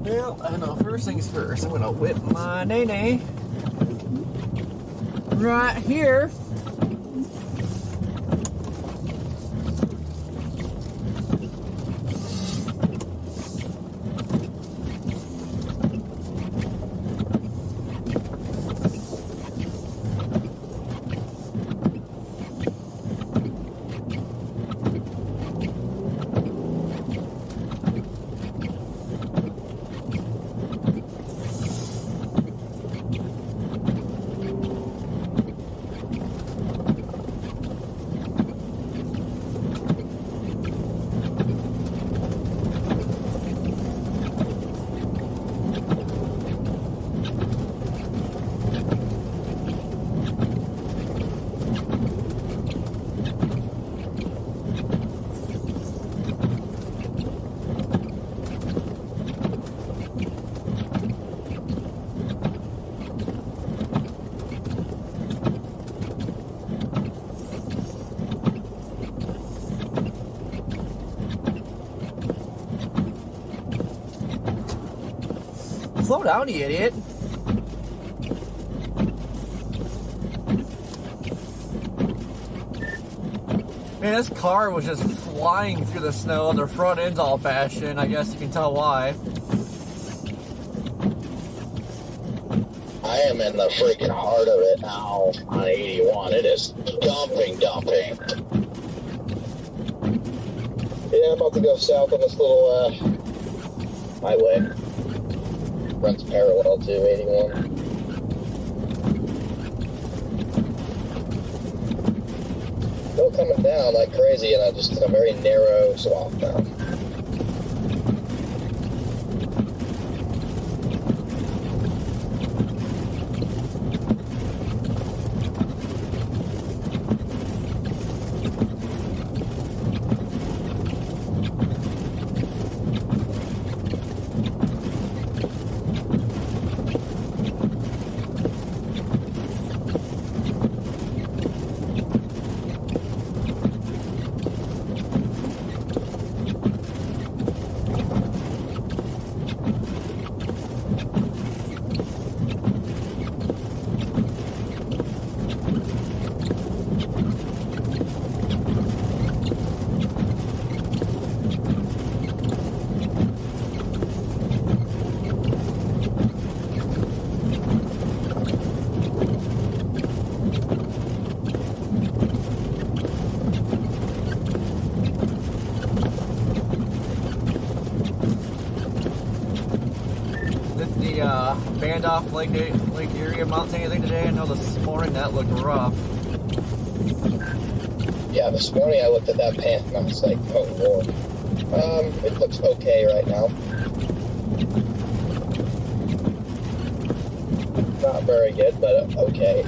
Well, I know, first things first, I'm gonna whip my nay-nay right here. Slow down, you idiot. Man, this car was just flying through the snow. Their front end's all bashed in. I guess you can tell why. I am in the freaking heart of it now on 81. It is dumping. Yeah, I'm about to go south on this little highway. Runs parallel to 81. Still coming down like crazy, and I'm just in a very narrow swath now. banned off Lake Erie amounts to anything today? I know this morning that looked rough. Yeah, this morning I looked at that pan and I was like, oh lord. It looks okay right now. Not very good, but okay.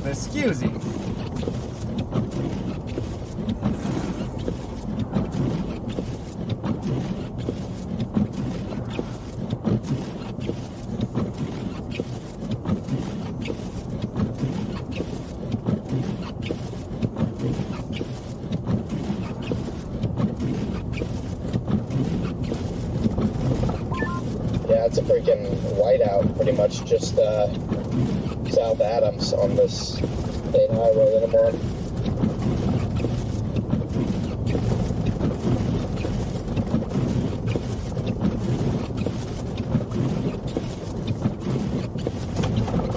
Excuse me. Yeah, it's a freaking whiteout pretty much just South Adams on this state highway that I'm on.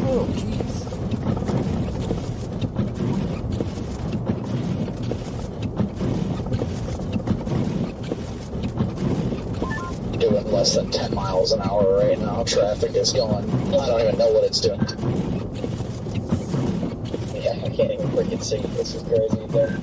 Oh, jeez. Doing less than 10 miles an hour right now. Traffic is going, I don't even know what it's doing. Yeah, I can't even freaking see. This is crazy, dude.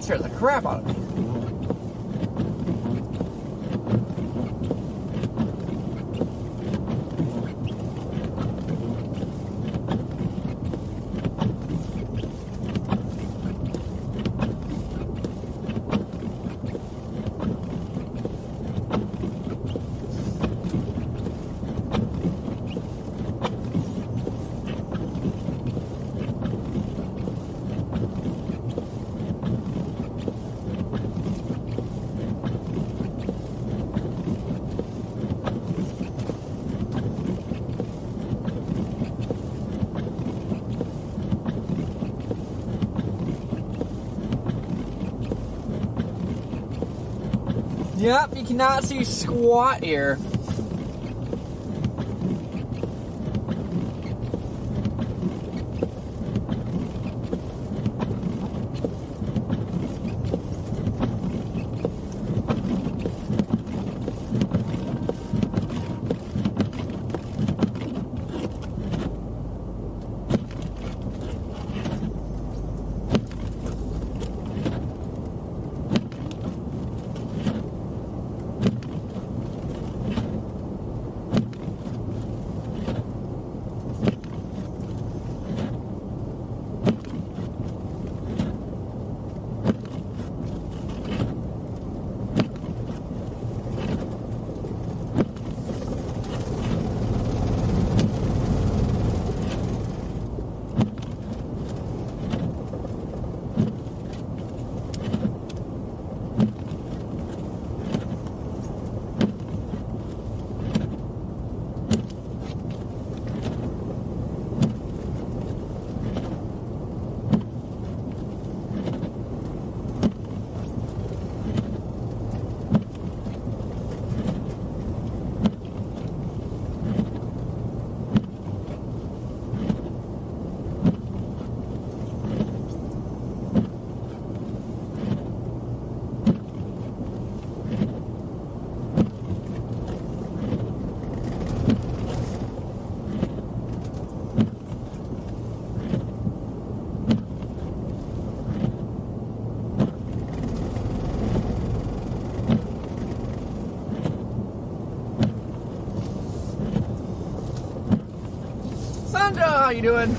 Scared the crap out of me. Yep, you cannot see squat here. Sandra, how you doing?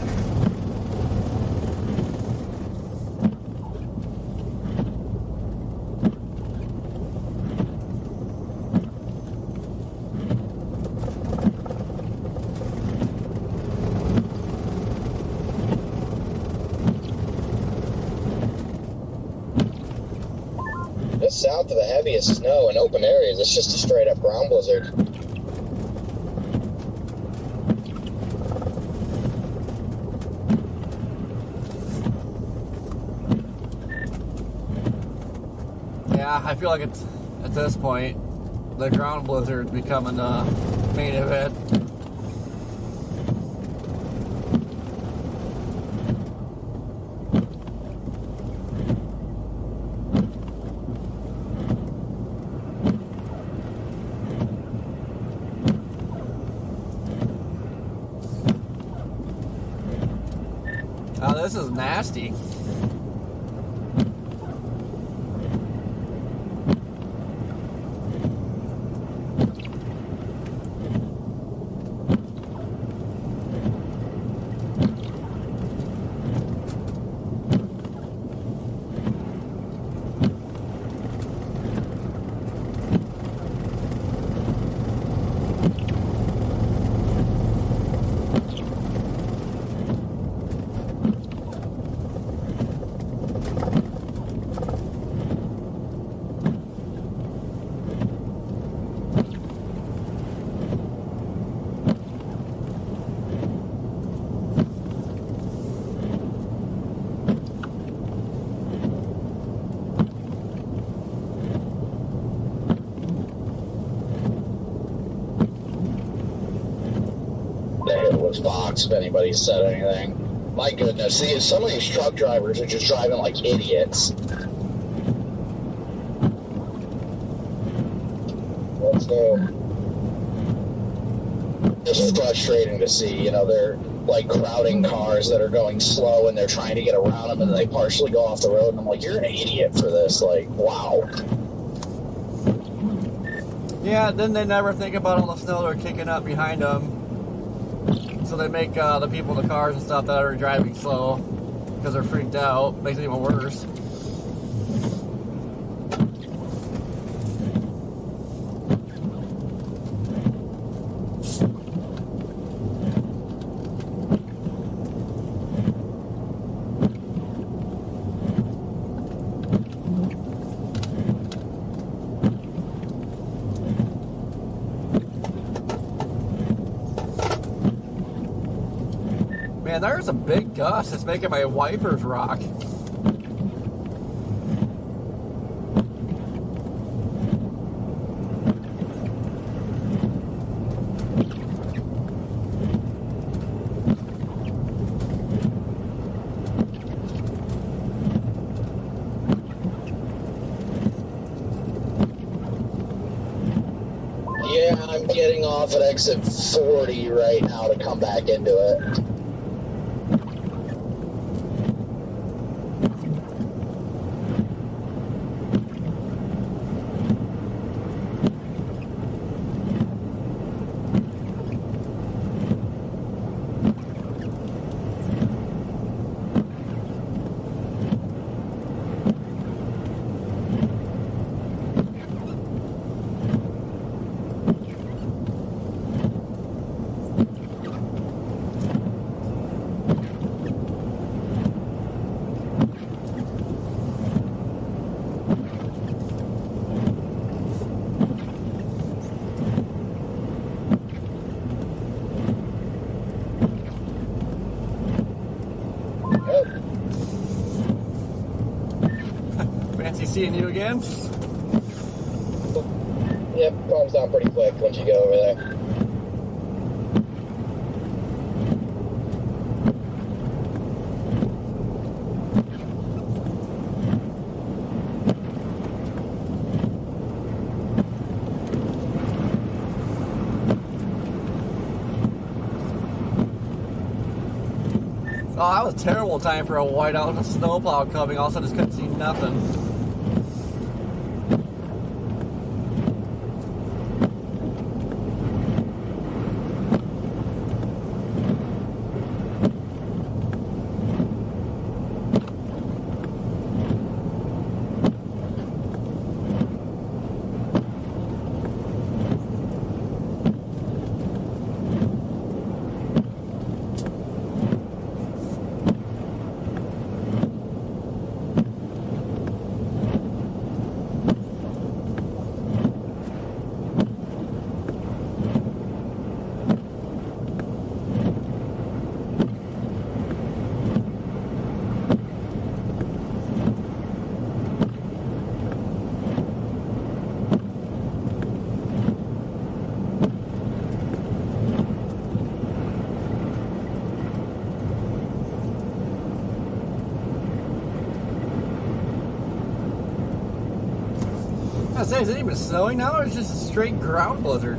Just south of the heaviest snow in open areas, it's just a straight up ground blizzard. Yeah, I feel like it's at this point the ground blizzard's becoming the main event. Oh, this is nasty. Box if anybody said anything. My goodness, see, some of these truck drivers are just driving like idiots. Let's go. Just frustrating to see, you know, they're like crowding cars that are going slow and they're trying to get around them and they partially go off the road and I'm like, you're an idiot for this, like, wow. Yeah, then they never think about all the snow they're kicking up behind them. So they make the people in the cars and stuff that are driving slow because they're freaked out. Makes it even worse. Man, there's a big gust. It's making my wipers rock. Yeah, I'm getting off at exit 40 right now to come back into it. Fancy seeing you again. Yep, calms down pretty quick once you get over there. Oh, that was a terrible time for a whiteout with a snowplow coming. All of a sudden, just couldn't see nothing. gonna say, is it even snowing now, or is it just a straight ground blizzard?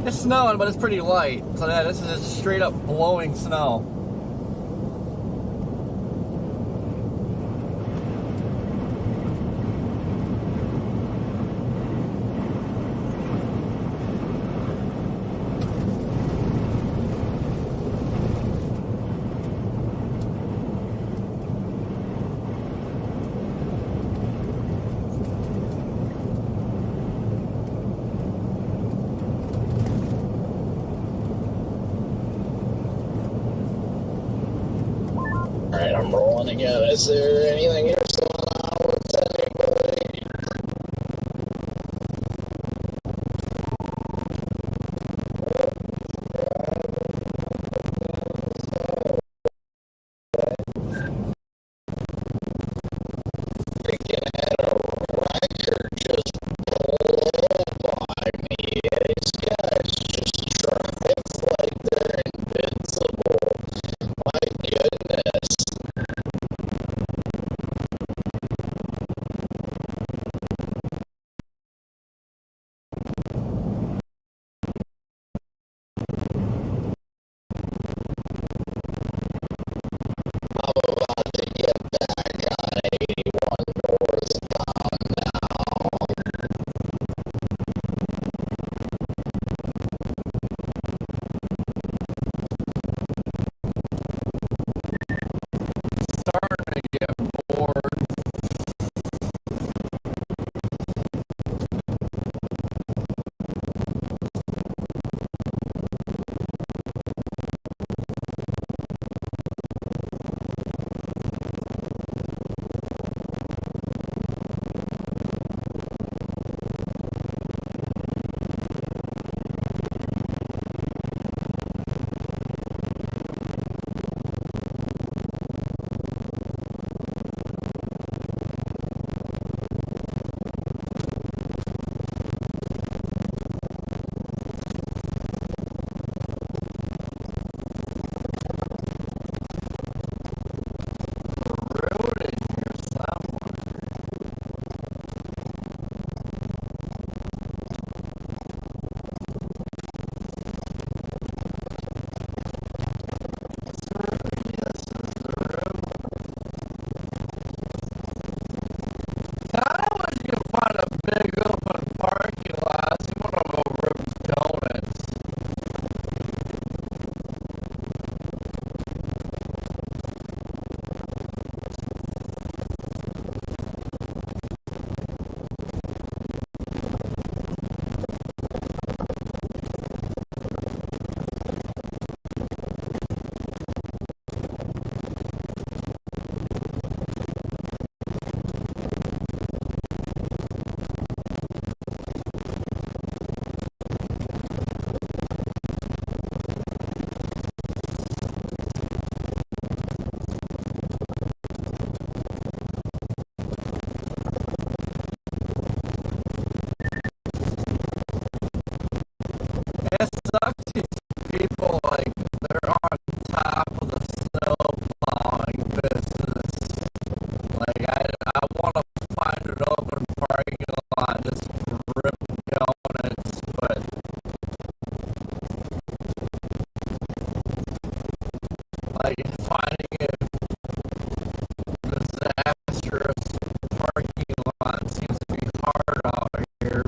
It's snowing, but it's pretty light. So yeah, this is just straight up blowing snow. Alright, I'm rolling again. Is there anything else going on with anybody? Freaking had a record just blow by me. These guys just drive like they're invincible. My goodness. I'm about to get back on 81 northbound now. Starting to get bored. Road in here somewhere. Yes, it's the road. Kinda wish you could find a big open parking lot. You wanna go rip donuts. It sucks these people, like, they're on top of the snow plowing business. Like, I want to find an open parking lot, just rip donuts, but like, finding a disastrous parking lot seems to be hard out here.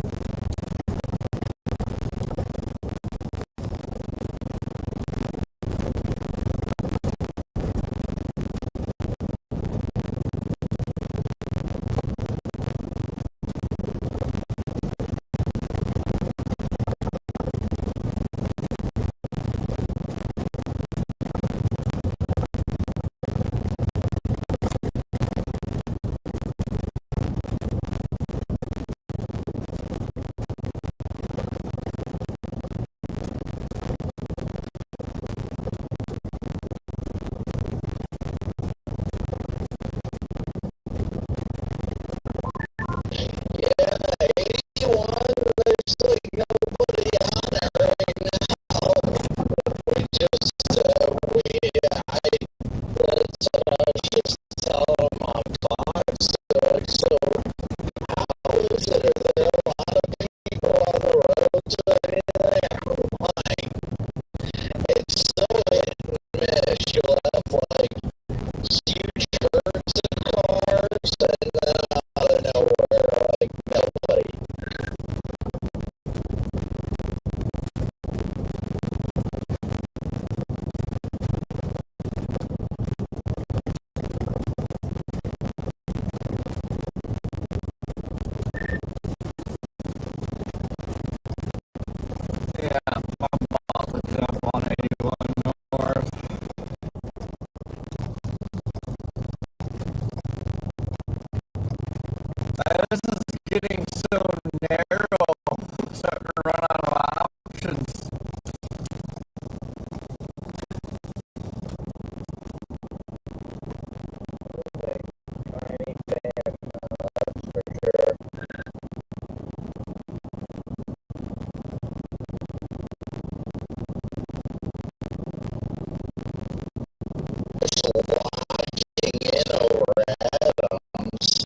locking in over Adams.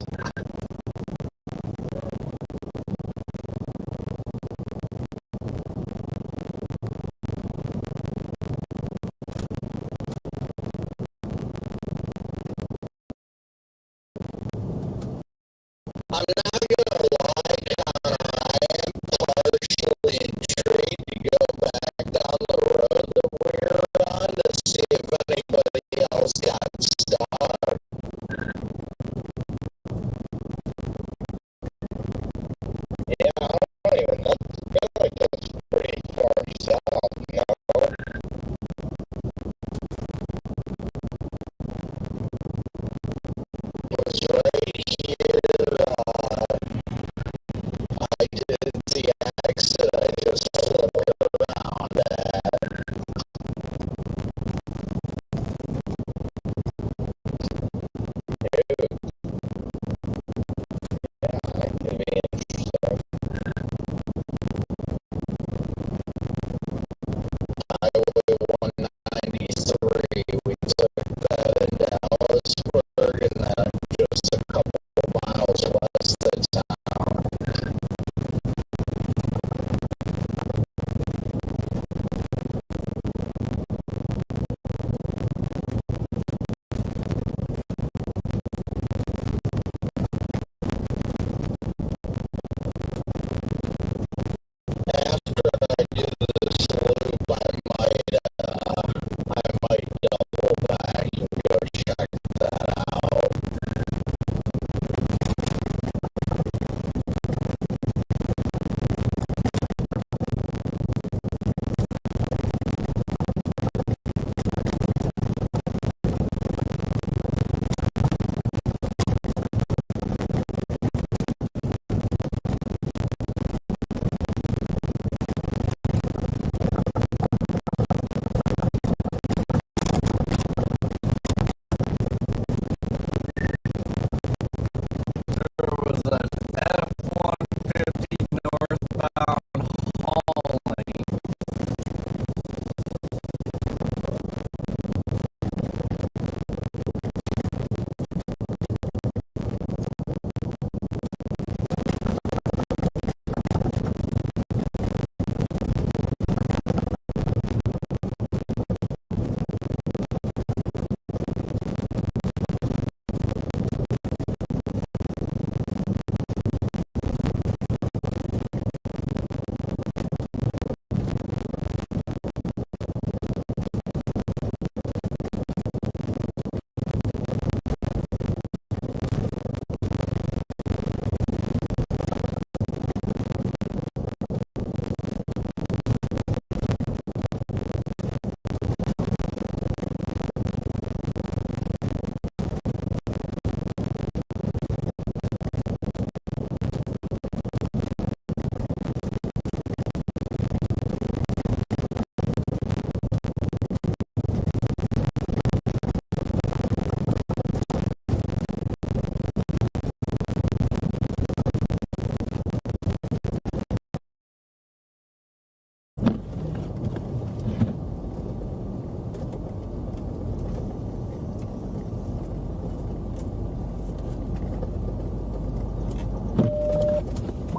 I'm not gonna lie, Connor, I am partially intrigued to go back down the road that we're on to see if anybody else got stuck. Yeah, I don't even know. I feel like that's pretty far south, no? It was right here, I did the exit I just flipped around at. Dude, yeah, it could be interesting. Highway 193, we took that in Dallasburg, and then just a couple miles west of town. After I do this loop, I might double back and go check that out. There was an F-150 northbound hauling.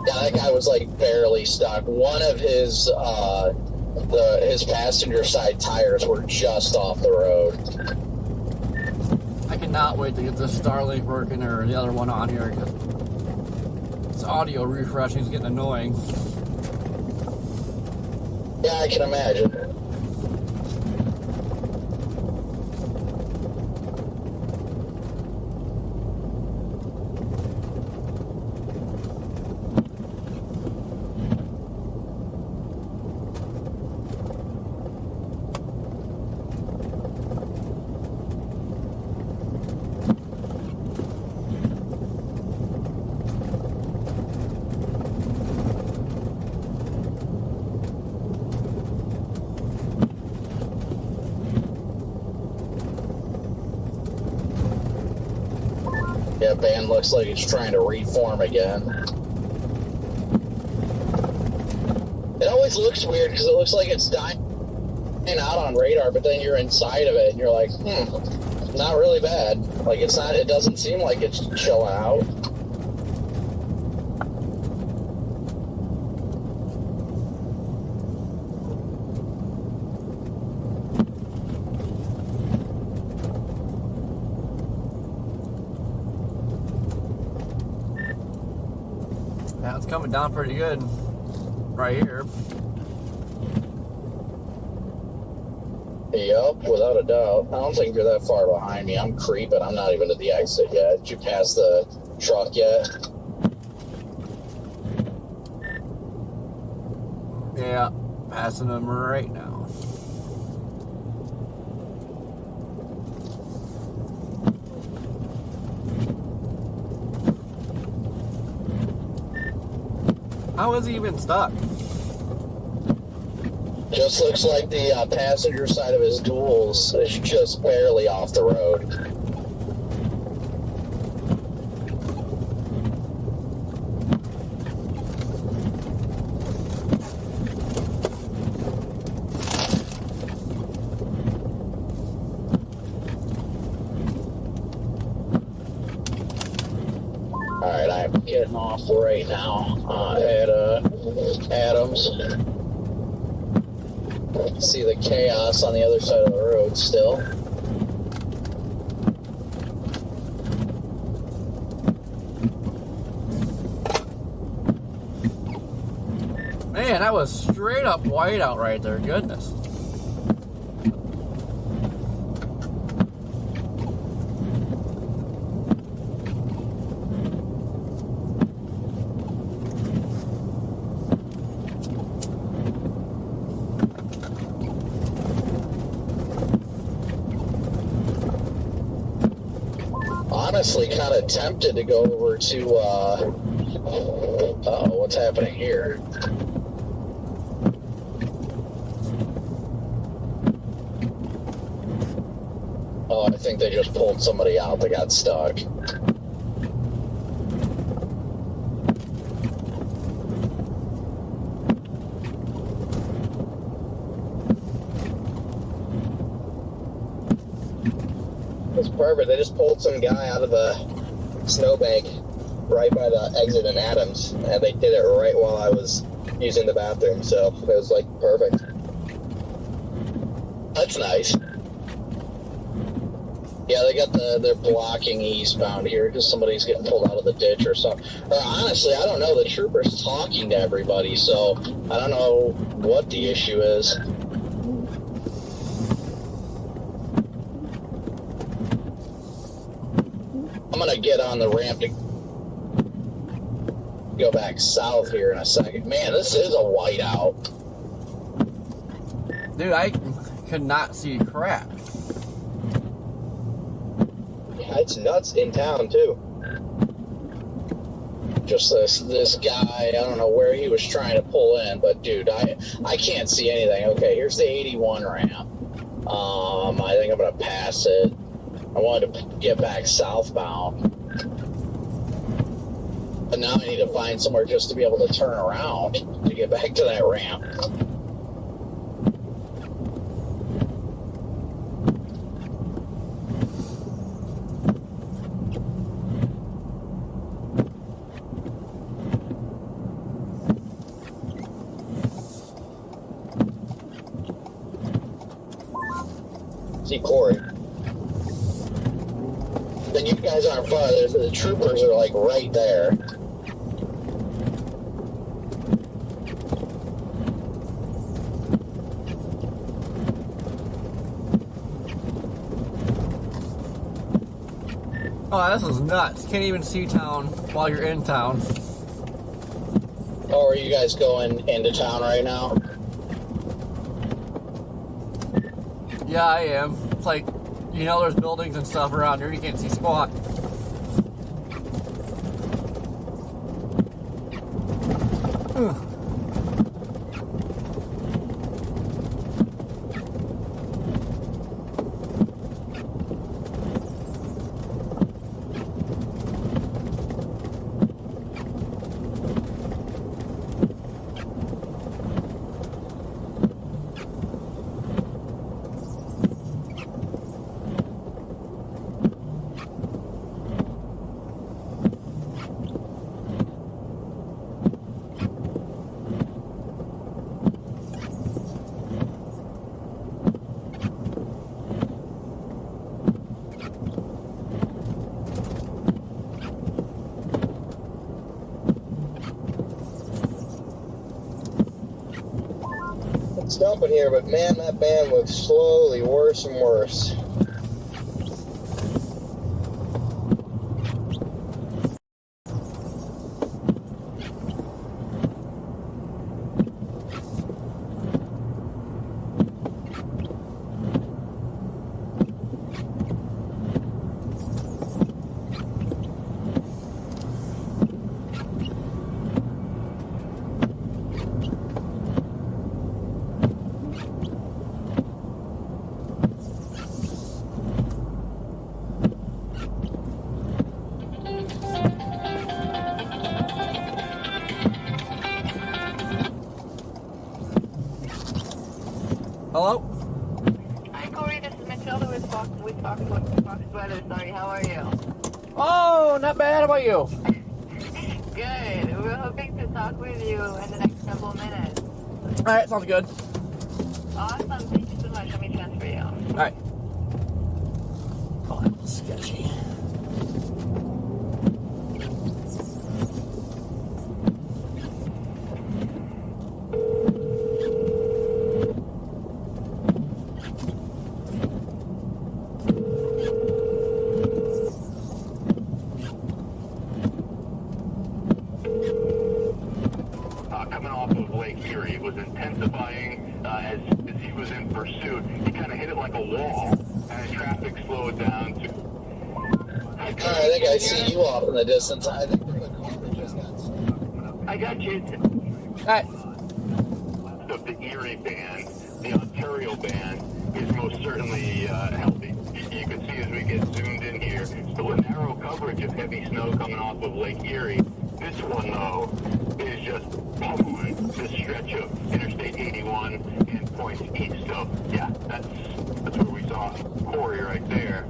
Yeah, that guy was like barely stuck. One of his his passenger side tires were just off the road. I cannot wait to get this Starlink working or the other one on here because this audio refreshing is getting annoying. Yeah, I can imagine. Yeah, band looks like it's trying to reform again. It always looks weird because it looks like it's dying out on radar, but then you're inside of it and you're like, not really bad. Like, it's not, it doesn't seem like it's chilling out. Yeah, it's coming down pretty good right here. Yep, without a doubt. I don't think you're that far behind me. I'm creeping. I'm not even at the exit yet. Did you pass the truck yet? Yeah, passing them right now. How is he even stuck? Just looks like the passenger side of his duals is just barely off the road. Alright, I'm getting off right now at Adams. See the chaos on the other side of the road still. Man, that was straight up whiteout right there. Goodness. Honestly, kind of tempted to go over to, what's happening here? Oh, I think they just pulled somebody out that got stuck. It's perfect. They just pulled some guy out of the snowbank right by the exit in Adams, and they did it right while I was using the bathroom, so it was like perfect. That's nice. Yeah, they got they're blocking eastbound here because somebody's getting pulled out of the ditch or something. Or honestly, I don't know. The trooper's talking to everybody, so I don't know what the issue is. I'm gonna get on the ramp to go back south here in a second. Man, this is a whiteout. Dude, I could not see crap. Yeah, it's nuts in town too. Just this guy, I don't know where he was trying to pull in, but dude, I can't see anything. Okay, here's the 81 ramp. I think I'm gonna pass it. I wanted to get back southbound. But now I need to find somewhere just to be able to turn around to get back to that ramp. See Corey. Then you guys aren't far. The troopers are like right there. Oh, this is nuts. Can't even see town while you're in town. Oh, are you guys going into town right now? Yeah, I am. It's like, you know, there's buildings and stuff around here. You can't see squat. dumping here, but man, that band looks slowly worse and worse. Hello? Hi, Corey. This is Matilda with Fox Weather. Sorry, how are you? Oh, not bad. How about you? Good. We're hoping to talk with you in the next couple of minutes. All right, sounds good. Awesome. Thank you so much. Let me transfer you. All right. Oh, that was sketchy. Coming off of Lake Erie, it was intensifying as he was in pursuit. He kind of hit it like a wall, and traffic slowed down to. I think I see you off in the distance. I think the car just got stuck. I got you. All right. Of the Erie band, the Ontario band is most certainly healthy. You can see as we get zoomed in here, still a narrow coverage of heavy snow coming off of Lake Erie. This one, though, is just pummeling this stretch of Interstate 81 and points east. So, yeah, that's where we saw Corey right there.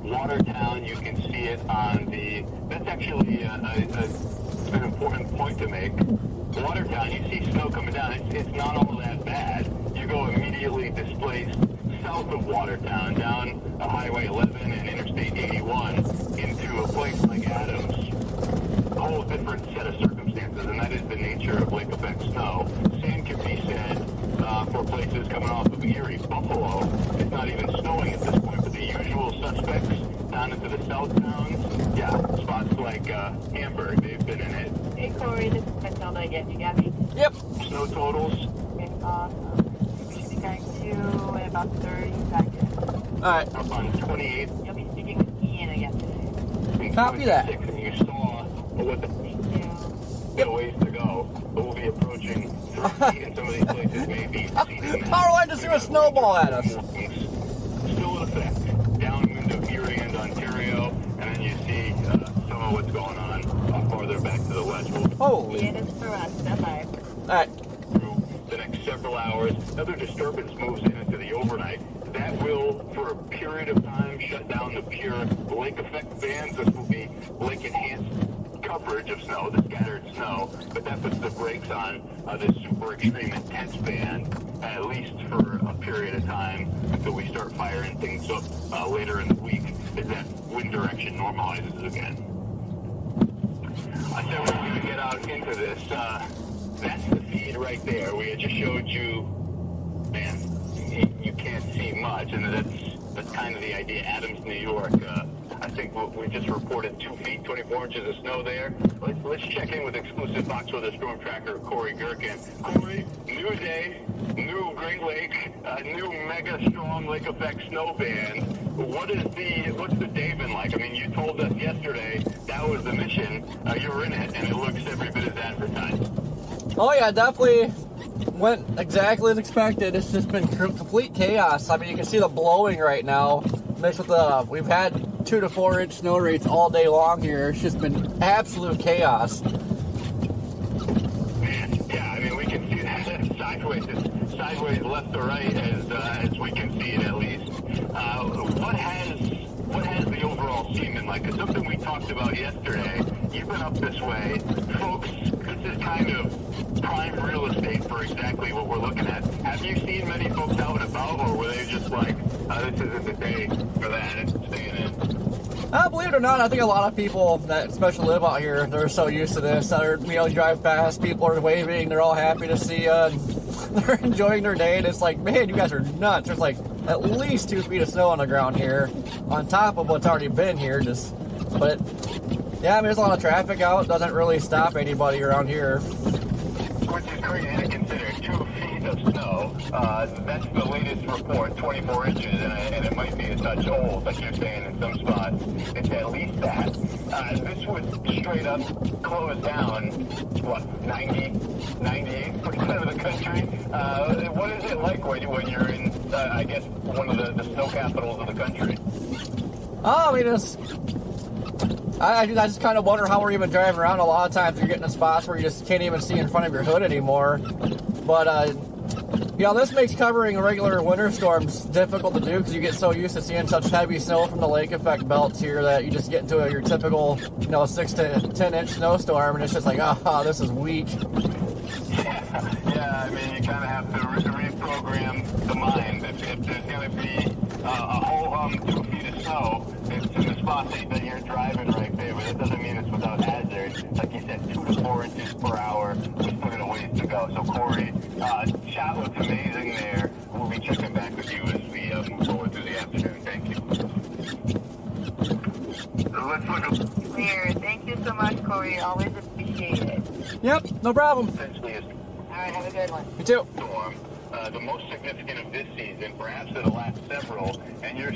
Watertown, you can see it on the. That's actually an important point to make. Watertown, you see snow coming down. It's not all that bad. You go immediately displaced south of Watertown, down Highway 11 and Interstate 81 into a place like Adams. A whole different set of circumstances, and that is the nature of lake effect snow. Same can be said for places coming off of Erie. Buffalo, it's not even snowing at this point, but the usual suspects down into the south towns, yeah, spots like Hamburg, they've been in it. Hey, Corey. This is Matilda again. You got me? Yep. Snow totals, Okay, awesome. We should be going to in about 30 seconds. All right. up on 28 You'll be speaking with Ian again today. and Copy that. 26, and you saw what the Thank you. still ways to go, but we'll be approaching 30, and some of these places may be exceeding that. Power line just threw a snowball at us. Still in effect, downwind of Erie and Ontario, and then you see some of what's going on farther back to the west. We'll Holy. Ian is for us. Bye-bye. All right. through the next several hours. Another disturbance moves into the overnight. That will, for a period of time, shut down the pure lake effect bands. This will be lake enhanced coverage of snow, the scattered snow, but that puts the brakes on this super extreme intense band, at least for a period of time until we start firing things up later in the week as that wind direction normalizes again. I said we're going to get out into this. That's the feed right there. We had just showed you, man, you can't see much, and that's kind of the idea. Adams, New York. I think we just reported 2 feet, 24 inches of snow there. Let's check in with exclusive Fox Weather Storm Tracker Corey Gerken. Corey, new day, new Great Lake, new mega strong lake effect snow band. What's the day been like? I mean, you told us yesterday that was the mission. You're in it, and it looks every bit as advertised. Oh yeah, definitely went exactly as expected. It's just been complete chaos. I mean, you can see the blowing right now. Mixed with we've had 2 to 4 inch snow rates all day long here. It's just been absolute chaos. Yeah, I mean, we can see that sideways left to right as we can see it at least. What has the overall scene been like? It's something we talked about yesterday. You've been up this way. Folks, this is kind of prime real estate for exactly what we're looking at. Have you seen many folks out and about, or were they just like, this isn't the day for that, it's staying in? Believe it or not, I think a lot of people that especially live out here, they're so used to this. They're, drive past, people are waving, they're all happy to see you. they're enjoying their day, and it's like, man, you guys are nuts. There's like at least 2 feet of snow on the ground here, on top of what's already been here. But yeah, I mean, there's a lot of traffic out. Doesn't really stop anybody around here. Which is crazy to consider. 2 feet of snow. That's the latest report, 24 inches, and it might be a touch old, like you're saying in some spots. It's at least that. This would straight up close down, what, 98% of the country? What is it like when you're in, I guess, one of the snow capitals of the country? Oh, I mean, I just kind of wonder how we're even driving around. A lot of times you're getting in spots where you just can't even see in front of your hood anymore. But, you know, this makes covering regular winter storms difficult to do because you get so used to seeing such heavy snow from the lake effect belts here that you just get into your typical, 6 to 10 inch snowstorm, and it's just like, oh, this is weak. Yeah, I mean, you kind of have to reprogram the mind. If there's going to be a whole 2 feet of snow, it's in the spot that you're driving right there, but that doesn't mean it's without hazard. Like you said, 2 to 4 inches per hour, we still got a ways to go. So, Corey, chat looks amazing there. We'll be checking back with you as we move forward through the afternoon. Thank you. Let's look up. Clear. Thank you so much, Corey. Always appreciate it. Yep, no problem. Essentially, a All right, have a good one. You too. storm, the most significant of this season, perhaps of the last several, and you're...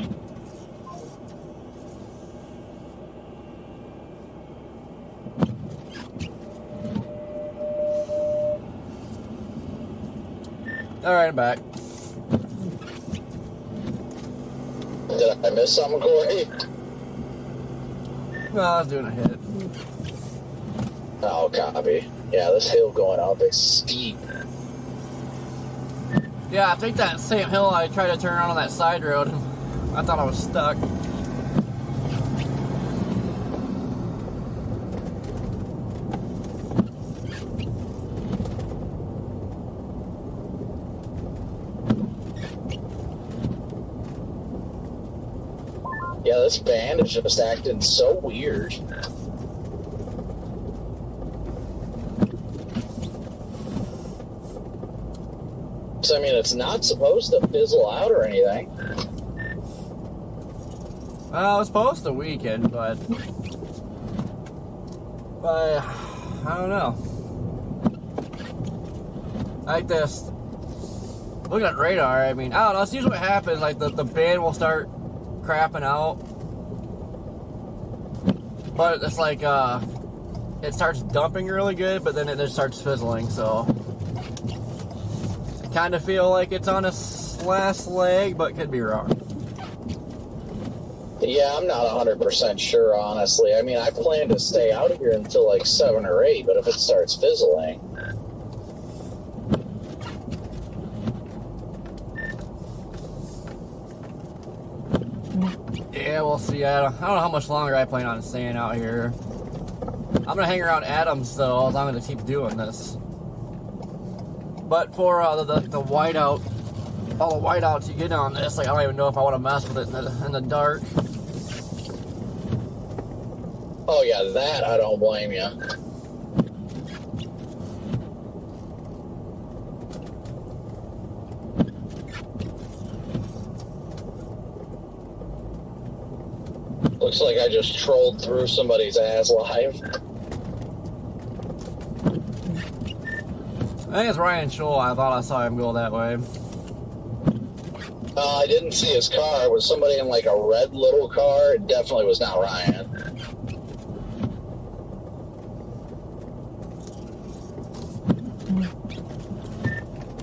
All right, I'm back. Did I miss something, Corey? No, I was doing a hit. Oh, copy. Yeah, this hill going up is steep. Yeah, I think that same hill I tried to turn around on that side road. I thought I was stuck. Yeah, this band is just acting so weird. So, I mean, it's not supposed to fizzle out or anything. Well, it was supposed to weaken, but I don't know. Like this, looking at radar, I mean, I don't know. It's usually what happens. Like the band will start crapping out, but it's like it starts dumping really good, but then it just starts fizzling. So I kind of feel like it's on its last leg, but could be wrong. Yeah, I'm not 100% sure, honestly. I mean, I plan to stay out of here until like 7 or 8, but if it starts fizzling... Yeah, we'll see. I don't know how much longer I plan on staying out here. I'm gonna hang around Adams though, as long as I keep doing this. But for the whiteout, all the whiteouts you get on this, like I don't even know if I want to mess with it in the dark. Oh yeah, that I don't blame you. Looks like I just trolled through somebody's ass live. I think it's Ryan Scholl. I thought I saw him go that way. I didn't see his car. It was somebody in like a red little car. It definitely was not Ryan.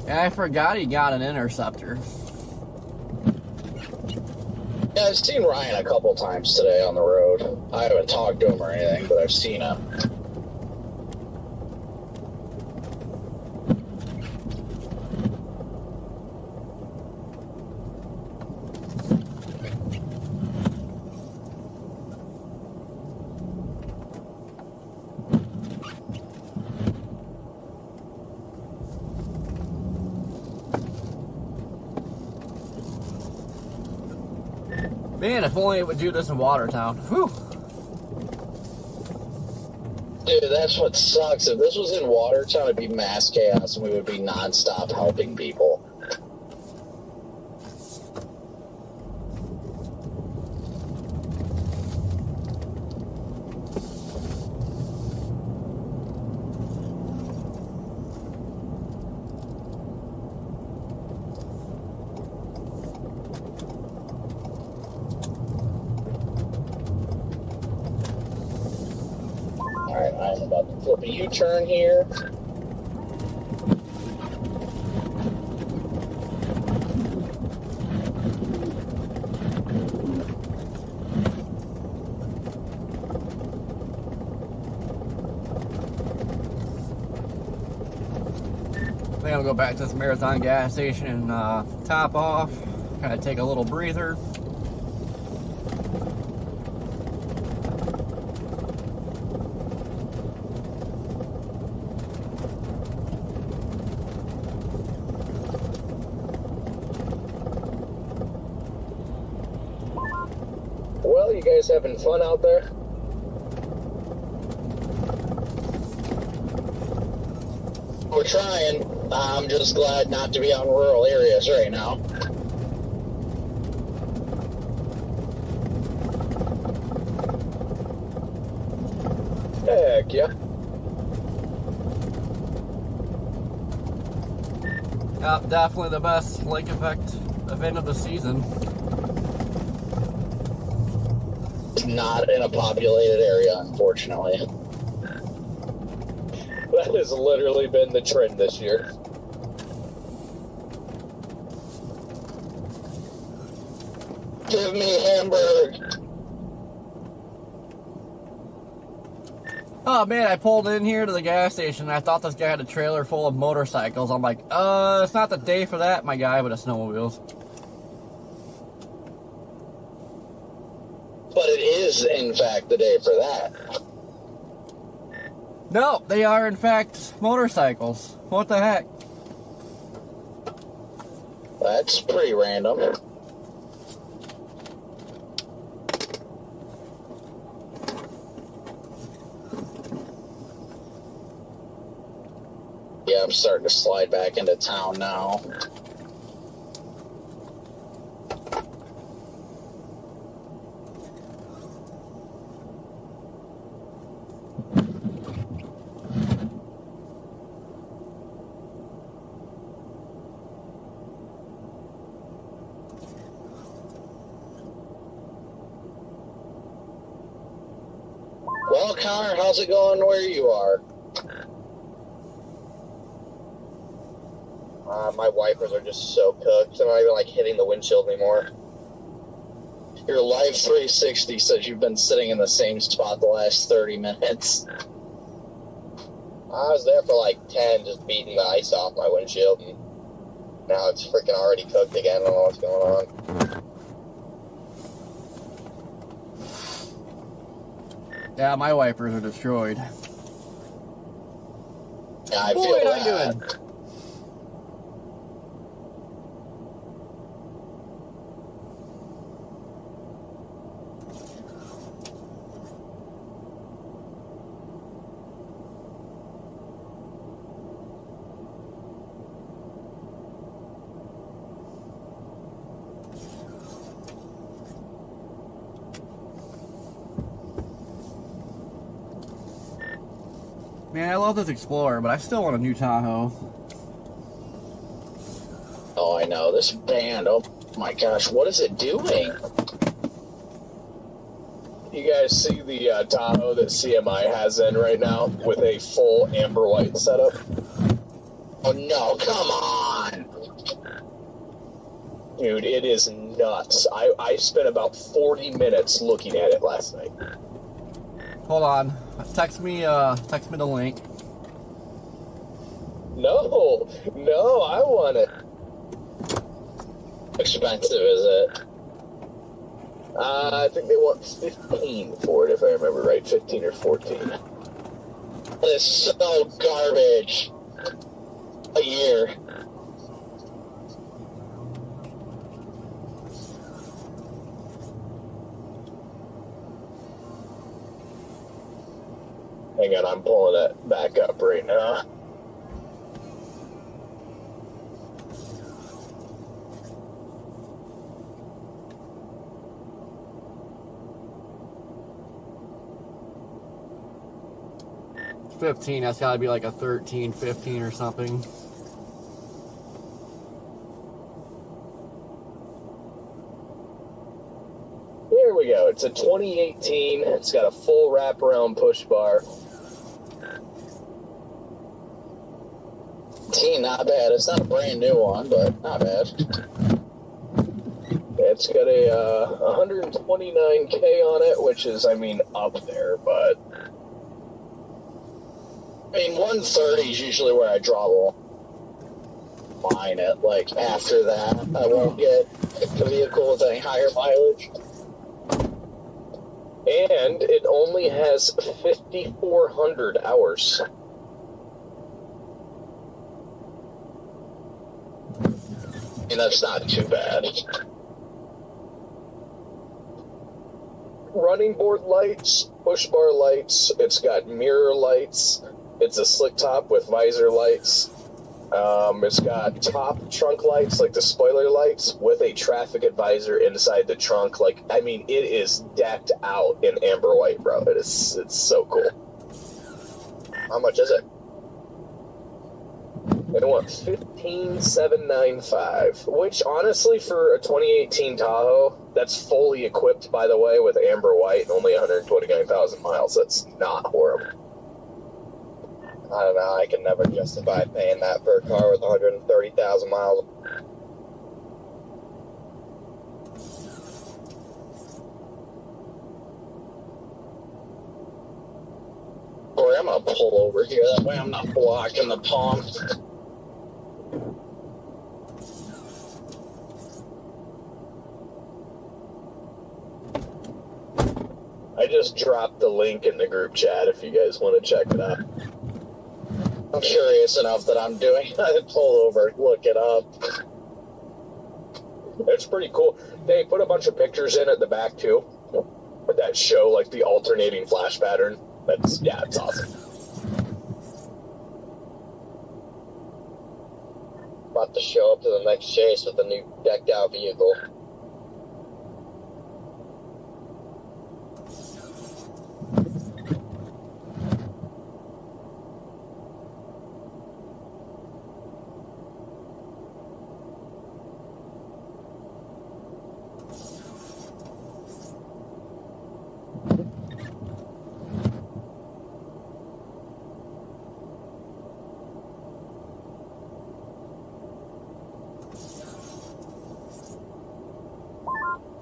Yeah, I forgot he got an Interceptor. Yeah, I've seen Ryan a couple times today on the road. I haven't talked to him or anything, but I've seen him. Man, if only it would do this in Watertown. Whew. Dude, that's what sucks. If this was in Watertown, it'd be mass chaos and we would be nonstop helping people. Alright, I'm about to flip a U-turn here. I think I'll go back to this Marathon gas station and top off, kind of take a little breather. Well, you guys having fun out there? We're trying. I'm just glad not to be out in rural areas right now. Heck yeah. Yep, definitely the best lake effect event of the season. It's not in a populated area, unfortunately. That has literally been the trend this year. Give me Hamburg. Oh man, I pulled in here to the gas station and I thought this guy had a trailer full of motorcycles. I'm like, it's not the day for that, my guy, but it's snowmobiles. But it is, in fact, the day for that. No, they are in fact motorcycles. What the heck? That's pretty random. Yeah, I'm starting to slide back into town now. Well, Connor, how's it going where you are? My wipers are just so cooked. I'm not even like hitting the windshield anymore. Your Live 360 says you've been sitting in the same spot the last 30 minutes. I was there for like 10, just beating the ice off my windshield, and now it's freaking already cooked again. I don't know what's going on. Yeah, my wipers are destroyed. Yeah, I Boy, feel what that. I'm doing. Man, I love this Explorer, but I still want a new Tahoe. Oh, I know. This band, oh my gosh, what is it doing? You guys see the Tahoe that CMI has in right now with a full amber white setup? Oh no, come on! Dude, it is nuts. I spent about 40 minutes looking at it last night. Hold on. Text me the link. No, I want it. Expensive, is it? I think they want 15 for it, if I remember right. 15 or 14. It's so garbage. A year. Hang on, I'm pulling it back up right now. $15, that's gotta be like a 13, 15 or something. There we go. It's a 2018. It's got a full wraparound push bar. Not bad. It's not a brand new one, but not bad. It's got a 129K on it, which is, I mean, up there, but... I mean, 130 is usually where I draw the line at. Like, after that, I won't get a vehicle with any higher mileage. And it only has 5,400 hours. I mean, that's not too bad. Running board lights, push bar lights, it's got mirror lights, it's a slick top with visor lights, it's got top trunk lights, like the spoiler lights, with a traffic advisor inside the trunk. Like, I mean, it is decked out in amber white, bro. It's so cool. How much is it? They want $15,795, which honestly for a 2018 Tahoe, that's fully equipped, by the way, with amber white and only 129,000 miles. That's not horrible. I don't know. I can never justify paying that for a car with 130,000 miles. Or I'm gonna pull over here. That way I'm not blocking the palm. I just dropped the link in the group chat if you guys want to check it out. I'm curious enough that I'm doing. I pull over, look it up. It's pretty cool. They put a bunch of pictures in at the back too that show like the alternating flash pattern. It's awesome. About to show up to the next chase with a new decked out vehicle.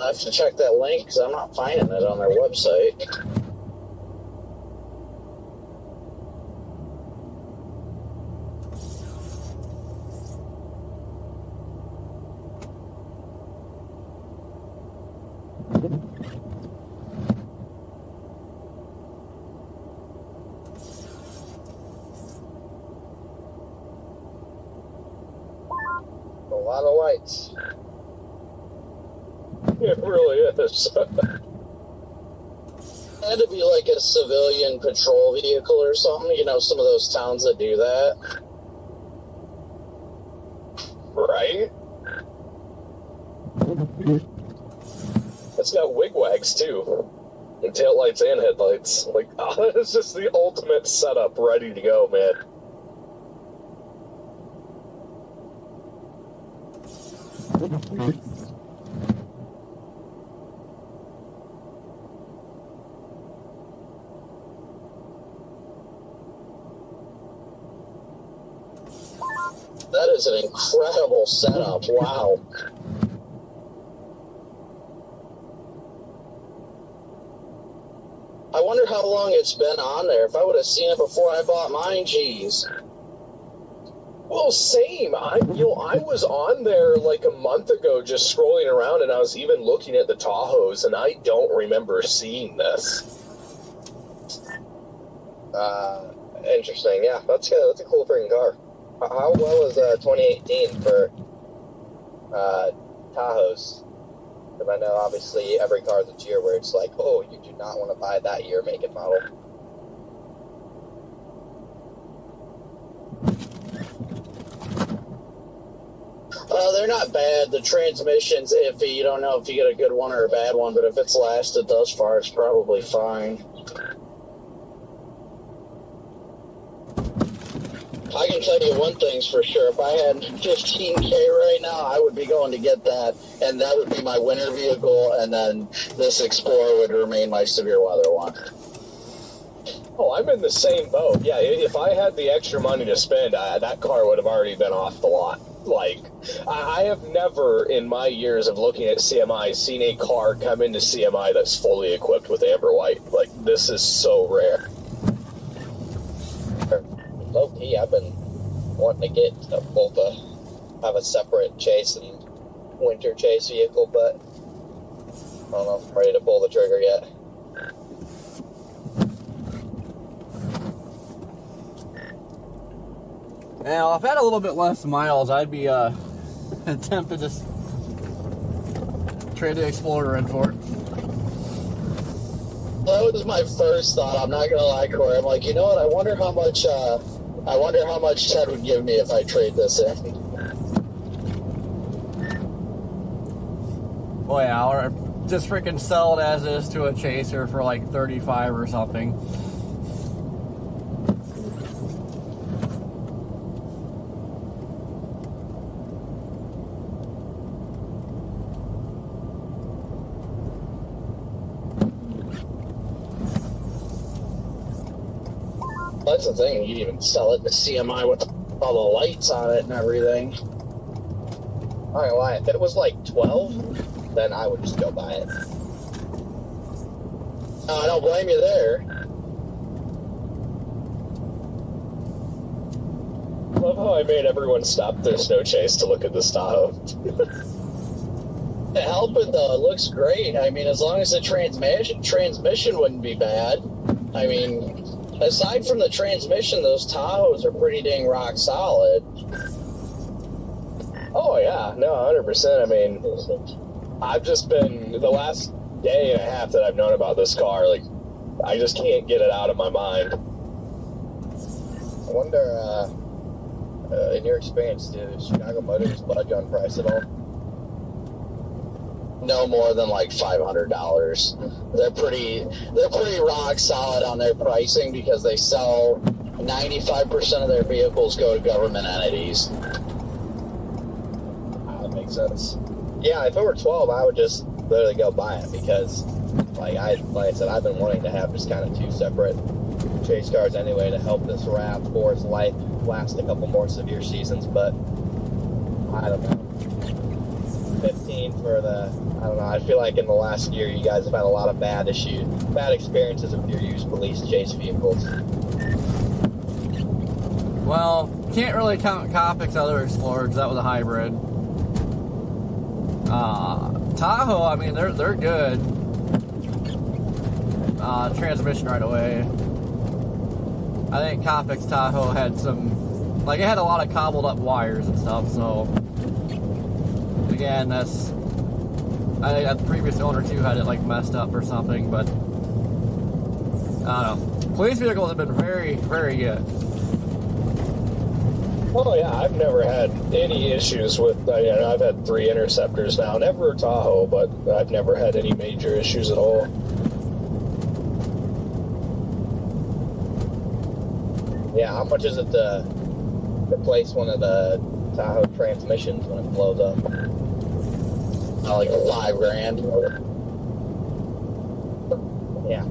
I have to check that link because I'm not finding it on their website. A lot of lights. It really is. It had to be like a civilian patrol vehicle or something. You know, some of those towns that do that. Right? It's got wigwags too. And taillights and headlights. Like, oh, it's just the ultimate setup ready to go, man. That is an incredible setup. Wow. I wonder how long it's been on there. If I would have seen it before I bought mine, geez. Well, same. I was on there like a month ago just scrolling around, and I was even looking at the Tahoes, and I don't remember seeing this. Interesting. Yeah, that's a cool freaking car. How well is 2018 for Tahoes? Because I know obviously every car is a tier where it's like, oh, you do not want to buy that year, make, and model. Well, they're not bad. The transmission's iffy. You don't know if you get a good one or a bad one, but if it's lasted thus far, it's probably fine. I can tell you one thing's for sure. If I had 15K right now, I would be going to get that, and that would be my winter vehicle, and then this Explorer would remain my severe weather one. Oh, I'm in the same boat. Yeah, if I had the extra money to spend, that car would have already been off the lot. Like, I have never, in my years of looking at CMI, seen a car come into CMI that's fully equipped with Amber White. Like, this is so rare. Low key, I've been wanting to get both have a separate chase and winter chase vehicle, but I don't know if I'm ready to pull the trigger yet. Now, if I had a little bit less miles, I'd be tempted to trade the Explorer in for it. That was my first thought. I'm not gonna lie, Corey. I'm like, you know what? I wonder how much Ted would give me if I trade this in. Oh yeah, or just freaking sell it as is to a chaser for like 35 or something. That's the thing. You even sell it to CMI with all the lights on it and everything. I ain't lying. If it was like 12, then I would just go buy it. No, I don't blame you there. Love how I made everyone stop their snow chase to look at this Tahoe. To help it though, it looks great. I mean, as long as the transmission wouldn't be bad. I mean, aside from the transmission, those Tahoes are pretty dang rock solid. Oh, yeah. No, 100%. I mean, I've just been, the last day and a half that I've known about this car, like, I just can't get it out of my mind. I wonder, in your experience, do Chicago Motors budge on price at all? No more than like $500. They're pretty rock solid on their pricing because they sell 95% of their vehicles go to government entities. That makes sense. Yeah, if it were 12, I would just literally go buy it because, like I said, I've been wanting to have just kind of two separate chase cars anyway to help this RAV4's life last a couple more severe seasons. But I don't know. 15 for the, I don't know, I feel like in the last year you guys have had a lot of bad experiences with your used police chase vehicles. Well, can't really count Copic's other Explorers. That was a hybrid. Tahoe, I mean, they're good. Transmission right away. I think Copic's Tahoe had some, like, it had a lot of cobbled up wires and stuff, so again, I think that the previous owner too had it like messed up or something, but I don't know. Police vehicles have been very, very good. Oh, yeah, I've never had any issues with, I've had 3 Interceptors now, never a Tahoe, but I've never had any major issues at all. Yeah, how much is it to replace one of the Tahoe transmissions when it blows up? Like $5,000. Yeah.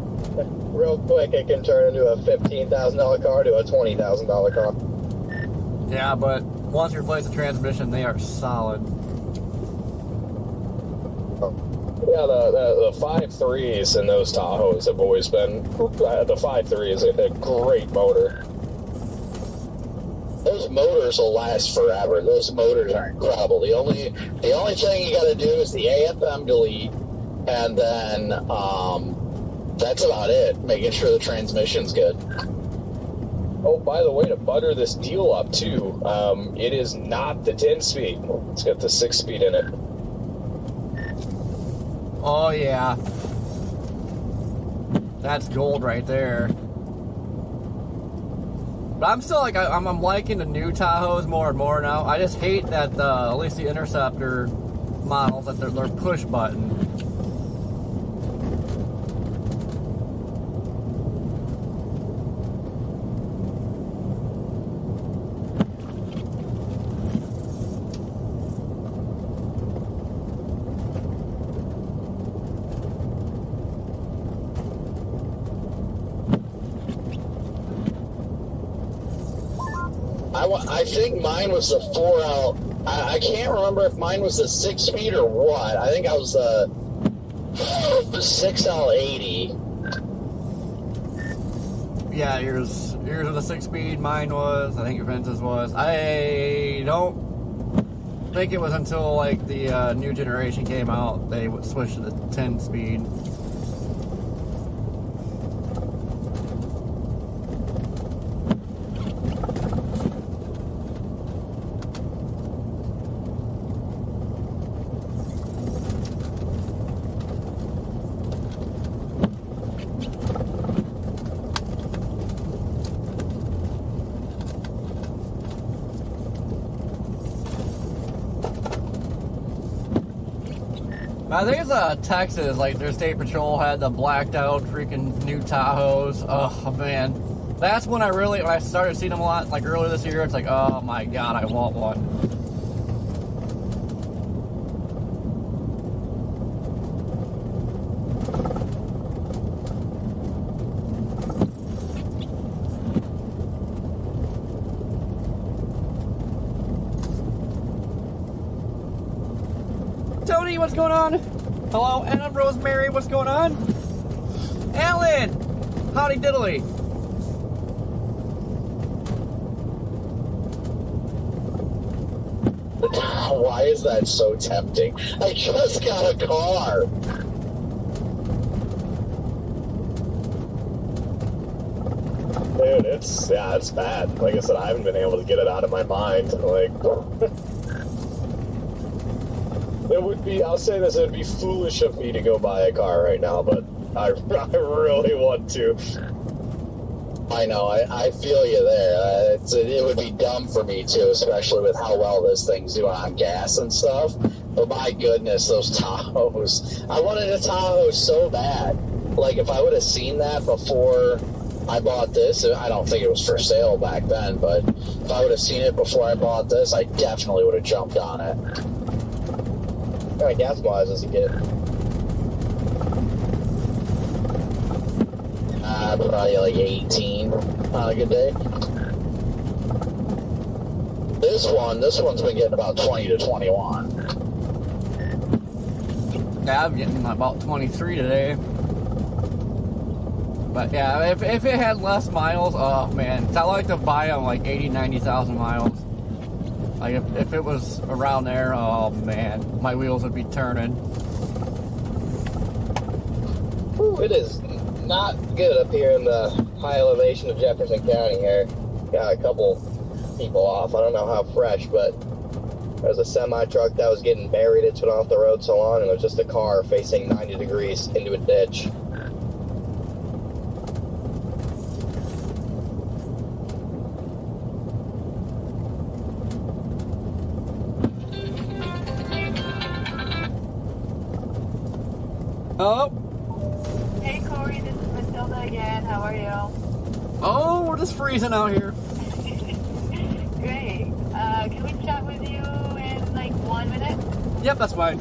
Real quick, it can turn into a $15,000 car to a $20,000 car. Yeah, but once you replace the transmission, they are solid. Yeah, the 5.3s in those Tahoes have always been, the 5.3 is a great motor. Those motors will last forever. Those motors are incredible. The only thing you got to do is the AFM delete, and then that's about it. Making sure the transmission's good. Oh, by the way, to butter this deal up too, it is not the 10-speed. It's got the 6-speed in it. Oh yeah, that's gold right there. But I'm still like, I'm liking the new Tahoes more and more now. I just hate that, at least the Interceptor models, that they're push button. I think mine was the 4L. I can't remember if mine was the 6-speed or what. I think I was the 6L80. Yeah, yours was a 6-speed. Mine was. I think Vince's was. I don't think it was until like the new generation came out they would switch to the 10-speed. I think it's Texas, like their state patrol had the blacked out freaking new Tahoes. Oh man, that's when when I started seeing them a lot, like earlier this year. It's like, oh my god, I want one. Tony, what's going on? Hello, Anna, Rosemary, what's going on? Alan, howdy diddly. Why is that so tempting? I just got a car. Dude, it's bad. Like I said, I haven't been able to get it out of my mind. Like, I'll say this, it would be foolish of me to go buy a car right now, but I really want to. I know, I feel you there. It would be dumb for me too, especially with how well this thing's doing on gas and stuff. But my goodness, those Tahoes. I wanted a Tahoe so bad. Like, if I would have seen that before I bought this, I don't think it was for sale back then, but if I would have seen it before I bought this, I definitely would have jumped on it. What kind of gas mileage does it get? Probably like 18 on a good day. This one's been getting about 20 to 21. Yeah, I'm getting about 23 today. But yeah, if it had less miles, oh man, I like to buy them like 80, 90,000 miles. Like if it was around there, oh man, my wheels would be turning. Ooh, it is not good up here in the high elevation of Jefferson County here. Got a couple people off. I don't know how fresh, but there's a semi-truck that was getting buried. It's been off the road so long, and it was just a car facing 90 degrees into a ditch. Oh. Hey Corey, this is Matilda again. How are you? Oh, we're just freezing out here. Great. Can we chat with you in like 1 minute? Yep, that's fine.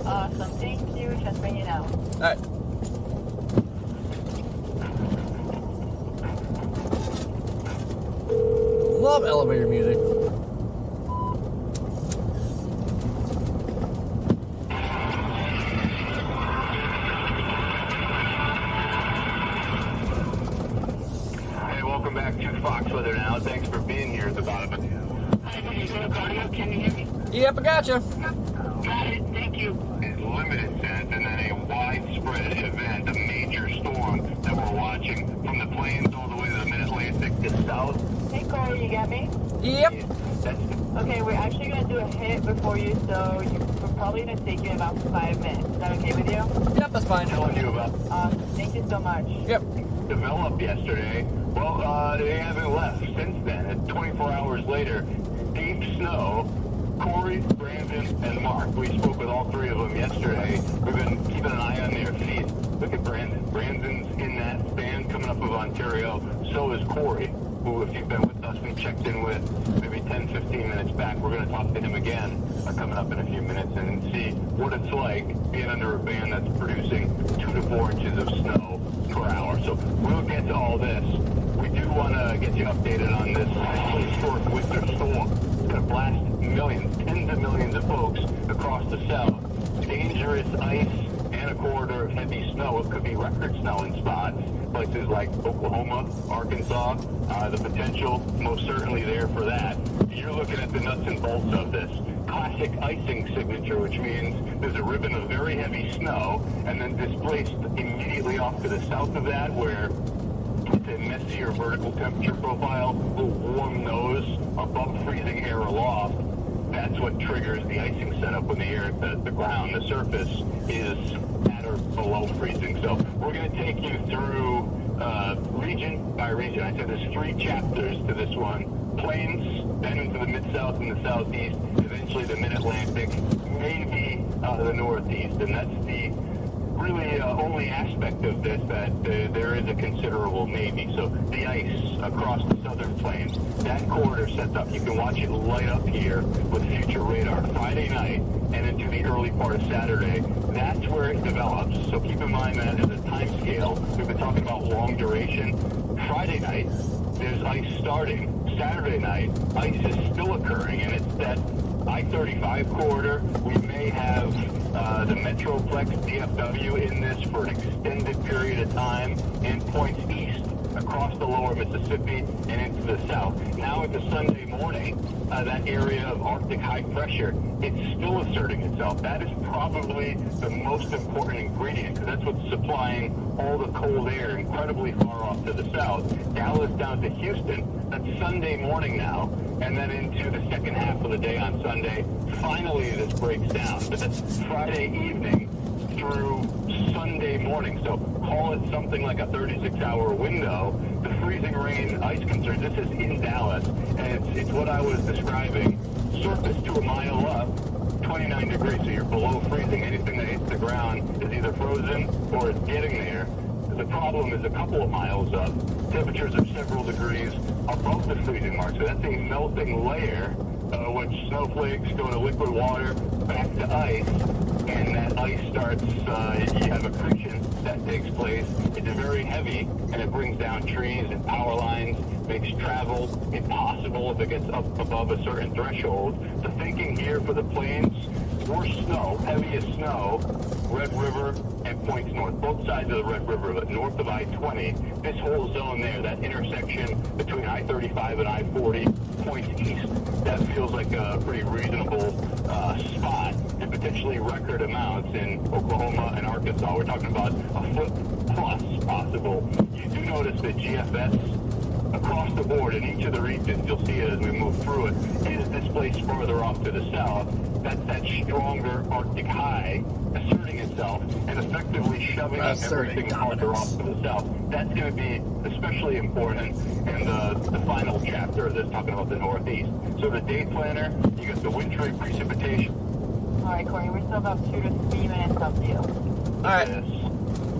Awesome. Thank you. Transferring you now. All right. Love elevator music. Hey, welcome back to Fox Weather Now. Thanks for being here at the bottom of the... Can you hear me? Yep, I gotcha. Got it. Thank you. It's limited sense and then a widespread event, a major storm that we're watching from the plains all the way to the mid-Atlantic to south. Hey Corey, you got me? Yep. Okay, we're actually gonna do a hit before you, so we're probably gonna take you in about 5 minutes. Is that okay with you? Yep, that's fine. Telling you about... Thank you so much. Yep. develop yesterday, well, they haven't left since then. And 24 hours later, deep snow. Corey, Brandon, and Mark. We spoke with all three of them yesterday. We've been keeping an eye on their feet. Look at Brandon. Brandon's in that band coming up of Ontario. So is Corey, who, if you've been with us, we checked in with maybe 10, 15 minutes back. We're going to talk to him again coming up in a few minutes and see what it's like being under a band that's producing 2 to 4 inches of snow per hour. So we'll get to all this. We do want to get you updated on this historic winter storm. It's going to blast millions, tens of millions of folks across the south. Dangerous ice and a corridor of heavy snow. It could be record snow in spots. Places like Oklahoma, Arkansas, the potential most certainly there for that. You're looking at the nuts and bolts of this. Classic icing signature, which means there's a ribbon of very heavy snow, and then displaced immediately off to the south of that, where it's a messier vertical temperature profile, a warm nose above freezing air aloft. That's what triggers the icing setup when the air, the ground, the surface is at or below freezing. So we're going to take you through region by region. I said there's 3 chapters to this one. Plains, then into the Mid-South and the Southeast, eventually the Mid-Atlantic, maybe the Northeast. And that's the really only aspect of this that there is a considerable maybe. So the ice across the southern plains, that corridor sets up. You can watch it light up here with future radar Friday night and into the early part of Saturday. That's where it develops. So keep in mind that as a time scale, we've been talking about long duration. Friday night, there's ice starting. Saturday night, ice is still occurring, and it's that I-35 corridor. We may have the Metroplex DFW in this for an extended period of time, and points east across the lower Mississippi and into the south. Now into Sunday morning, that area of Arctic high pressure, it's still asserting itself. That is probably the most important ingredient, because that's what's supplying all the cold air incredibly far off to the south. Dallas down to Houston, that's Sunday morning now, and then into the second half of the day on Sunday. Finally, this breaks down, but that's Friday evening through Sunday morning. So call it something like a 36-hour window. The freezing rain ice concerns, this is in Dallas, and it's what I was describing. Surface to a mile up, 29 degrees, so you're below freezing. Anything that hits the ground is either frozen or it's getting there. The problem is a couple of miles up, temperatures are several degrees above the freezing mark. So that's a melting layer, which snowflakes go to liquid water, back to ice, and that ice starts, you have accretion that takes place. It's very heavy, and it brings down trees and power lines, makes travel impossible if it gets up above a certain threshold. The thinking here for the plains, worse snow, heaviest snow, Red River and points north, both sides of the Red River, but north of I-20. This whole zone there, that intersection between I-35 and I-40, points east, that feels like a pretty reasonable spot, and potentially record amounts in Oklahoma and Arkansas. We're talking about a foot plus possible. You do notice that GFS across the board in each of the regions, you'll see it as we move through it, is displaced further off to the south. That's that stronger Arctic high asserting itself and effectively shoving everything farther off to the south. That's going to be especially important in the final chapter of this, talking about the Northeast. So the day planner, you got the wintry precipitation. All right, Corey, we're still about 2 to 3 minutes up to you. All right. This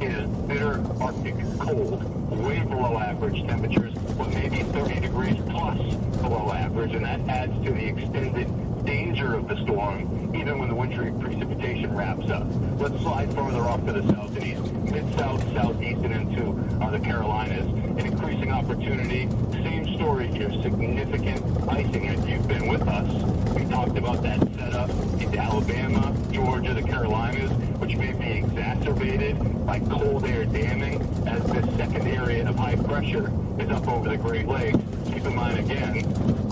is bitter Arctic cold, way below average temperatures, but maybe 30 degrees plus below average, and that adds to the extended danger of the storm, even when the wintry precipitation wraps up. Let's slide further off to the south and east, mid-south, southeast, and into the Carolinas. An increasing opportunity. Same story here, significant icing. If you've been with us, we talked about that setup into Alabama, Georgia, the Carolinas, which may be exacerbated by cold air damming as this second area of high pressure is up over the Great Lakes. Keep in mind again,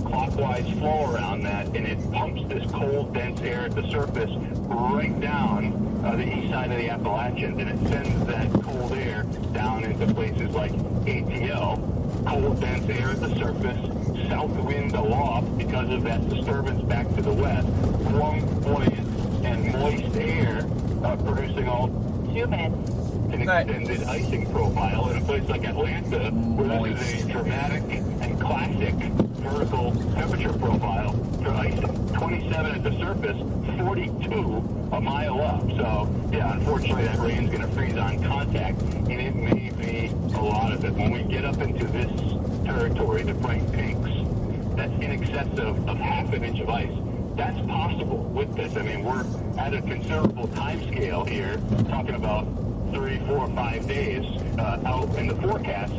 clockwise flow around that, and it pumps this cold, dense air at the surface right down the east side of the Appalachians, and it sends that cold air down into places like ATL. Cold, dense air at the surface, south wind aloft because of that disturbance back to the west, warm, buoyant, and moist air producing all 2 minutes. an extended icing profile in a place like Atlanta, where this is a dramatic and classic vertical temperature profile for icing. 27 at the surface, 42 a mile up. So, yeah, unfortunately that rain's going to freeze on contact, and it may be a lot of it. When we get up into this territory, the bright pinks, that's in excess of half an inch of ice. That's possible with this. I mean, we're at a considerable time scale here, talking about 3, 4, 5 days out in the forecast.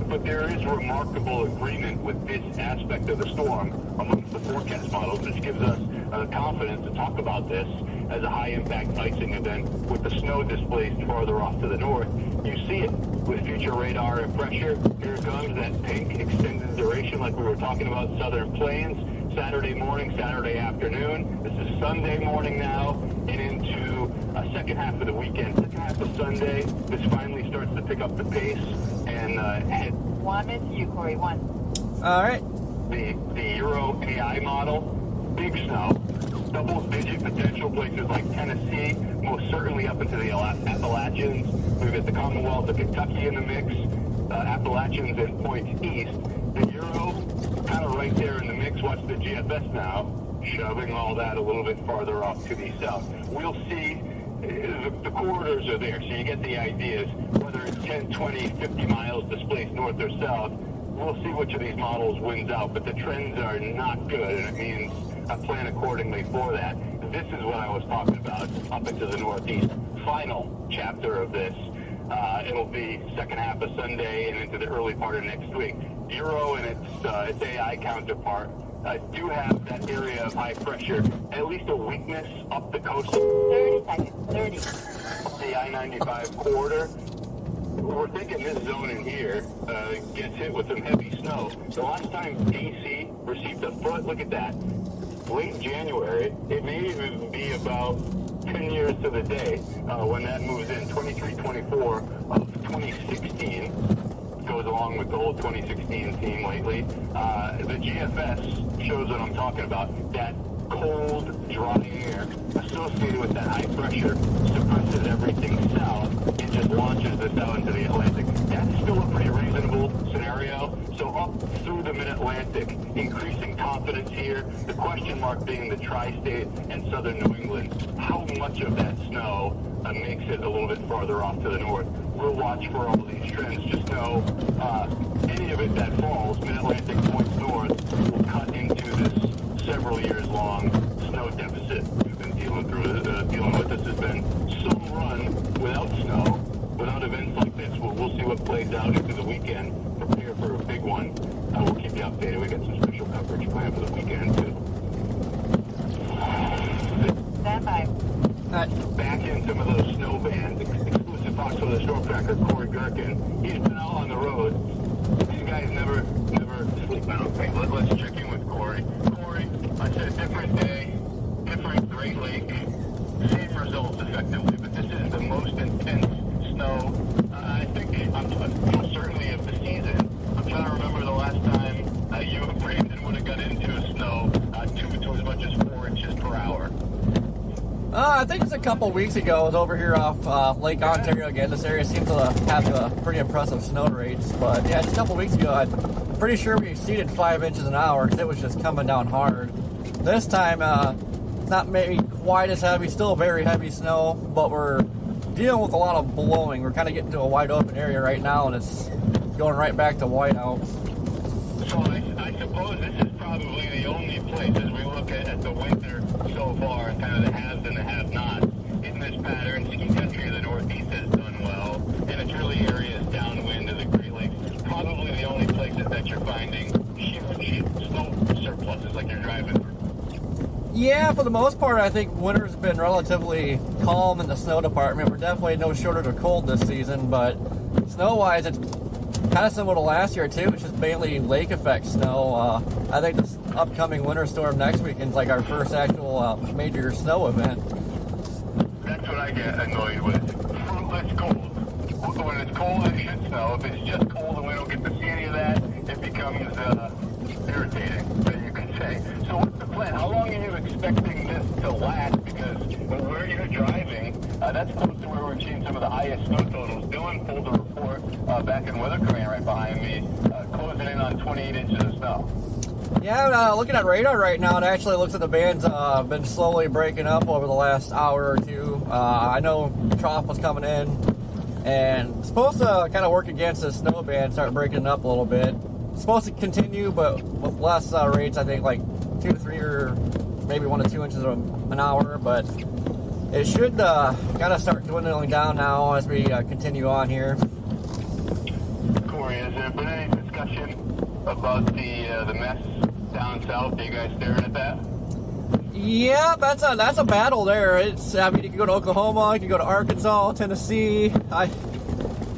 But there is remarkable agreement with this aspect of the storm amongst the forecast models, which gives us confidence to talk about this as a high-impact icing event with the snow displaced farther off to the north. You see it with future radar and pressure. Here comes that pink extended duration like we were talking about Southern Plains. Saturday morning, Saturday afternoon. This is Sunday morning now and into second half of the weekend. Second half of Sunday, this finally starts to pick up the pace and head. 1 is you, Corey. 1. All right. The Euro AI model, big snow, double-digit potential places like Tennessee, most certainly up into the Appalachians. We've got the Commonwealth of Kentucky in the mix, Appalachians and points east. The Euro, kind of right there in the mix. Watch the GFS now, shoving all that a little bit farther off to the south. We'll see. The corridors are there, so you get the ideas. Whether it's 10, 20, 50 miles displaced north or south, we'll see which of these models wins out. But the trends are not good, and it means I plan accordingly for that. This is what I was talking about up into the northeast. Final chapter of this. It'll be second half of Sunday and into the early part of next week. Euro and its AI counterpart do have that area of high pressure, at least a weakness up the coast. 30 seconds. 30. The I-95 corridor. We're thinking this zone in here gets hit with some heavy snow. The last time DC received a foot, look at that. Late January, it may even be about 10 years to the day when that moves in. 23-24 of 2016 goes along with the whole 2016 theme lately. The GFS shows what I'm talking about. That cold, dry air associated with that high pressure suppresses everything south and just launches this out into the Atlantic. That's still a pretty reasonable scenario. So up through the mid-Atlantic, increasing confidence here. The question mark being the tri-state and southern New England. How much of that snow makes it a little bit farther off to the north? We'll watch for all these trends. Just know any of it that falls, mid-Atlantic points north, will cut into this several years long snow deficit we've been dealing with. This has been some run without snow, without events like this. We'll see what plays out into the weekend. Prepare for a big one. We'll keep you updated. We got some special coverage planned for the weekend too. Stand by. Back in some of those snow bands. Exclusive Fox for the Storm Tracker, Corey Gerken. He's been out on the road. These guys never sleep. I don't think. Let's check in with Corey. Corey, I said different day, different Great Lake, same results effectively, but this is the most intense snow. I think certainly of the season. I'm trying to remember the last time you and Brandon would have got into snow 2 to as much as 4 inches per hour. I think it's a couple weeks ago. I was over here off Lake Ontario again. This area seems to have pretty impressive snow rates. But yeah, just a couple weeks ago, I'm pretty sure we exceeded 5 inches an hour because it was just coming down hard. This time, it's not maybe quite as heavy, still very heavy snow, but we're dealing with a lot of blowing. We're kind of getting to a wide open area right now, and it's going right back to whiteouts. So I suppose this is probably the only place as we look at the winter so far, and kind of the haves and the have-nots in this pattern. Ski country of the Northeast has done well, and it's really areas downwind of the Great Lakes. Probably the only places that you're finding huge snow surpluses like you're driving through. Yeah, for the most part, I think winter's been relatively calm in the snow department. We're definitely no shortage of cold this season, but snow-wise, it's kind of similar to last year, too. It's just mainly lake effect snow. I think this upcoming winter storm next weekend is like our first actual major snow event. That's what I get annoyed with. Fruitless cold. When it's cold, it should snow. If it's just cold and we don't get to see any of that, it becomes irritating, that you can say. So what's the plan? How long are you expecting this to last? Because where you're driving, that's close to where we're seeing some of the highest snow totals One pulled a report back in Weather Command right behind me, closing in on 28 inches of snow. Yeah, looking at radar right now, it actually looks like the band's been slowly breaking up over the last hour or two. I know trough was coming in, and it's supposed to kind of work against the snow band, start breaking up a little bit. It's supposed to continue, but with less rates, I think like 2 to 3 or maybe 1 to 2 inches an hour, but it should kind of start dwindling down now as we continue on here. Corey, has there been any discussion about the mess down south? Are you guys staring at that? Yeah, that's a battle there. I mean, you can go to Oklahoma, you can go to Arkansas, Tennessee.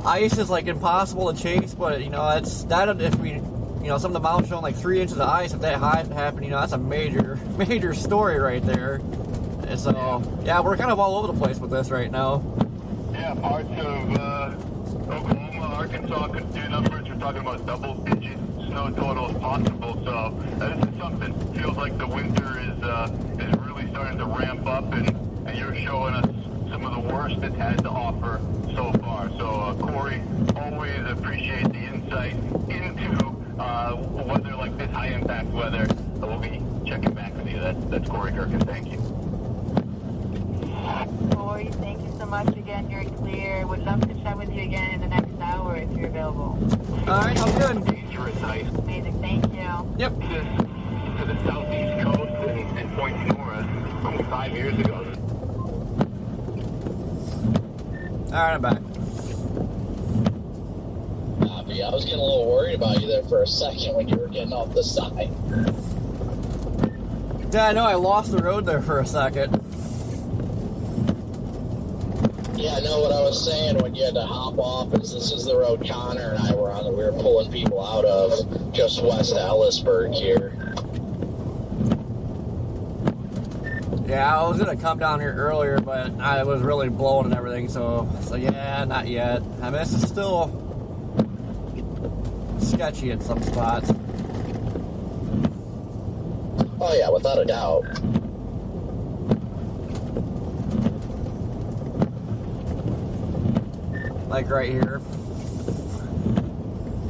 Ice is like impossible to chase, but you know, if we, you know, some of the mountains showing like 3 inches of ice, if that happened, you know, that's a major story right there. And so yeah, we're kind of all over the place with this right now. Yeah, parts of Oklahoma, Arkansas could do numbers. We're talking about double-digit snow totals possible. So this is something. Feels like the winter is really starting to ramp up, and you're showing us some of the worst it has to offer so far. So Corey, always appreciate the insight into weather like this, high-impact weather. We'll be checking back with you. That's Corey Kirkin. Thank you. Corey, thank you so much again. You're clear. Would love to chat with you again in the next hour if you're available. All right, I'm good. Dangerous ice. Amazing. Thank you. Yep. To the southeast coast and points north almost 5 years ago. All right, I'm back. Bobby, I was getting a little worried about you there for a second when you were getting off the side. Yeah, I know I lost the road there for a second. Yeah, I know what I was saying when you had to hop off is this is the road Connor and I were on that we were pulling people out of just west of Ellisburg here. Yeah, I was gonna come down here earlier, but I was really blowing and everything, so yeah, not yet. I mean, this is still sketchy in some spots. Oh yeah, without a doubt. Like right here.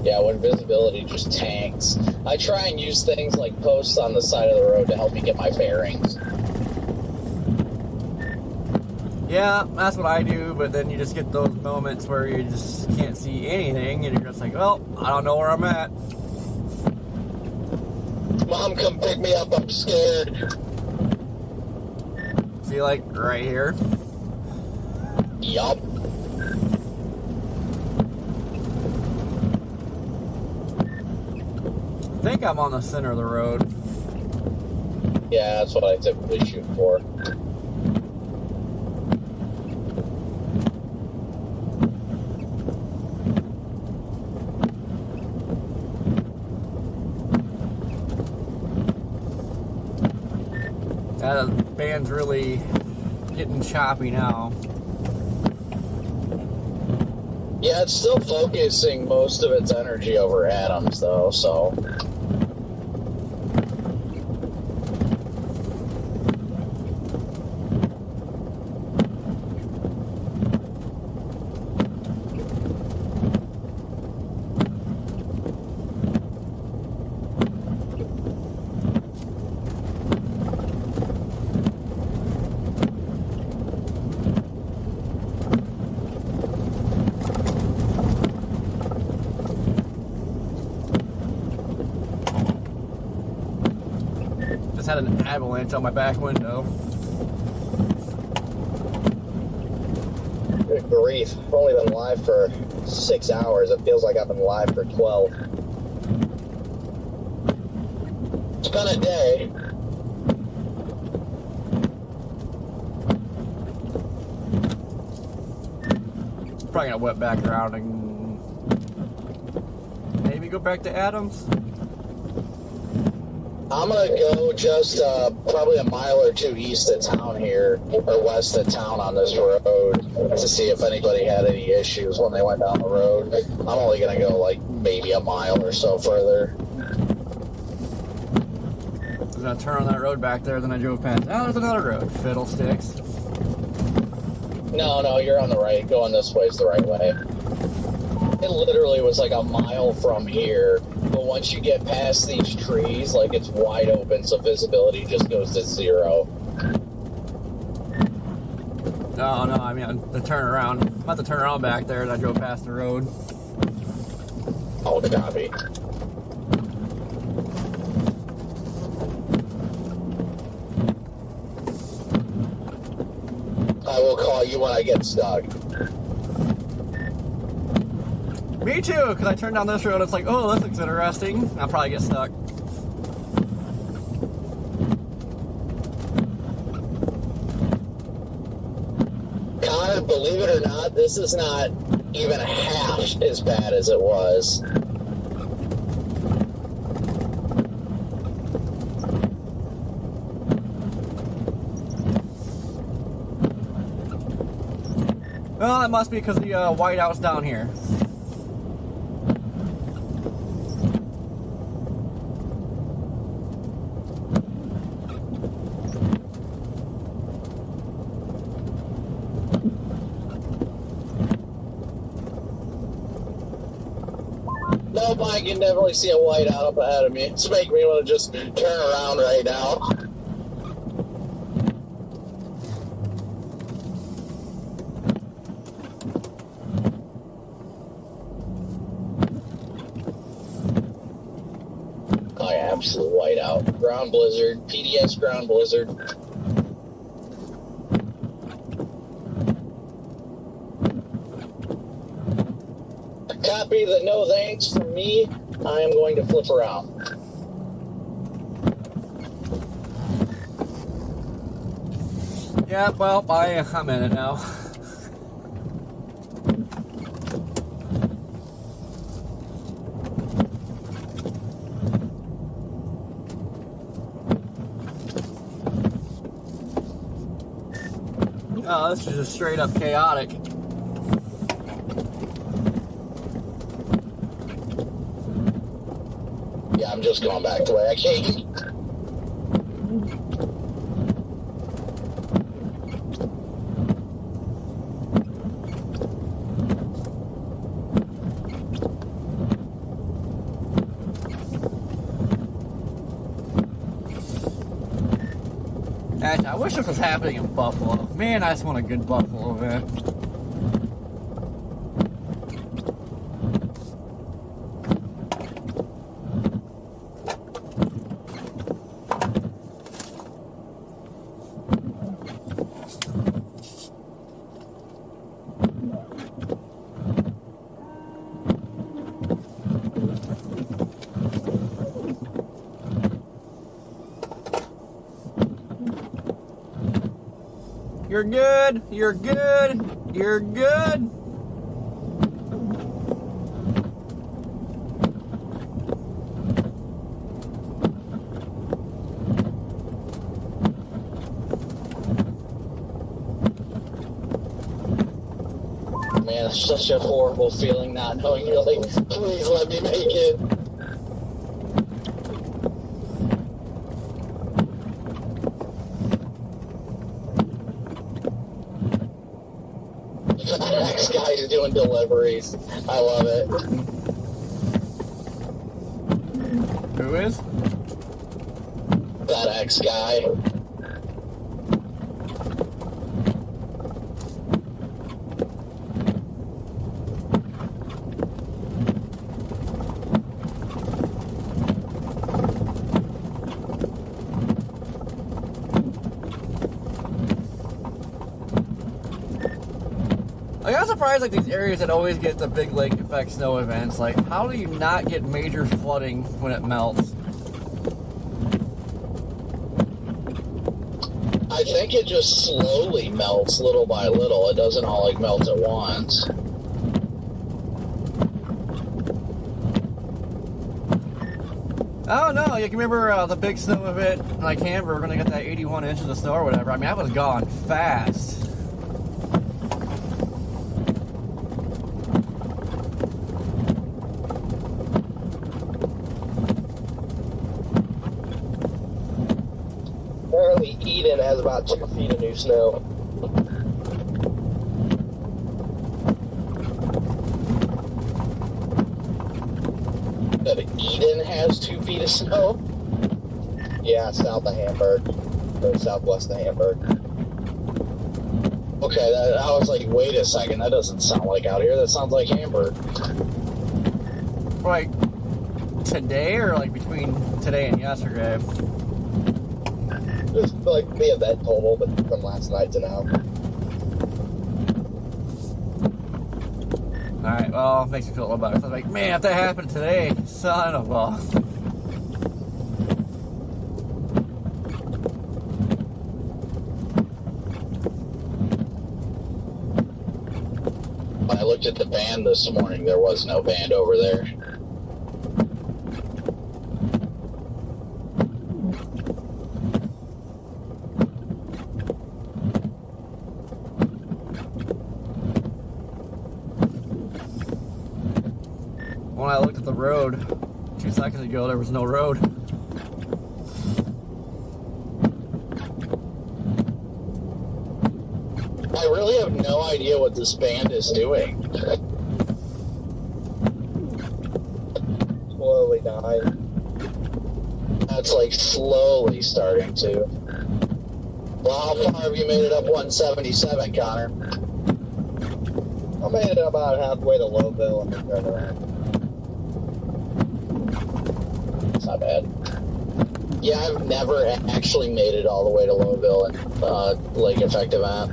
Yeah, when visibility just tanks. I try and use things like posts on the side of the road to help me get my bearings. Yeah, that's what I do, but then you just get those moments where you just can't see anything, and you're just like, well, I don't know where I'm at. Mom, come pick me up, I'm scared. See, like, right here? Yup. I think I'm on the center of the road. Yeah, that's what I typically shoot for. That band's really getting choppy now. Yeah, it's still focusing most of its energy over Adams, though, so... Just had an avalanche on my back window. Good grief. I've only been live for 6 hours. It feels like I've been live for 12. It's been a day. Probably gonna whip back around and maybe go back to Adams. I'm gonna go just probably a mile or two east of town here, or west of town on this road, to see if anybody had any issues when they went down the road. I'm only gonna go like maybe a mile or so further. I was gonna turn on that road back there, then I drove past. Oh, there's another road. Fiddlesticks. No, you're on the right. Going this way is the right way. It literally was like a mile from here, but once you get past these trees, like it's wide open, so visibility just goes to 0. No, I mean, the turnaround. I'm about to turn around back there, and I drove past the road. Oh, copy. I will call you when I get stuck. Me too, because I turned down this road, it's like, oh, this looks interesting. I'll probably get stuck. Connor, believe it or not, this is not even half as bad as it was. Well, that must be because the whiteout's down here. Nope, I can definitely see a whiteout up ahead of me. It's making me want to just turn around right now. Oh yeah, absolute whiteout. Ground blizzard, PDS ground blizzard. Copy the no thanks from me. I am going to flip around. Yeah, well, I'm in it now. Oh, this is just straight up chaotic. Yeah, I'm just going back the way I came. Actually, I wish this was happening in Buffalo. Man, I just want a good Buffalo event. You're good, you're good, you're good. Man, it's such a horrible feeling not knowing you're like, please let me make it. Next guy's doing deliveries. I love it. Who is? That ex guy. I'm surprised, like, these areas that always get the big lake effect snow events, like, how do you not get major flooding when it melts? I think it just slowly melts little by little. It doesn't all like melt at once. Oh no, you can remember the big snow event, like Hamburg, when they got that 81 inches of snow or whatever. I mean, that was gone fast. Apparently Eden has about 2 feet of new snow. said Eden has 2 feet of snow? Yeah, south of Hamburg, or southwest of Hamburg. Okay, I was like, wait a second, that doesn't sound like out here. That sounds like Hamburg. Like today or like between today and yesterday? Just like the event total, but from last night to now. Alright, well, makes me feel a little better. So I was like, man, if that happened today, son of a... When I looked at the band this morning, there was no band over there. When I looked at the road 2 seconds ago, there was no road. I really have no idea what this band is doing. Slowly dying. That's like slowly starting to. Well, how far have you made it up 177, Connor? I made it about halfway to Lowville and then turned around. It's not bad. Yeah, I've never actually made it all the way to Lowville and Lake Effective App.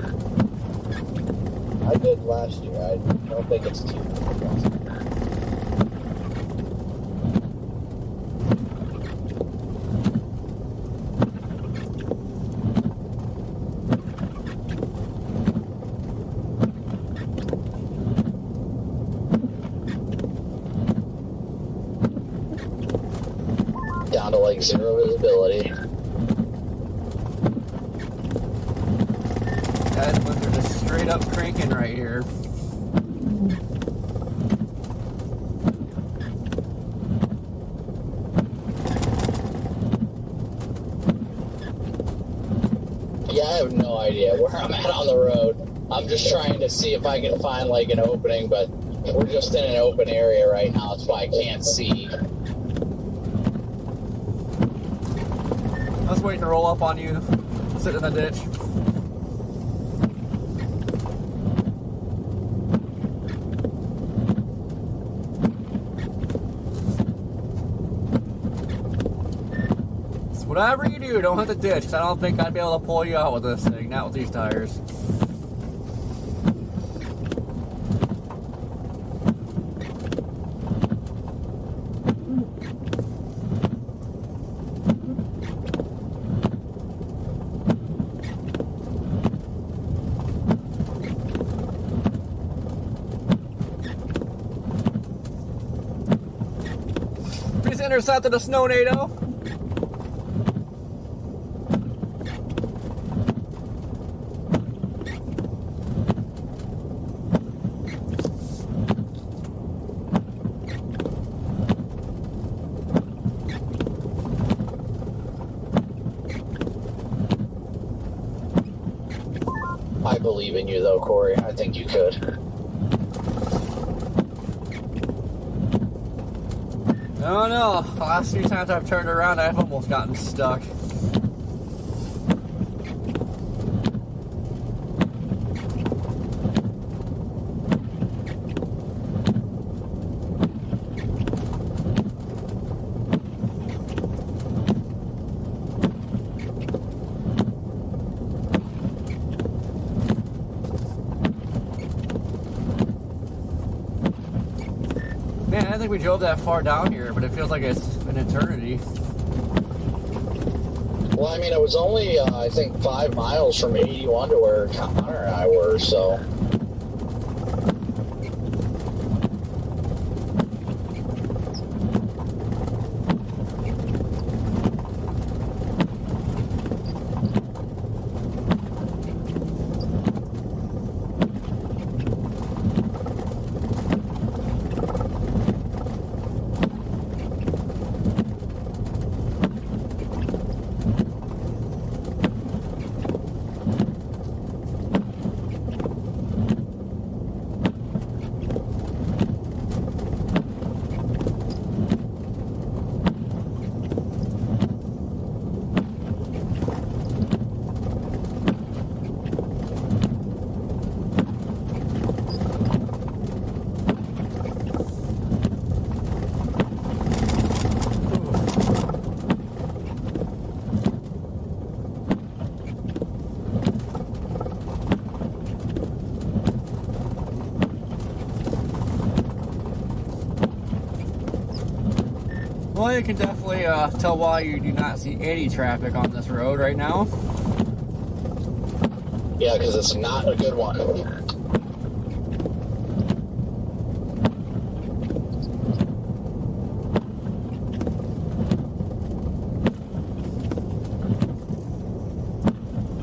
I did last year. I don't think it's too much. Down to like 0 visibility. Guys, but they're just straight up cranking right here. Yeah, I have no idea where I'm at on the road. I'm just trying to see if I can find like an opening, but we're just in an open area right now. That's why I can't see. I was waiting to roll up on you, sit in the ditch. It's whatever you do, don't hit the ditch, 'cause I don't think I'd be able to pull you out with this thing, not with these tires. Just intercepted a snow NATO. I believe in you though, Corey. I think you could. Oh no, the last few times I've turned around, I've almost gotten stuck. Man, I didn't think we drove that far down here, but it feels like it's an eternity. Well, I mean, it was only, I think, 5 miles from 81 to where Connor and I were, so. Well, you can definitely tell why you do not see any traffic on this road right now. Yeah, because it's not a good one.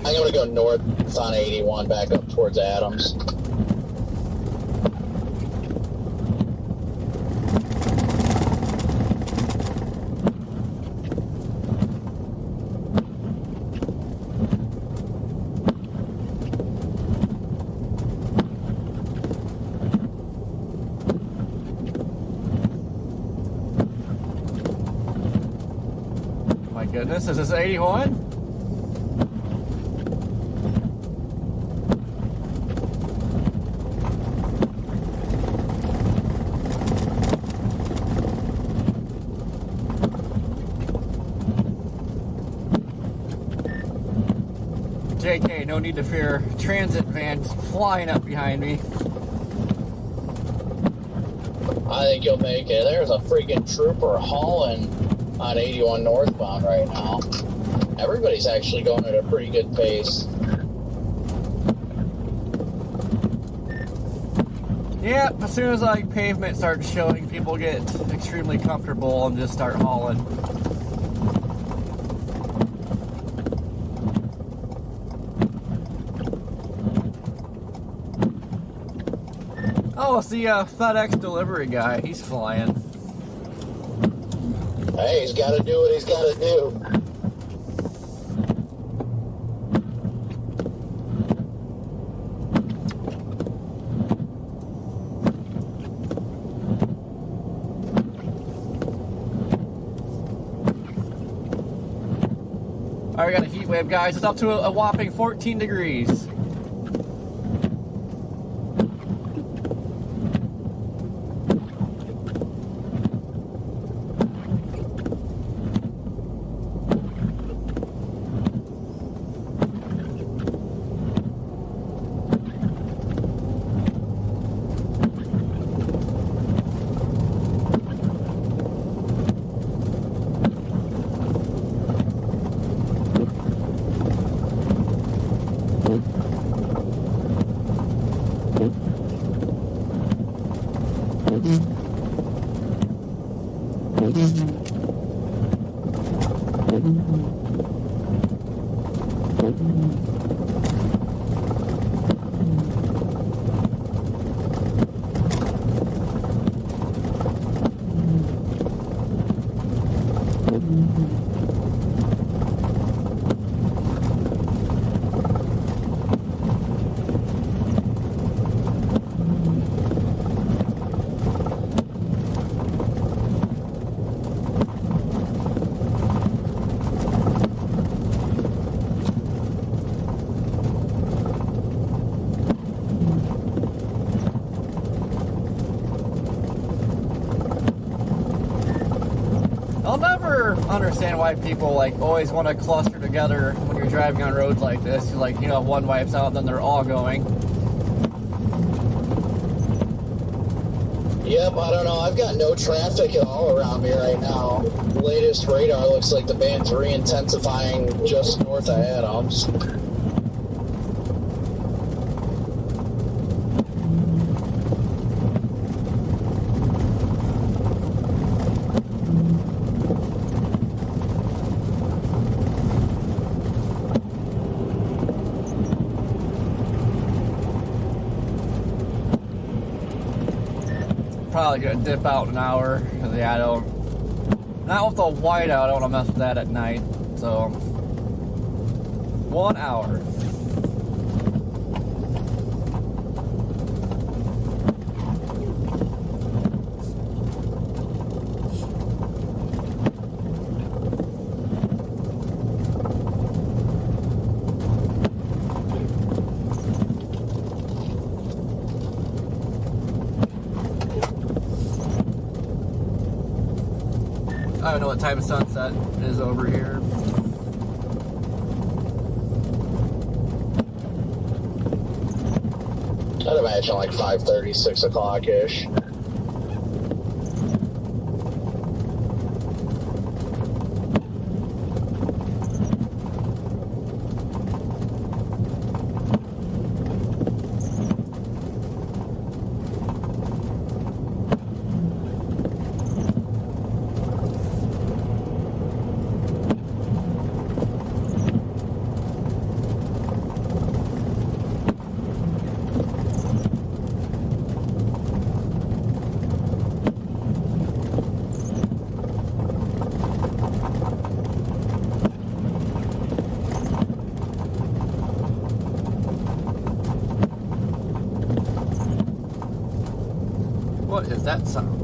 I'm going to go north on 81 back up towards Adams. My goodness, is this 81? JK, no need to fear transit vans flying up behind me. I think you'll make it. There's a freaking trooper hauling on 81 northbound right now. Everybody's actually going at a pretty good pace. Yeah, as soon as like pavement starts showing, people get extremely comfortable and just start hauling. Oh, it's the FedEx delivery guy. He's flying. Hey, he's got to do what he's got to do. Alright, we got a heat wave, guys. It's up to a whopping 14 degrees. I'll never understand why people like always want to cluster together when you're driving on roads like this. Like, you know, one wipes out, then they're all going. Yep, I don't know. I've got no traffic at all around me right now. The latest radar looks like the band's re-intensifying just north of Adams. Probably gonna dip out in an hour because yeah, I don't. Not with the whiteout. I don't want to mess with that at night. So 1 hour. I don't know what time of sunset is over here. I'd imagine like 5:30, 6 o'clock-ish. What is that sound?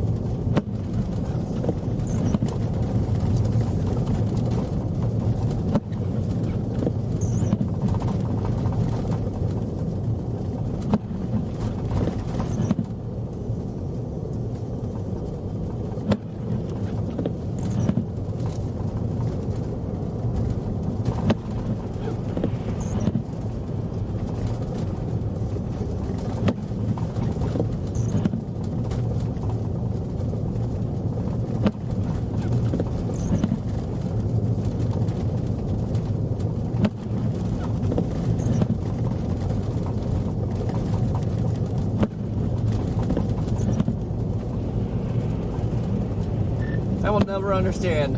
I will never understand.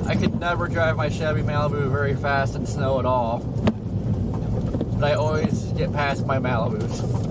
I could never drive my Chevy Malibu very fast in snow at all. But I always get past my Malibus.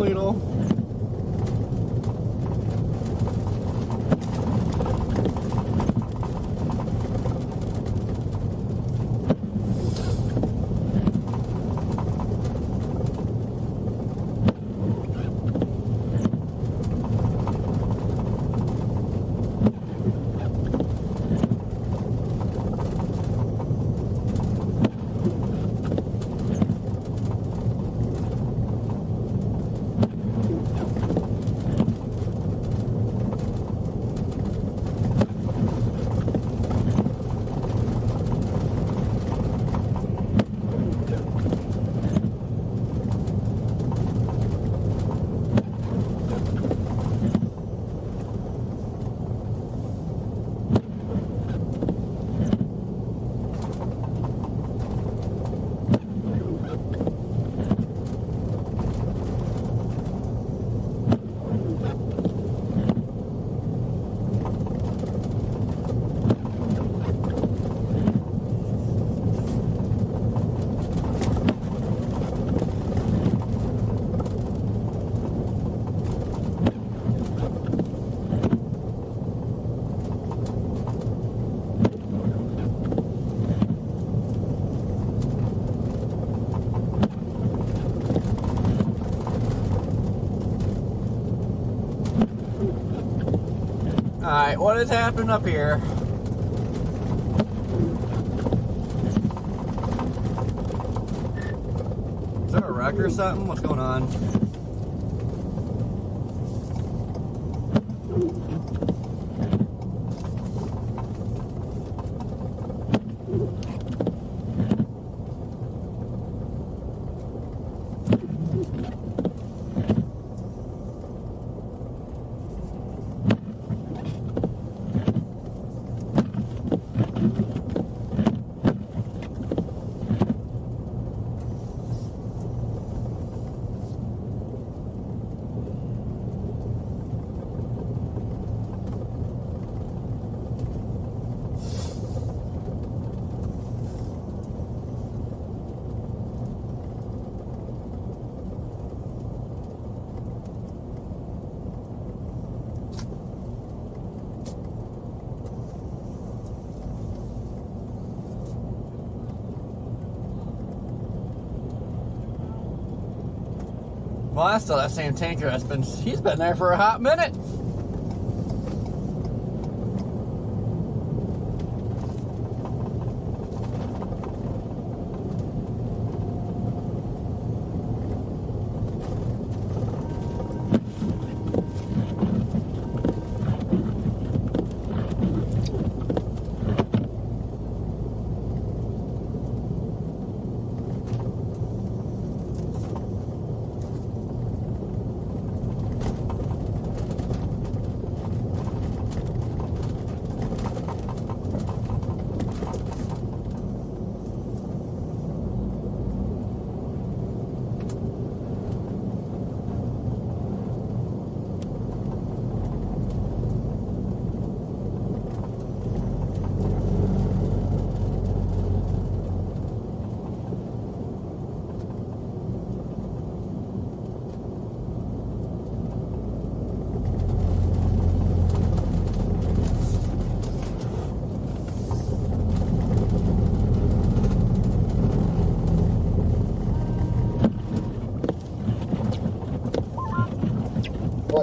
Ladle. Alright, what is happening up here? Is there a wreck or something? What's going on? Well, that's still that same tanker he's been there for a hot minute.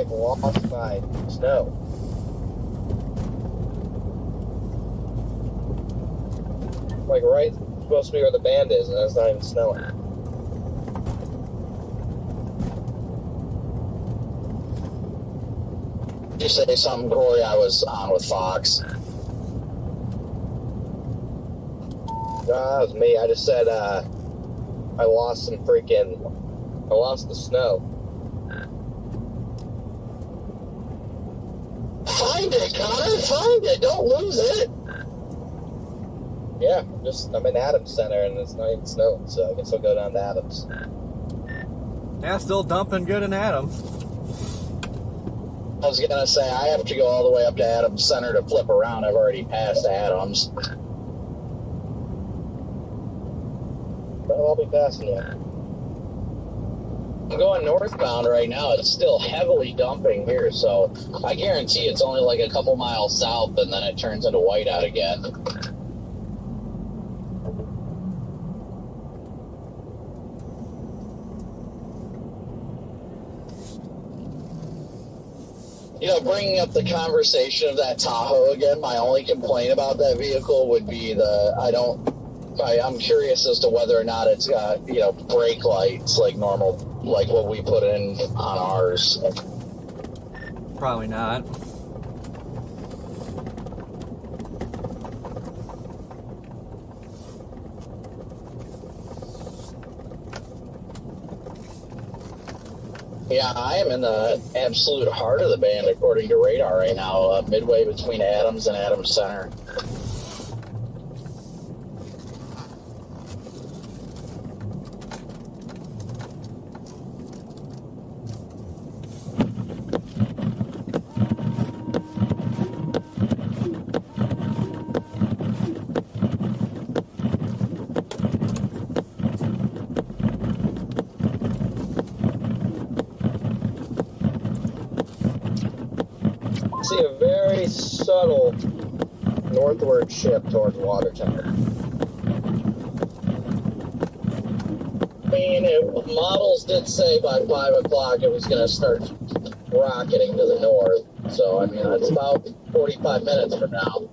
like lost my snow. Like right supposed to be where the band is, and it's not even snowing. Did you say something, Corey? I was on with Fox. No, that was me. I just said I lost the snow. Find it, Connor. Find it. Don't lose it. Yeah, I'm in Adams Center and it's not even snowing, so I guess I'll go down to Adams. Yeah, still dumping good in Adams. I was gonna say I have to go all the way up to Adams Center to flip around. I've already passed Adams. Well, I'll be passing you. I'm going northbound right now. It's still heavily dumping here, so I guarantee it's only like a couple miles south, and then it turns into whiteout again. You know, bringing up the conversation of that Tahoe again, my only complaint about that vehicle would be I'm curious as to whether or not it's got, brake lights like normal, like what we put in on ours. Probably not. Yeah, I am in the absolute heart of the band, according to radar right now, midway between Adams and Adams Center. See a very subtle northward shift towards Watertown. I mean, models did say by 5 o'clock it was going to start rocketing to the north. So, I mean, it's about 45 minutes from now.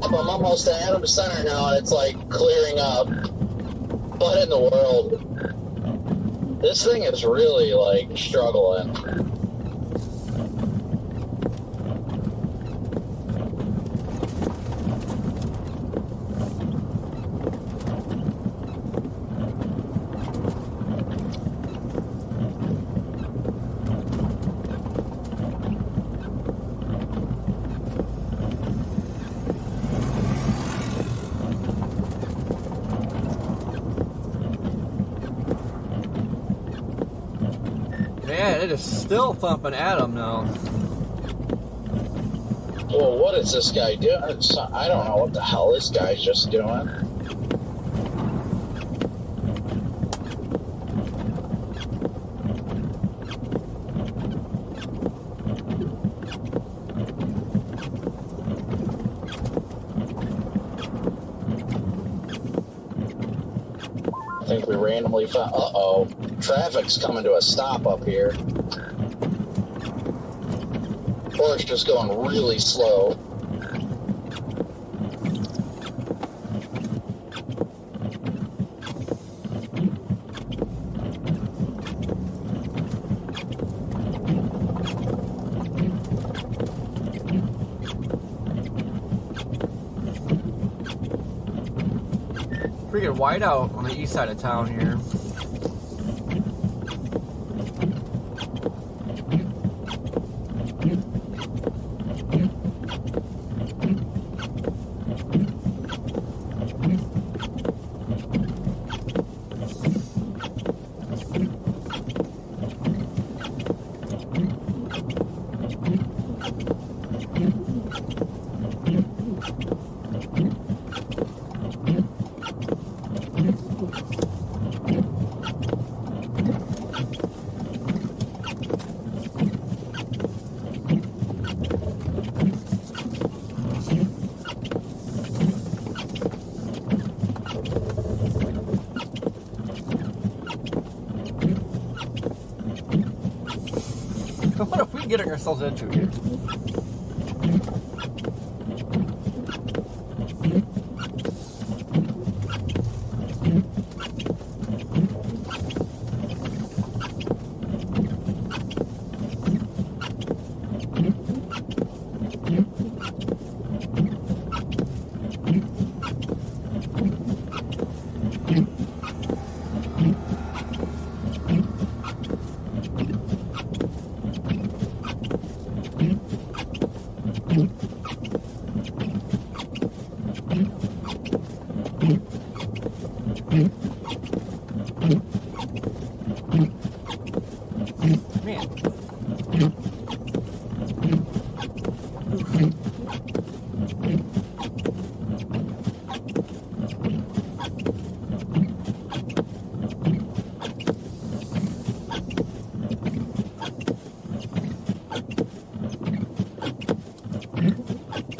I'm almost at Adams Center now, and it's like clearing up. What in the world? This thing is really like struggling. Man, it is still thumping Adam now. Well, what is this guy doing? I don't know what the hell this guy's just doing. I think we randomly found... Uh-oh. Traffic's coming to a stop up here. Or it's just going really slow. Freaking whiteout on the east side of town here. What are we getting ourselves into here?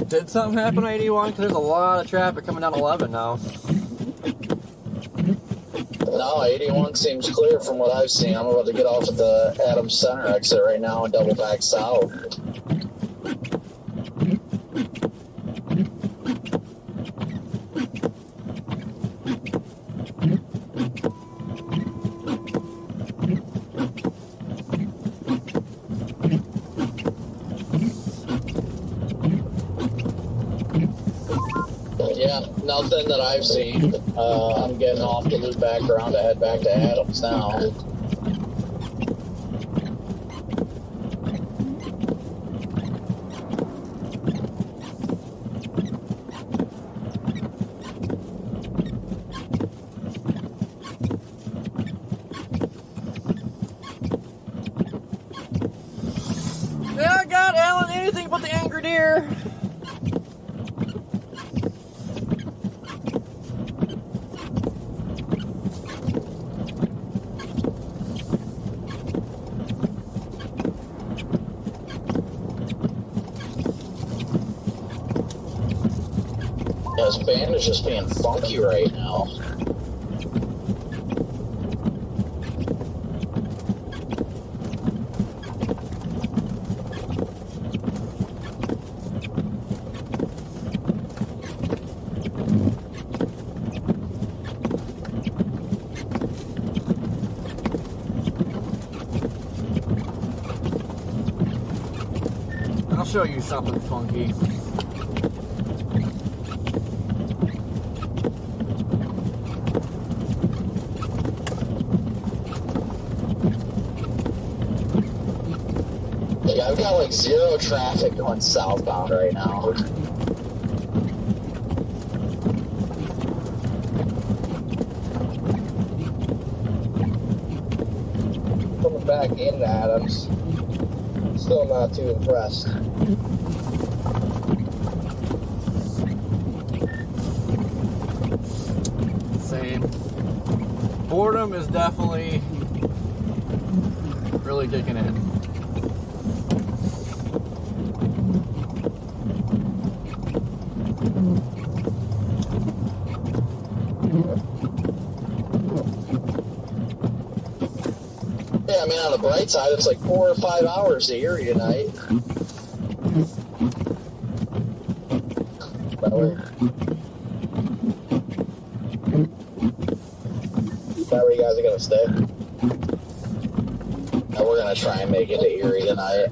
Did something happen on 81? Because there's a lot of traffic coming down 11 now. No, 81 seems clear from what I've seen. I'm about to get off at the Adams Center exit right now and double back south. Yeah, nothing that I've seen. I'm getting off to loop back around to head back to Adams now. Yeah, God, Alan, anything but the angry deer. Yeah, this band is just being funky right now. I'll show you something funky. Yeah, I've got like zero traffic going southbound right now. Coming back in Adams, still not too impressed. Same. Boredom is definitely really kicking in. Yeah, I mean, on the bright side, it's like 4 or 5 hours to Erie tonight. That where you guys are gonna stay? Now we're gonna try and make it to Erie tonight.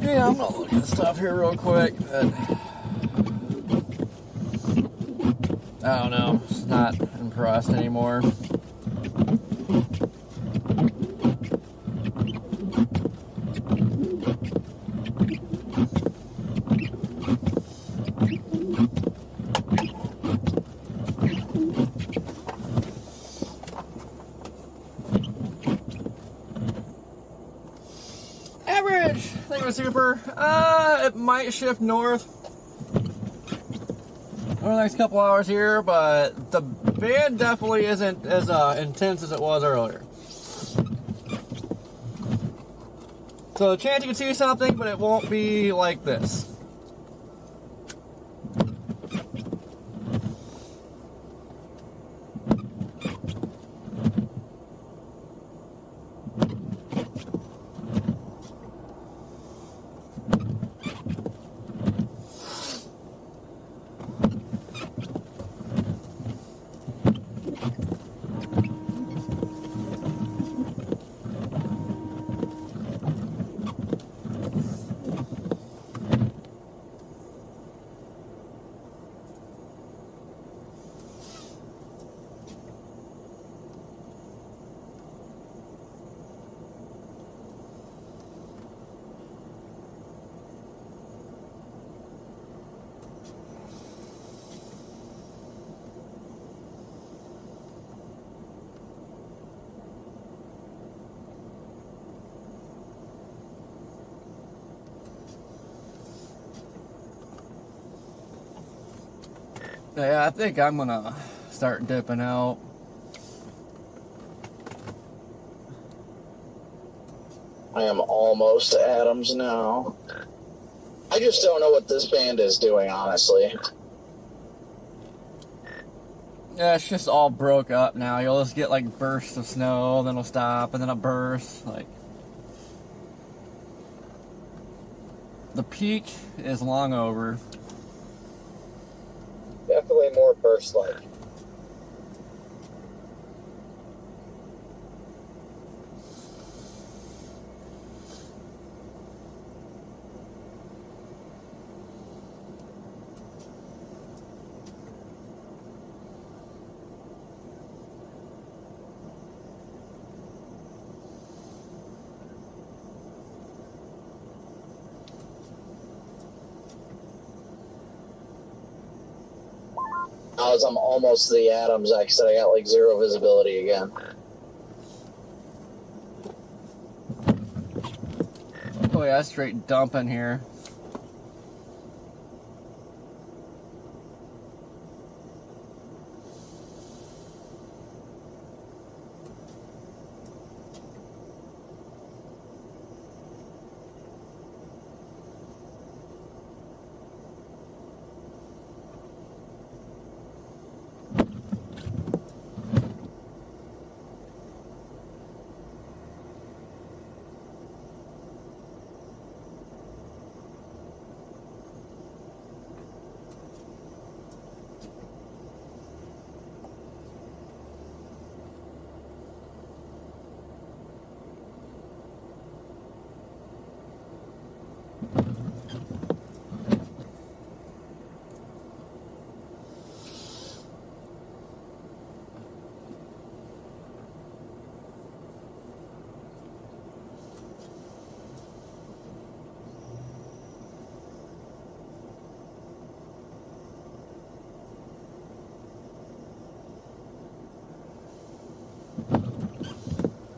Yeah, I'm gonna look at stuff here real quick, but I don't know, it's not impressed anymore. Average! Thank you, Super. It might shift north over the next couple hours here, but the band definitely isn't as intense as it was earlier. So, a chance you can see something, but it won't be like this. Yeah, I think I'm gonna start dipping out. I am almost to Adams now. I just don't know what this band is doing, honestly. Yeah, it's just all broke up now. You'll just get like bursts of snow, then it'll stop, and then a burst. Like, the peak is long over. Definitely more burst-like. As I'm almost to the Adams exit, I got like 0 visibility again. Oh yeah, straight dumping here.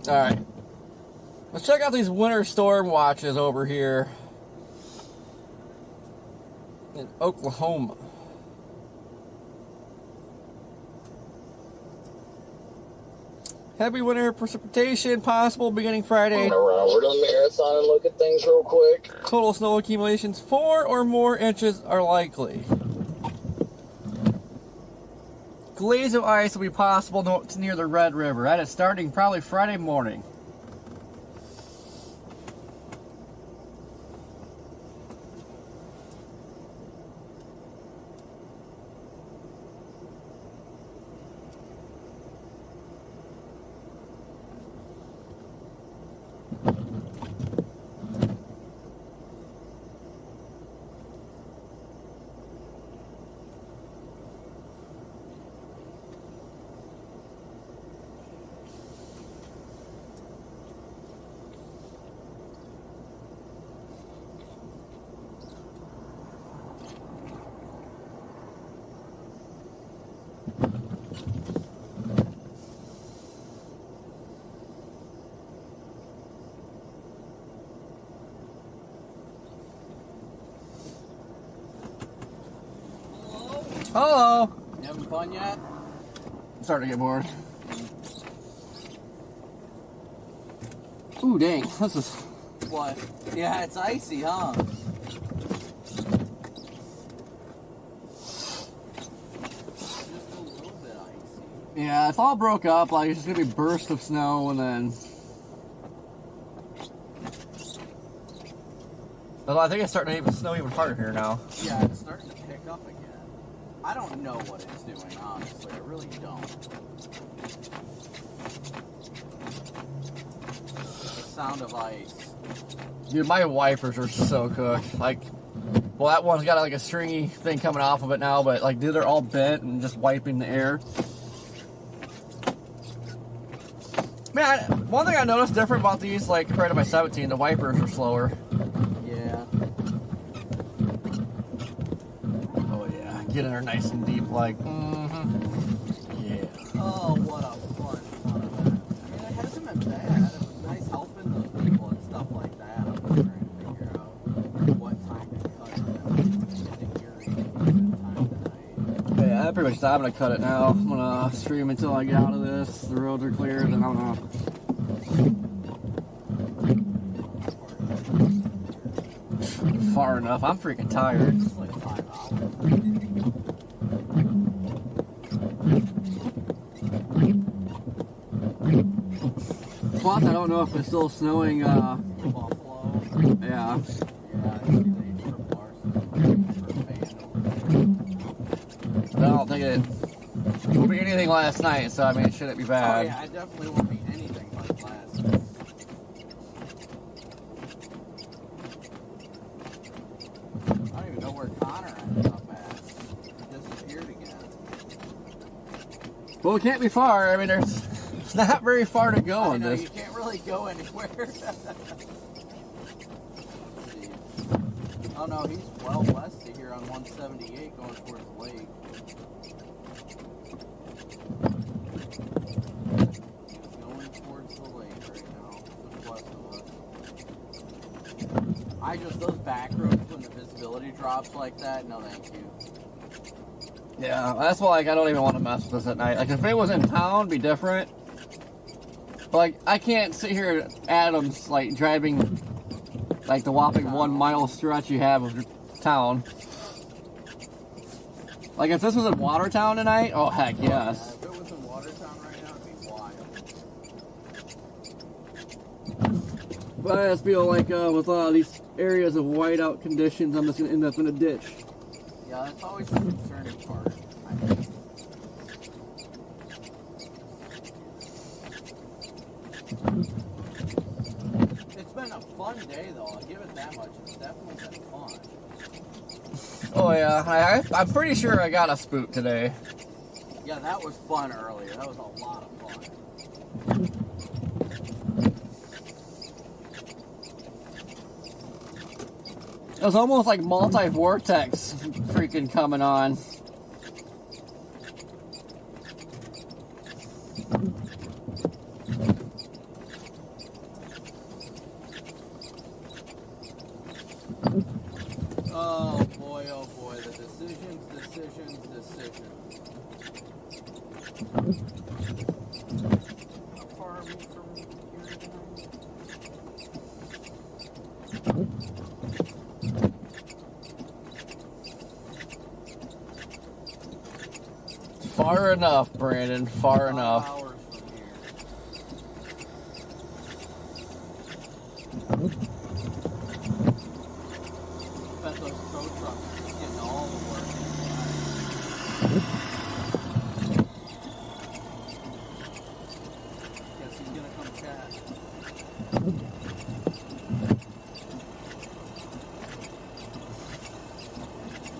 Alright. Let's check out these winter storm watches over here in Oklahoma. Heavy winter precipitation possible beginning Friday. We're doing marathon and look at things real quick. Total snow accumulations 4 or more inches are likely. Glaze of ice will be possible near the Red River. That is starting probably Friday morning. Hello. You having fun yet? I'm starting to get bored. Ooh, dang. This is... What? Yeah, it's icy, huh? Just a little bit icy. Yeah, it's all broke up. Like, it's just going to be bursts of snow and then... Although I think it's starting to even snow even harder here now. Yeah, it's starting to pick up again. I don't know what it's doing, honestly. I really don't. The sound of ice. Dude, my wipers are so cooked. Like, well, that one's got like a stringy thing coming off of it now, but like, dude, they're all bent and just wiping the air. Man, one thing I noticed different about these, like compared to my 17, the wipers are slower. Yeah. Oh yeah, get in there nice and deep, like, yeah. Oh, what a fun fun. I mean, it hasn't been bad. It was nice helping those people and stuff like that. I'm just trying to figure out what time to cut them. I think you're time tonight. Yeah, Yeah, pretty much. I'm gonna cut it now. I'm gonna stream until I get out of this. The roads are clear, then I'm gonna. Far enough. I'm freaking tired. It's like 5 hours. Plus, I don't know if it's still snowing. Buffalo. Yeah. Yeah, I see they triple I don't think it will be anything last night, so I mean, it shouldn't be Oh bad. yeah, it definitely won't be anything like last night. I don't even know where Connor ended up at. He disappeared again. Well, it can't be far. I mean, it's not very far to go I on know, this. you can't really go anywhere. Let's see. Oh no, he's well west of here on 178 going towards the lake. He's going towards the lake right now, just west of us. Those back roads when the visibility drops like that, no thank you. Yeah, that's why like I don't even want to mess with this at night. Like if it was in town, it'd be different. But like I can't sit here at Adams like driving like the whopping 1 mile stretch you have of your town. Like if this was in Watertown tonight, oh heck yes. If it was in Watertown right now, it'd be wild. But I just feel like with these areas of whiteout conditions, I'm just gonna end up in a ditch. Yeah, that's always the concerning part. I think. It's been a fun day though, I'll give it that much. It's definitely been fun. Oh yeah, I'm pretty sure I got a spook today. Yeah, that was fun earlier. That was a lot of fun. It was almost like multi-vortex freaking coming on. Oh boy, the decisions. How far are we from here again? Far enough, Brandon. Far enough. 5 hours from here. Bet those tow trucks are just getting all the work. Guess he's gonna come chat.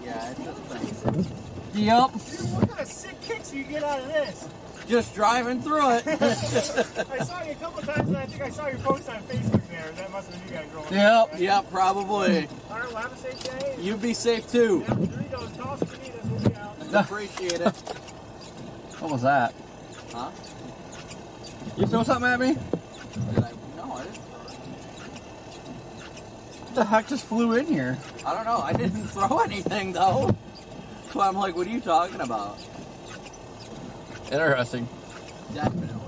Yeah, it's just been Yep. Dude, what kind of sick kicks do you get out of this? just driving through it. I saw you a couple times, and I think I saw your post on Facebook there. That must have been you guys rolling. Yep. Yeah, probably. All right, well, have a safe day. You be safe too. Yep, Doritos, toss it to me, this will be out. Appreciate it. What was that? Huh? You throw something at me? Did I? No, I didn't throw it. What the heck just flew in here? I don't know. I didn't throw anything though. So I'm like, what are you talking about? Interesting. Definitely.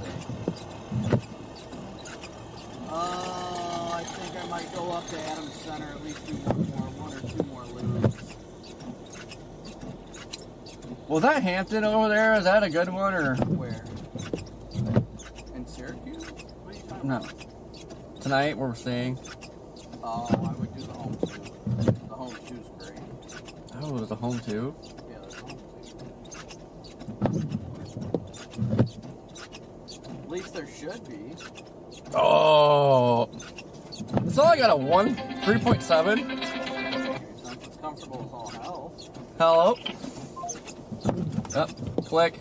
I think I might go up to Adams Center, at least do one or two more loops. Was that Hampton over there? Is that a good one or Where? In Syracuse? What are you talking no? about? Tonight we're staying. Oh, I would do the home two. The home two's great. Oh, it was a home too. Yeah, the home two. At least there should be. Oh. So I got a 3.7. Since it's comfortable with all hell. Hello. Up. Click.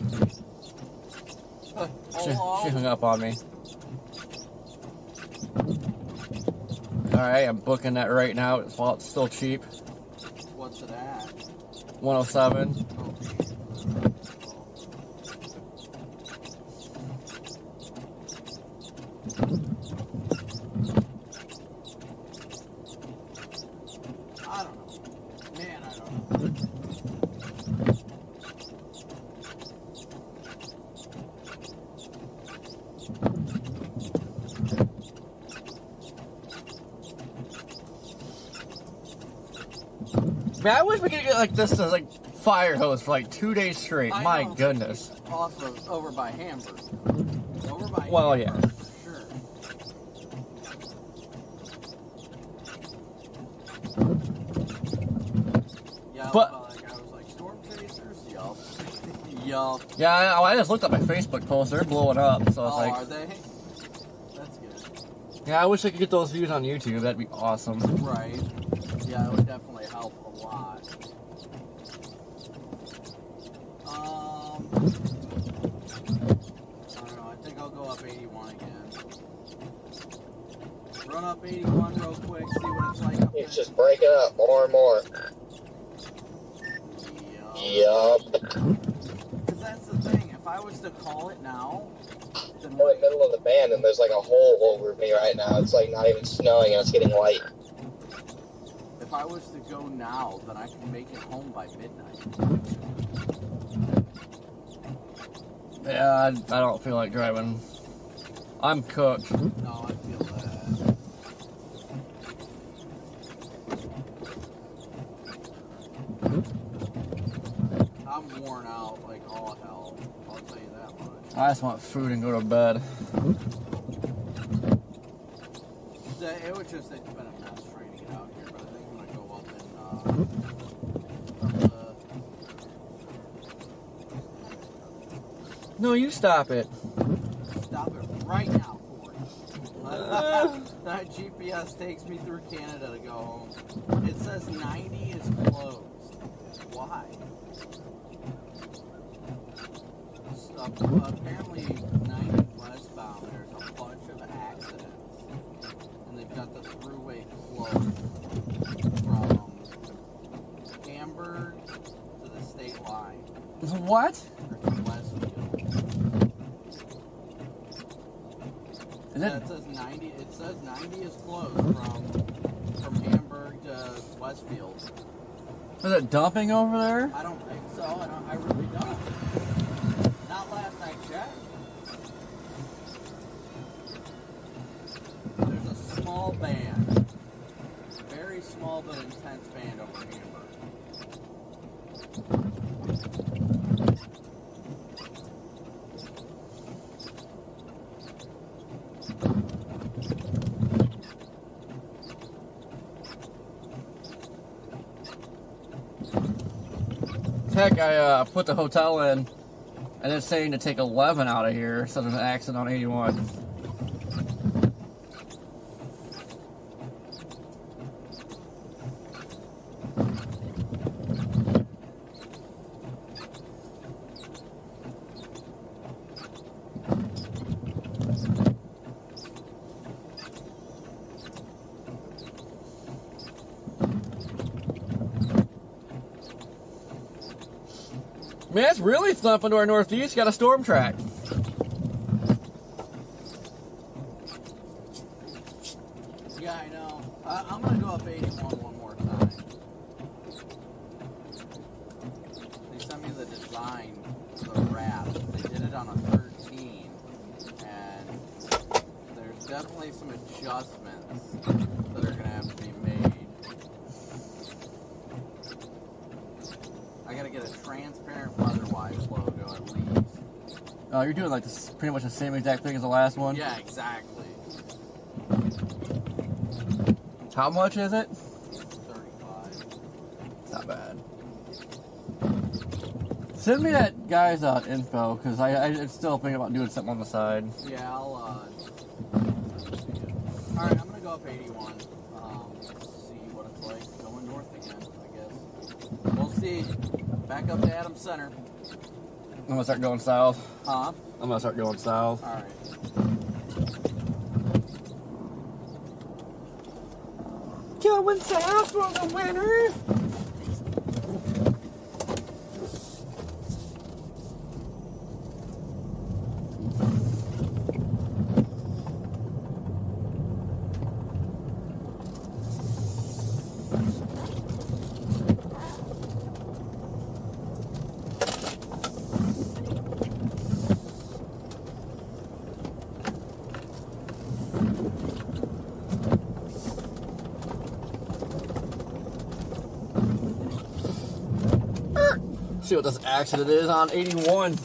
She hung up on me. Alright, I'm booking that right now while it's still cheap. What's it at? 107. I don't know. Man, I don't know. Man, I wish we could get like this as like fire hose for like 2 days straight. I My know. goodness. Off of over by Hamburg. Over by Well, Hamburg, yeah. for sure. Yeah, But- like, I was like, storm chasers? Yup. Yup. Yeah, I just looked at my Facebook post. They're blowing up. So it's Oh, like, are they? That's good. yeah, I wish I could get those views on YouTube. That'd be awesome. Right. Yeah, it would definitely help a lot. I don't know. I think I'll go up 81 again. Run up 81 real quick, see what it's like up there. It's just breaking up more and more. Yup. Because that's the thing. If I was to call it now, then I'm in the middle of the band and there's like a hole over me right now. It's like not even snowing and it's getting light. if I was to go now, then I can make it home by midnight. Yeah, I don't feel like driving. I'm cooked. No, I feel that. I'm worn out like all hell. I'll tell you that much. I just want food and go to bed. It was just, it's been a mess trying to get out here, but I think I'm gonna go up and, No, you stop it. stop it right now, Corey. That GPS takes me through Canada to go home. It says 90 is closed. Why? Apparently 90 westbound, there's a bunch of accidents. And they've got the thruway closed from Hamburg to the state line. What? Or to Westfield. Is Yeah, it? it says 90 is closed from Hamburg to Westfield. Is it dumping over there? I don't think so. I really don't. Not last I checked. There's a small band. Very small but intense band over Hamburg. Heck, I put the hotel in, and it's saying to take 11 out of here, so there's an accident on 81. Man, it's really thumping to our northeast. Got a storm track. Yeah, I know. I'm gonna go up 81 one more time. They sent me the design for the wrap. They did it on a 13, and there's definitely some adjustments that are gonna have to be made. I gotta get a transparent weatherwise logo at least. Oh, you're doing like this, pretty much the same exact thing as the last one? Yeah, exactly. How much is it? 35. It's not bad. Send me that guy's info, because I'm still thinking about doing something on the side. Yeah, I'll, Alright, I'm gonna go up 81. See what it's like going north again, I guess. We'll see. Back up to Adams Center. I'm gonna start going south. Huh? I'm gonna start going south. Alright. Going south for the winter. See what this accident is on 81. Is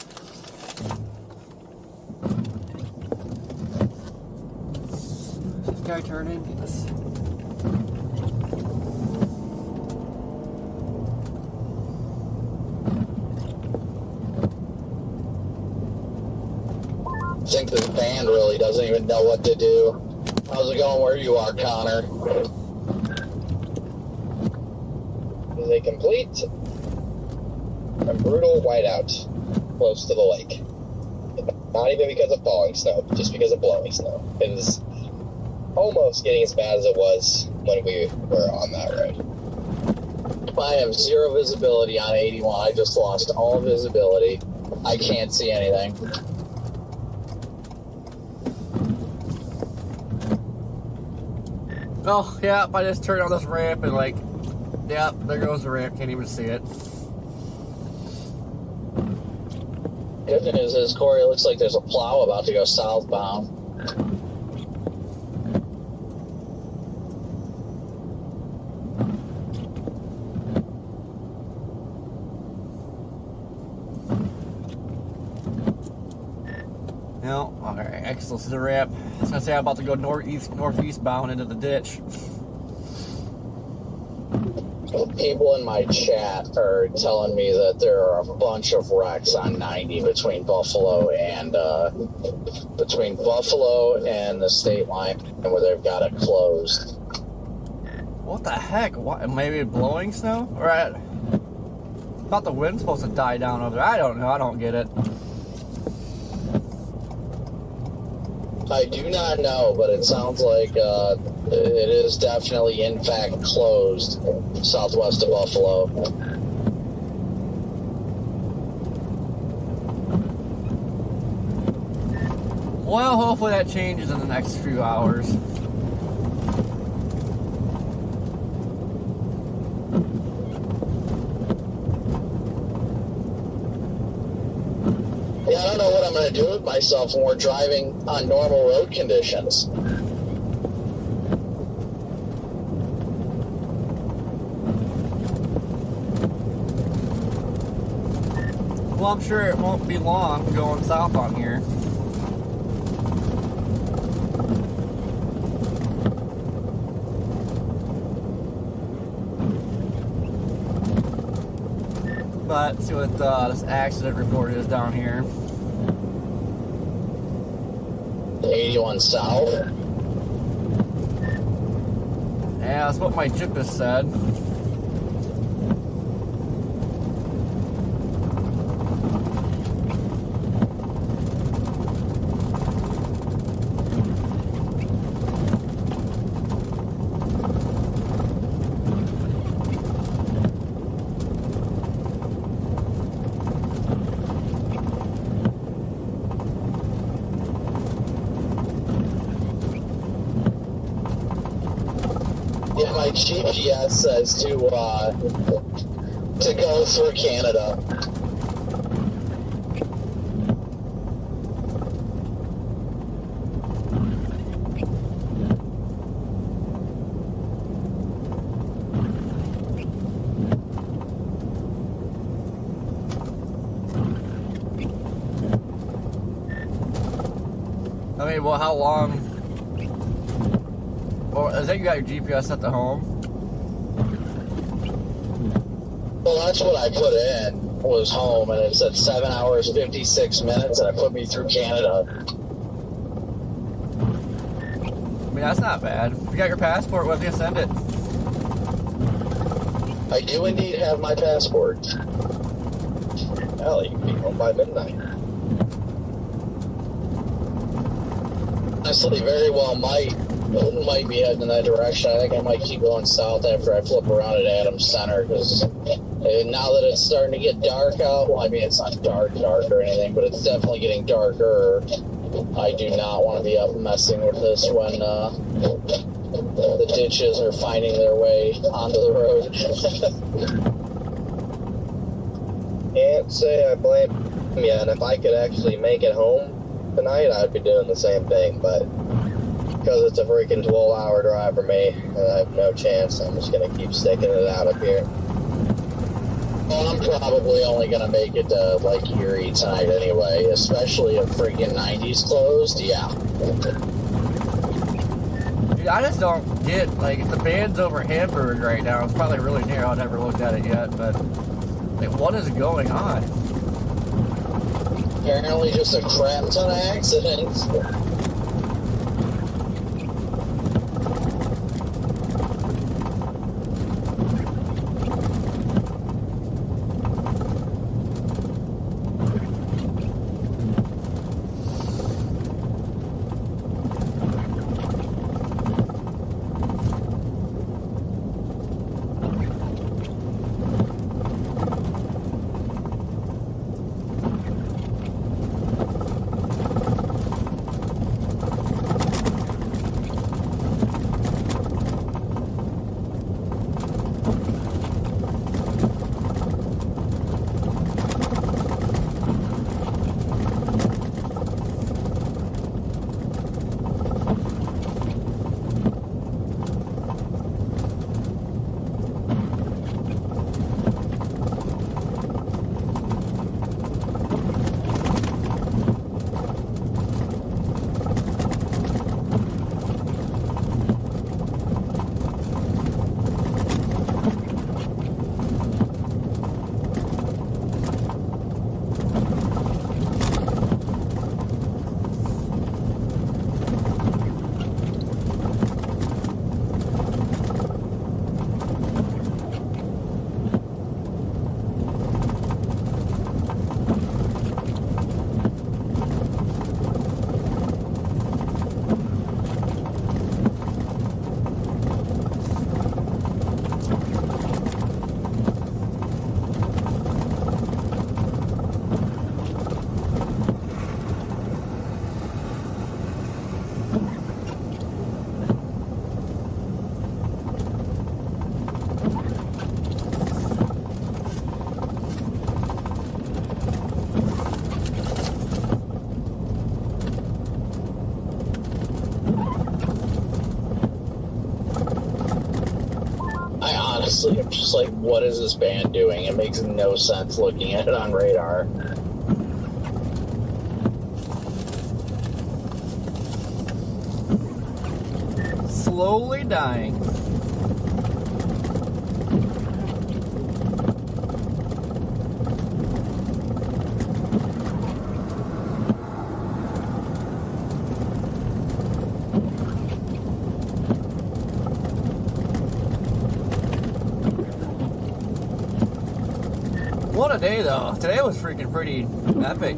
this guy turning? Yes. I think this band really doesn't even know what to do. How's it going where you are, Connor? Is a complete and brutal whiteout close to the lake. Not even because of falling snow, just because of blowing snow. It is almost getting as bad as it was when we were on that road. I have zero visibility on 81. I just lost all visibility. I can't see anything. Oh, yeah, I just turned on this ramp and like, yeah, there goes the ramp, can't even see it. Good news is, Corey, it looks like there's a plow about to go southbound. No, okay, excellent. To the ramp. I was gonna say I'm about to go northeast bound into the ditch. People in my chat are telling me that there are a bunch of wrecks on 90 between Buffalo and the state line, where they've got it closed. What the heck? What? Maybe blowing snow? Right? Thought the wind's supposed to die down over there. I don't know. I don't get it. I do not know, but it sounds like it is definitely, in fact, closed southwest of Buffalo. Well, hopefully that changes in the next few hours. Yeah, I don't know what I'm going to do with myself when we're driving on normal road conditions. Well, I'm sure it won't be long going south on here. But let's see what this accident report is down here. 81 south. Yeah, that's what my GPS said. Yeah, my GPS says to go through Canada. I mean, well, how long? Or is that you got your GPS at the home? Well, that's what I put in, was home, and it said 7 hours, 56 minutes, and it put me through Canada. I mean, that's not bad. If you got your passport with you, send it. I do indeed have my passport. Hell, you can be home by midnight. Honestly, very well might be heading in that direction. I think I might keep going south after I flip around at Adams Center, because now that it's starting to get dark out, well, I mean, it's not dark or anything, but it's definitely getting darker. I do not want to be up messing with this when the ditches are finding their way onto the road. Can't say I blame you, and if I could actually make it home tonight, I'd be doing the same thing, but because it's a freaking 12-hour drive for me, and I have no chance, I'm just going to keep sticking it out up here. Well, I'm I'm probably only gonna make it to Lake Erie tonight anyway, especially if freaking 90's closed. Yeah. Dude, I just don't get, like, the band's over Hamburg right now. It's probably really near. I've never looked at it yet, but, like, what is going on? Apparently just a crap ton of accidents. Honestly, I'm just like, what is this band doing? It makes no sense looking at it on radar. Slowly dying. What a day, though. Today was freaking pretty epic.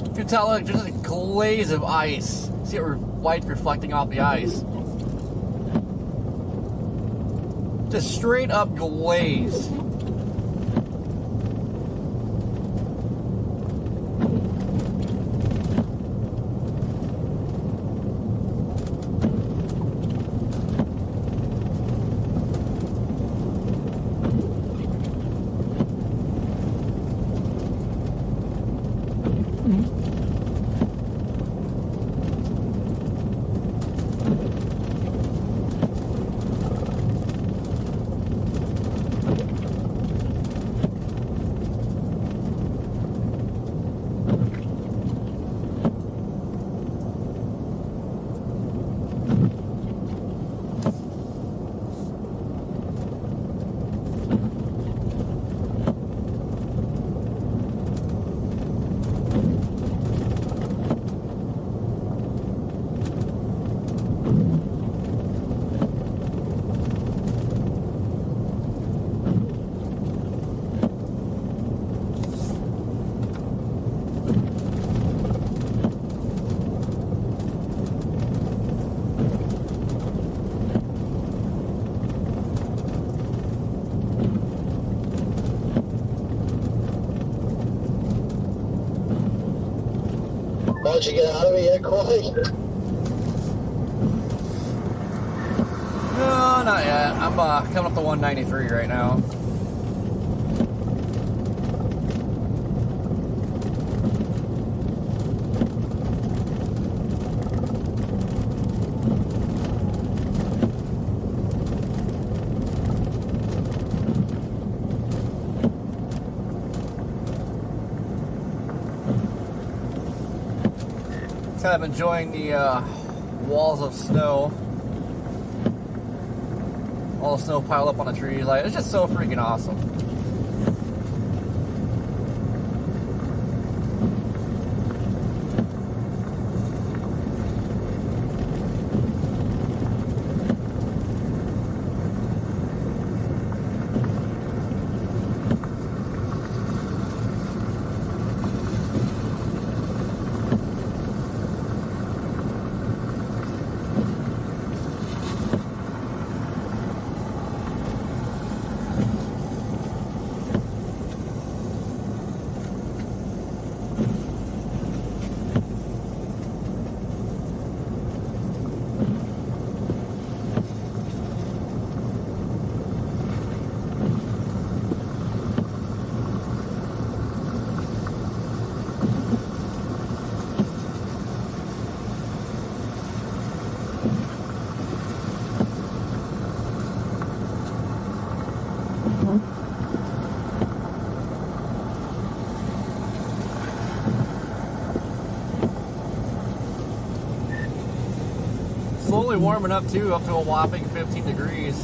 You can tell, like, just a glaze of ice. See it light reflecting off the ice. Just straight up glaze. Why don't you get out of it yet, Corey? No, not yet. I'm coming up to 193 right now. Kind of enjoying the walls of snow. All the snow piled up on the trees. Like, it's just so freaking awesome. Slowly warming up too, up to a whopping 15 degrees.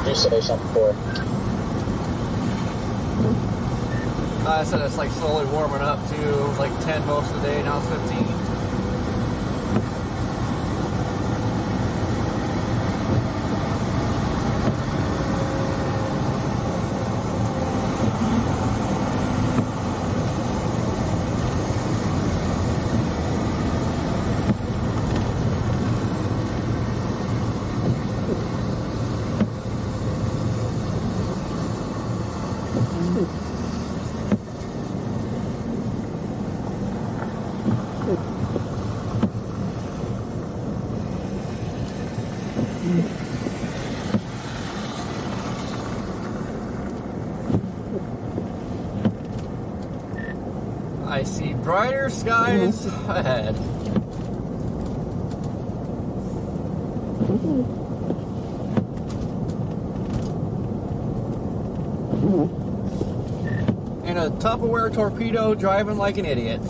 You say something for it. I said it's like slowly warming up too. It was like 10 most of the day, now it's 15. I see brighter skies ahead. And a Tupperware torpedo driving like an idiot.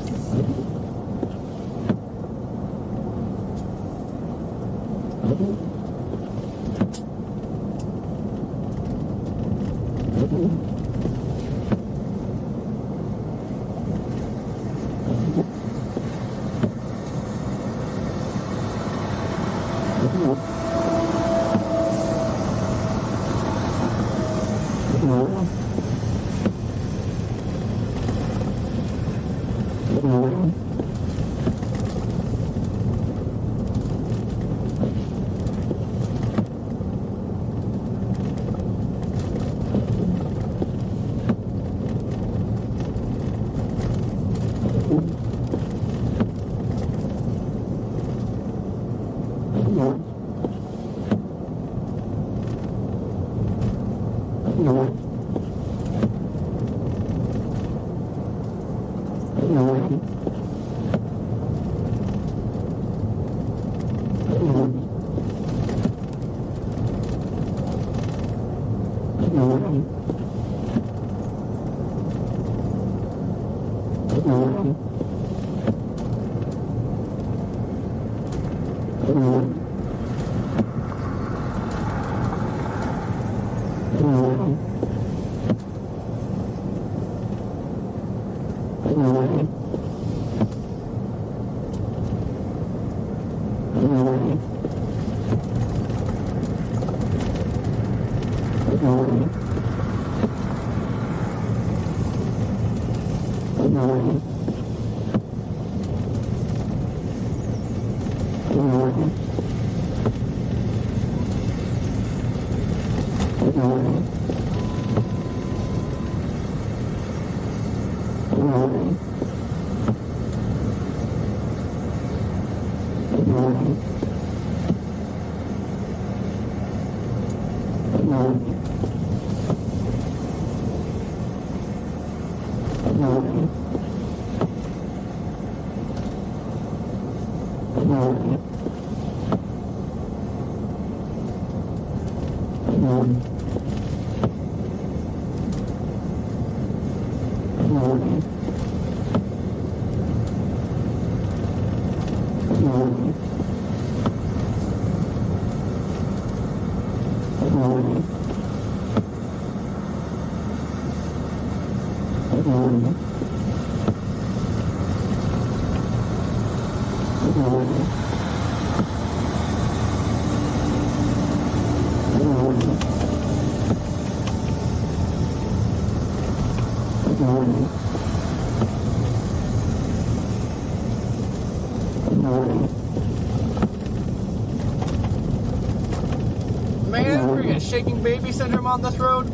Man, we're getting shaking baby syndrome on this road.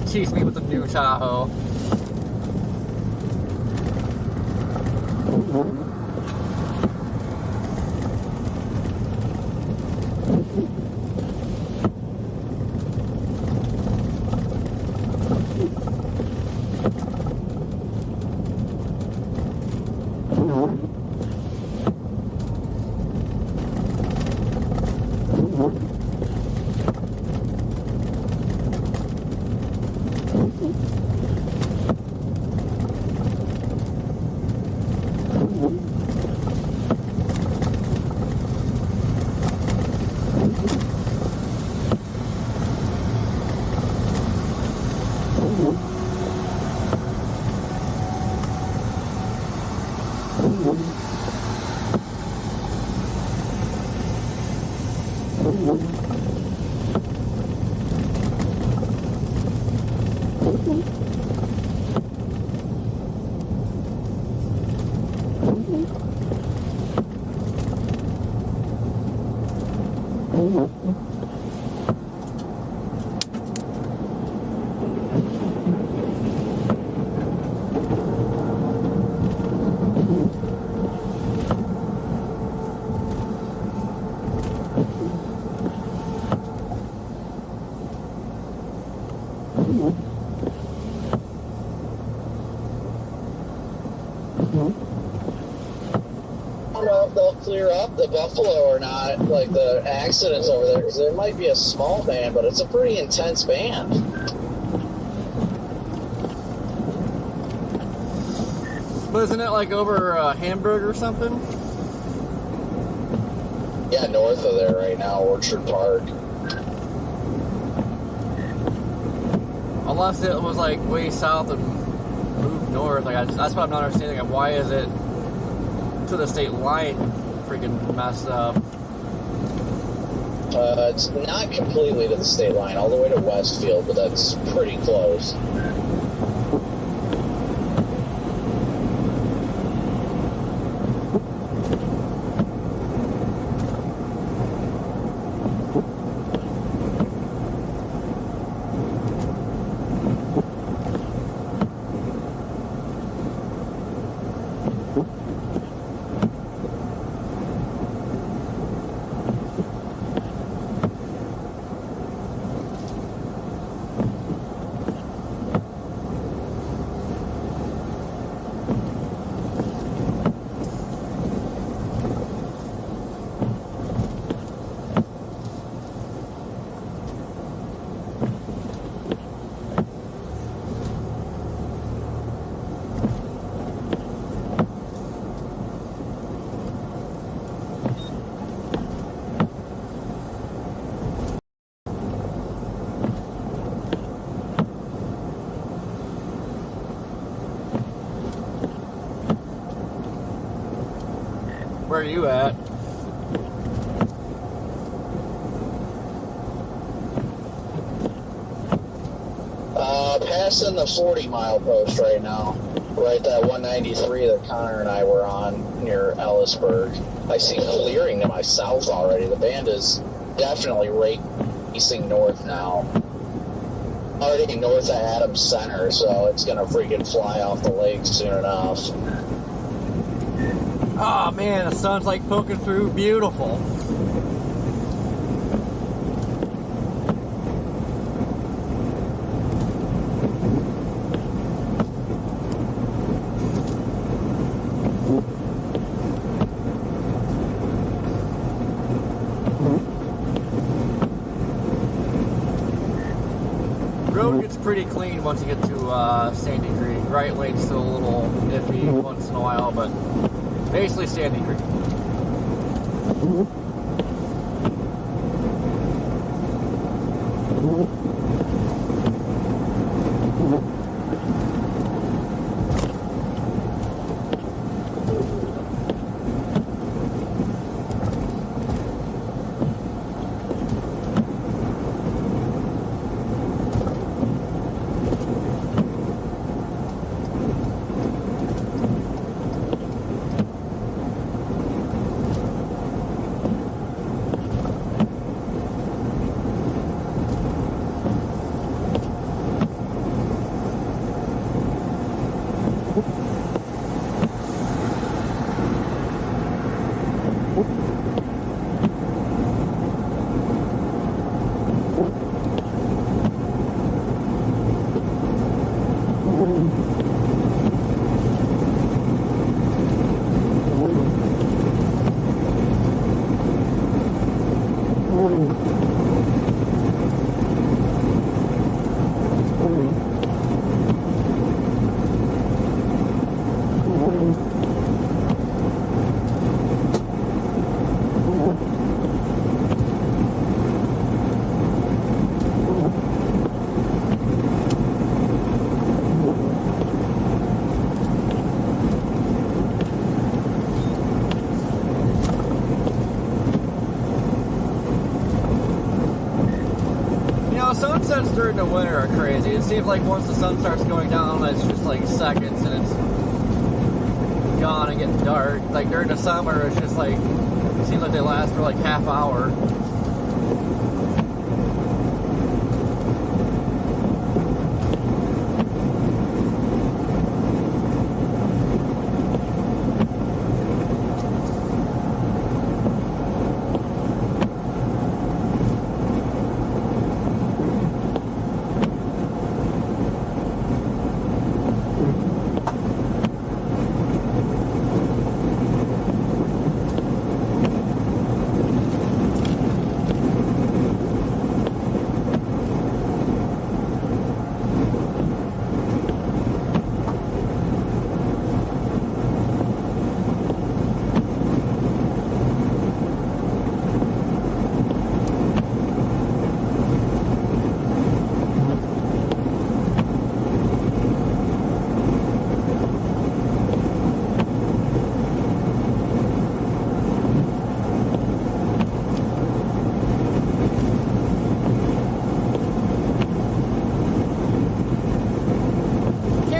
Tease me with the new Tahoe. I don't know if they'll clear up the Buffalo or not, like the accidents over there, because there might be a small band, but it's a pretty intense band. But isn't it like over Hamburg or something? Yeah, north of there right now, Orchard Park. Unless it was like way south and moved north. Like that's what I'm not understanding. Like, why is it to the state line freaking messed up? It's not completely to the state line, all the way to Westfield, but that's pretty close. Where are you at? Passing the 40-mile post right now. Right, that 193 that Connor and I were on near Ellisburg. I see clearing to my south already. The band is definitely racing north now. Already north of Adams Center, so it's gonna freaking fly off the lake soon enough. Oh man, the sun's like poking through. Beautiful. Road gets pretty clean once you get to Sandy Creek. Right lane's still a little iffy once in a while, but basically Sandy Creek. Sunsets during the winter are crazy. It seems like once the sun starts going down, it's just like seconds and it's gone and getting dark. Like during the summer, it's just like, it seems like they last for like half hour.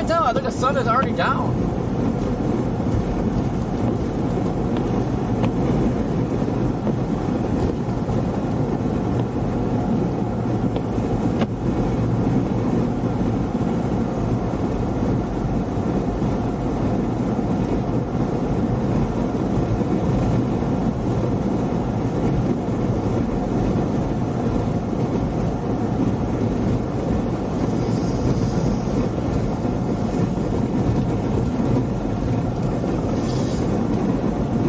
I think the sun is already down.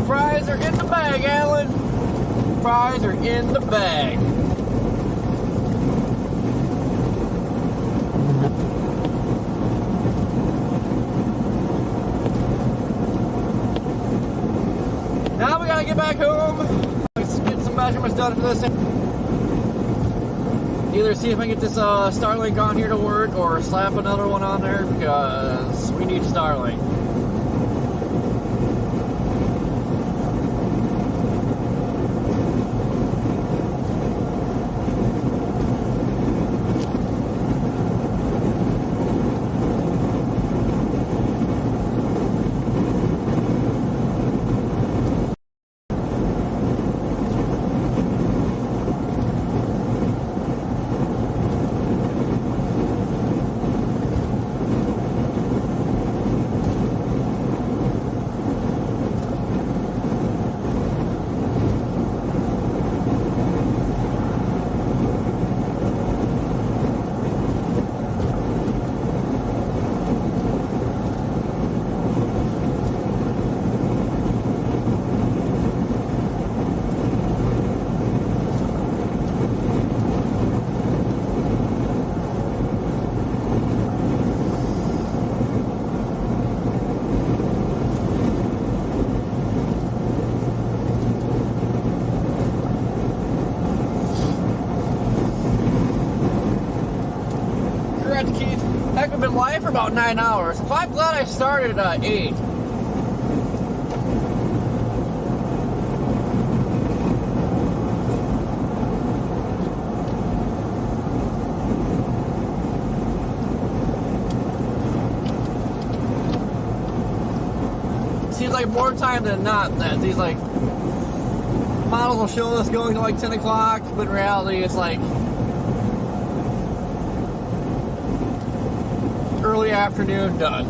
Fries are in the bag, Alan. Fries are in the bag. Now we gotta get back home. Let's get some measurements done for this. Either see if I can get this Starlink on here to work or slap another one on there because we need Starlink. Keith, heck, I've been live for about 9 hours. So I'm glad I started at 8. Seems like more time than not that these like models will show us going to like 10 o'clock, but in reality it's like early afternoon done.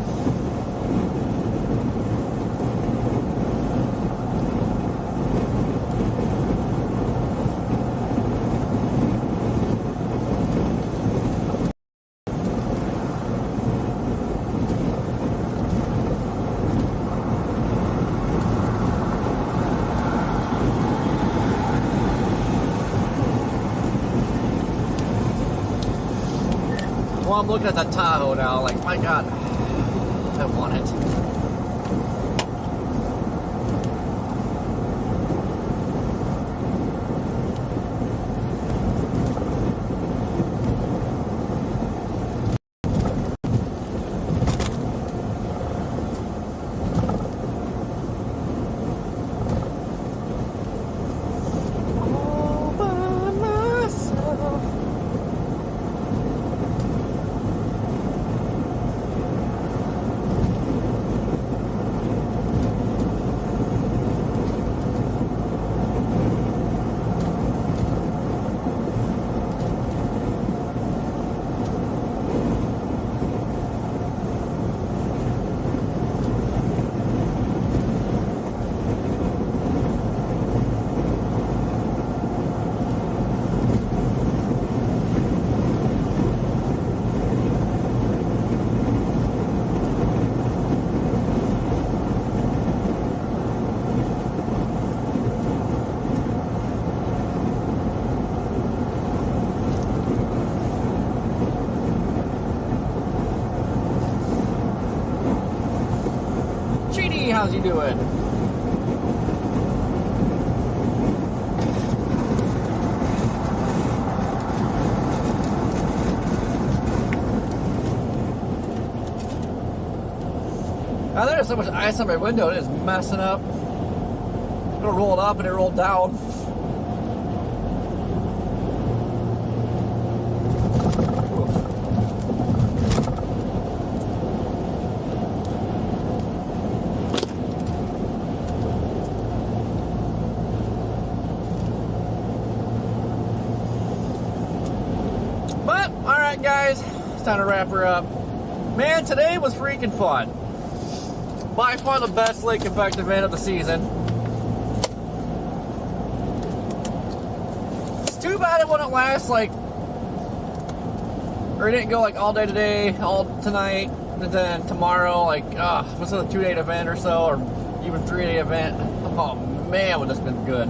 Well, I'm looking at that Tahoe now, like, my God, I want it. All by myself. doing? Now there's so much ice on my window, it is messing up. I'm gonna roll it up and it rolled down. But, alright guys, it's time to wrap her up. Man, today was freaking fun. By far the best lake effect event of the season. It's too bad it wouldn't last like, or it didn't go like all day today, all tonight, and then tomorrow, like, what's it, a 2-day event or so, or even 3-day event. Oh man, would this been good.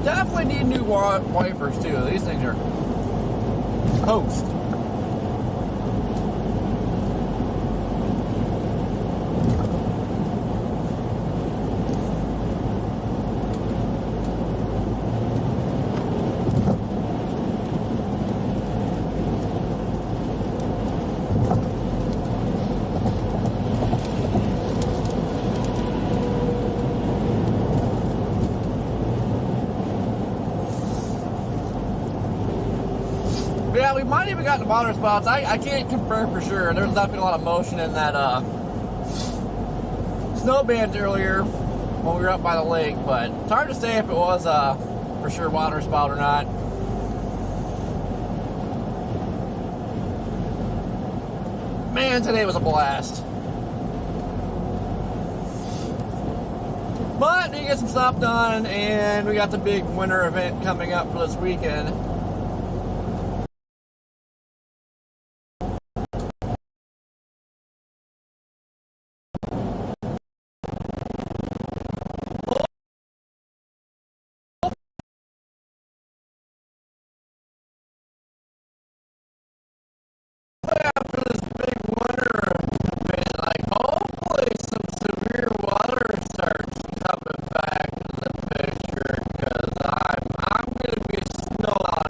Definitely need new wipers too. These things are toast. Yeah, we might even got the water spots. I can't confirm for sure. There's definitely a lot of motion in that snow band earlier when we were up by the lake, but it's hard to say if it was for sure water spout or not. Man, today was a blast. But we get some stuff done, and we got the big winter event coming up for this weekend. After this big winter event, like hopefully some severe weather starts coming back in the picture, because I'm gonna be snowed out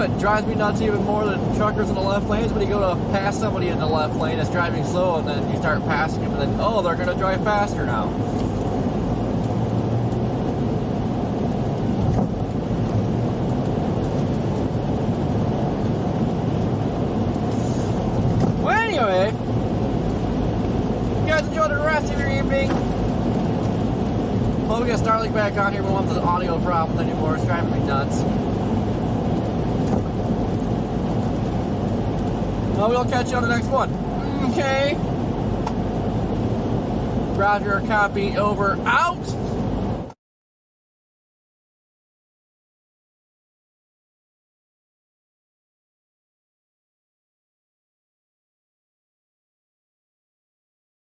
what drives me nuts even more than truckers in the left lane is when you go to pass somebody in the left lane that's driving slow, and then you start passing them, and then, oh, they're going to drive faster now. Well, anyway, you guys enjoy the rest of your evening. Well, we got Starlink back on here. We don't have the audio problems anymore. It's driving me nuts. Well, we'll catch you on the next one. Okay. Roger, copy, over, out.